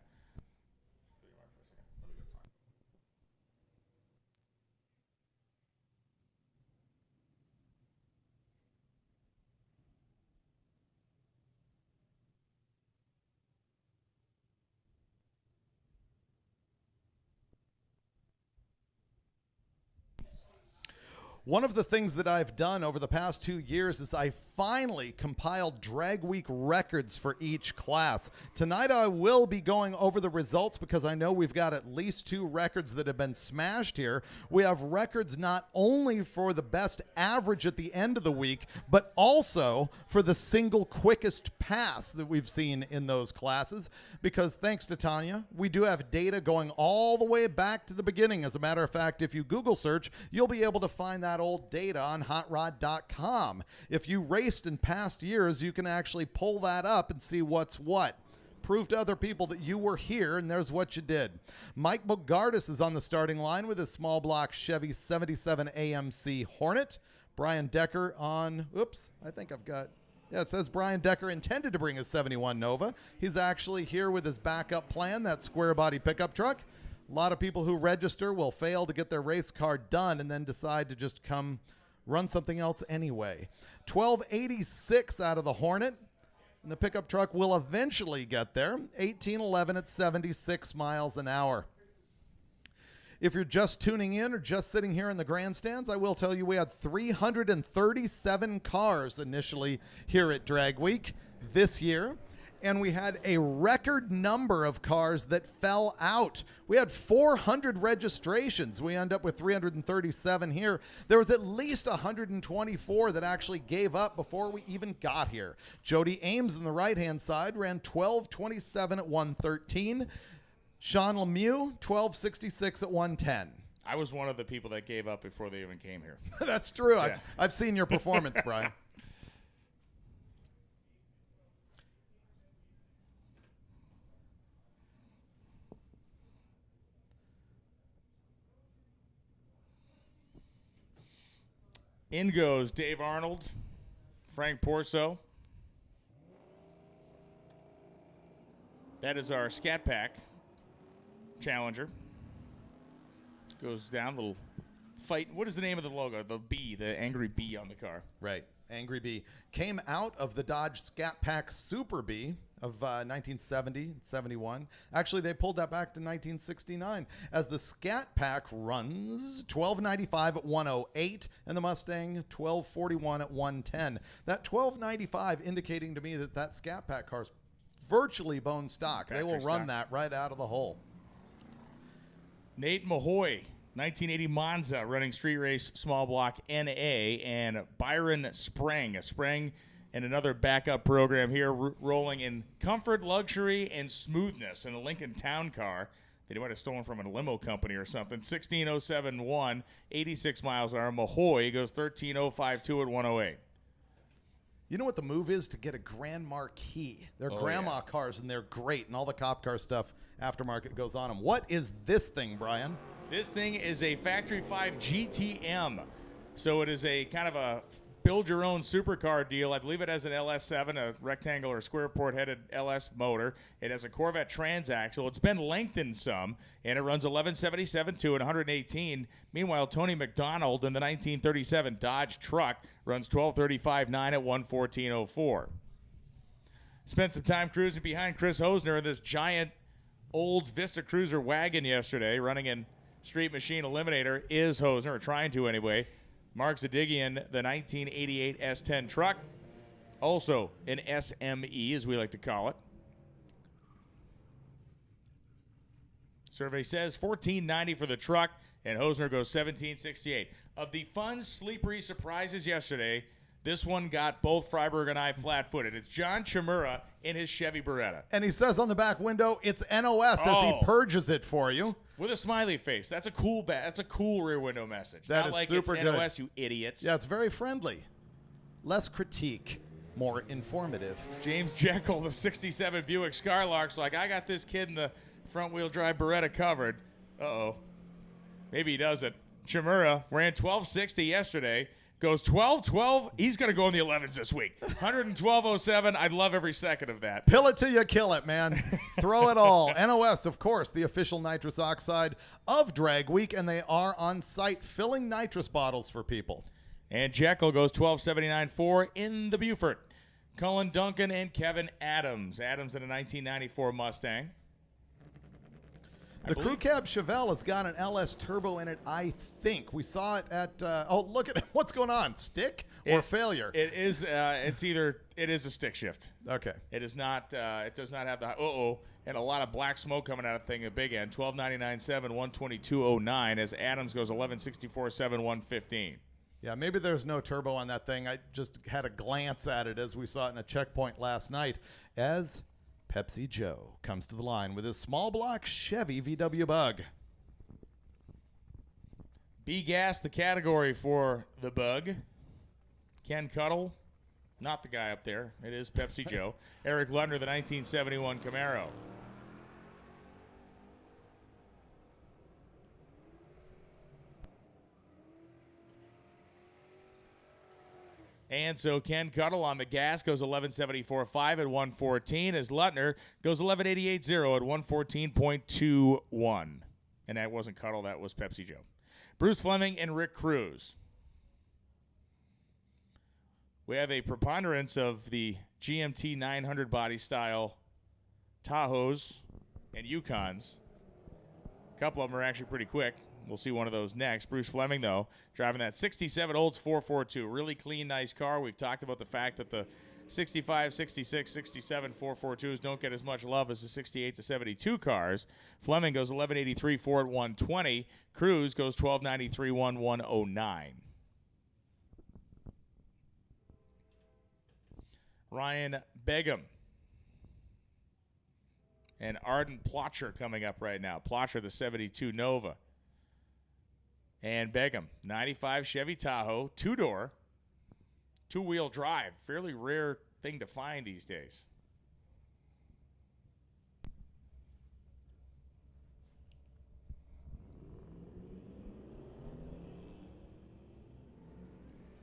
One of the things that I've done over the past 2 years is I finally compiled Drag Week records for each class. Tonight I will be going over the results because I know we've got at least 2 records that have been smashed here. We have records not only for the best average at the end of the week, but also for the single quickest pass that we've seen in those classes. Because thanks to Tanya, we do have data going all the way back to the beginning. As a matter of fact, if you Google search, you'll be able to find that old data on hotrod.com. If you raced in past years, you can actually pull that up and see what's what. Prove to other people that you were here, and there's what you did. Mike Bogardus is on the starting line with his small block Chevy 77 AMC Hornet. Brian Decker on, oops, I think I've got, yeah, it says Brian Decker intended to bring his 71 Nova. He's actually here with his backup plan, that square body pickup truck. A lot of people who register will fail to get their race car done and then decide to just come run something else anyway. 1286 out of the Hornet. And the pickup truck will eventually get there. 1811 at 76 miles an hour. If you're just tuning in or just sitting here in the grandstands, I will tell you we had 337 cars initially here at Drag Week this year. And we had a record number of cars that fell out. We had 400 registrations. We end up with 337 here. There was at least 124 that actually gave up before we even got here. Jody Ames on the right-hand side ran 12:27 at 113. Sean Lemieux, 12:66 at 110. I was one of the people that gave up before they even came here. That's true. Yeah. I've seen your performance, Brian. In goes Dave Arnold, Frank Porso. That is our Scat Pack Challenger. Goes down, little fight. What is the name of the logo? The bee, the angry bee on the car. Right, Angry Bee. Came out of the Dodge Scat Pack Super Bee of 1970 and 71. Actually, they pulled that back to 1969 as the Scat Pack runs 1295 at 108 and the Mustang 1241 at 110. That 1295 indicating to me that that Scat Pack car's virtually bone stock. They will run that right out of the hole. Nate Mahoy, 1980 Monza, running street race small block NA, and Byron Sprang, a Sprang and another backup program here, rolling in comfort, luxury, and smoothness in a Lincoln Town car. They might have stolen from a limo company or something. 16071, 86 miles an hour. Mahoy goes 13052 at 108. You know what the move is? To get a Grand Marquis. They're grandma cars, and they're great, and all the cop car stuff aftermarket goes on them. What is this thing, Brian? This thing is a Factory 5 GTM. So it is a kind of a build your own supercar deal. I believe it has an LS7, a rectangular square port headed LS motor. It has a Corvette transaxle. It's been lengthened some, and it runs 1177.2 and 118. Meanwhile, Tony McDonald in the 1937 Dodge truck runs 1235.9 at 114.04. Spent some time cruising behind Chris Hosner in this giant Olds Vista Cruiser wagon yesterday, running in Street Machine Eliminator. Is Hosner, or trying to anyway. Mark Zadigian, the 1988 S10 truck, also an SME, as we like to call it. Survey says $14.90 for the truck, and Hosner goes $17.68. Of the fun, sleepery surprises yesterday, this one got both Freiberg and I flat-footed. It's John Chimura in his Chevy Beretta. And he says on the back window, it's NOS as he purges it for you. With a smiley face. That's a cool that's a cool rear window message. That Not is like super it's good. NOS, you idiots. Yeah, it's very friendly. Less critique, more informative. James Jekyll, the 67 Buick Skylark's like, I got this kid in the front-wheel drive Beretta covered. Uh-oh. Maybe he doesn't. Chimura ran 1260 yesterday. Goes 12-12. He's going to go in the 11s this week. 112.07. I'd love every second of that. Pill it till you kill it, man. Throw it all. NOS, of course, the official nitrous oxide of Drag Week, and they are on site filling nitrous bottles for people. And Jekyll goes 1279.4 in the Buford. Cullen Duncan and Kevin Adams. Adams in a 1994 Mustang. The Crew Cab Chevelle has got an LS turbo in it, I think. We saw it at, oh, look at it. What's going on? Stick or failure? It is, it is a stick shift. Okay. It is not, it does not have the, and a lot of black smoke coming out of the thing at big end. 1299.7, 122.09 as Adams goes 1164.7, 115. Yeah, maybe there's no turbo on that thing. I just had a glance at it as we saw it in a checkpoint last night as Pepsi Joe comes to the line with his small block Chevy VW Bug. B-Gas, the category for the Bug. Ken Cuttle, not the guy up there. It is Pepsi Joe. Eric Lundner, the 1971 Camaro. And so Ken Cuttle on the gas goes 1174.5 at 114 as Lutner goes 1188.0 at 114.21. And that wasn't Cuttle, that was Pepsi Joe. Bruce Fleming and Rick Cruz. We have a preponderance of the GMT 900 body style Tahoes and Yukons. A couple of them are actually pretty quick. We'll see one of those next. Bruce Fleming, though, driving that 67 Olds 442. Really clean, nice car. We've talked about the fact that the 65, 66, 67 442s don't get as much love as the 68 to 72 cars. Fleming goes 1183.4 at 120. Cruz goes 1293.1, 109. Ryan Begum and Arden Plotcher coming up right now. Plotcher, the 72 Nova. And Begum, 95 Chevy Tahoe, two-door, two-wheel drive. Fairly rare thing to find these days.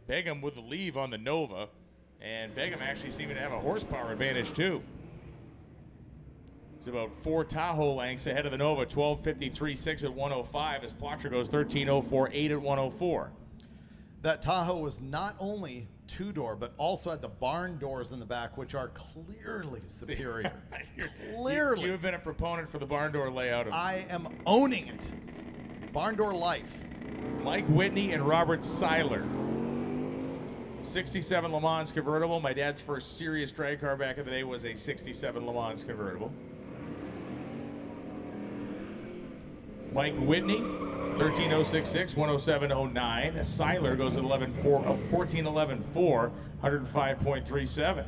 Begum with the leave on the Nova. And Begum actually seeming to have a horsepower advantage, too. He's about 4 Tahoe lengths ahead of the Nova, 1253.6 at 105 as Plotcher goes 1304.8 at 104. That Tahoe was not only two-door, but also had the barn doors in the back, which are clearly superior. Clearly. You have been a proponent for the barn door layout. I am owning it. Barn door life. Mike Whitney and Robert Seiler. 67 Le Mans convertible. My dad's first serious drag car back in the day was a 67 Le Mans convertible. Mike Whitney, 13.066, 107.09. Seiler goes at 14.11.4, 105.37.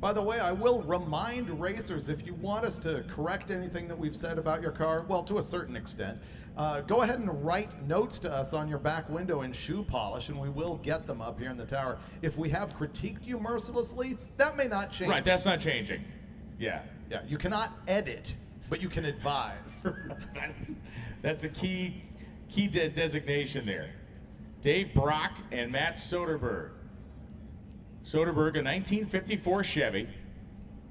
By the way, I will remind racers, if you want us to correct anything that we've said about your car, well, to a certain extent, go ahead and write notes to us on your back window in shoe polish, and we will get them up here in the tower. If we have critiqued you mercilessly, that may not change. Right, that's not changing. Yeah. Yeah, you cannot edit, but you can advise. That's a key designation there. Dave Brock and Matt Soderberg. Soderberg, a 1954 Chevy.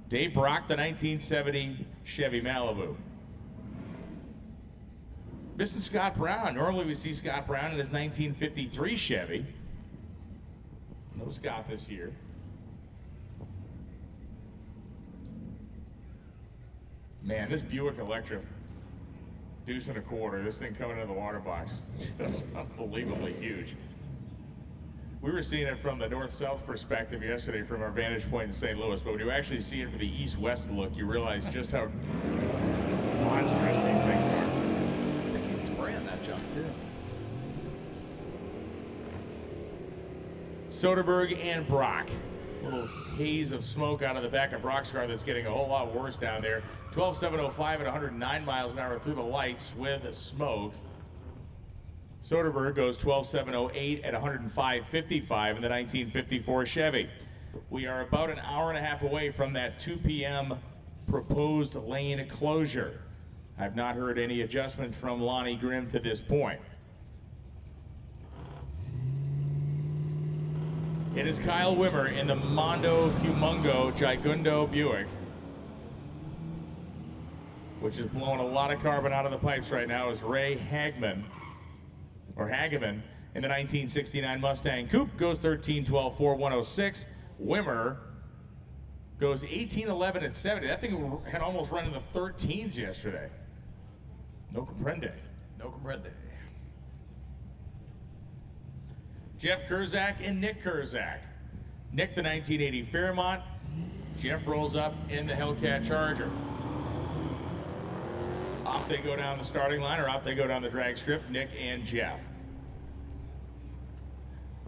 Dave Brock, the 1970 Chevy Malibu. Missing Scott Brown. Normally we see Scott Brown in his 1953 Chevy. No Scott this year. Man, this Buick Electra, deuce and a quarter. This thing coming into the water box, just unbelievably huge. We were seeing it from the north-south perspective yesterday from our vantage point in St. Louis, but when you actually see it from the east-west look, you realize just how monstrous these things are. I think he's spraying that junk too. Soderberg and Brock. A little haze of smoke out of the back of Brock's car that's getting a whole lot worse down there. 12,705 at 109 miles an hour through the lights with smoke. Soderberg goes 12,708 at 105.55 in the 1954 Chevy. We are about an hour and a half away from that 2 p.m. proposed lane closure. I've not heard any adjustments from Lonnie Grimm to this point. It is Kyle Wimmer in the Mondo Humongo Gigundo Buick, which is blowing a lot of carbon out of the pipes right now, as Ray Hageman in the 1969 Mustang Coupe goes 13.12.4.106. Wimmer goes 18.11 at 70. That thing had almost run in the 13s yesterday. No comprende. No comprende. Jeff Kurzak and Nick Kurzak. Nick, the 1980 Fairmont. Jeff rolls up in the Hellcat Charger. Off they go down the starting line, or off they go down the drag strip, Nick and Jeff.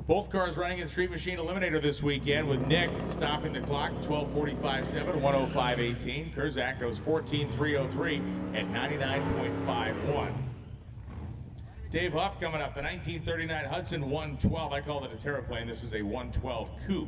Both cars running in Street Machine Eliminator this weekend, with Nick stopping the clock 12:45.7, 105.18. Kurzak goes 14.303 at 99.51. Dave Huff coming up, the 1939 Hudson 112. I call it a Terraplane. This is a 112 Coupe.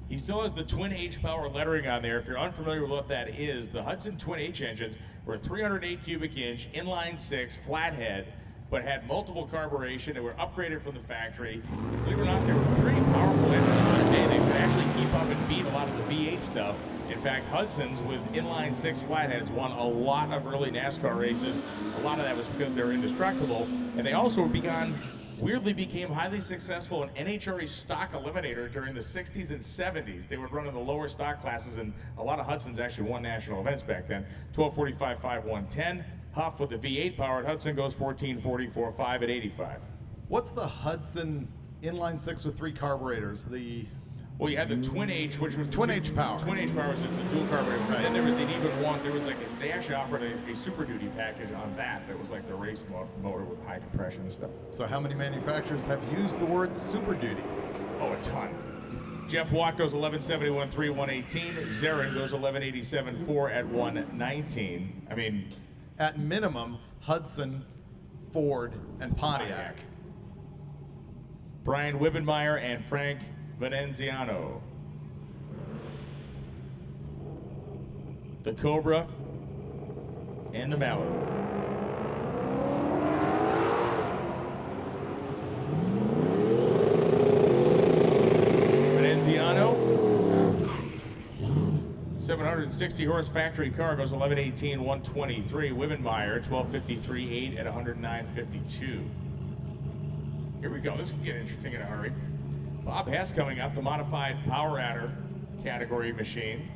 He still has the twin H-power lettering on there. If you're unfamiliar with what that is, the Hudson twin H engines were 308 cubic inch, inline six, flathead, but had multiple carburation. They were upgraded from the factory. Believe it or not, they were pretty powerful engines for their day. They could actually keep up and beat a lot of the V8 stuff. In fact, Hudson's with inline six flatheads won a lot of early NASCAR races. A lot of that was because they were indestructible. And they also weirdly became highly successful in NHRA stock eliminator during the 60s and 70s. They would run in the lower stock classes, and a lot of Hudsons actually won national events back then. 12:45.5, 110. Huff with the V8 powered Hudson goes 14.44.5 at 85. What's the Hudson inline six with 3 carburetors? Well, you had the twin H, which was twin H power. Twin H power was the dual carburetor. Right. And then there was an even one. There was they actually offered a Super Duty package on that was like the race motor with high compression and stuff. So how many manufacturers have used the word Super Duty? Oh, a ton. Jeff Watt goes 11.71.3, 118. Zarin goes 11.87.4 at 119. I mean, at minimum, Hudson, Ford, and Pontiac. Brian Wibbenmeyer and Frank Venenziano. The Cobra and the Malibu. Venenziano, 760 horse factory car, goes 11.18, 123. Wibbenmeyer, 12.53.8 at 109.52. Here we go. This can get interesting in a hurry. Bob Hess coming up, the modified Power Adder category machine.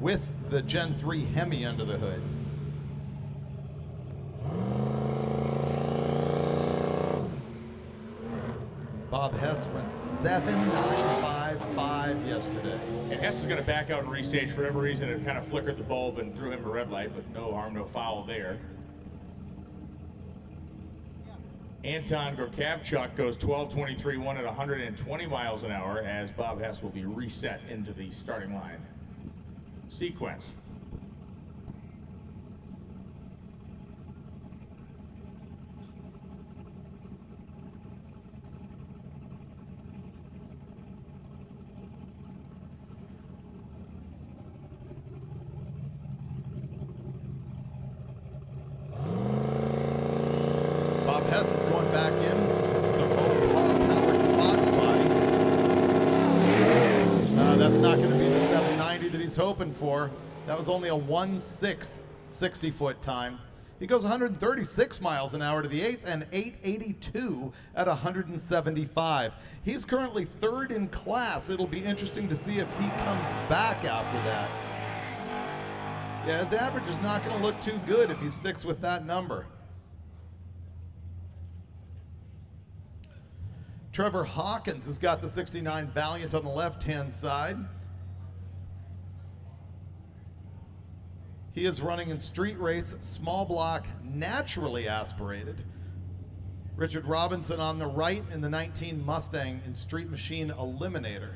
With the Gen 3 Hemi under the hood. Bob Hess went 7.955 yesterday. And Hess is going to back out and restage for whatever reason. It kind of flickered the bulb and threw him a red light, but no harm, no foul there. Anton Gorkavchuk goes 12.23.1 at 120 miles an hour, as Bob Hess will be reset into the starting line sequence. Bob Hess is going back in the hoping for. That was only a 1.6 60-foot time. He goes 136 miles an hour to the 8th and 882 at 175. He's currently 3rd in class. It'll be interesting to see if he comes back after that. Yeah, his average is not going to look too good if he sticks with that number. Trevor Hawkins has got the 69 Valiant on the left-hand side. He is running in street race, small block, naturally aspirated. Richard Robinson on the right in the 19 Mustang in Street Machine Eliminator.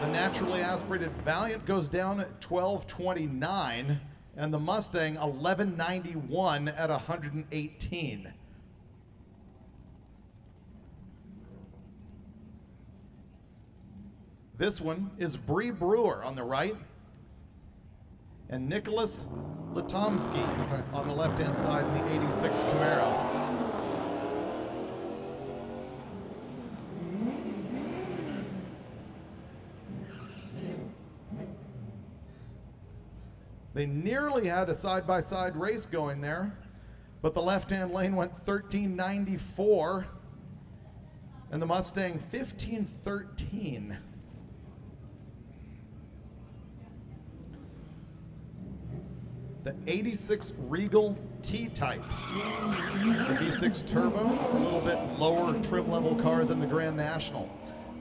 The naturally aspirated Valiant goes down at 1229, and the Mustang 1191 at 118. This one is Bree Brewer on the right, and Nicholas Latomsky on the left-hand side in the 86 Camaro. They nearly had a side-by-side race going there, but the left-hand lane went 1394, and the Mustang 1513. The 86 Regal T-Type, the V6 Turbo, a little bit lower trim level car than the Grand National.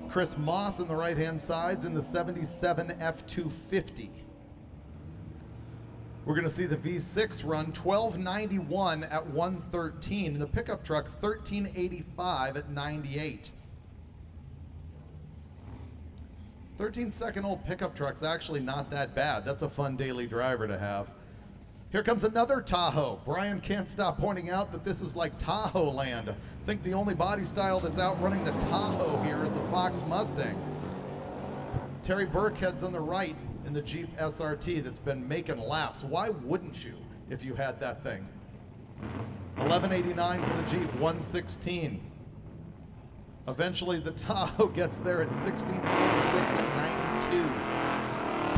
Chris Moss on the right-hand side's in the 77 F250. We're going to see the V6 run 1291 at 113, and the pickup truck 1385 at 98. 13-second-old pickup truck's actually not that bad. That's a fun daily driver to have. Here comes another Tahoe. Brian can't stop pointing out that this is like Tahoe land. I think the only body style that's outrunning the Tahoe here is the Fox Mustang. Terry Burkhead's on the right in the Jeep SRT that's been making laps. Why wouldn't you if you had that thing? 1189 for the Jeep, 116. Eventually the Tahoe gets there at 1646 at 92.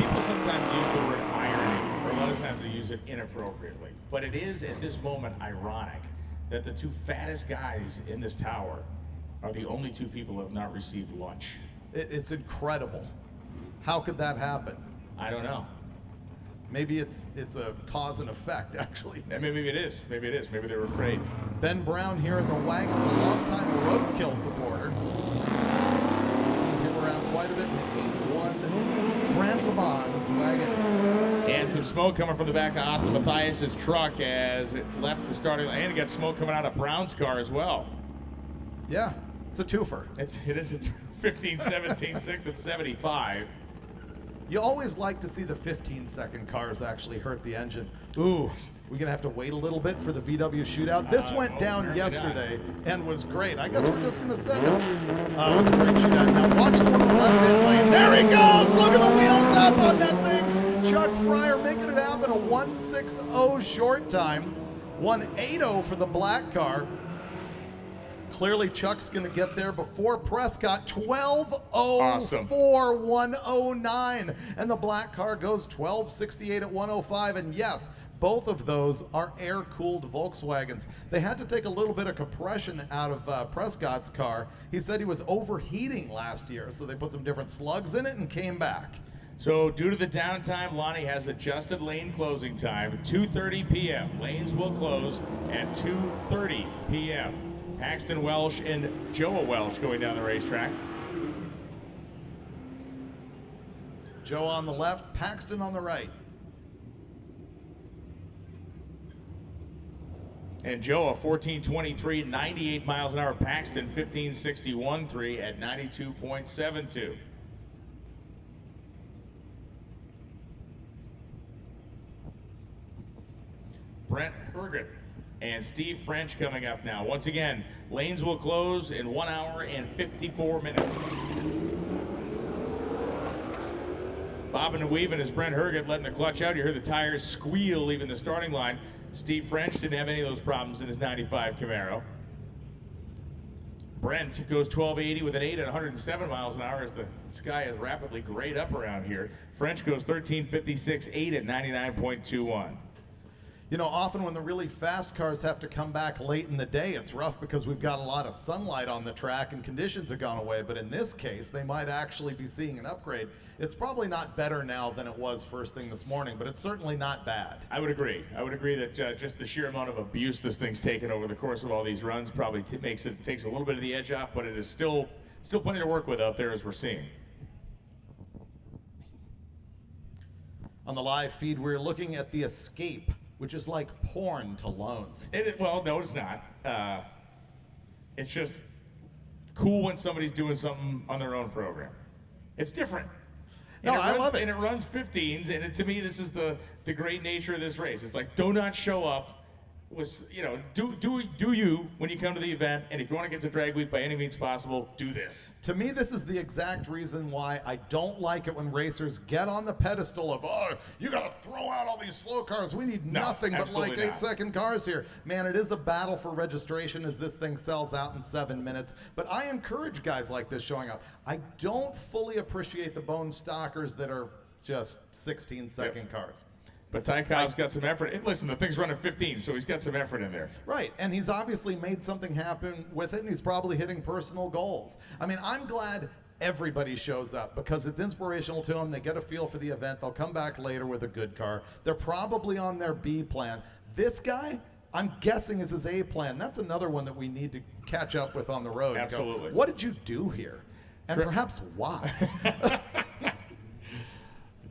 People sometimes use the word irony, or a lot of times they use it inappropriately. But it is at this moment ironic that the two fattest guys in this tower are the only two people who have not received lunch. It's incredible. How could that happen? I don't know. Maybe it's a cause and effect, actually. Maybe it is. Maybe it is. Maybe they're afraid. Ben Brown here in the wagons, a longtime Roadkill supporter. Seen him around quite a bit in the 81 Grand Le Mans wagon. And some smoke coming from the back of Asa Mathias's truck as it left the starting line. And it got smoke coming out of Brown's car as well. Yeah, it's a twofer. It is a 15, 17, 6, and 75. You always like to see the 15-second cars actually hurt the engine. Ooh, we're gonna have to wait a little bit for the VW shootout. This went down yesterday and was great. I guess we're just gonna send it. It was a great shootout. Now watch the one on the left-hand lane. There he goes! Look at the wheels up on that thing! Chuck Fryer making it happen, a 1.60 short time. 1.80 for the black car. Clearly Chuck's gonna get there before Prescott. 12.04, 109. And the black car goes 12.68 at 105. And yes, both of those are air-cooled Volkswagens. They had to take a little bit of compression out of Prescott's car. He said he was overheating last year, so they put some different slugs in it and came back. So due to the downtime, Lonnie has adjusted lane closing time, 2:30 p.m. Lanes will close at 2:30 p.m. Paxton Welsh and Joa Welsh going down the racetrack. Joe on the left, Paxton on the right. And Joa 14:23, 98 miles an hour. Paxton 15:61.3 at 92.72. Brent Herget and Steve French coming up now. Once again, lanes will close in 1 hour and 54 minutes. Bobbing and weaving as Brent Herget letting the clutch out. You hear the tires squeal leaving the starting line. Steve French didn't have any of those problems in his 95 Camaro. Brent goes 1280 with an 8 at 107 miles an hour as the sky has rapidly grayed up around here. French goes 1356 8 at 99.21. You know, often when the really fast cars have to come back late in the day, it's rough because we've got a lot of sunlight on the track and conditions have gone away. But in this case, they might actually be seeing an upgrade. It's probably not better now than it was first thing this morning, but it's certainly not bad. I would agree. I would agree that just the sheer amount of abuse this thing's taken over the course of all these runs probably takes a little bit of the edge off, but it is still plenty to work with out there as we're seeing. On the live feed, we're looking at the Escape, which is like porn to loans. Well, no, it's not. It's just cool when somebody's doing something on their own program. It's different. No, I love it. And it runs 15s, and to me, this is the great nature of this race. It's like, do not show up. Do you when you come to the event, and if you want to get to drag week by any means possible, do this. To me, this is the exact reason why I don't like it when racers get on the pedestal of, oh, you got to throw out all these slow cars. We need nothing but like 8-second cars here. Man, it is a battle for registration as this thing sells out in 7 minutes. But I encourage guys like this showing up. I don't fully appreciate the bone stockers that are just 16-second cars. But Ty Cobb's got some effort. Listen, the thing's running 15, so he's got some effort in there. Right, and he's obviously made something happen with it, and he's probably hitting personal goals. I mean, I'm glad everybody shows up because it's inspirational to them. They get a feel for the event. They'll come back later with a good car. They're probably on their B plan. This guy, I'm guessing, is his A plan. That's another one that we need to catch up with on the road. Absolutely. What did you do here? And perhaps why?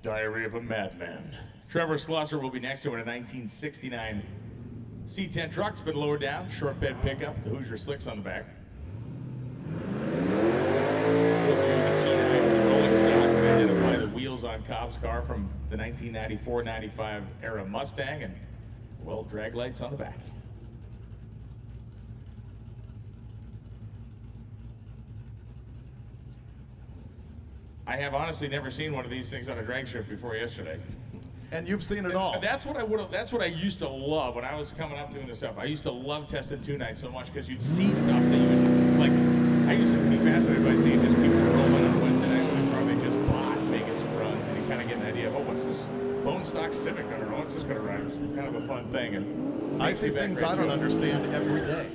Diary of a Madman. Trevor Slusser will be next to him in a 1969 C10 truck. It's been lowered down, short bed pickup, the Hoosier slicks on the back. Those of you with the keen eye for the rolling stock can identify the wheels on Cobb's car from the 1994-95 era Mustang, and, well, drag lights on the back. I have honestly never seen one of these things on a drag strip before yesterday. And you've seen it all. That's what I used to love when I was coming up doing this stuff. I used to love testing 2 nights so much because you'd see stuff that you would, like, I used to be fascinated by seeing just people rolling on a Wednesday night with a car they just bought, making some runs, and you kind of get an idea of, oh, what's this bone stock Civic gonna run? What's this gonna run? It's kind of a fun thing. And I see things I don't understand every day.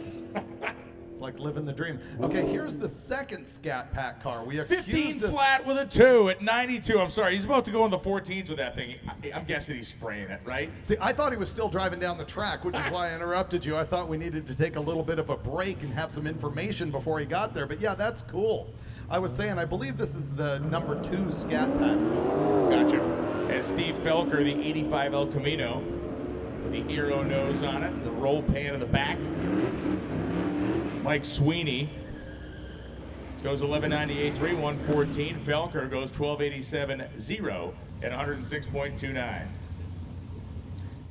Like living the dream. Okay, here's the second Scat Pack car. We 15 flat with a 2 at 92. I'm sorry, he's about to go in the 14s with that thing. I'm guessing he's spraying it, right? See, I thought he was still driving down the track, which is why I interrupted you. I thought we needed to take a little bit of a break and have some information before he got there. But yeah, that's cool. I was saying, I believe this is the number 2 Scat Pack. Gotcha. And Steve Felker, the 85 El Camino, with the Eero nose on it, the roll pan in the back. Mike Sweeney goes 1198.3, 114. Felker goes 1287.0 at 106.29.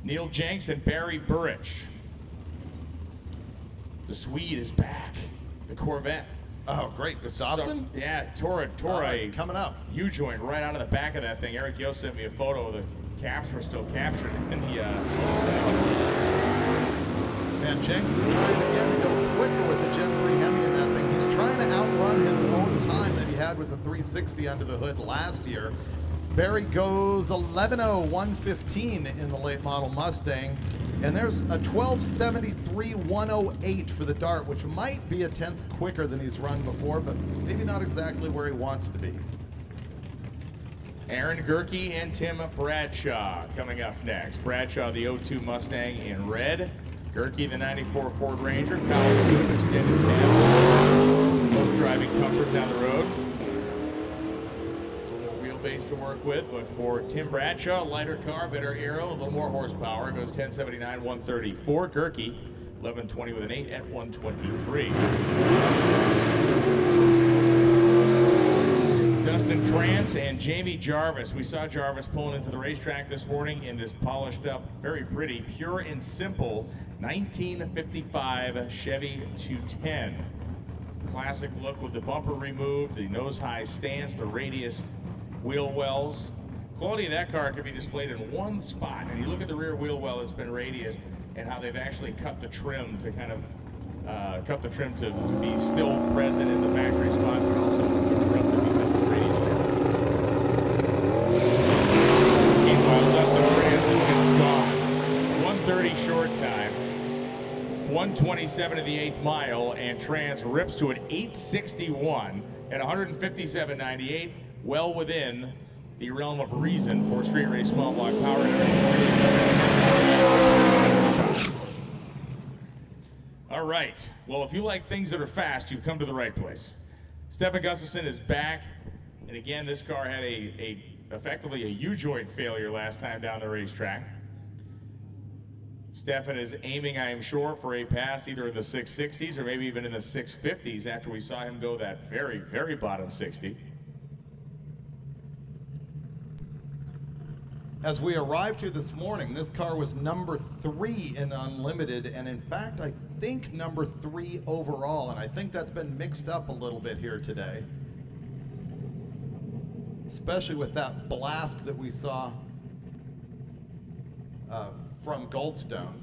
Neil Jenks and Barry Burrich. The Swede is back. The Corvette. Oh, great. Gustafsson? Yeah, tore a coming up. U-joint right out of the back of that thing. Eric Yo sent me a photo. The caps were still captured in the And Jenks is trying again to go quicker with the Gen 3 Hemi in that thing. He's trying to outrun his own time that he had with the 360 under the hood last year. Barry goes 11.0, 115 in the late model Mustang. And there's a 1273, 108 for the Dart, which might be a 10th quicker than he's run before, but maybe not exactly where he wants to be. Aaron Gerke and Tim Bradshaw coming up next. Bradshaw, the 02 Mustang in red. Gerke, the 94 Ford Ranger. Kyle Scoop, extended cab. Most driving comfort down the road. A little wheelbase to work with, but for Tim Bradshaw, lighter car, better aero, a little more horsepower. Goes 1079, 134. Gerke, 1120 with an 8 at 123. Dustin Trance and Jamie Jarvis. We saw Jarvis pulling into the racetrack this morning in this polished up, very pretty, pure and simple 1955 Chevy 210. Classic look with the bumper removed, the nose-high stance, the radius wheel wells. quality of that car can be displayed in one spot. And you look at the rear wheel well, it's been radiused, and how they've actually cut the trim to kind of to be still present in the factory spot, but also interrupted because of the radius trim. Meanwhile, Dustin Trans is just gone. 1:30 short time. 1:27 to the 8th mile, and Trans rips to an 8:61 at 157.98, well within the realm of reason for street race small block power. All right, well, if you like things that are fast, you've come to the right place. Stefan Gustafsson is back, and again, this car had effectively a U-joint failure last time down the racetrack. Stefan is aiming, I am sure, for a pass either in the 660s or maybe even in the 650s after we saw him go that very, very bottom 60. As we arrived here this morning, this car was number 3 in Unlimited, and in fact, I think number 3 overall, and I think that's been mixed up a little bit here today. Especially with that blast that we saw from Goldstone.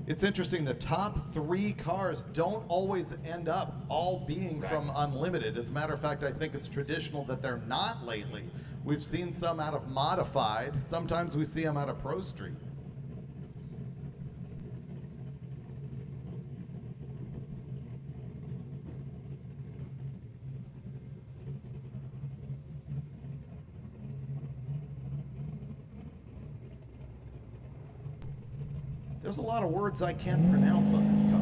It's interesting, the top 3 cars don't always end up all being from Unlimited. As a matter of fact, I think it's traditional that they're not lately. We've seen some out of Modified. Sometimes we see them out of Pro Street. There's a lot of words I can't pronounce on this car.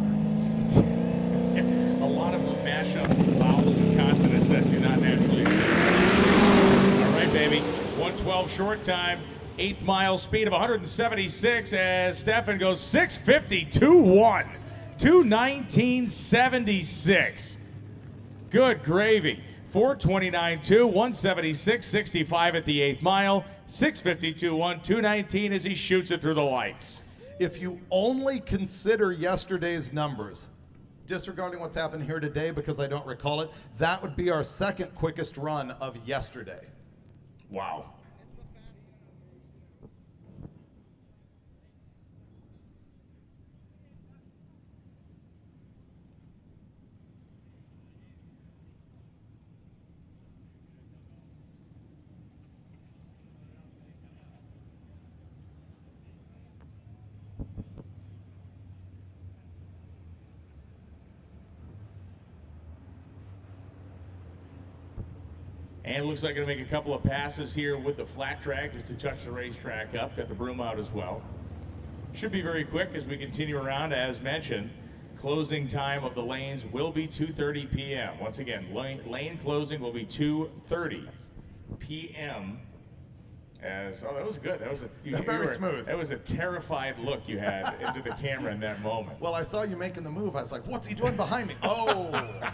A lot of mashups of vowels and consonants that do not naturally occur. All right, baby. 1:12 short time, 8th mile speed of 176 as Stefan goes 6:50.21, 2:19.76. Good gravy. 4:29.2, 176.65 at the 8th mile, 6:50.21, 2:19 as he shoots it through the lights. If you only consider yesterday's numbers, disregarding what's happened here today because I don't recall it, that would be our second quickest run of yesterday. Wow. And it looks like going to make a couple of passes here with the flat track just to touch the racetrack up. Got the broom out as well. Should be very quick as we continue around. As mentioned, closing time of the lanes will be 2:30 p.m. Once again, lane closing will be 2:30 p.m. As that was good. That was very smooth. That was a terrified look you had into the camera in that moment. Well, I saw you making the move. I was like, what's he doing behind me? Oh,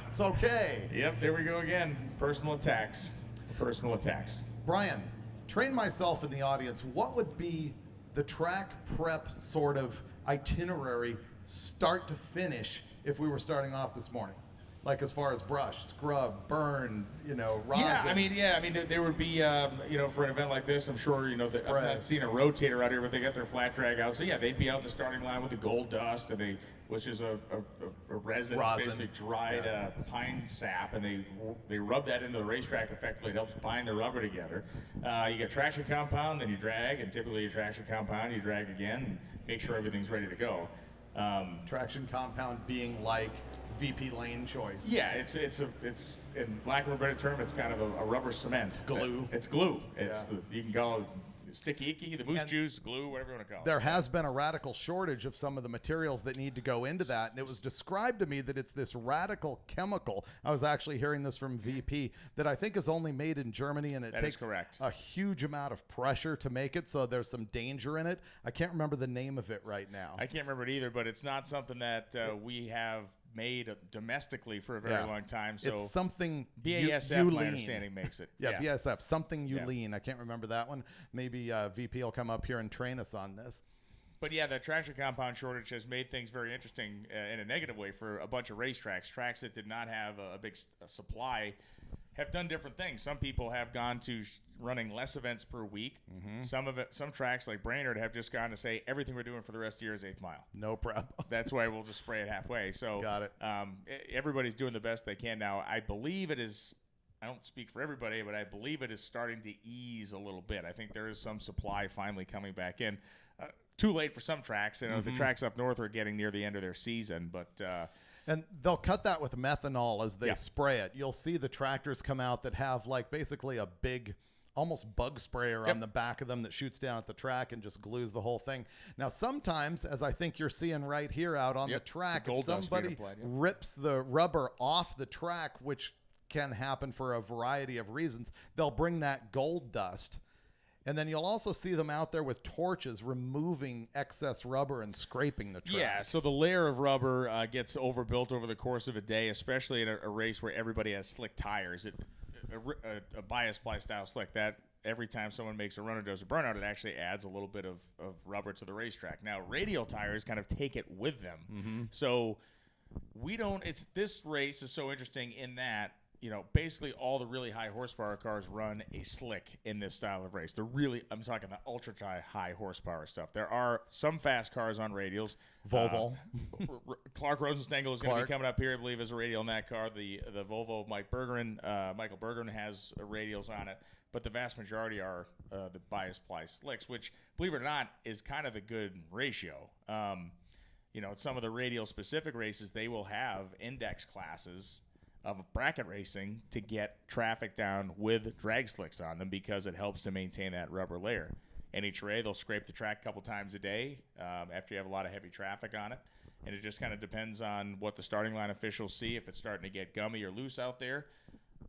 it's okay. Yep, there we go again. Personal attacks. Personal attacks. Brian, train myself in the audience. What would be the track prep sort of itinerary, start to finish, if we were starting off this morning? Like as far as brush, scrub, burn, rosin. Yeah, I mean, there would be, for an event like this, I'm sure, I'm not seeing a rotator out here, but they got their flat drag out. So yeah, they'd be out in the starting line with the gold dust, and which is a resin, it's basically dried pine sap, and they rub that into the racetrack effectively. It helps bind the rubber together. You get traction compound, then you drag, and typically you traction compound, you drag again, and make sure everything's ready to go. Traction compound being like VP lane choice. Yeah, it's in lack of a better term, it's kind of a rubber cement. Glue. It's glue. You can call it sticky icky, the moose juice, glue, whatever you want to call it. There has been a radical shortage of some of the materials that need to go into that, and it was described to me that it's this radical chemical. I was actually hearing this from VP that I think is only made in Germany, and it takes a huge amount of pressure to make it, so there's some danger in it. I can't remember the name of it right now. I can't remember it either, but it's not something that we have made domestically for a very long time. So it's something BASF, my understanding, makes it. Yeah, BASF, something lean. I can't remember that one. Maybe VP will come up here and train us on this. But yeah, the traction compound shortage has made things very interesting in a negative way for a bunch of racetracks. Tracks that did not have a big supply have done different things. Some people have gone to running less events per week. Some tracks like Brainerd have just gone to say everything we're doing for the rest of the year is 8th mile. No problem. That's why we'll just spray it halfway. So got it. Everybody's doing the best they can now. I believe it is. I don't speak for everybody, but I believe it is starting to ease a little bit. I think there is some supply finally coming back in. Too late for some tracks. You know, the tracks up north are getting near the end of their season, but. And they'll cut that with methanol as they spray it. You'll see the tractors come out that have like basically a big, almost bug sprayer on the back of them that shoots down at the track and just glues the whole thing. Now, sometimes, as I think you're seeing right here out on the track, if somebody rips the rubber off the track, which can happen for a variety of reasons, they'll bring that gold dust. And then you'll also see them out there with torches removing excess rubber and scraping the track. Yeah, so the layer of rubber gets overbuilt over the course of a day, especially at a race where everybody has slick tires. A bias ply style slick, that every time someone makes a run or does a burnout, it actually adds a little bit of rubber to the racetrack. Now, radial tires kind of take it with them. So we don't, this race is so interesting in that, you know, basically all the really high horsepower cars run a slick in this style of race. I'm talking the ultra high horsepower stuff. There are some fast cars on radials. Volvo. Clark Rosenstengel is going to be coming up here, I believe, as a radial in that car. The Volvo Michael Bergeron has radials on it, but the vast majority are the bias ply slicks, which, believe it or not, is kind of the good ratio. You know, some of the radial specific races, they will have index classes of bracket racing to get traffic down with drag slicks on them because it helps to maintain that rubber layer. NHRA, they'll scrape the track a couple times a day after you have a lot of heavy traffic on it. And it just kind of depends on what the starting line officials see. If it's starting to get gummy or loose out there,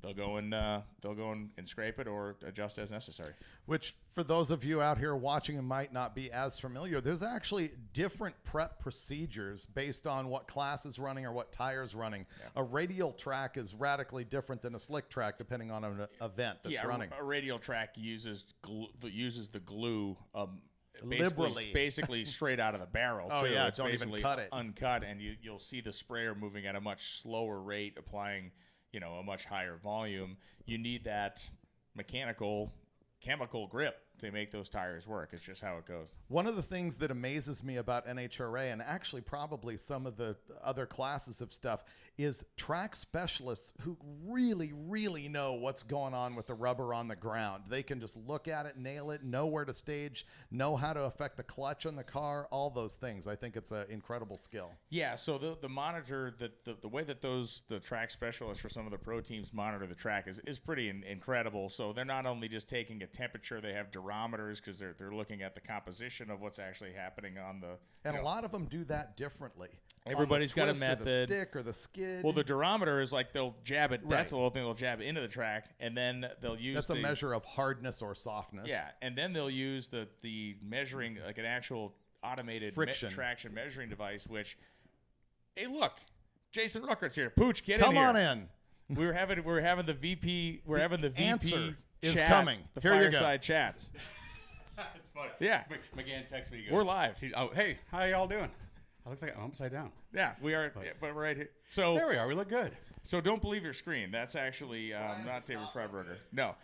they'll go and scrape it or adjust as necessary. Which, for those of you out here watching and might not be as familiar, there's actually different prep procedures based on what class is running or what tires running. A radial track is radically different than a slick track depending on an event that's running. A radial track uses the glue liberally, basically straight out of the barrel. Oh too. yeah, it's don't basically even cut it. Uncut, and you'll see the sprayer moving at a much slower rate, applying a much higher volume. You need that chemical grip to make those tires work. It's just how it goes. One of the things that amazes me about NHRA, and actually probably some of the other classes of stuff, is track specialists who really, really know what's going on with the rubber on the ground. They can just look at it, nail it, know where to stage, know how to affect the clutch on the car, all those things. I think it's an incredible skill. Yeah, so the monitor, the way that the track specialists for some of the pro teams monitor the track is pretty incredible. So they're not only just taking a temperature, they have durometers because they're looking at the composition of what's actually happening on the... And a lot of them do that differently. Everybody's got a method. Or the stick or the skid. Well, the durometer is like they'll jab it. Right. That's a little thing they'll jab into the track, and then they'll use. That's a measure of hardness or softness. Yeah, and then they'll use the measuring, like an actual automated traction measuring device. Which, hey, look, Jason Ruckert's here. Pooch, get in here. Come on in. We're having the VP. We're having the VP answer is chat, coming. The here fireside chats. It's funny. Yeah. McGann texts me. He goes, we're live. Oh, hey, how y'all doing? It looks like I'm upside down. Yeah, we are. But we're right here. So there we are. We look good. So don't believe your screen. That's actually not David Freiberger. No.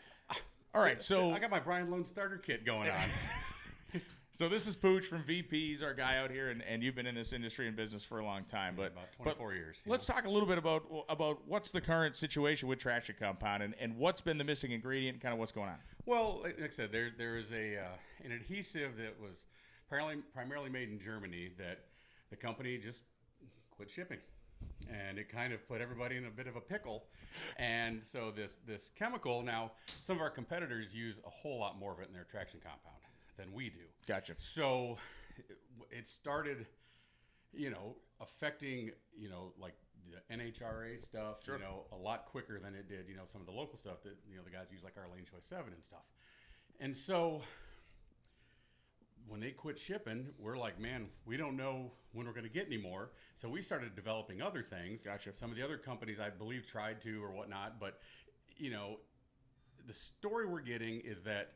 All right. So I got my Brian Lone starter kit going on. So this is Pooch from VP. He's our guy out here, and you've been in this industry and business for a long time. But about 24 years. Let's talk a little bit about what's the current situation with traction compound and what's been the missing ingredient, kind of what's going on. Well, like I said, there is an adhesive that was primarily made in Germany that the company just quit shipping, and it kind of put everybody in a bit of a pickle. And so this chemical, now some of our competitors use a whole lot more of it in their traction compound than we do. Gotcha. So it started, affecting, like the NHRA stuff, sure, a lot quicker than it did, some of the local stuff that, the guys use like our Lane Choice 7 and stuff. And so when they quit shipping, we're like, man, we don't know when we're going to get any more. So we started developing other things. Gotcha. Some of the other companies, I believe, tried to or whatnot. But, the story we're getting is that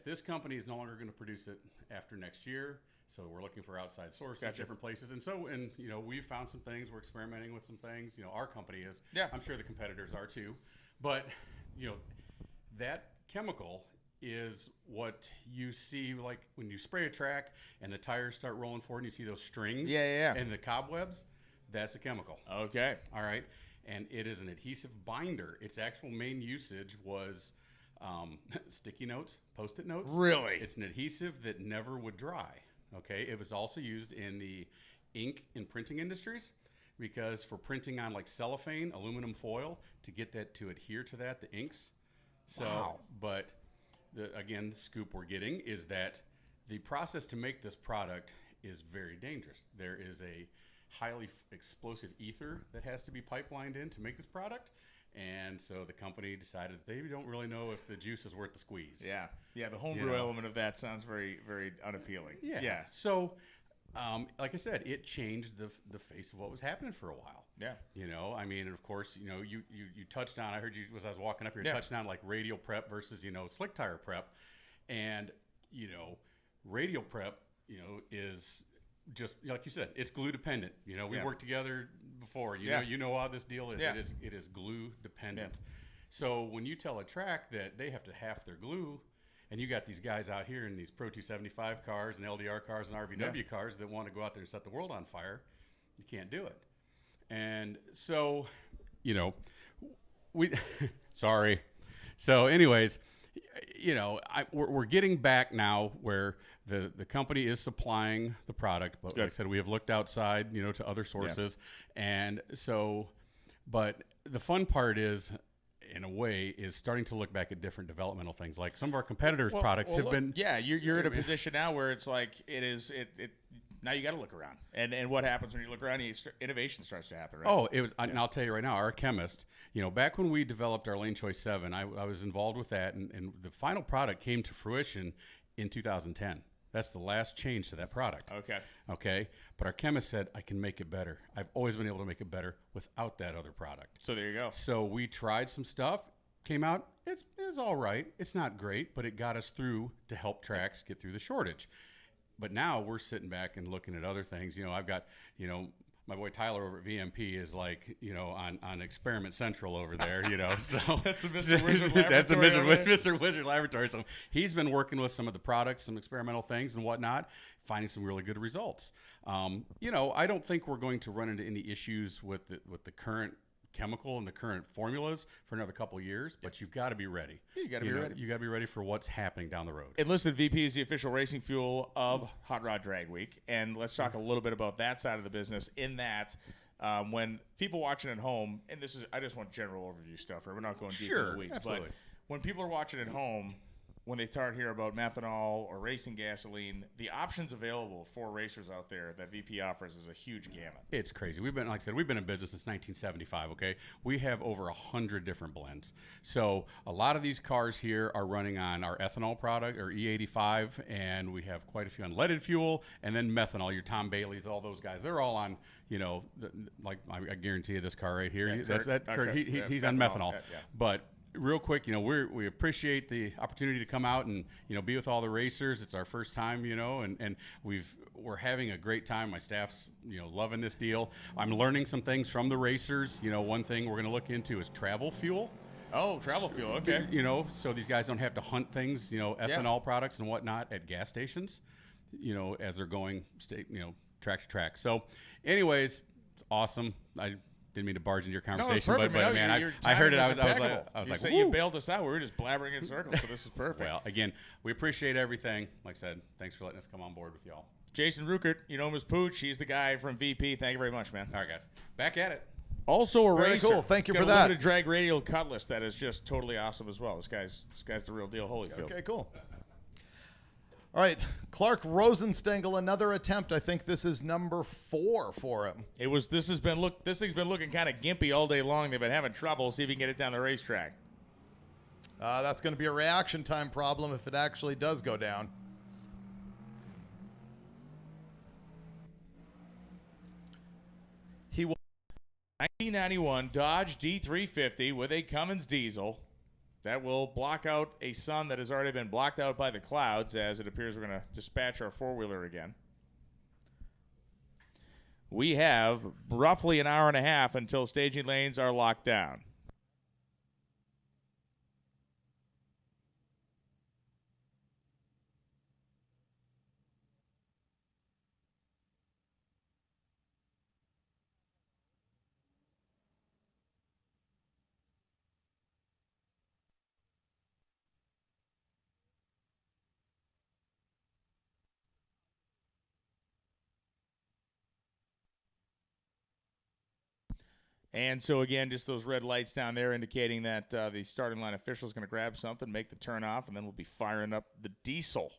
this company is no longer going to produce it after next year. So we're looking for outside sources, different places. And so, you know, we've found some things. We're experimenting with some things. You know, our company is. Yeah. I'm sure the competitors are too. But, you know, that chemical is what you see, like when you spray a track and the tires start rolling forward and you see those strings and the cobwebs. That's a chemical. Okay. All right. And it is an adhesive binder. Its actual main usage was sticky notes, Post-it notes. Really? It's an adhesive that never would dry. Okay. It was also used in the ink and printing industries, because for printing on like cellophane, aluminum foil, to get that to adhere to that, the inks. So, but again, the scoop we're getting is that the process to make this product is very dangerous. There is a highly explosive ether that has to be pipelined in to make this product. And so the company decided they don't really know if the juice is worth the squeeze. Yeah. Yeah, the homebrew element of that sounds very, very unappealing. Yeah. So, like I said, it changed the face of what was happening for a while. Yeah. You know, I mean, and of course, you know, you touched on, I heard you as I was walking up here, touched on like radial prep versus, you know, slick tire prep. And, you know, radial prep, you know, is just like you said, it's glue dependent. You know, we've worked together before. You know how this deal is. It is glue dependent. So when you tell a track that they have to half their glue, and you got these guys out here in these Pro 275 cars and LDR cars and RVW cars that want to go out there and set the world on fire, you can't do it. And so, you know, sorry. So anyways, you know, we're getting back now where the company is supplying the product, but like I said, we have looked outside, you know, to other sources. And so, but the fun part is, in a way, is starting to look back at different developmental things. Like some of our competitors' products have been. Yeah, you're in a position now where it's like now you got to look around. And what happens when you look around? Innovation starts to happen, right? Oh, it was. And I'll tell you right now, our chemist, you know, back when we developed our Lane Choice 7, I was involved with that, and the final product came to fruition in 2010. That's the last change to that product. Okay. But our chemist said, I can make it better. I've always been able to make it better without that other product. So there you go. So we tried some stuff, came out, it's all right. It's not great, but it got us through to help tracks get through the shortage. But now we're sitting back and looking at other things. You know, I've got, you know, my boy Tyler over at VMP is like, you know, on Experiment Central over there, you know. So that's the Mr. Wizard Laboratory. That's the Mr. Wizard Laboratory. So he's been working with some of the products, some experimental things and whatnot, finding some really good results. You know, I don't think we're going to run into any issues with the current chemical and the current formulas for another couple of years, but you've got to be ready. You got to be ready. You got to be ready for what's happening down the road. And listen, VP is the official racing fuel of Hot Rod Drag Week, and let's talk a little bit about that side of the business. In that, when people watching at home, and this is, I just want general overview stuff, right? We're not going deep in the weeds, absolutely. But when people are watching at home, when they start hearing about methanol or racing gasoline, the options available for racers out there that VP offers is a huge gamut. It's crazy. We've been, like I said, we've been in business since 1975, okay? We have over 100 different blends. So a lot of these cars here are running on our ethanol product, or E85, and we have quite a few on leaded fuel, and then methanol, your Tom Bailey's, all those guys. They're all on, you know, like I guarantee you this car right here, Kurt, he's on methanol. But real quick, you know, we appreciate the opportunity to come out and, you know, be with all the racers. It's our first time, you know, and we're having a great time. My staff's, you know, loving this deal. I'm learning some things from the racers. You know, one thing we're going to look into is travel fuel. Oh, travel fuel, okay. You know, so these guys don't have to hunt things, you know, ethanol products and whatnot at gas stations, you know, as they're going, track to track. So, anyways, it's awesome. I didn't mean to barge into your conversation, but man, I heard it. I was like, you bailed us out. We were just blabbering in circles, so this is perfect. Well, again, we appreciate everything. Like I said, thanks for letting us come on board with y'all. Jason Ruckert, you know him as Pooch. He's the guy from VP. Thank you very much, man. All right, guys. Back at it. Also a Very racer. cool. Thank you Got for a that. limited drag radial cutlass that is just totally awesome as well. This guy's the real deal. Holyfield. Okay, cool. All right, Clark Rosenstengel, another attempt. I think this is number 4 for him. This thing's been looking kind of gimpy all day long. They've been having trouble. See if you can get it down the racetrack. That's going to be a reaction time problem if it actually does go down. He will. 1991 Dodge D350 with a Cummins diesel. That will block out a sun that has already been blocked out by the clouds, as it appears we're going to dispatch our four-wheeler again. we have roughly an hour and a half until staging lanes are locked down. And so, again, just those red lights down there indicating that the starting line official is going to grab something, make the turn off, and then we'll be firing up the diesel.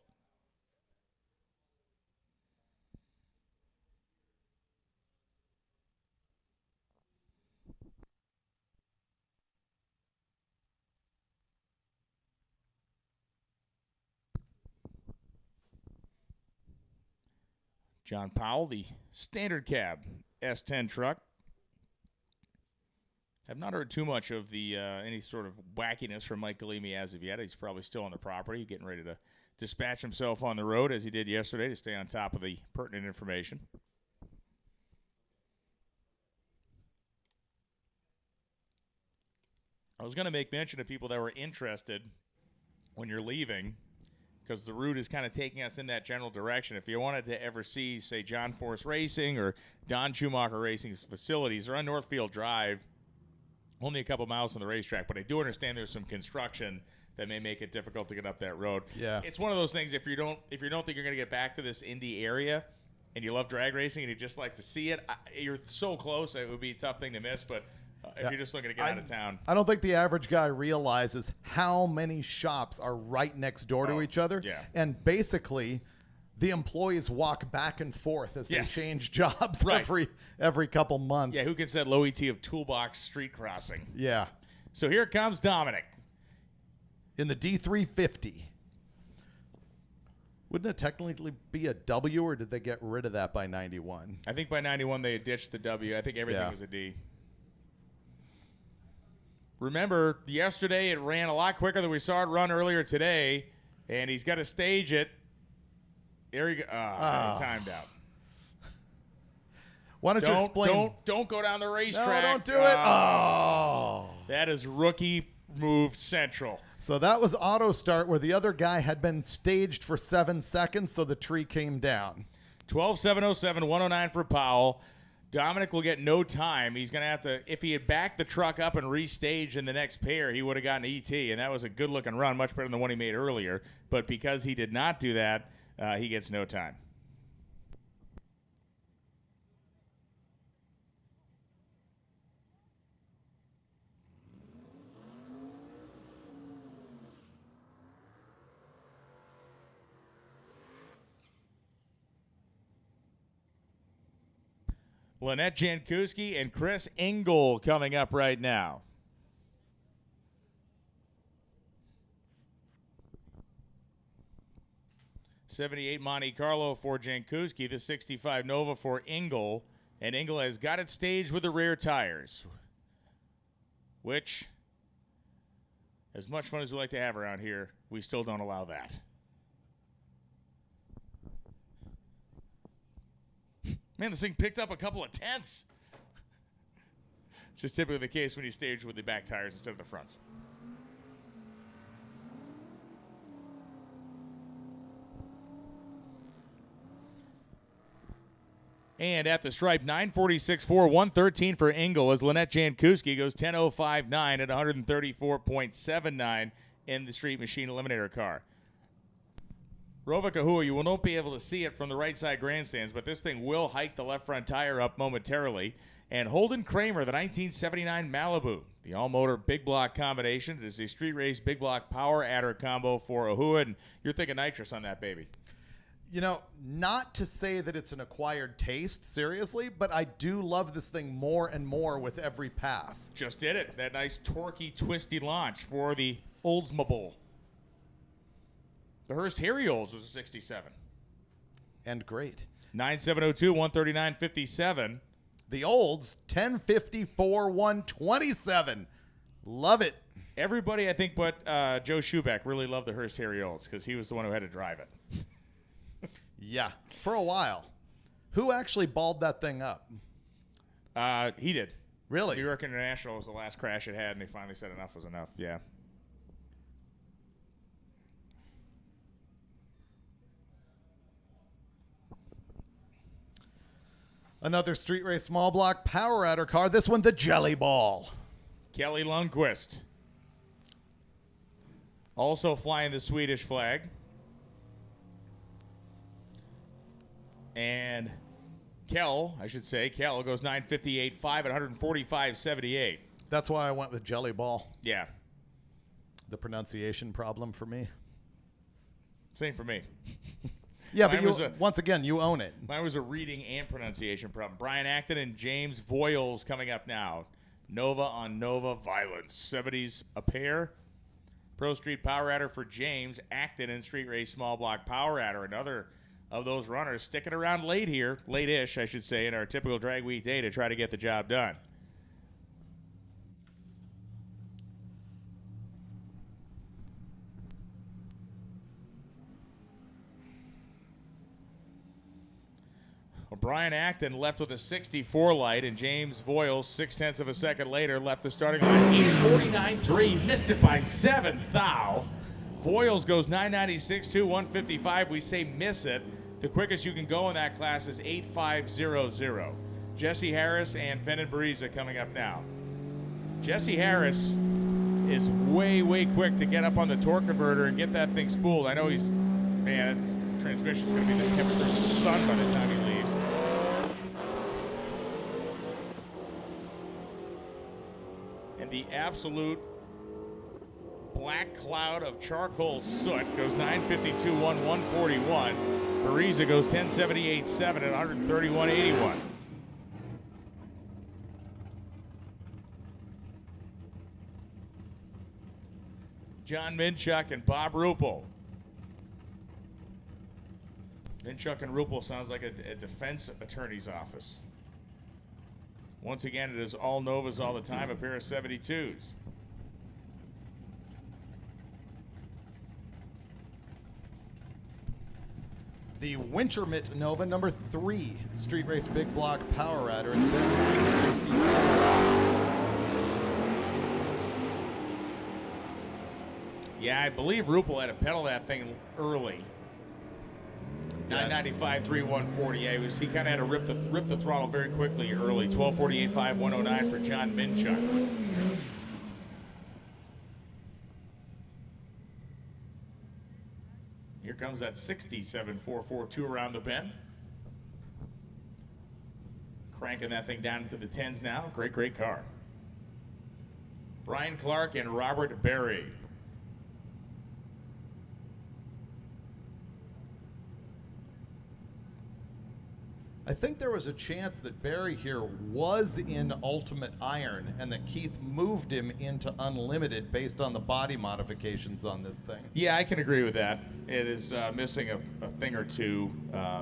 John Powell, the standard cab S10 truck. I've not heard too much of the any sort of wackiness from Mike Galimi as of yet. He's probably still on the property, getting ready to dispatch himself on the road as he did yesterday to stay on top of the pertinent information. I was going to make mention to people that were interested when you're leaving, because the route is kind of taking us in that general direction. If you wanted to ever see, say, John Force Racing or Don Schumacher Racing's facilities, they're on Northfield Drive, only a couple miles from the racetrack, but I do understand there's some construction that may make it difficult to get up that road. Yeah. It's one of those things, if you don't think you're going to get back to this Indy area and you love drag racing and you just like to see it, you're so close, it would be a tough thing to miss, but if you're just looking to get out of town. I don't think the average guy realizes how many shops are right next door to each other. Yeah. And basically, the employees walk back and forth as they change jobs every couple months. Yeah, who can set low ET of Toolbox Street Crossing? Yeah. So here comes Dominic. In the D350. Wouldn't it technically be a W, or did they get rid of that by 91? I think by 91 they had ditched the W. I think everything was a D. Remember, yesterday it ran a lot quicker than we saw it run earlier today, and he's got to stage it. There you go. He timed out. Why don't you explain? Don't go down the racetrack. No, don't do it. Oh. That is rookie move central. So that was auto start where the other guy had been staged for 7 seconds, so the tree came down. 12.707, 109 for Powell. Dominic will get no time. He's going to have to, if he had backed the truck up and restaged in the next pair, he would have gotten ET, and that was a good-looking run, much better than the one he made earlier. But because he did not do that, he gets no time. Lynette Jankowski and Chris Engel coming up right now. '78 Monte Carlo for Jankowski, the '65 Nova for Engel, and Engel has got it staged with the rear tires, which, as much fun as we like to have around here, we still don't allow that. Man, this thing picked up a couple of tenths. It's just typically the case when you stage with the back tires instead of the fronts. And at the stripe, 946.4, 113 for Engel as Lynette Jankowski goes 10.059 at 134.79 in the Street Machine Eliminator car. Rova Kahua, you will not be able to see it from the right side grandstands, but this thing will hike the left front tire up momentarily. And Holden Kramer, the 1979 Malibu, the all-motor big block combination. It is a street race big block power adder combo for Ahua, and you're thinking nitrous on that baby. You know, not to say that it's an acquired taste, seriously, but I do love this thing more and more with every pass. Just did it. That nice torquey, twisty launch for the Oldsmobile. The Hurst Harry Olds was a 67. And great. 9702, 139.57. The Olds, 1054, 127. Love it. Everybody, I think, but Joe Schubeck really loved the Hurst Harry Olds because he was the one who had to drive it. Yeah, for a while. Who actually balled that thing up? He did. Really? New York International was the last crash it had, and they finally said enough was enough. Yeah. Another street race small block power adder car. This one, the Jelly Ball. Kelly Lundqvist. Also flying the Swedish flag. And Kell goes 9:58.5 at 145.78. That's why I went with Jelly Ball. Yeah. The pronunciation problem for me. Same for me. Yeah, but once again, you own it. Mine was a reading and pronunciation problem. Brian Acton and James Voiles coming up now. Nova on Nova Violence. 70s a pair. Pro Street Power Adder for James. Acton and Street Race Small Block Power Adder. Another of those runners sticking around late here. Late-ish, I should say, in our typical drag week day to try to get the job done. Brian Acton left with a 64 light, and James Voiles, 0.6 of a second later, left the starting line 8:49.3, missed it by 7 thou. Voiles goes 9:96.2, 155. We say miss it. The quickest you can go in that class is 8:5.00. Jesse Harris and Fenton Bariza coming up now. Jesse Harris is way, way quick to get up on the torque converter and get that thing spooled. I know he's, man, that transmission's going to be the temperature of the sun by the time he leaves. And the absolute black cloud of charcoal soot goes 9:52.1, 141. Bariza goes 10:78.7 at 131.81. John Minchuk and Bob Ruppel. Minchuk and Ruppel sounds like a defense attorney's office. Once again, it is all Novas all the time, a pair of 72s. The Wintermit Nova, number 3, Street Race Big Block Power Adder. It's been 964. Yeah, I believe Ruppel had to pedal that thing early. 995.3, 140. Yeah, he kind of had to rip the throttle very quickly early. 12:48.5, 109 for John Minchuk. Here comes that 67.442 around the bend. Cranking that thing down into the 10s now. Great, great car. Brian Clark and Robert Berry. I think there was a chance that Barry here was in Ultimate Iron and that Keith moved him into Unlimited based on the body modifications on this thing. Yeah, I can agree with that. It is missing a thing or two,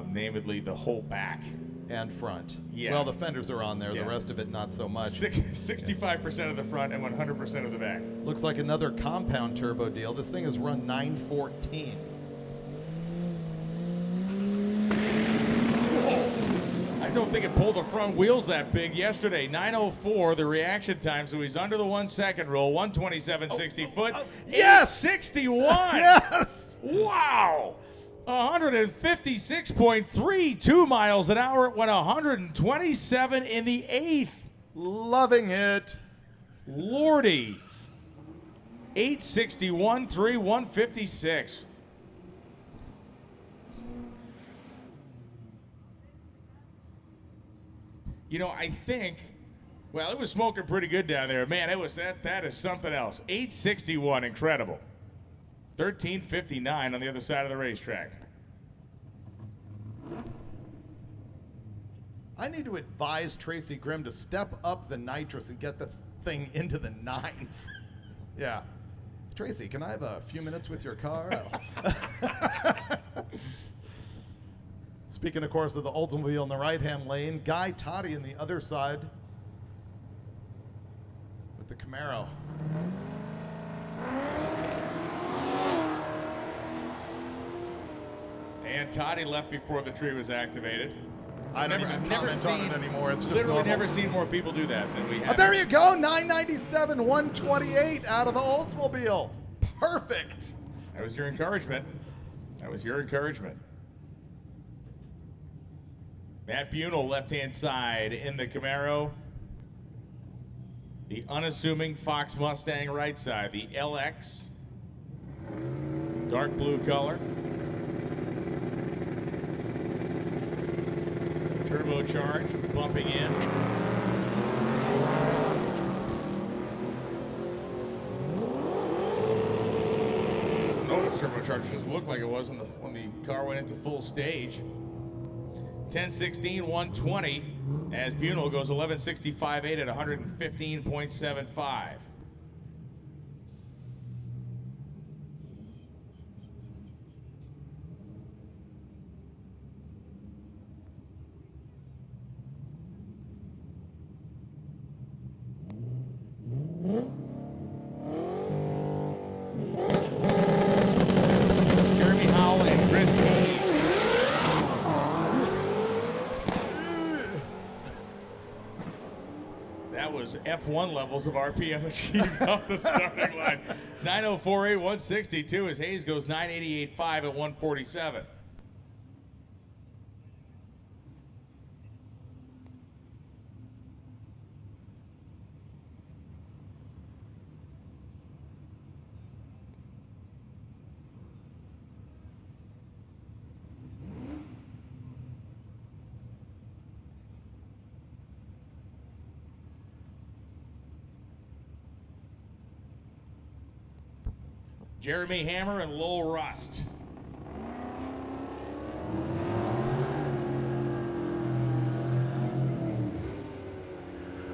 namely the whole back. And front. Yeah. Well, the fenders are on there. Yeah. The rest of it, not so much. 65% of the front and 100% of the back. Looks like another compound turbo deal. This thing has run 914. I don't think it pulled the front wheels that big yesterday. 9:04 the reaction time, so he's under the 1 second rule. 127.60 foot. Yes! 61. Yes! Wow. 156.32 miles an hour. It went 127 in the 8th. Loving it. Lordy. 861.3, 156. You know, I think, well, it was smoking pretty good down there. Man, it was that is something else. 861, incredible. 13:59 on the other side of the racetrack. I need to advise Tracy Grimm to step up the nitrous and get the thing into the 9s. Yeah. Tracy, can I have a few minutes with your car? Speaking, of course, of the Oldsmobile in the right-hand lane, Guy Toddy in the other side with the Camaro. And Toddy left before the tree was activated. I don't even comment on it anymore. It's just literally normal. never seen more people do that than we have. There you go, 997, 128 out of the Oldsmobile. Perfect. That was your encouragement. That was your encouragement. Matt Bunel, left-hand side in the Camaro. The unassuming Fox Mustang, right side. The LX, dark blue color. Turbocharged, bumping in. No, the turbocharged just looked like it was when the car went into full stage. 10-16, 120 as Bunel goes 11.65.8 at 115.75. Jeremy Howell and Chris Hayes. That was F1 levels of RPM achieved off the starting line. 904.8, 162 as Hayes goes 988.5 at 147. Jeremy Hammer and Lowell Rust.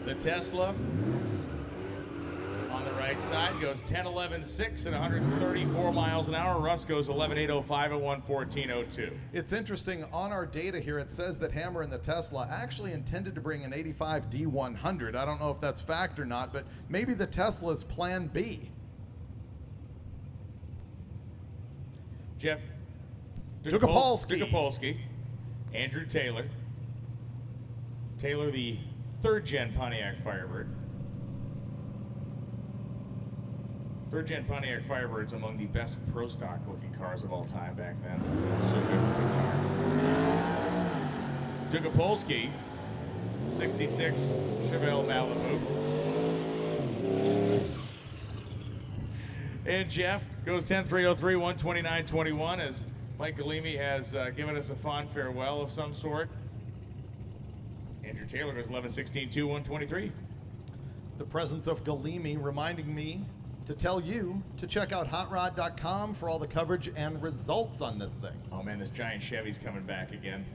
The Tesla on the right side goes 10.11.6 at 134 miles an hour. Rust goes 11.805 at 114.02. It's interesting, on our data here, it says that Hammer and the Tesla actually intended to bring an 85 D100. I don't know if that's fact or not, but maybe the Tesla's plan B. Jeff Dukapolsky. Andrew Taylor. Taylor, the third-gen Pontiac Firebird. Third-gen Pontiac Firebird's among the best pro stock looking cars of all time back then. So good. Dukapolsky, 66 Chevelle Malibu. And Jeff goes 10.303, 129.21 as Mike Galimi has given us a fond farewell of some sort. Andrew Taylor goes 11.16.2, 123. The presence of Galimi reminding me to tell you to check out hotrod.com for all the coverage and results on this thing. Oh man, this giant Chevy's coming back again.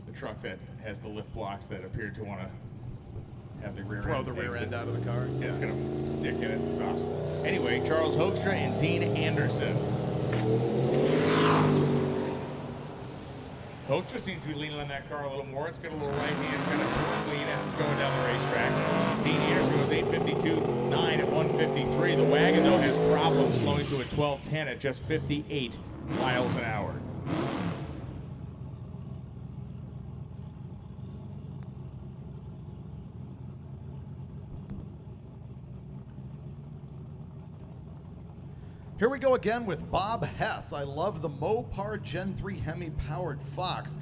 The truck that has the lift blocks that appear to want to have the rear Throw end the rear exit. end out of the car. Yeah, it's going to stick in it. It's awesome. Anyway, Charles Hoekstra and Dean Anderson. Hoekstra seems to be leaning on that car a little more. It's got a little right hand kind of turn lean as it's going down the racetrack. Dean Anderson goes 8.52.9 at 153. The wagon, though, has problems slowing to a 12.10 at just 58 miles an hour. Here we go again with Bob Hess. I love the Mopar Gen 3 Hemi powered Fox.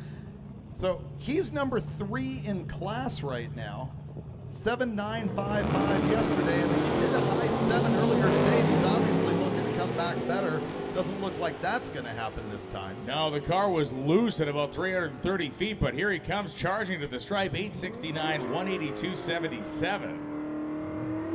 So he's number 3 in class right now. 7.955 yesterday, and he did a high 7 earlier today. He's obviously looking to come back better. Doesn't look like that's going to happen this time. No, the car was loose at about 330 feet, but here he comes charging to the stripe, 869, 182.77.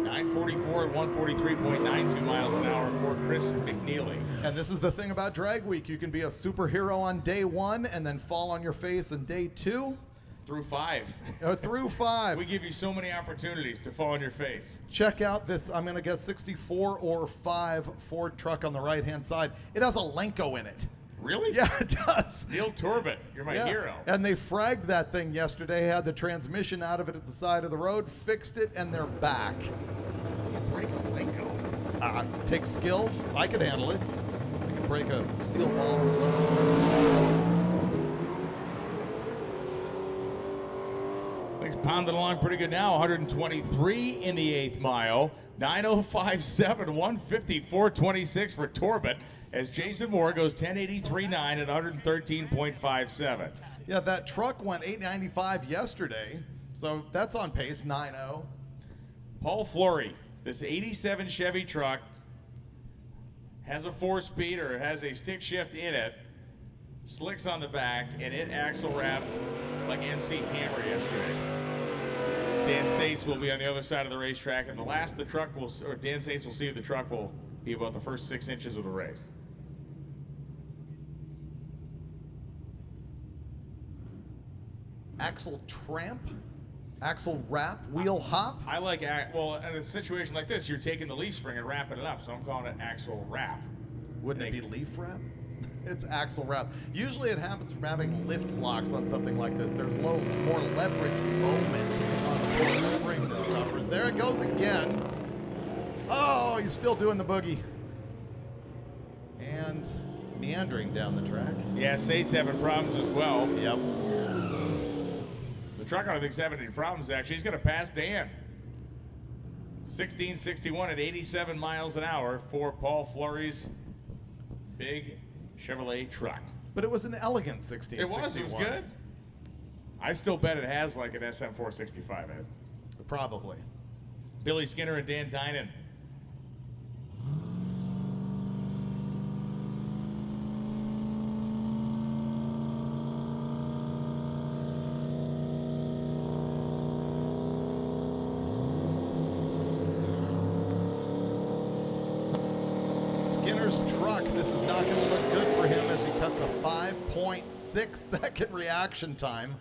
944 at 143.92 miles an hour for Chris McNeely. And this is the thing about Drag Week. You can be a superhero on day 1 and then fall on your face on day 2. Through 5. Through 5. We give you so many opportunities to fall on your face. Check out this, I'm going to guess 64 or 5 Ford truck on the right-hand side. It has a Lenko in it. Really? Yeah, it does. Neil Turbot, you're my hero. And they fragged that thing yesterday, had the transmission out of it at the side of the road, fixed it, and they're back. You break a Lenko. Take skills. I could handle it. I could break a steel ball. Things pounding along pretty good now. 123 in the 8th mile. 9:05.7, 154.26 for Torbett as Jason Moore goes 10:83.9 at 113.57. Yeah, that truck went 8:95 yesterday, so that's on pace, 9:0. Paul Flory, this 87 Chevy truck has a 4-speed or has a stick shift in it, slicks on the back, and it axle wrapped like MC Hammer yesterday. Dan Sates will be on the other side of the racetrack, and Dan Sates will see the truck will be about the first 6 inches of the race. Axle tramp, axle wrap, wheel hop. I like, well, in a situation like this, you're taking the leaf spring and wrapping it up, so I'm calling it axle wrap. Wouldn't it be leaf wrap? It's axle wrap. Usually it happens from having lift blocks on something like this. There's more leverage moment on the poor spring that suffers. There it goes again. Oh, he's still doing the boogie. And meandering down the track. Yeah, Sate's having problems as well. Yep. The truck, I don't think, is having any problems, actually. He's going to pass Dan. 16:61 at 87 miles an hour for Paul Flory's big Chevrolet truck. But it was an elegant 1661. It was good. I still bet it has like an SM465 in it. Probably. Billy Skinner and Dan Dinan. Skinner's truck, this is not going to look good for him as he cuts a 5.6 second reaction time,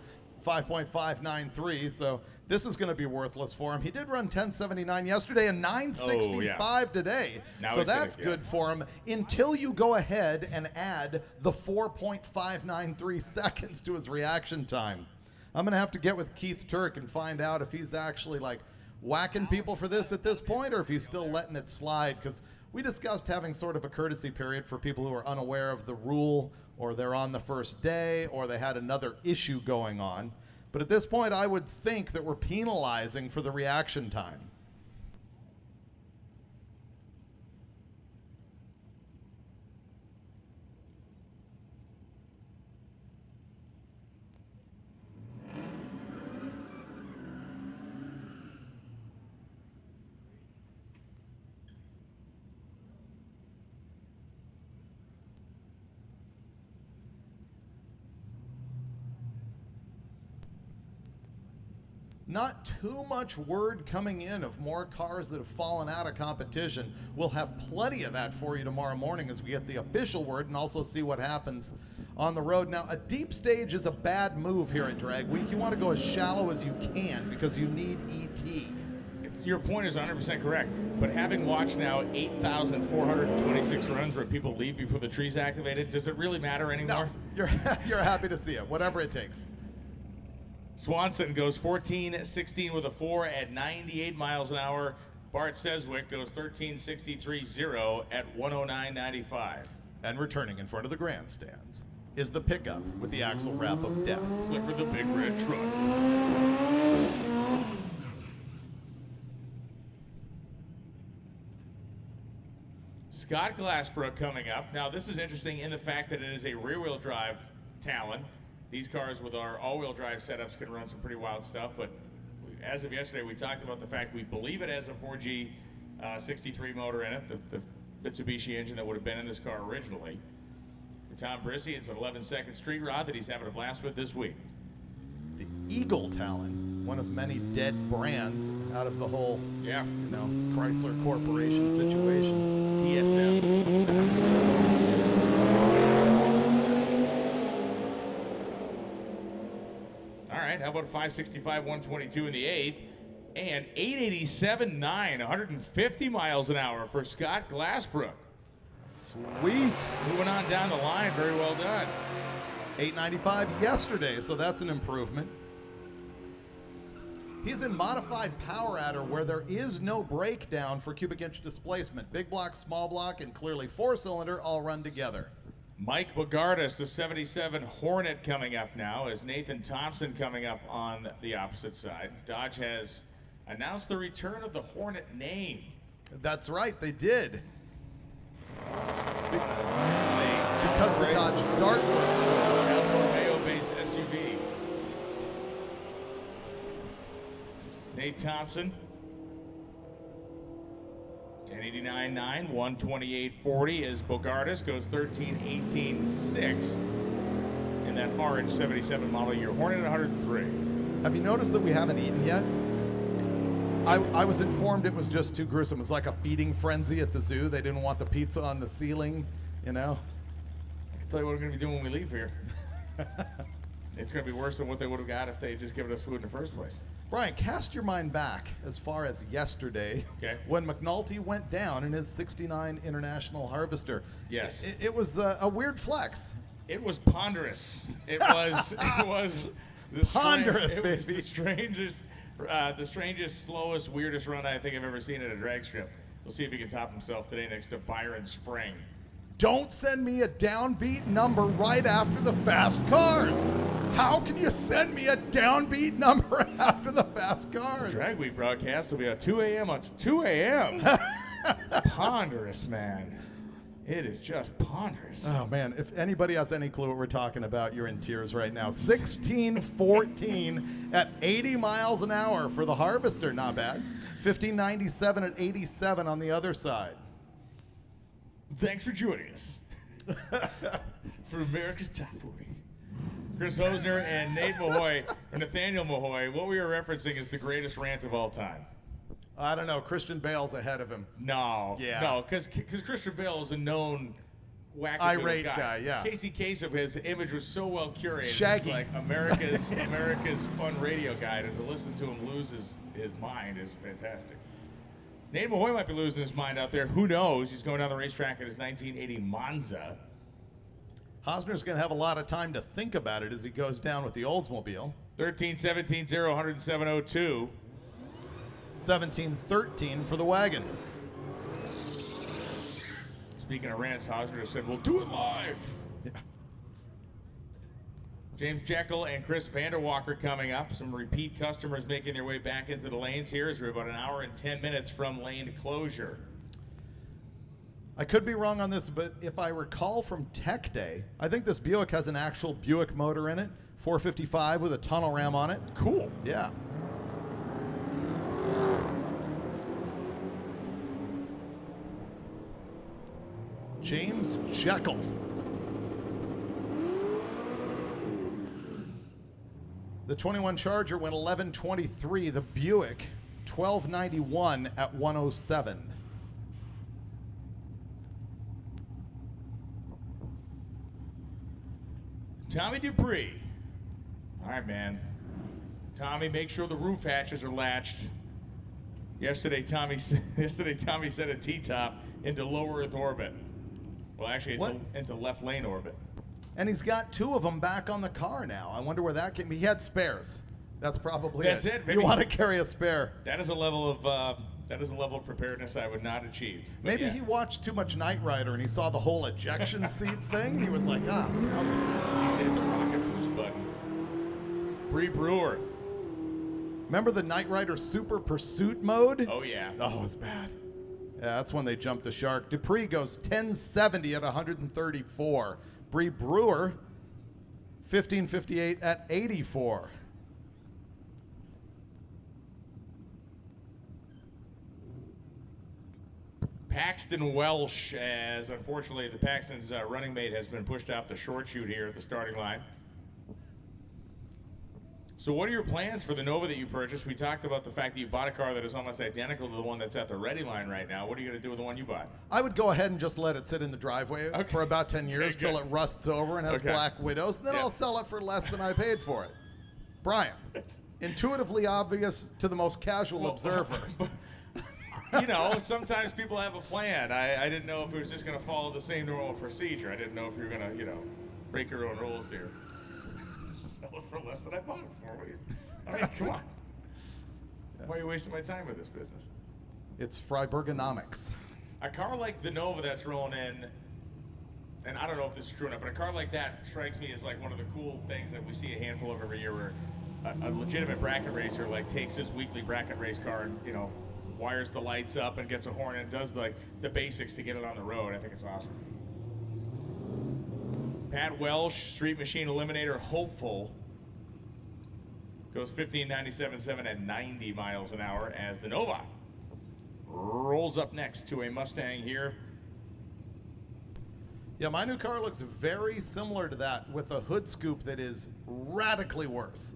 5.593, so this is going to be worthless for him. He did run 1079 yesterday and 965 today, so that's good for him until you go ahead and add the 4.593 seconds to his reaction time. I'm going to have to get with Keith Turk and find out if he's actually like whacking people for this at this point or if he's still letting it slide, because we discussed having sort of a courtesy period for people who are unaware of the rule, or they're on the first day, or they had another issue going on. But at this point, I would think that we're penalizing for the reaction time. Not too much word coming in of more cars that have fallen out of competition. We'll have plenty of that for you tomorrow morning as we get the official word and also see what happens on the road. Now, a deep stage is a bad move here at Drag Week. You want to go as shallow as you can because you need ET. Your point is 100% correct, but having watched now 8,426 runs where people leave before the tree's activated, does it really matter anymore? No, you're happy to see it, whatever it takes. Swanson goes 14:16 with a 4 at 98 miles an hour. Bart Seswick goes 13:63.0 at 109.95. And returning in front of the grandstands is the pickup with the axle wrap of death. Clifford the Big Red Truck. Scott Glassbrook coming up. Now, this is interesting in the fact that it is a rear-wheel drive Talon. These cars with our all-wheel drive setups can run some pretty wild stuff, but as of yesterday, we talked about the fact we believe it has a 4G 63 motor in it, the Mitsubishi engine that would have been in this car originally. For Tom Brissy, it's an 11-second street rod that he's having a blast with this week. The Eagle Talon, one of many dead brands out of the whole, Chrysler Corporation situation. TSM. All right, how about 565, 122 in the 8th, and 887.9, 150 miles an hour for Scott Glassbrook. Sweet. Moving on down the line, very well done. 895 yesterday, so that's an improvement. He's in modified power adder where there is no breakdown for cubic inch displacement. Big block, small block, and clearly 4-cylinder all run together. Mike Bogardus, the 77 Hornet, coming up now, as Nathan Thompson coming up on the opposite side. Dodge has announced the return of the Hornet name. That's right, they did. See, because the Dodge Dart works. Alfa Romeo-based SUV. Nate Thompson, 1089.9, 128.40 as Bogardus goes 13.18.6 in that orange 77 model year Hornet 103. Have you noticed that we haven't eaten yet? I was informed it was just too gruesome. It was like a feeding frenzy at the zoo. They didn't want the pizza on the ceiling, you know? I can tell you what we're going to be doing when we leave here. It's going to be worse than what they would have got if they had just given us food in the first place. Brian, cast your mind back as far as yesterday, when McNulty went down in his 69 International Harvester. Yes. It was a weird flex. It was ponderous. It was the ponderous, baby. Was the strangest, slowest, weirdest run I think I've ever seen at a drag strip. We'll see if he can top himself today next to Byron Spring. Don't send me a downbeat number right after the fast cars. How can you send me a downbeat number after the fast cars? Drag Week broadcast will be at 2 a.m. on 2 a.m. Ponderous, man. It is just ponderous. Oh, man. If anybody has any clue what we're talking about, you're in tears right now. 1614 at 80 miles an hour for the Harvester. Not bad. 1597 at 87 on the other side. Thanks for joining us for America's Top 40. Chris Hosner and Nate Mahoy, or Nathaniel Mahoy, what we are referencing is the greatest rant of all time. I don't know. Christian Bale's ahead of him. No. Yeah. No, because Christian Bale is a known wackadoo irate guy, yeah. Casey Kasem, his image was so well curated. Shaggy. He's like America's fun radio guy, and to listen to him lose his mind is fantastic. Nate Mahoy might be losing his mind out there. Who knows? He's going down the racetrack in his 1980 Monza. Hosner's going to have a lot of time to think about it as he goes down with the Oldsmobile. 13-17-0, 107.02. 17-13 for the wagon. Speaking of rants, Hosner just said, we'll do it live. Yeah. James Jekyll and Chris Vanderwalker coming up. Some repeat customers making their way back into the lanes here as we're about an hour and 10 minutes from lane closure. I could be wrong on this, but if I recall from Tech Day, I think this Buick has an actual Buick motor in it, 455 with a tunnel ram on it. Cool. Yeah. James Jekyll. The 21 Charger went 11:23. The Buick 12:91 at 107. Tommy Dupree. All right, man. Tommy, make sure the roof hatches are latched. Yesterday, Tommy set a T-top into low Earth orbit. Well, actually, into left lane orbit. And he's got two of them back on the car now. I wonder where that came. He had spares. That's probably That's it. You want to carry a spare. That is a level of preparedness I would not achieve. But Maybe yeah. he watched too much Knight Rider and he saw the whole ejection seat thing. And he was like, He's hit the rocket boost button. Bree Brewer. Remember the Knight Rider Super Pursuit mode? Oh, yeah. Oh, it was bad. Yeah, that's when they jumped the shark. Dupree goes 1070 at 134. Bree Brewer, 1558 at 84. Paxton Welsh, as unfortunately the Paxton's running mate has been pushed off the short chute here at the starting line. So what are your plans for the Nova that you purchased? We talked about the fact that you bought a car that is almost identical to the one that's at the ready line right now. What are you going to do with the one you bought? I would go ahead and just let it sit in the driveway for about 10 years till it rusts over and has black widows. And then I'll sell it for less than I paid for it. Brian, intuitively obvious to the most casual observer. You know, sometimes people have a plan. I didn't know if it was just going to follow the same normal procedure. I didn't know if you were going to, break your own rules here. Sell it for less than I bought it for. I mean, come on. Why are you wasting my time with this business? It's Freiburgonomics. A car like the Nova that's rolling in, and I don't know if this is true or not, but a car like that strikes me as like one of the cool things that we see a handful of every year, where a legitimate bracket racer like takes his weekly bracket race car and, you know, wires the lights up and gets a horn and does like the basics to get it on the road. I think it's awesome. Pat Welsh, Street Machine Eliminator hopeful, goes 15.97.7 at 90 miles an hour as the Nova rolls up next to a Mustang here. Yeah, my new car looks very similar to that, with a hood scoop that is radically worse.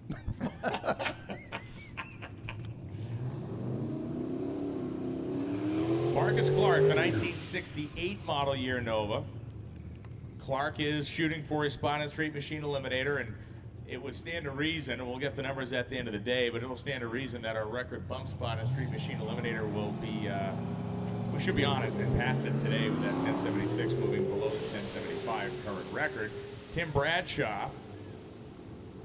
Marcus Clark, the 1968 model year Nova. Clark is shooting for a spot in Street Machine Eliminator, and it would stand to reason, and we'll get the numbers at the end of the day, but it'll stand to reason that our record bump spot in Street Machine Eliminator will be, we should be on it and past it today with that 1076 moving below the 1075 current record. Tim Bradshaw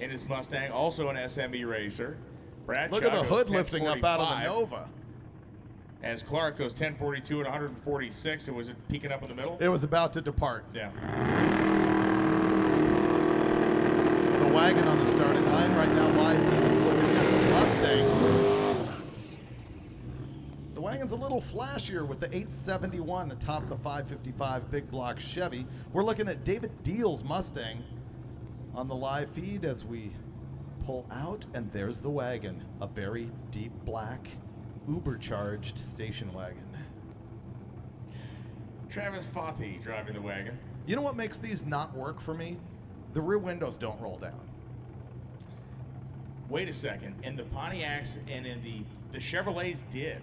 in his Mustang, also an SME racer. Bradshaw Look at the goes hood lifting up out of the 1045. Nova. As Clark goes 1042 and 146. Was it peaking up in the middle? It was about to depart. Yeah. The wagon on the starting line right now live is looking at the Mustang. The wagon's a little flashier with the 871 atop the 555 big block Chevy. We're looking at David Deal's Mustang on the live feed as we pull out, and there's the wagon, a very deep black Uber-charged station wagon. Travis Fothy driving the wagon. You know what makes these not work for me? The rear windows don't roll down. Wait a second. In the Pontiacs and in the Chevrolets did.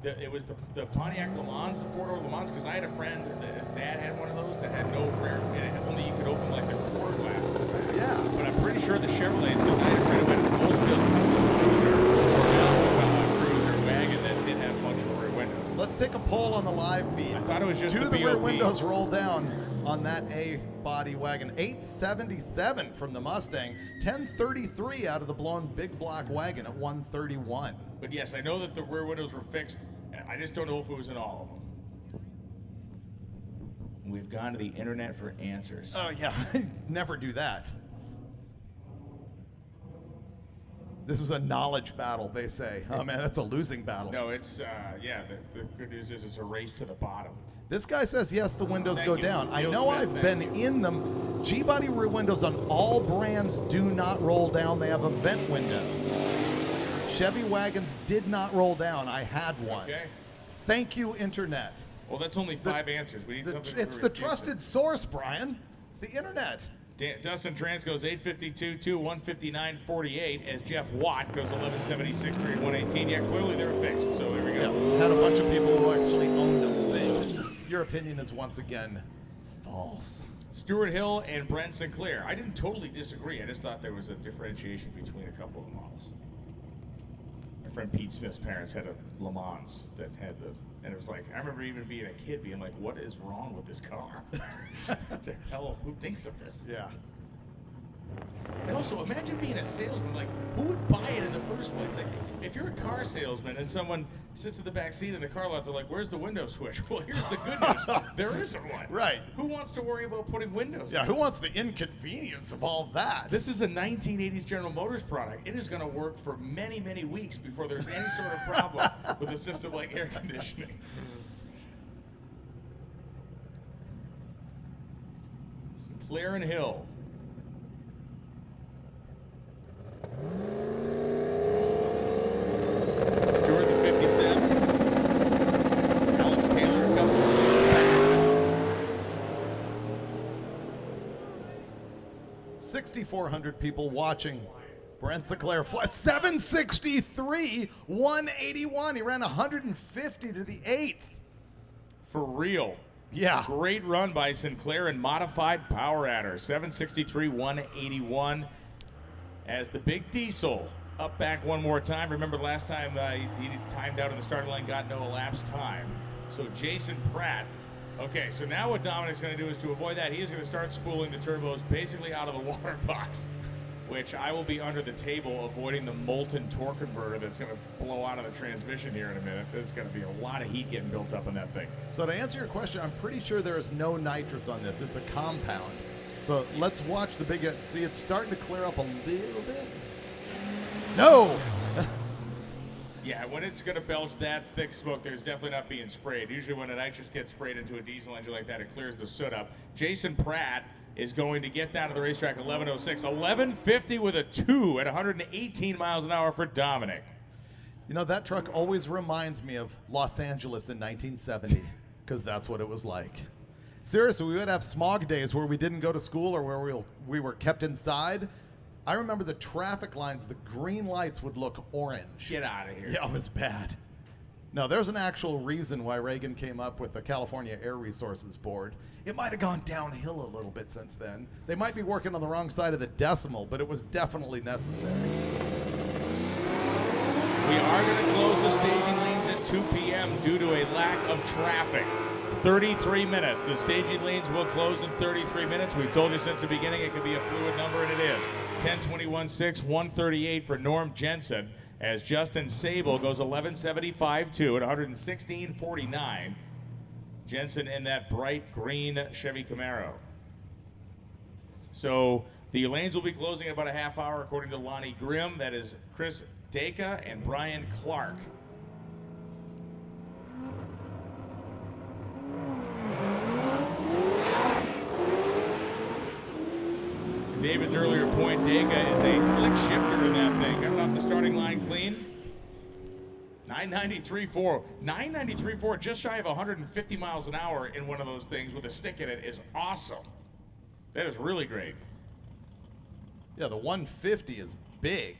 It was the Pontiac Le Mans, the four-door Le Mans, because I had a friend, dad had one of those that had no rear, and only you could open like the quarter glass in the back. Yeah. But I'm pretty sure the Chevrolets, because I had a friend who had an Oldsmobile Cruiser wagon that did have functional rear windows. Let's take a poll on the live feed. I thought it was just Do the the rear BOPs. windows roll down on that A-body wagon? 877 from the Mustang, 1033 out of the blown big block wagon at 131. But yes, I know that the rear windows were fixed. I just don't know if it was in all of them. We've gone to the internet for answers. Oh yeah, never do that. This is a knowledge battle, they say. Oh man, that's a losing battle. No, it's, yeah, the good news is it's a race to the bottom. This guy says yes, the windows Thank go you. down. I Neil know Smith, I've thank been you. in them. G-body rear windows on all brands do not roll down. They have a vent window. Chevy wagons did not roll down. I had one. Okay. Thank you, internet. Well, that's only 5 answers. We need something. It's the trusted source, Brian. It's the internet. Dustin Trans goes 852.2, 159.48 as Jeff Watt goes 1176.3, 118. Yeah, clearly they're fixed, so there we go. Yeah, had a bunch of people who actually owned them saying, your opinion is once again false. Stuart Hill and Brent Sinclair. I didn't totally disagree. I just thought there was a differentiation between a couple of the models. My friend Pete Smith's parents had a Le Mans that had the, and it was like, I remember even being a kid being like, what is wrong with this car? What the hell, who thinks of this? Yeah. And also, imagine being a salesman. Like, who would buy it in the first place? Like, if you're a car salesman and someone sits in the back seat in the car lot, they're like, "Where's the window switch?" Well, here's the good news: there isn't one. Right. Who wants to worry about putting windows? Yeah, in? who wants the inconvenience of all that? This is a 1980s General Motors product. It is going to work for many, many weeks before there's any sort of problem with a system like air conditioning. Sinclair and Hill. Stewart the 57. Alex Taylor comes from 6,400 people watching. Brent Sinclair fly 763, 181. He ran 150 to the 8th. For real. Yeah. Great run by Sinclair and modified power adder. 763, 181. As the big diesel up back one more time. Remember last time he timed out in the starting line, got no elapsed time. So Jason Pratt. Okay, so now what Dominic's going to do is to avoid that, he is going to start spooling the turbos basically out of the water box. which I will be under the table avoiding the molten torque converter that's going to blow out of the transmission here in a minute. There's going to be a lot of heat getting built up in that thing. So to answer your question, I'm pretty sure there is no nitrous on this. It's a compound. So let's watch the big, see, it's starting to clear up a little bit. No! Yeah, when it's going to belch that thick smoke, there's definitely not being sprayed. Usually when a nitrous gets sprayed into a diesel engine like that, it clears the soot up. Jason Pratt is going to get down to the racetrack 11:06. 11:50 with a 2 at 118 miles an hour for Dominic. You know, that truck always reminds me of Los Angeles in 1970, because that's what it was like. Seriously, we would have smog days where we didn't go to school or where we were kept inside. I remember the traffic lines, the green lights would look orange. Get out of here. Yeah, it was bad. No, there's an actual reason why Reagan came up with the California Air Resources Board. It might have gone downhill a little bit since then. They might be working on the wrong side of the decimal, but it was definitely necessary. We are going to close the staging lanes at 2 p.m. due to a lack of traffic. 33 minutes. The staging lanes will close in 33 minutes. We've told you since the beginning it could be a fluid number, and it is. 10:21.6, 138 for Norm Jensen, as Justin Sable goes 11:75.2 at 116.49. Jensen in that bright green Chevy Camaro. So the lanes will be closing in about a half hour according to Lonnie Grimm. That is Chris Dacre and Brian Clark. To David's earlier point, Dacre is a slick shifter in that thing. Got it off the starting line clean. 993.4. 993.4, just shy of 150 miles an hour in one of those things with a stick in it is awesome. That is really great. Yeah, the 150 is big.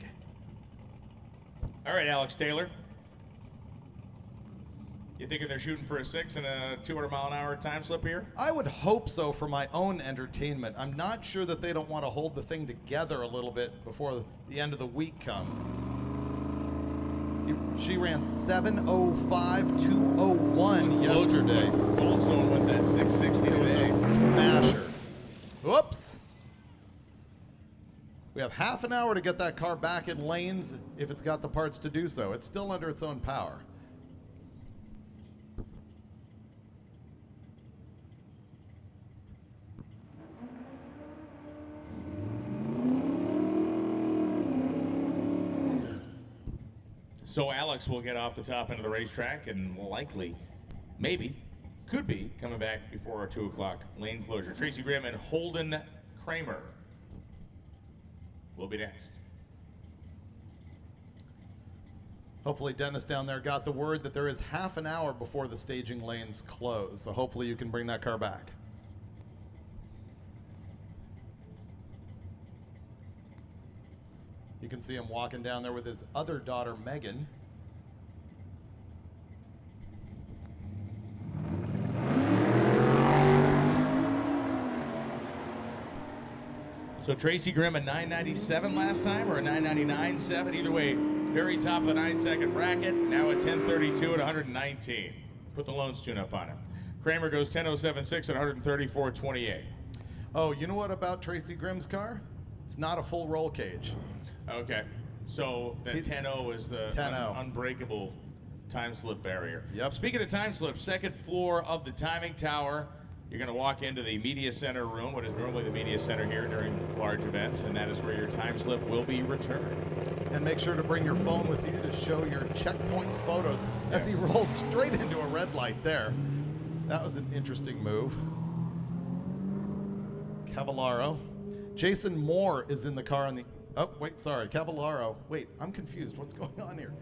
All right, Alex Taylor. You thinking they're shooting for a 6 and a 200 mile an hour time slip here? I would hope so for my own entertainment. I'm not sure that they don't want to hold the thing together a little bit before the end of the week comes. She ran 7:05.201 yesterday. Goldstone went that 660 It was today. a smasher. Whoops. We have half an hour to get that car back in lanes if it's got the parts to do so. It's still under its own power. So Alex will get off the top end of the racetrack and likely, maybe, could be coming back before our 2 o'clock lane closure. Tracy Graham and Holden Kramer will be next. Hopefully Dennis down there got the word that there is half an hour before the staging lanes close. So hopefully you can bring that car back. You can see him walking down there with his other daughter, Megan. So Tracy Grimm a 997 last time or a 999.7. Either way, very top of the 9-second bracket. Now at 10:32 at 119. Put the Loans tune up on him. Kramer goes 10:07.6 at 134.28. Oh, you know what about Tracy Grimm's car? It's not a full roll cage. Okay, so the 10.0 is the unbreakable time slip barrier. Yep. Speaking of time slip, second floor of the timing tower. You're going to walk into the media center room, what is normally the media center here during large events, and that is where your time slip will be returned. And make sure to bring your phone with you to show your checkpoint photos as he rolls straight into a red light there. That was an interesting move. Cavallaro. Jason Moore is in the car on the... Oh, wait, sorry. Cavallaro. Wait, I'm confused. What's going on here?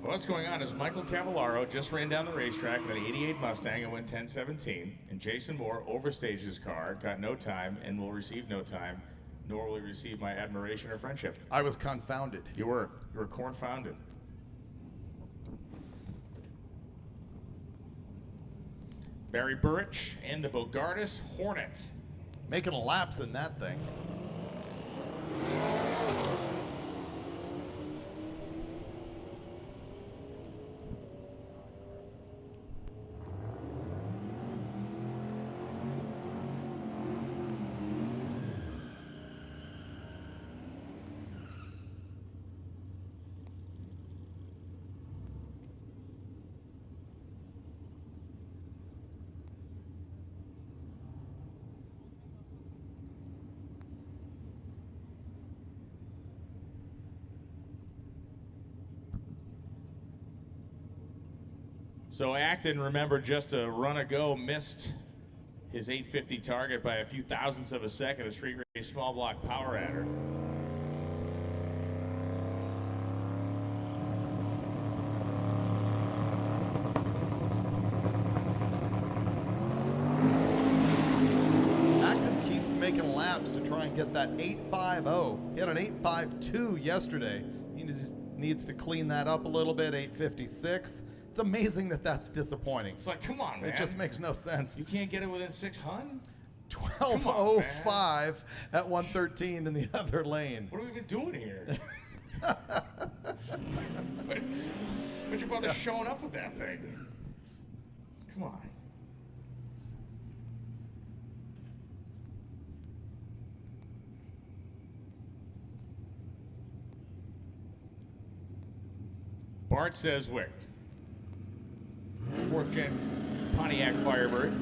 What's going on is Michael Cavallaro just ran down the racetrack in an 88 Mustang and went 10:17, and Jason Moore overstaged his car, got no time, and will receive no time, nor will he receive my admiration or friendship. I was confounded. You were cornfounded. Barry Burrich and the Bogardus Hornets. Making a lapse in that thing. So Acton, remember, just a run ago, missed his 850 target by a few thousandths of a second, a street race small block power adder. Acton keeps making laps to try and get that 850. He had an 852 yesterday. He just needs to clean that up a little bit, 856. It's amazing that that's disappointing. It's like, come on, man. It just makes no sense. You can't get it within 600? 12:05 at 113 in the other lane. What are we even doing here? But you bother showing up with that thing? Come on. Bart says Wick. 4th gen Pontiac Firebird.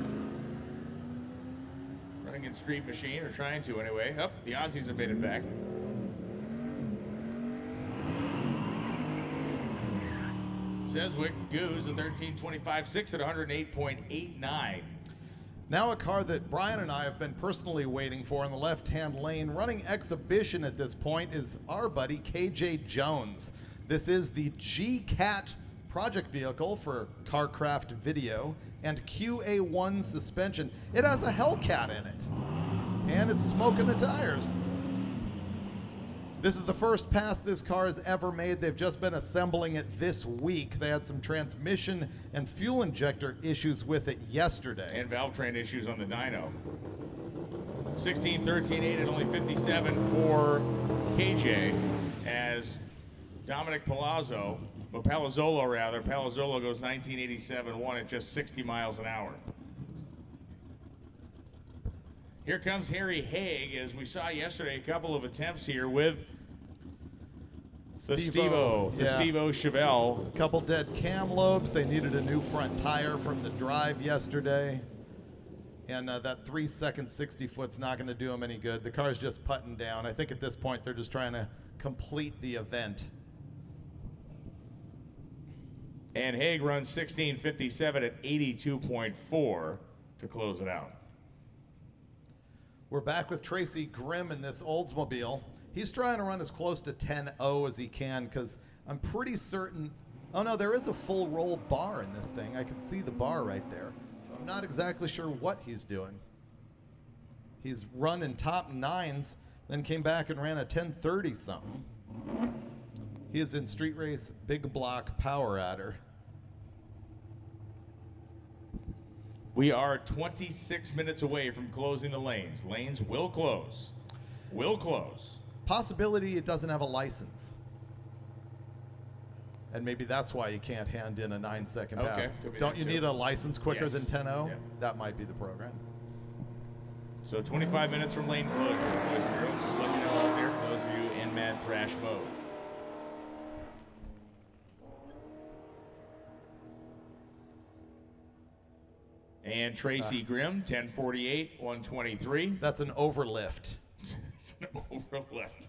Running in Street Machine, or trying to anyway. Up, the Aussies have made it back. Seswick goes a 13.25.6 at 108.89. Now a car that Brian and I have been personally waiting for in the left-hand lane, running exhibition at this point, is our buddy KJ Jones. This is the G-Cat project vehicle for CarCraft Video and QA1 suspension. It has a Hellcat in it, and it's smoking the tires. This is the first pass this car has ever made. They've just been assembling it this week. They had some transmission and fuel injector issues with it yesterday. And valve train issues on the dyno. 16.13.8 at only 57 for KJ as Dominic Palazzolo goes 19.87.1 at just 60 miles an hour. Here comes Harry Haig, as we saw yesterday, a couple of attempts here with the Steve-O Chevelle. A couple dead cam lobes. They needed a new front tire from the drive yesterday. And that 3-second 60-foot's not going to do them any good. The car's just putting down. I think at this point they're just trying to complete the event. And Haig runs 16.57 at 82.4 to close it out. We're back with Tracy Grimm in this Oldsmobile. He's trying to run as close to 10.0 as he can, because I'm pretty certain, oh no, there is a full roll bar in this thing. I can see the bar right there. So I'm not exactly sure what he's doing. He's run in top 9s, then came back and ran a 1030 something. He is in Street Race Big Block Power Adder. We are 26 minutes away from closing the lanes. Lanes will close. Will close. Possibility it doesn't have a license. And maybe that's why you can't hand in a 9-second pass. Don't you need a license quicker than 10.0? Yeah. That might be the program. So 25 minutes from lane closure. Boys and girls, just let you know out there for those of you in mad thrash mode. And Tracy Grimm, 10:48, 123. That's an overlift. It's an overlift.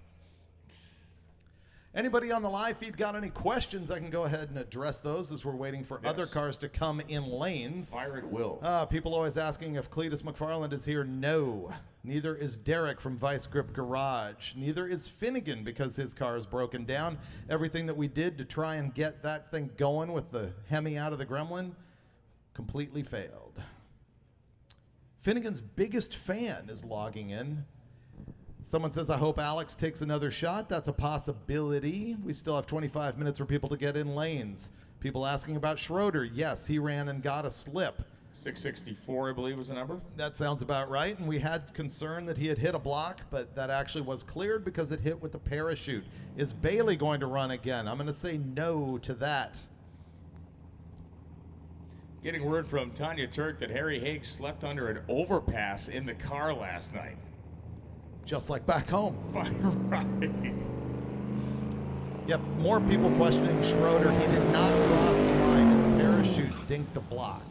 Anybody on the live feed got any questions? I can go ahead and address those as we're waiting for other cars to come in lanes. Fire at will. People always asking if Cletus McFarland is here. No. Neither is Derek from Vice Grip Garage. Neither is Finnegan because his car is broken down. Everything that we did to try and get that thing going with the Hemi out of the Gremlin completely failed. Finnegan's biggest fan is logging in. Someone says, I hope Alex takes another shot. That's a possibility. We still have 25 minutes for people to get in lanes. People asking about Schroeder. Yes, he ran and got a slip. 664, I believe, was the number. That sounds about right. And we had concern that he had hit a block, but that actually was cleared because it hit with the parachute. Is Bailey going to run again? I'm going to say no to that. Getting word from Tanya Turk that Harry Haig slept under an overpass in the car last night. Just like back home. Right. Yep, more people questioning Schroeder. He did not cross the line. His parachute dinked a block.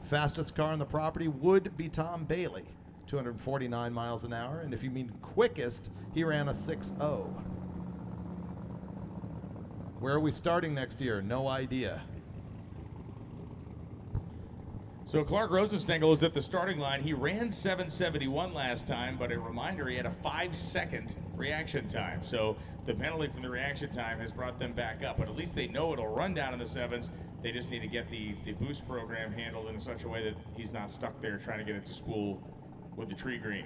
Fastest car on the property would be Tom Bailey, 249 miles an hour. And if you mean quickest, he ran a 6.0. Where are we starting next year? No idea. So Clark Rosenstengel is at the starting line. He ran 7:71 last time, but a reminder, he had a 5-second reaction time. So the penalty from the reaction time has brought them back up, but at least they know it'll run down in the 7s. They just need to get the boost program handled in such a way that he's not stuck there trying to get it to spool with the tree green.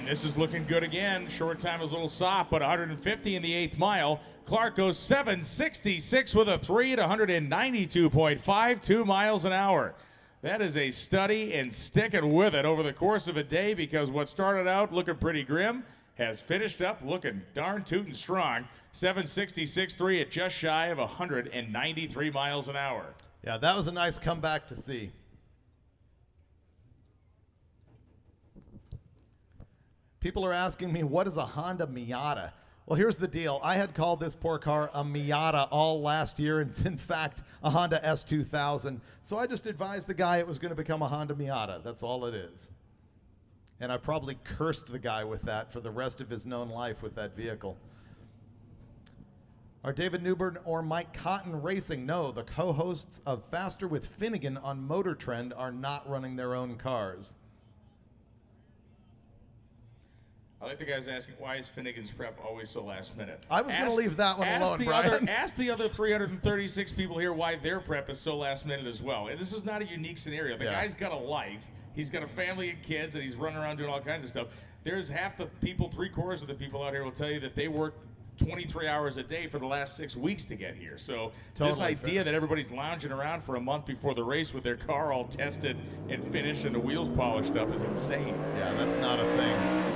This is looking good again. Short time was a little soft, but 150 in the 8th mile. Clark goes 7:66 with a 3 at 192.52 miles an hour. That is a study and sticking with it over the course of a day, because what started out looking pretty grim has finished up looking darn tootin' strong. 7:66.3 at just shy of 193 miles an hour. Yeah, that was a nice comeback to see. People are asking me, what is a Honda Miata? Well, here's the deal. I had called this poor car a Miata all last year, and it's in fact a Honda S2000. So I just advised the guy it was going to become a Honda Miata. That's all it is. And I probably cursed the guy with that for the rest of his known life with that vehicle. Are David Newbern or Mike Cotton racing? No, the co-hosts of Faster with Finnegan on MotorTrend are not running their own cars. I like the guys asking, why is Finnegan's prep always so last minute? I was going to leave that one alone, Brian. Ask the other 336 people here why their prep is so last minute as well. And this is not a unique scenario. The guy's got a life. He's got a family and kids, and he's running around doing all kinds of stuff. There's half the people, 3/4 of the people out here will tell you that they worked 23 hours a day for the last 6 weeks to get here. So this idea that everybody's lounging around for a month before the race with their car all tested and finished and the wheels polished up is insane. Yeah, that's not a thing.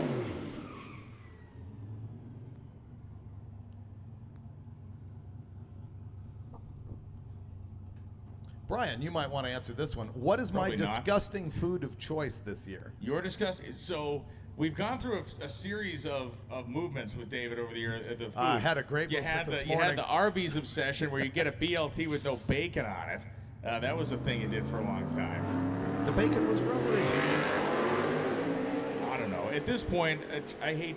Brian, you might want to answer this one. What is my disgusting food of choice this year? Your disgusting. So we've gone through a series of movements with David over the year. The food. I had a great movement this morning. You had the Arby's obsession where you get a BLT with no bacon on it. That was a thing you did for a long time. The bacon was rubbery. I don't know. At this point, I hate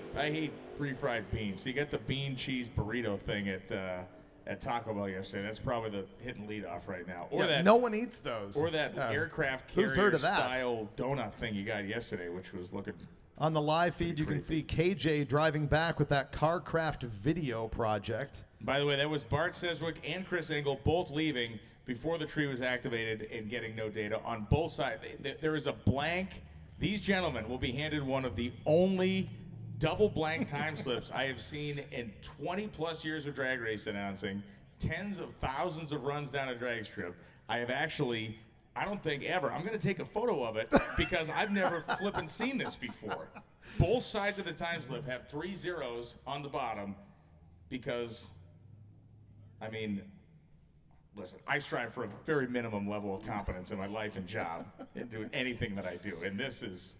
refried beans. So you get the bean cheese burrito thing at Taco Bell yesterday. That's probably the hit and lead off right now. Or that no one eats those. Or that aircraft carrier style donut thing you got yesterday, which was looking. On the live feed, you can see KJ driving back with that CarCraft video project. By the way, that was Bart Seswick and Chris Engel both leaving before the tree was activated and getting no data on both sides. There is a blank. These gentlemen will be handed one of the only double blank time slips I have seen in 20 plus years of drag race announcing, tens of thousands of runs down a drag strip. I have actually, I don't think ever, I'm going to take a photo of it because I've never flippin' seen this before. Both sides of the time slip have 3 zeros on the bottom because, I mean, listen, I strive for a very minimum level of competence in my life and job in doing anything that I do, and this is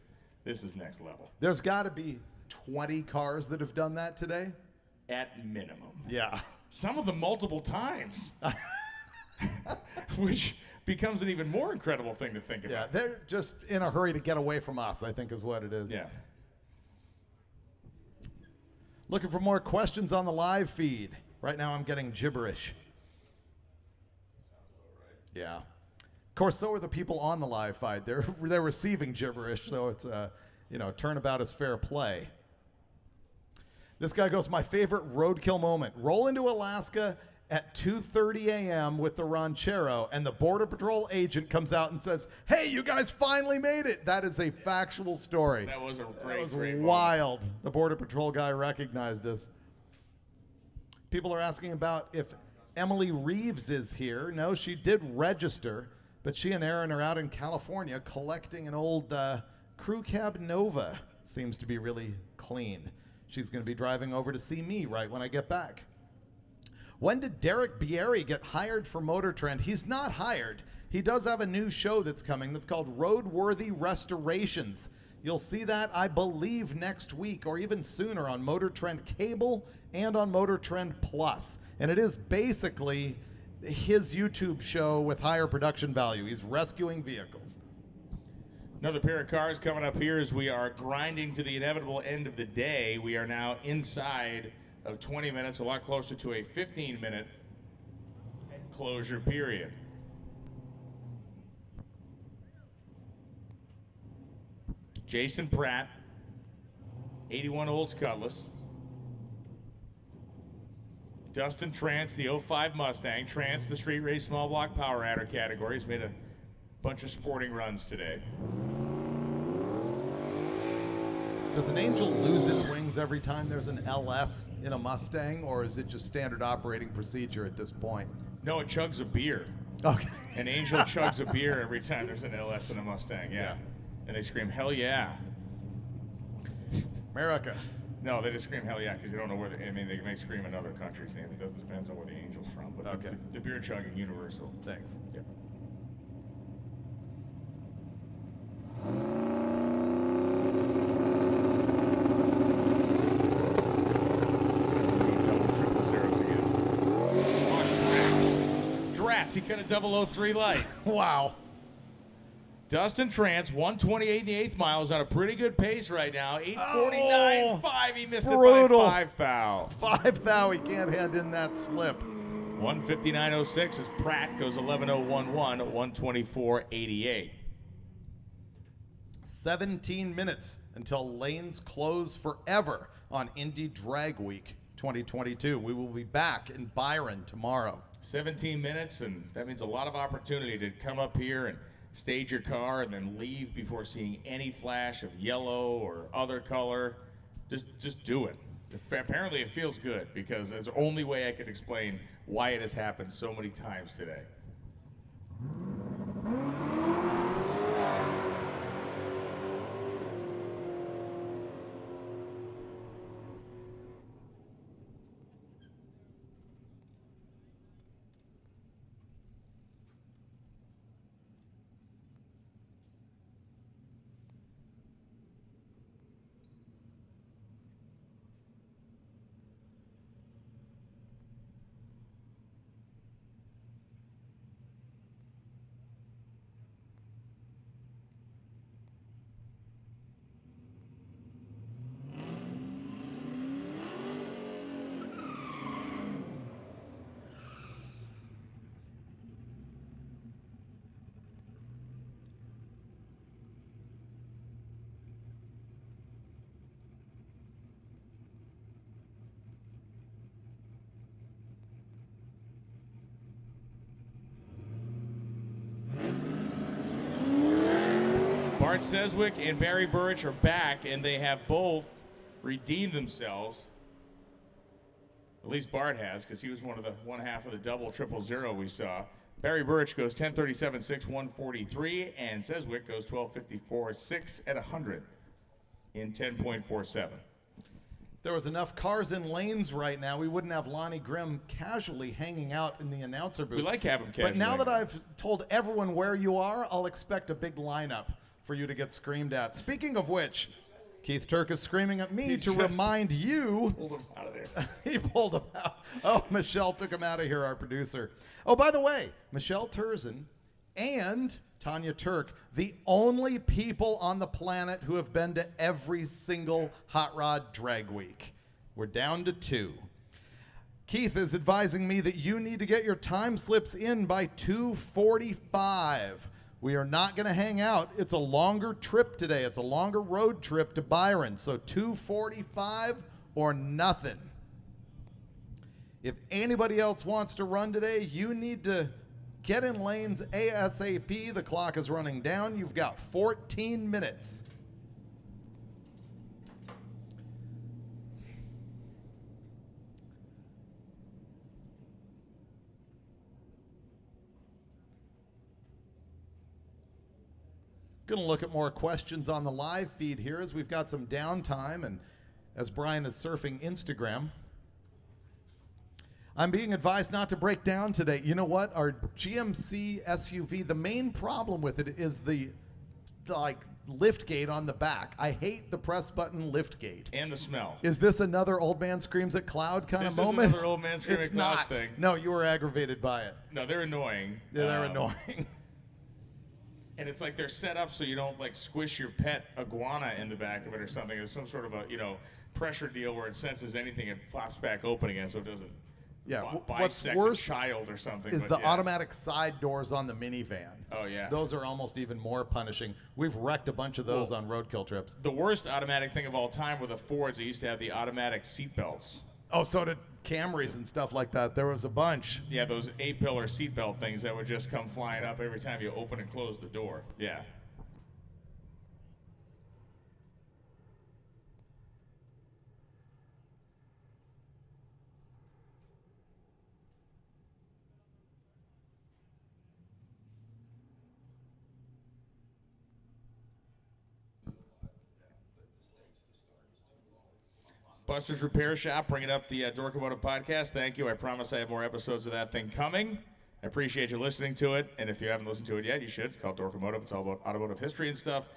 next level. There's got to be 20 cars that have done that today? At minimum. Yeah. Some of them multiple times. Which becomes an even more incredible thing to think about. Yeah, they're just in a hurry to get away from us, I think is what it is. Yeah. Looking for more questions on the live feed. Right now I'm getting gibberish. Yeah. Of course, so are the people on the live feed. They're receiving gibberish, so it's turnabout is fair play. This guy goes, my favorite roadkill moment. Roll into Alaska at 2:30 a.m. with the Ranchero, and the Border Patrol agent comes out and says, hey, you guys finally made it. That is a factual story. That was a great wild. Moment. The Border Patrol guy recognized us. People are asking about if Emily Reeves is here. No, she did register, but she and Aaron are out in California collecting an old Crew Cab Nova. Seems to be really clean. She's going to be driving over to see me right when I get back. When did Derek Bieri get hired for MotorTrend? He's not hired. He does have a new show that's coming that's called Roadworthy Restorations. You'll see that, I believe, next week or even sooner on MotorTrend Cable and on MotorTrend Plus. And it is basically his YouTube show with higher production value. He's rescuing vehicles. Another pair of cars coming up here as we are grinding to the inevitable end of the day. We are now inside of 20 minutes, a lot closer to a 15-minute closure period. Jason Pratt, 81 Olds Cutlass. Dustin Trance, the 05 Mustang. Trance, the street race small block power adder category. He's made a bunch of sporting runs today. Does an Angel lose its wings every time there's an LS in a Mustang, or is it just standard operating procedure at this point? No, it chugs a beer. Okay. An Angel chugs a beer every time there's an LS in a Mustang, yeah. And they scream, hell yeah. America. No, they just scream hell yeah because you don't know where they may scream in other countries. It depends on where the Angel's from. But okay. The beer chugging universal. Thanks. Yep. Drats, he cut a 003 light. Wow. Dustin Trance, 128 in the 8th mile, is on a pretty good pace right now. 849.5, he missed brutal. it by 5 thou. 5 thou, he can't hand in that slip. 159.06 as Pratt goes 11.011, 124.88. 17 minutes until lanes close forever on Indy Drag Week 2022. We will be back in Byron tomorrow. 17 minutes, and that means a lot of opportunity to come up here and stage your car and then leave before seeing any flash of yellow or other color. Just do it. Apparently it feels good because that's the only way I could explain why it has happened so many times today. Bart Seswick and Barry Burrich are back, and they have both redeemed themselves. At least Bart has, because he was one half of the double 000 we saw. Barry Burrich goes 10:37.6, 143, and Seswick goes 12:54.6 at 100 in 10.47. If there was enough cars in lanes right now, we wouldn't have Lonnie Grimm casually hanging out in the announcer booth. We like having him casually. But now that I've told everyone where you are, I'll expect a big lineup for you to get screamed at. Speaking of which, Keith Turk is screaming at me to remind you. Pulled him out of there. He pulled him out. Oh, Michelle took him out of here, our producer. Oh, by the way, Michelle Turzin and Tanya Turk, the only people on the planet who have been to every single Hot Rod Drag Week. We're down to 2. Keith is advising me that you need to get your time slips in by 2:45. We are not going to hang out. It's a longer trip today. It's a longer road trip to Byron. So 2:45 or nothing. If anybody else wants to run today, you need to get in lanes ASAP. The clock is running down. You've got 14 minutes. Going to look at more questions on the live feed here as we've got some downtime and as Brian is surfing Instagram. I'm being advised not to break down today. You know what? Our GMC SUV, the main problem with it is the lift gate on the back. I hate the press button lift gate. And the smell. Is this another old man screams at cloud kind of moment? This is another old man screaming It's at cloud not. thing. No, you were aggravated by it. No, they're annoying. Yeah, they're annoying. And it's like they're set up so you don't like squish your pet iguana in the back of it or something. There's some sort of a pressure deal where it senses anything and flops back open again so it doesn't What's bisect worse a child or something. is but the yeah. automatic side doors on the minivan. Oh yeah. Those are almost even more punishing. We've wrecked a bunch of those on roadkill trips. The worst automatic thing of all time were the Fords that used to have the automatic seat belts. Oh, so did Camrys and stuff like that. There was a bunch. Yeah, those A-pillar seatbelt things that would just come flying up every time you open and close the door. Yeah. Buster's Repair Shop, bringing up the Dork Automotive podcast. Thank you. I promise I have more episodes of that thing coming. I appreciate you listening to it. And if you haven't listened to it yet, you should. It's called Dork Automotive. It's all about automotive history and stuff.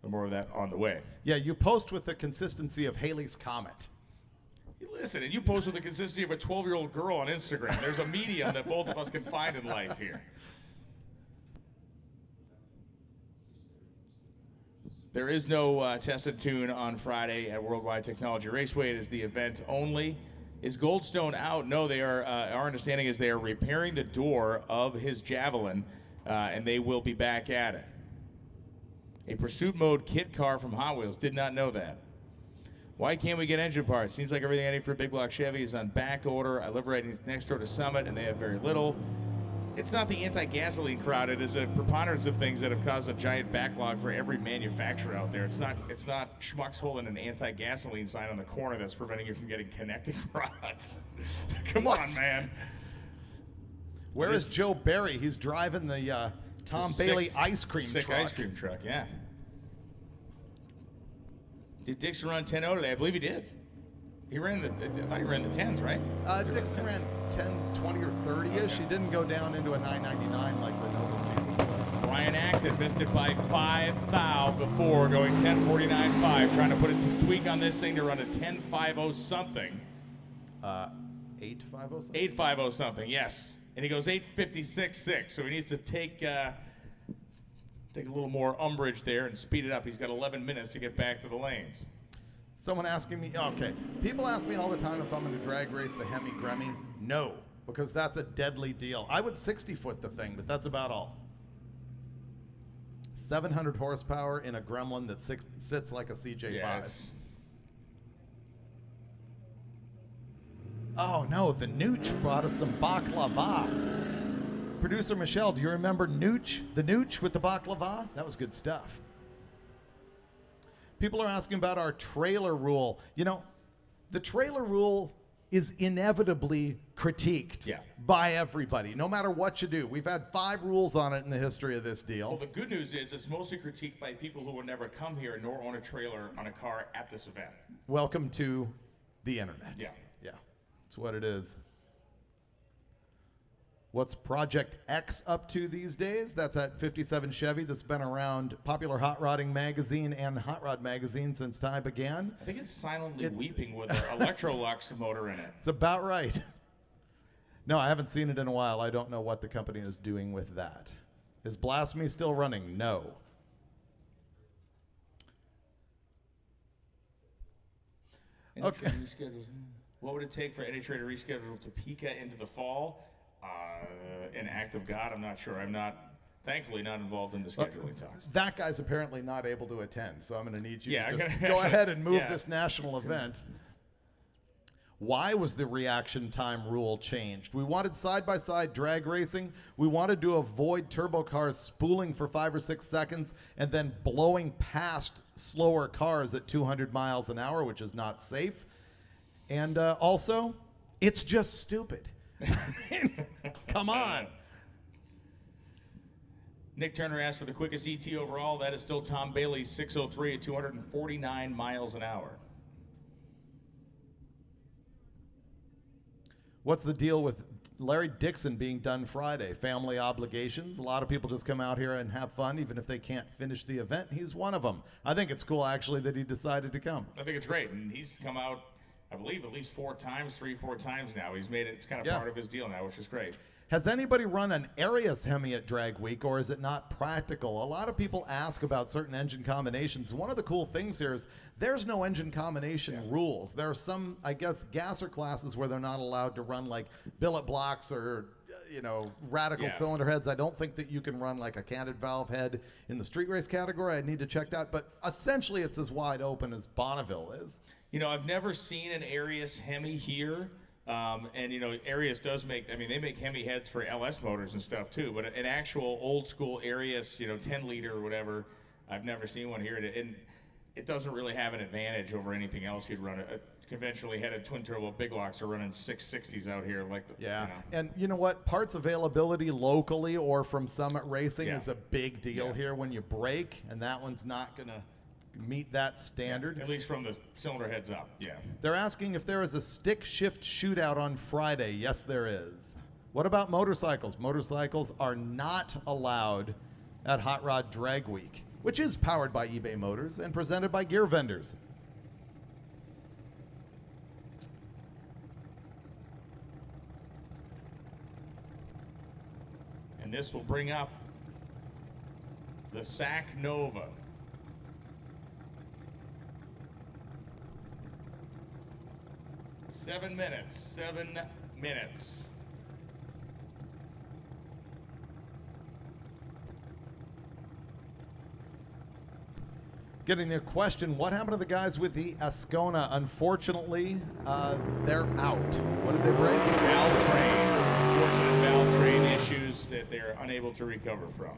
And more of that on the way. Yeah, you post with the consistency of Halley's Comet. Listen, and you post with the consistency of a 12-year-old girl on Instagram. There's a medium that both of us can find in life here. There is no tested tune on Friday at Worldwide Technology Raceway. It is the event only. Is Goldstone out? No, they are. Our understanding is they are repairing the door of his Javelin, and they will be back at it. A pursuit mode kit car from Hot Wheels. Did not know that. Why can't we get engine parts? Seems like everything I need for a big block Chevy is on back order. I live right next door to Summit, and they have very little. It's not the anti-gasoline crowd. It is a preponderance of things that have caused a giant backlog for every manufacturer out there. It's not schmucks holding an anti-gasoline sign on the corner that's preventing you from getting connecting rods. Come on, man. Where is Joe Barry? He's driving the Tom Bailey ice cream truck. Sick ice cream truck, yeah. Did Dixon run 10.0 today? I believe he did. He ran I thought he ran the 10s, right? Dixon ran 10, 20, or 30-ish. He didn't go down into a 999 like the Novus did. Brian Acton missed it by 5 thou before, going 10.49.5, trying to put a tweak on this thing to run a 10.50 something. 8.50 something? 8.50 something, yes. And he goes 8.56.6, so he needs to take a little more umbrage there and speed it up. He's got 11 minutes to get back to the lanes. Someone asking me, okay, people ask me all the time if I'm going to drag race the Hemi Gremmy. No, because that's a deadly deal. I would 60-foot the thing, but that's about all. 700 horsepower in a Gremlin that sits like a CJ5. Yes. Oh no, the Nooch brought us some baklava. Producer Michelle, do you remember Nooch? The Nooch with the baklava? That was good stuff. People are asking about our trailer rule. You know, the trailer rule is inevitably critiqued by everybody, no matter what you do. We've had 5 rules on it in the history of this deal. Well, the good news is it's mostly critiqued by people who will never come here nor own a trailer on a car at this event. Welcome to the internet. Yeah. Yeah, that's what it is. What's Project X up to these days? That's at 57 Chevy. That's been around Popular Hot Rodding Magazine and Hot Rod Magazine since time began. I think it's silently weeping with an Electrolux motor in it. It's about right. No, I haven't seen it in a while. I don't know what the company is doing with that. Is Blasphemy still running? No. Okay. What would it take for any trade to reschedule Topeka into the fall? An act of God, I'm not sure. I'm thankfully not involved in the scheduling talks. That guy's apparently not able to attend, so I'm going to need you to just go ahead and move this national event. Why was the reaction time rule changed? We wanted side-by-side drag racing. We wanted to avoid turbo cars spooling for 5 or 6 seconds and then blowing past slower cars at 200 miles an hour, which is not safe. And also, it's just stupid. Come on. Nick Turner asked for the quickest ET overall. That is still Tom Bailey's 603 at 249 miles an hour. What's the deal with Larry Dixon being done Friday. Family obligations. A lot of people just come out here and have fun, even if they can't finish the event. He's one of them. I think it's cool, actually, that he decided to come. I think it's great, and he's come out, I believe, at least 4 times now. He's made it, it's kind of part of his deal now, which is great. Has anybody run an Arius Hemi at Drag Week, or is it not practical? A lot of people ask about certain engine combinations. One of the cool things here is there's no engine combination rules. There are some, I guess, gasser classes where they're not allowed to run like billet blocks or, radical cylinder heads. I don't think that you can run like a canted valve head in the street race category. I'd need to check that. But essentially, it's as wide open as Bonneville is. I've never seen an Arius Hemi here. Arius does make, they make Hemi heads for LS motors and stuff too, but an actual old school Arius, 10 liter or whatever, I've never seen one here. And it doesn't really have an advantage over anything else you'd run. A conventionally headed twin turbo big locks are running 660s out here. And you know what? Parts availability locally or from Summit Racing is a big deal here when you brake, and that one's not going to meet that standard. At least from the cylinder heads up, They're asking if there is a stick shift shootout on Friday. Yes, there is. What about motorcycles? Motorcycles are not allowed at Hot Rod Drag Week, which is powered by eBay Motors and presented by Gear Vendors. And this will bring up the SAC Nova. 7 minutes. 7 minutes. Getting their question, what happened to the guys with the Ascona? Unfortunately, they're out. What did they break? Valve train. Unfortunate valve train issues that they're unable to recover from.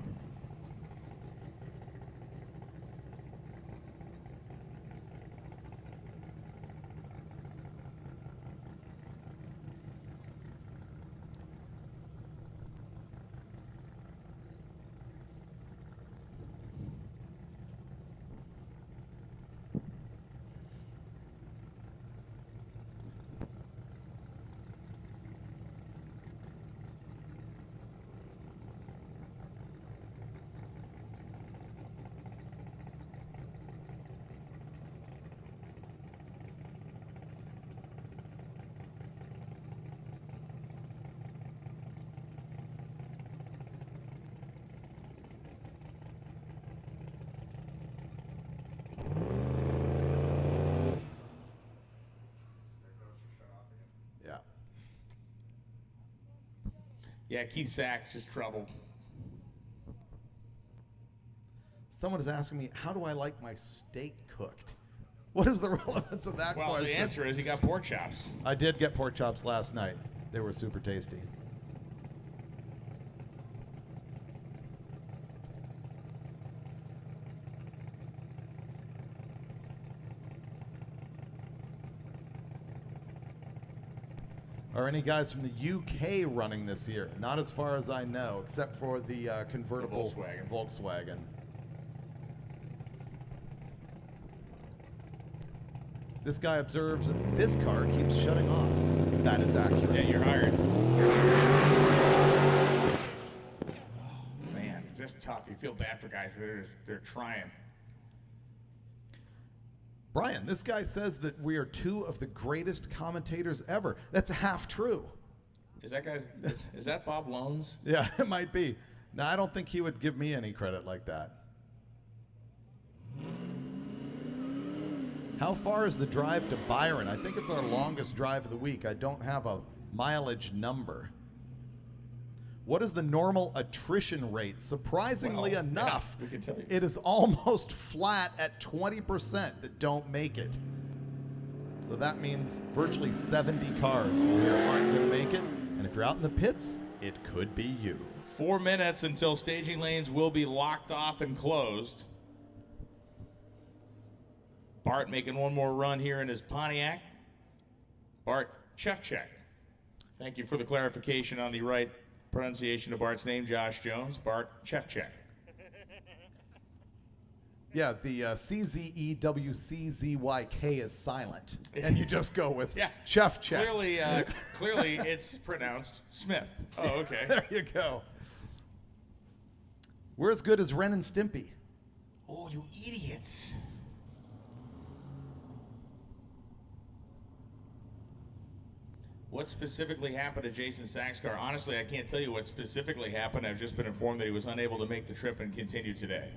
Yeah, Keith Sachs just trouble. Someone is asking me, how do I like my steak cooked? What is the relevance of that question? Well, the answer is he got pork chops. I did get pork chops last night. They were super tasty. Are any guys from the UK running this year? Not as far as I know, except for the convertible Volkswagen. This guy observes this car keeps shutting off. That is accurate. Yeah, you're hired. Oh, man, just tough. You feel bad for guys. They're trying. Brian, this guy says that we are two of the greatest commentators ever. That's half true. Is that Bob Lones? Yeah, it might be. No, I don't think he would give me any credit like that. How far is the drive to Byron? I think it's our longest drive of the week. I don't have a mileage number. What is the normal attrition rate? Surprisingly enough, we can tell you. It is almost flat at 20% that don't make it. So that means virtually 70 cars from here aren't going to make it. And if you're out in the pits, it could be you. 4 minutes until staging lanes will be locked off and closed. Bart making one more run here in his Pontiac. Bart Chefcheck. Thank you for the clarification on the right pronunciation of Bart's name, Josh Jones. Bart Chefcheck. Yeah, the CZEWCZYK is silent, and you just go with Chef Check. Clearly, it's pronounced Smith. Oh, okay. There you go. We're as good as Ren and Stimpy. Oh, you idiots. What specifically happened to Jason Sack's car? Honestly, I can't tell you what specifically happened. I've just been informed that he was unable to make the trip and continue today.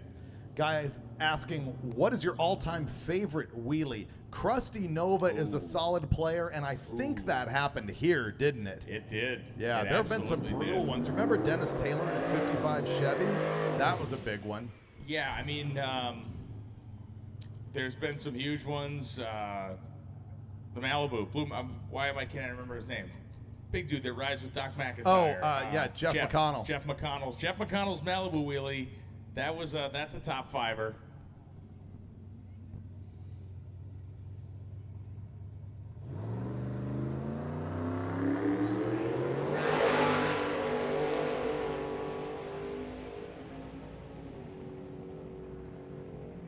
Guys asking, what is your all-time favorite wheelie? Krusty Nova is a solid player, and I think that happened here, didn't it? It did. Yeah, there have been some brutal ones. Remember Dennis Taylor and his 55 Chevy? That was a big one. Yeah, I mean, there's been some huge ones. The Malibu, can't I remember his name? Big dude that rides with Doc McIntyre. Jeff McConnell. Jeff McConnell's Malibu wheelie. That's a top fiver.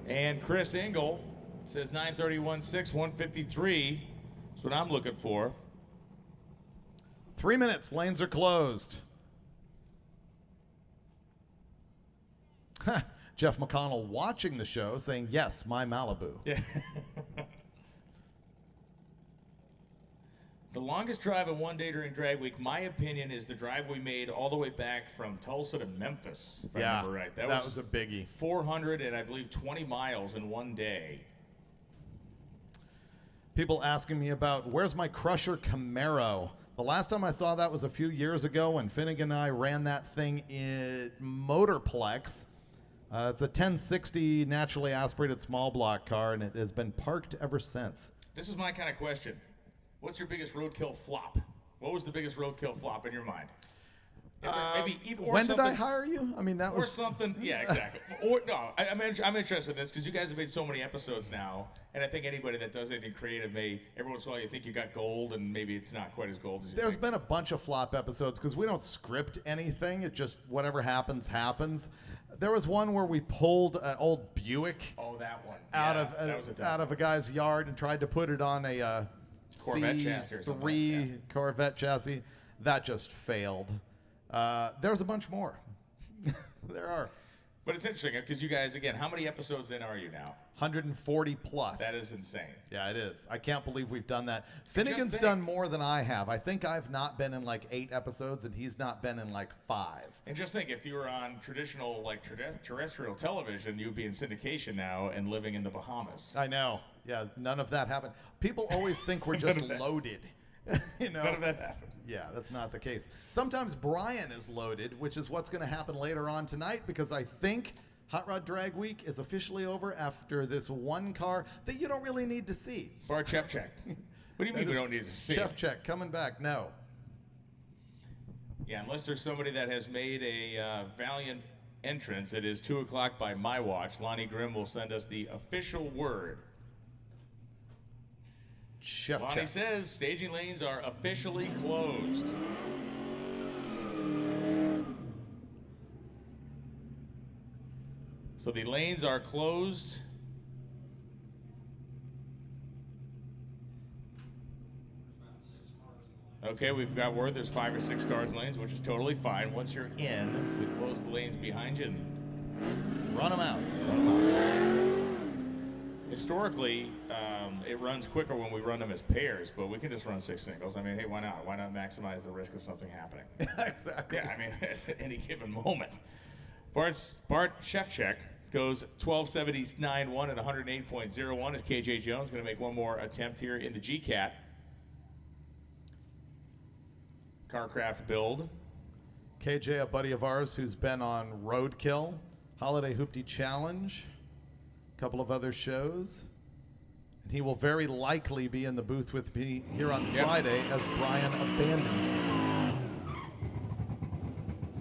And Chris Engel says 931.6, 153. That's what I'm looking for. 3 minutes. Lanes are closed. Jeff McConnell watching the show saying, yes, my Malibu. Yeah. The longest drive in one day during drag week, my opinion, is the drive we made all the way back from Tulsa to Memphis, if I remember right. That was a biggie. 400 and I believe 20 miles in one day. People asking me about, where's my Crusher Camaro? The last time I saw that was a few years ago when Finnegan and I ran that thing in Motorplex. It's a 1060 naturally aspirated small block car, and it has been parked ever since. This is my kind of question. What's your biggest roadkill flop? What was the biggest roadkill flop in your mind? When did I hire you? I mean, that was... Or something, yeah, exactly. Or no, I'm interested in this because you guys have made so many episodes now, and I think anybody that does anything creative every once in a while you think you got gold, and maybe it's not quite as gold as you There's been a bunch of flop episodes because we don't script anything. It just, whatever happens, happens. There was one where we pulled an old Buick out of a guy's yard and tried to put it on a Corvette chassis or something. C3 Corvette chassis. That just failed. There's a bunch more. There are. But it's interesting because you guys, again, how many episodes in are you now? 140 plus. That is insane. Yeah, it is. I can't believe we've done that. Finnegan's done more than I have. I think I've not been in like 8 episodes, and he's not been in like 5. And just think, if you were on traditional, like terrestrial television, you'd be in syndication now and living in the Bahamas. I know. Yeah, none of that happened. People always think we're just loaded. You know? None of that happened. Yeah, that's not the case. Sometimes Brian is loaded, which is what's going to happen later on tonight, because I think Hot Rod Drag Week is officially over after this one car that you don't really need to see. Bar Chef Check. What do you mean we don't need to see? Chef Check coming back. No. Yeah, unless there's somebody that has made a valiant entrance. It is 2 o'clock by my watch. Lonnie Grimm will send us the official word. Chef Lonnie Check says staging lanes are officially closed. So the lanes are closed. Okay, we've got word there's 5 or 6 cars in lanes, which is totally fine. Once you're in, we close the lanes behind you and run them out. Historically, it runs quicker when we run them as pairs, but we can just run 6 singles. I mean, hey, why not? Why not maximize the risk of something happening? Exactly. Yeah, I mean, at any given moment. Bart Chef Check goes 1279.1 at 108.01 as KJ Jones going to make one more attempt here in the GCAT. Carcraft build. KJ, a buddy of ours who's been on Roadkill, Holiday Hoopty Challenge, a couple of other shows. And he will very likely be in the booth with me here on Friday as Brian abandons me.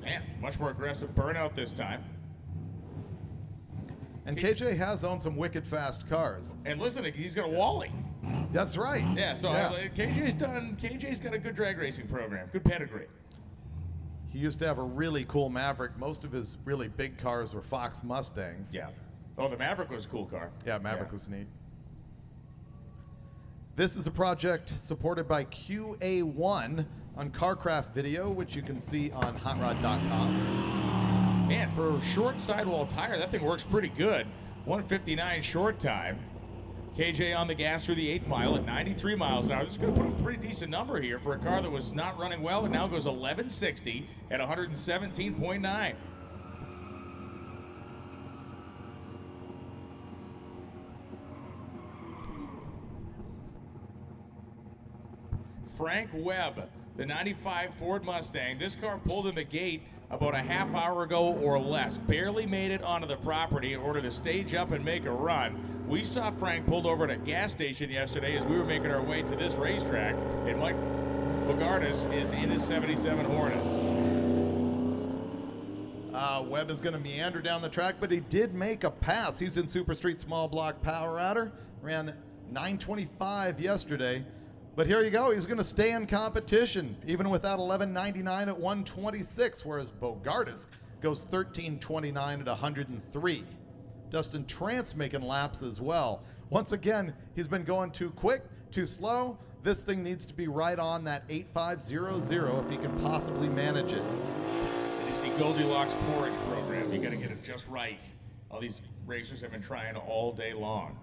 Man, much more aggressive burnout this time. And KJ has owned some wicked fast cars. And listen, he's got a Wally. That's right. Yeah, so KJ's got a good drag racing program, good pedigree. He used to have a really cool Maverick. Most of his really big cars were Fox Mustangs. Yeah. Oh, the Maverick was a cool car. Yeah, Maverick was neat. This is a project supported by QA1 on CarCraft Video, which you can see on hotrod.com. Man, for a short sidewall tire, that thing works pretty good. 159 short time. KJ on the gas through the 8th mile at 93 miles an hour. This is going to put a pretty decent number here for a car that was not running well. It now goes 1160 at 117.9. Frank Webb, the 95 Ford Mustang. This car pulled in the gate about a half hour ago or less. Barely made it onto the property in order to stage up and make a run. We saw Frank pulled over at a gas station yesterday as we were making our way to this racetrack, and Mike Bogardus is in his 77 Hornet. Webb is going to meander down the track, but he did make a pass. He's in Super Street Small Block Power Adder, ran 925 yesterday. But here you go, he's going to stay in competition, even without 11.99 at 126, whereas Bogardus goes 13.29 at 103. Dustin Trance making laps as well. Once again, he's been going too quick, too slow. This thing needs to be right on that 8500 if he can possibly manage it. It is the Goldilocks porridge program. You got to get it just right. All these racers have been trying all day long.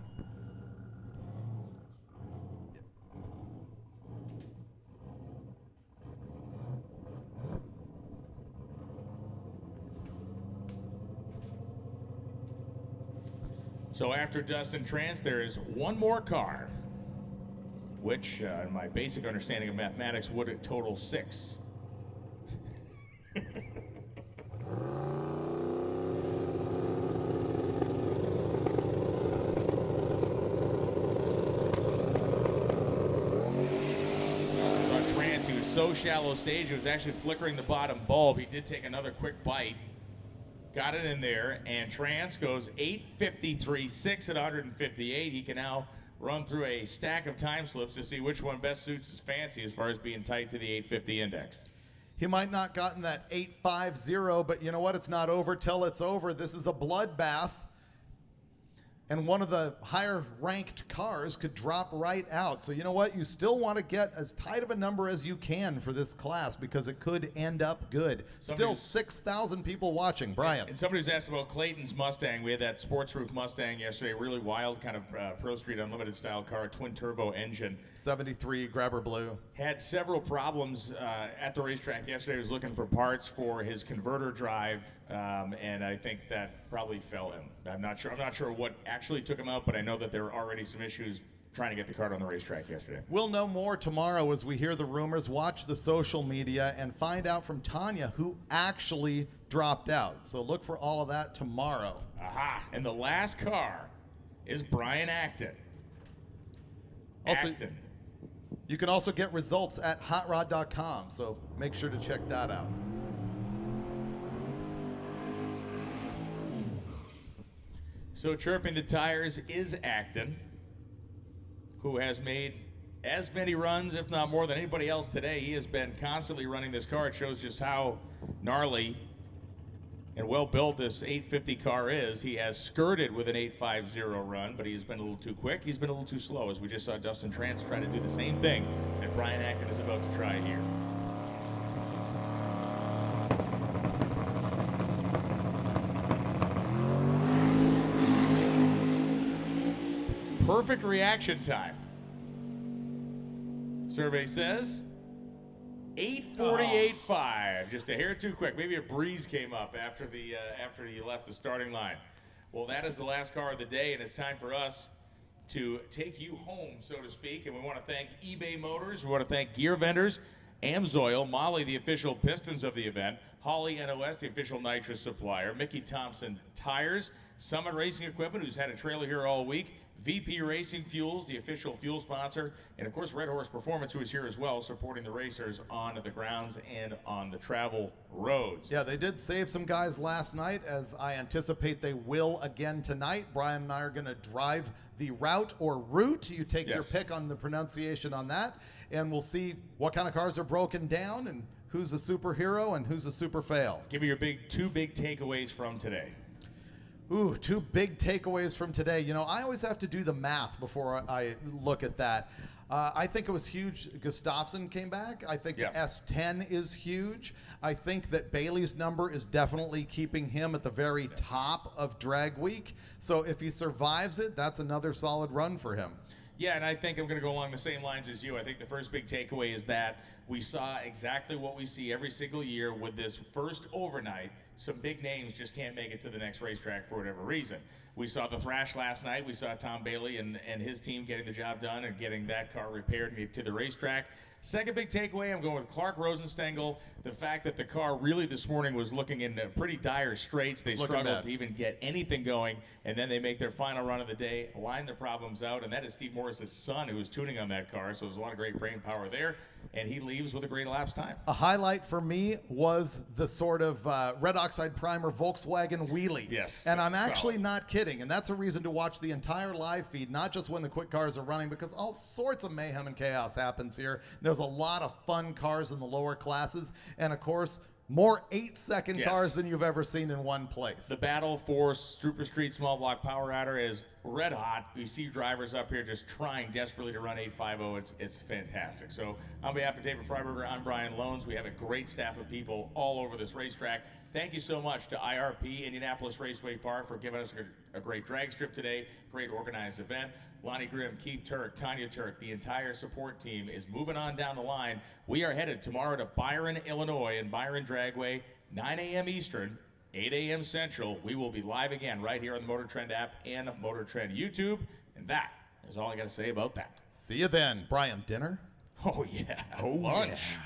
So after Dustin Trance, there is one more car, which, in my basic understanding of mathematics, would total 6. Trance, he was so shallow stage, it was actually flickering the bottom bulb. He did take another quick bite. Got it in there, and Trance goes 8:53.6 at 158. He can now run through a stack of time slips to see which one best suits his fancy as far as being tight to the 850 index. He might not gotten that 850, but you know what? It's not over till it's over. This is a bloodbath. And one of the higher ranked cars could drop right out. So you know what? You still want to get as tight of a number as you can for this class because it could end up good. Still 6,000 people watching. Brian. And somebody was asked about Clayton's Mustang. We had that sports roof Mustang yesterday, really wild kind of Pro Street Unlimited style car, twin turbo engine. 73 grabber blue. Had several problems at the racetrack yesterday. He was looking for parts for his converter drive, and I think that probably fell him. I'm not sure what actually took him out, but I know that there were already some issues trying to get the car on the racetrack yesterday. We'll know more tomorrow as we hear the rumors, watch the social media, and find out from Tanya who actually dropped out. So look for all of that tomorrow. Aha! And the last car is Brian Acton. Also, you can also get results at hotrod.com, so make sure to check that out. So chirping the tires is Acton, who has made as many runs, if not more, than anybody else today. He has been constantly running this car. It shows just how gnarly and well built this 850 car is. He has skirted with an 850 run, but he has been a little too quick. He's been a little too slow, as we just saw Dustin Trance try to do the same thing that Brian Acton is about to try here. Perfect reaction time. Survey says 8:48.5. Just a hair too quick. Maybe a breeze came up after he left the starting line. Well, that is the last car of the day, and it's time for us to take you home, so to speak. And we want to thank eBay Motors. We want to thank Gear Vendors, Amsoil, Molly, the official Pistons of the event, Holly NOS, the official nitrous supplier, Mickey Thompson Tires, Summit Racing Equipment, who's had a trailer here all week, VP Racing Fuels, the official fuel sponsor, and of course Red Horse Performance, who is here as well, supporting the racers on the grounds and on the travel roads. Yeah, they did save some guys last night, as I anticipate they will again tonight. Brian and I are going to drive the route or route. You take your pick on the pronunciation on that, and we'll see what kind of cars are broken down and who's a superhero and who's a super fail. Give me your two big takeaways from today. Ooh, 2 big takeaways from today. You know, I always have to do the math before I look at that. I think it was huge Gustafsson came back. I think the S10 is huge. I think that Bailey's number is definitely keeping him at the very top of drag week. So if he survives it, that's another solid run for him. Yeah, and I think I'm going to go along the same lines as you. I think the first big takeaway is that we saw exactly what we see every single year with this first overnight. Some big names just can't make it to the next racetrack for whatever reason. We saw the thrash last night. We saw Tom Bailey and his team getting the job done and getting that car repaired to the racetrack. Second big takeaway, I'm going with Clark Rosenstengel. The fact that the car really this morning was looking in pretty dire straits. They struggled to even get anything going, and then they make their final run of the day, line their problems out, and that is Steve Morris's son who was tuning on that car, so there's a lot of great brain power there, and he leaves with a great elapsed time. A highlight for me was the sort of red oxide primer Volkswagen wheelie. Yes. And I'm actually not kidding, and that's a reason to watch the entire live feed, not just when the quick cars are running, because all sorts of mayhem and chaos happens here. There's a lot of fun cars in the lower classes, and of course, more 8-second cars than you've ever seen in one place. The battle for Super Street Small Block Power Adder is red hot. We see drivers up here just trying desperately to run 850. It's fantastic. So on behalf of David Freiberger, I'm Brian Loans. We have a great staff of people all over this racetrack. Thank you so much to IRP, Indianapolis Raceway Park, for giving us a great drag strip today, great organized event. Lonnie Grimm, Keith Turk, Tanya Turk, the entire support team is moving on down the line. We are headed tomorrow to Byron, Illinois, and Byron Dragway, 9 a.m. Eastern, 8 a.m. Central. We will be live again right here on the MotorTrend app and MotorTrend YouTube. And that is all I got to say about that. See you then. Brian, dinner? Oh, yeah. Oh, lunch. Yeah.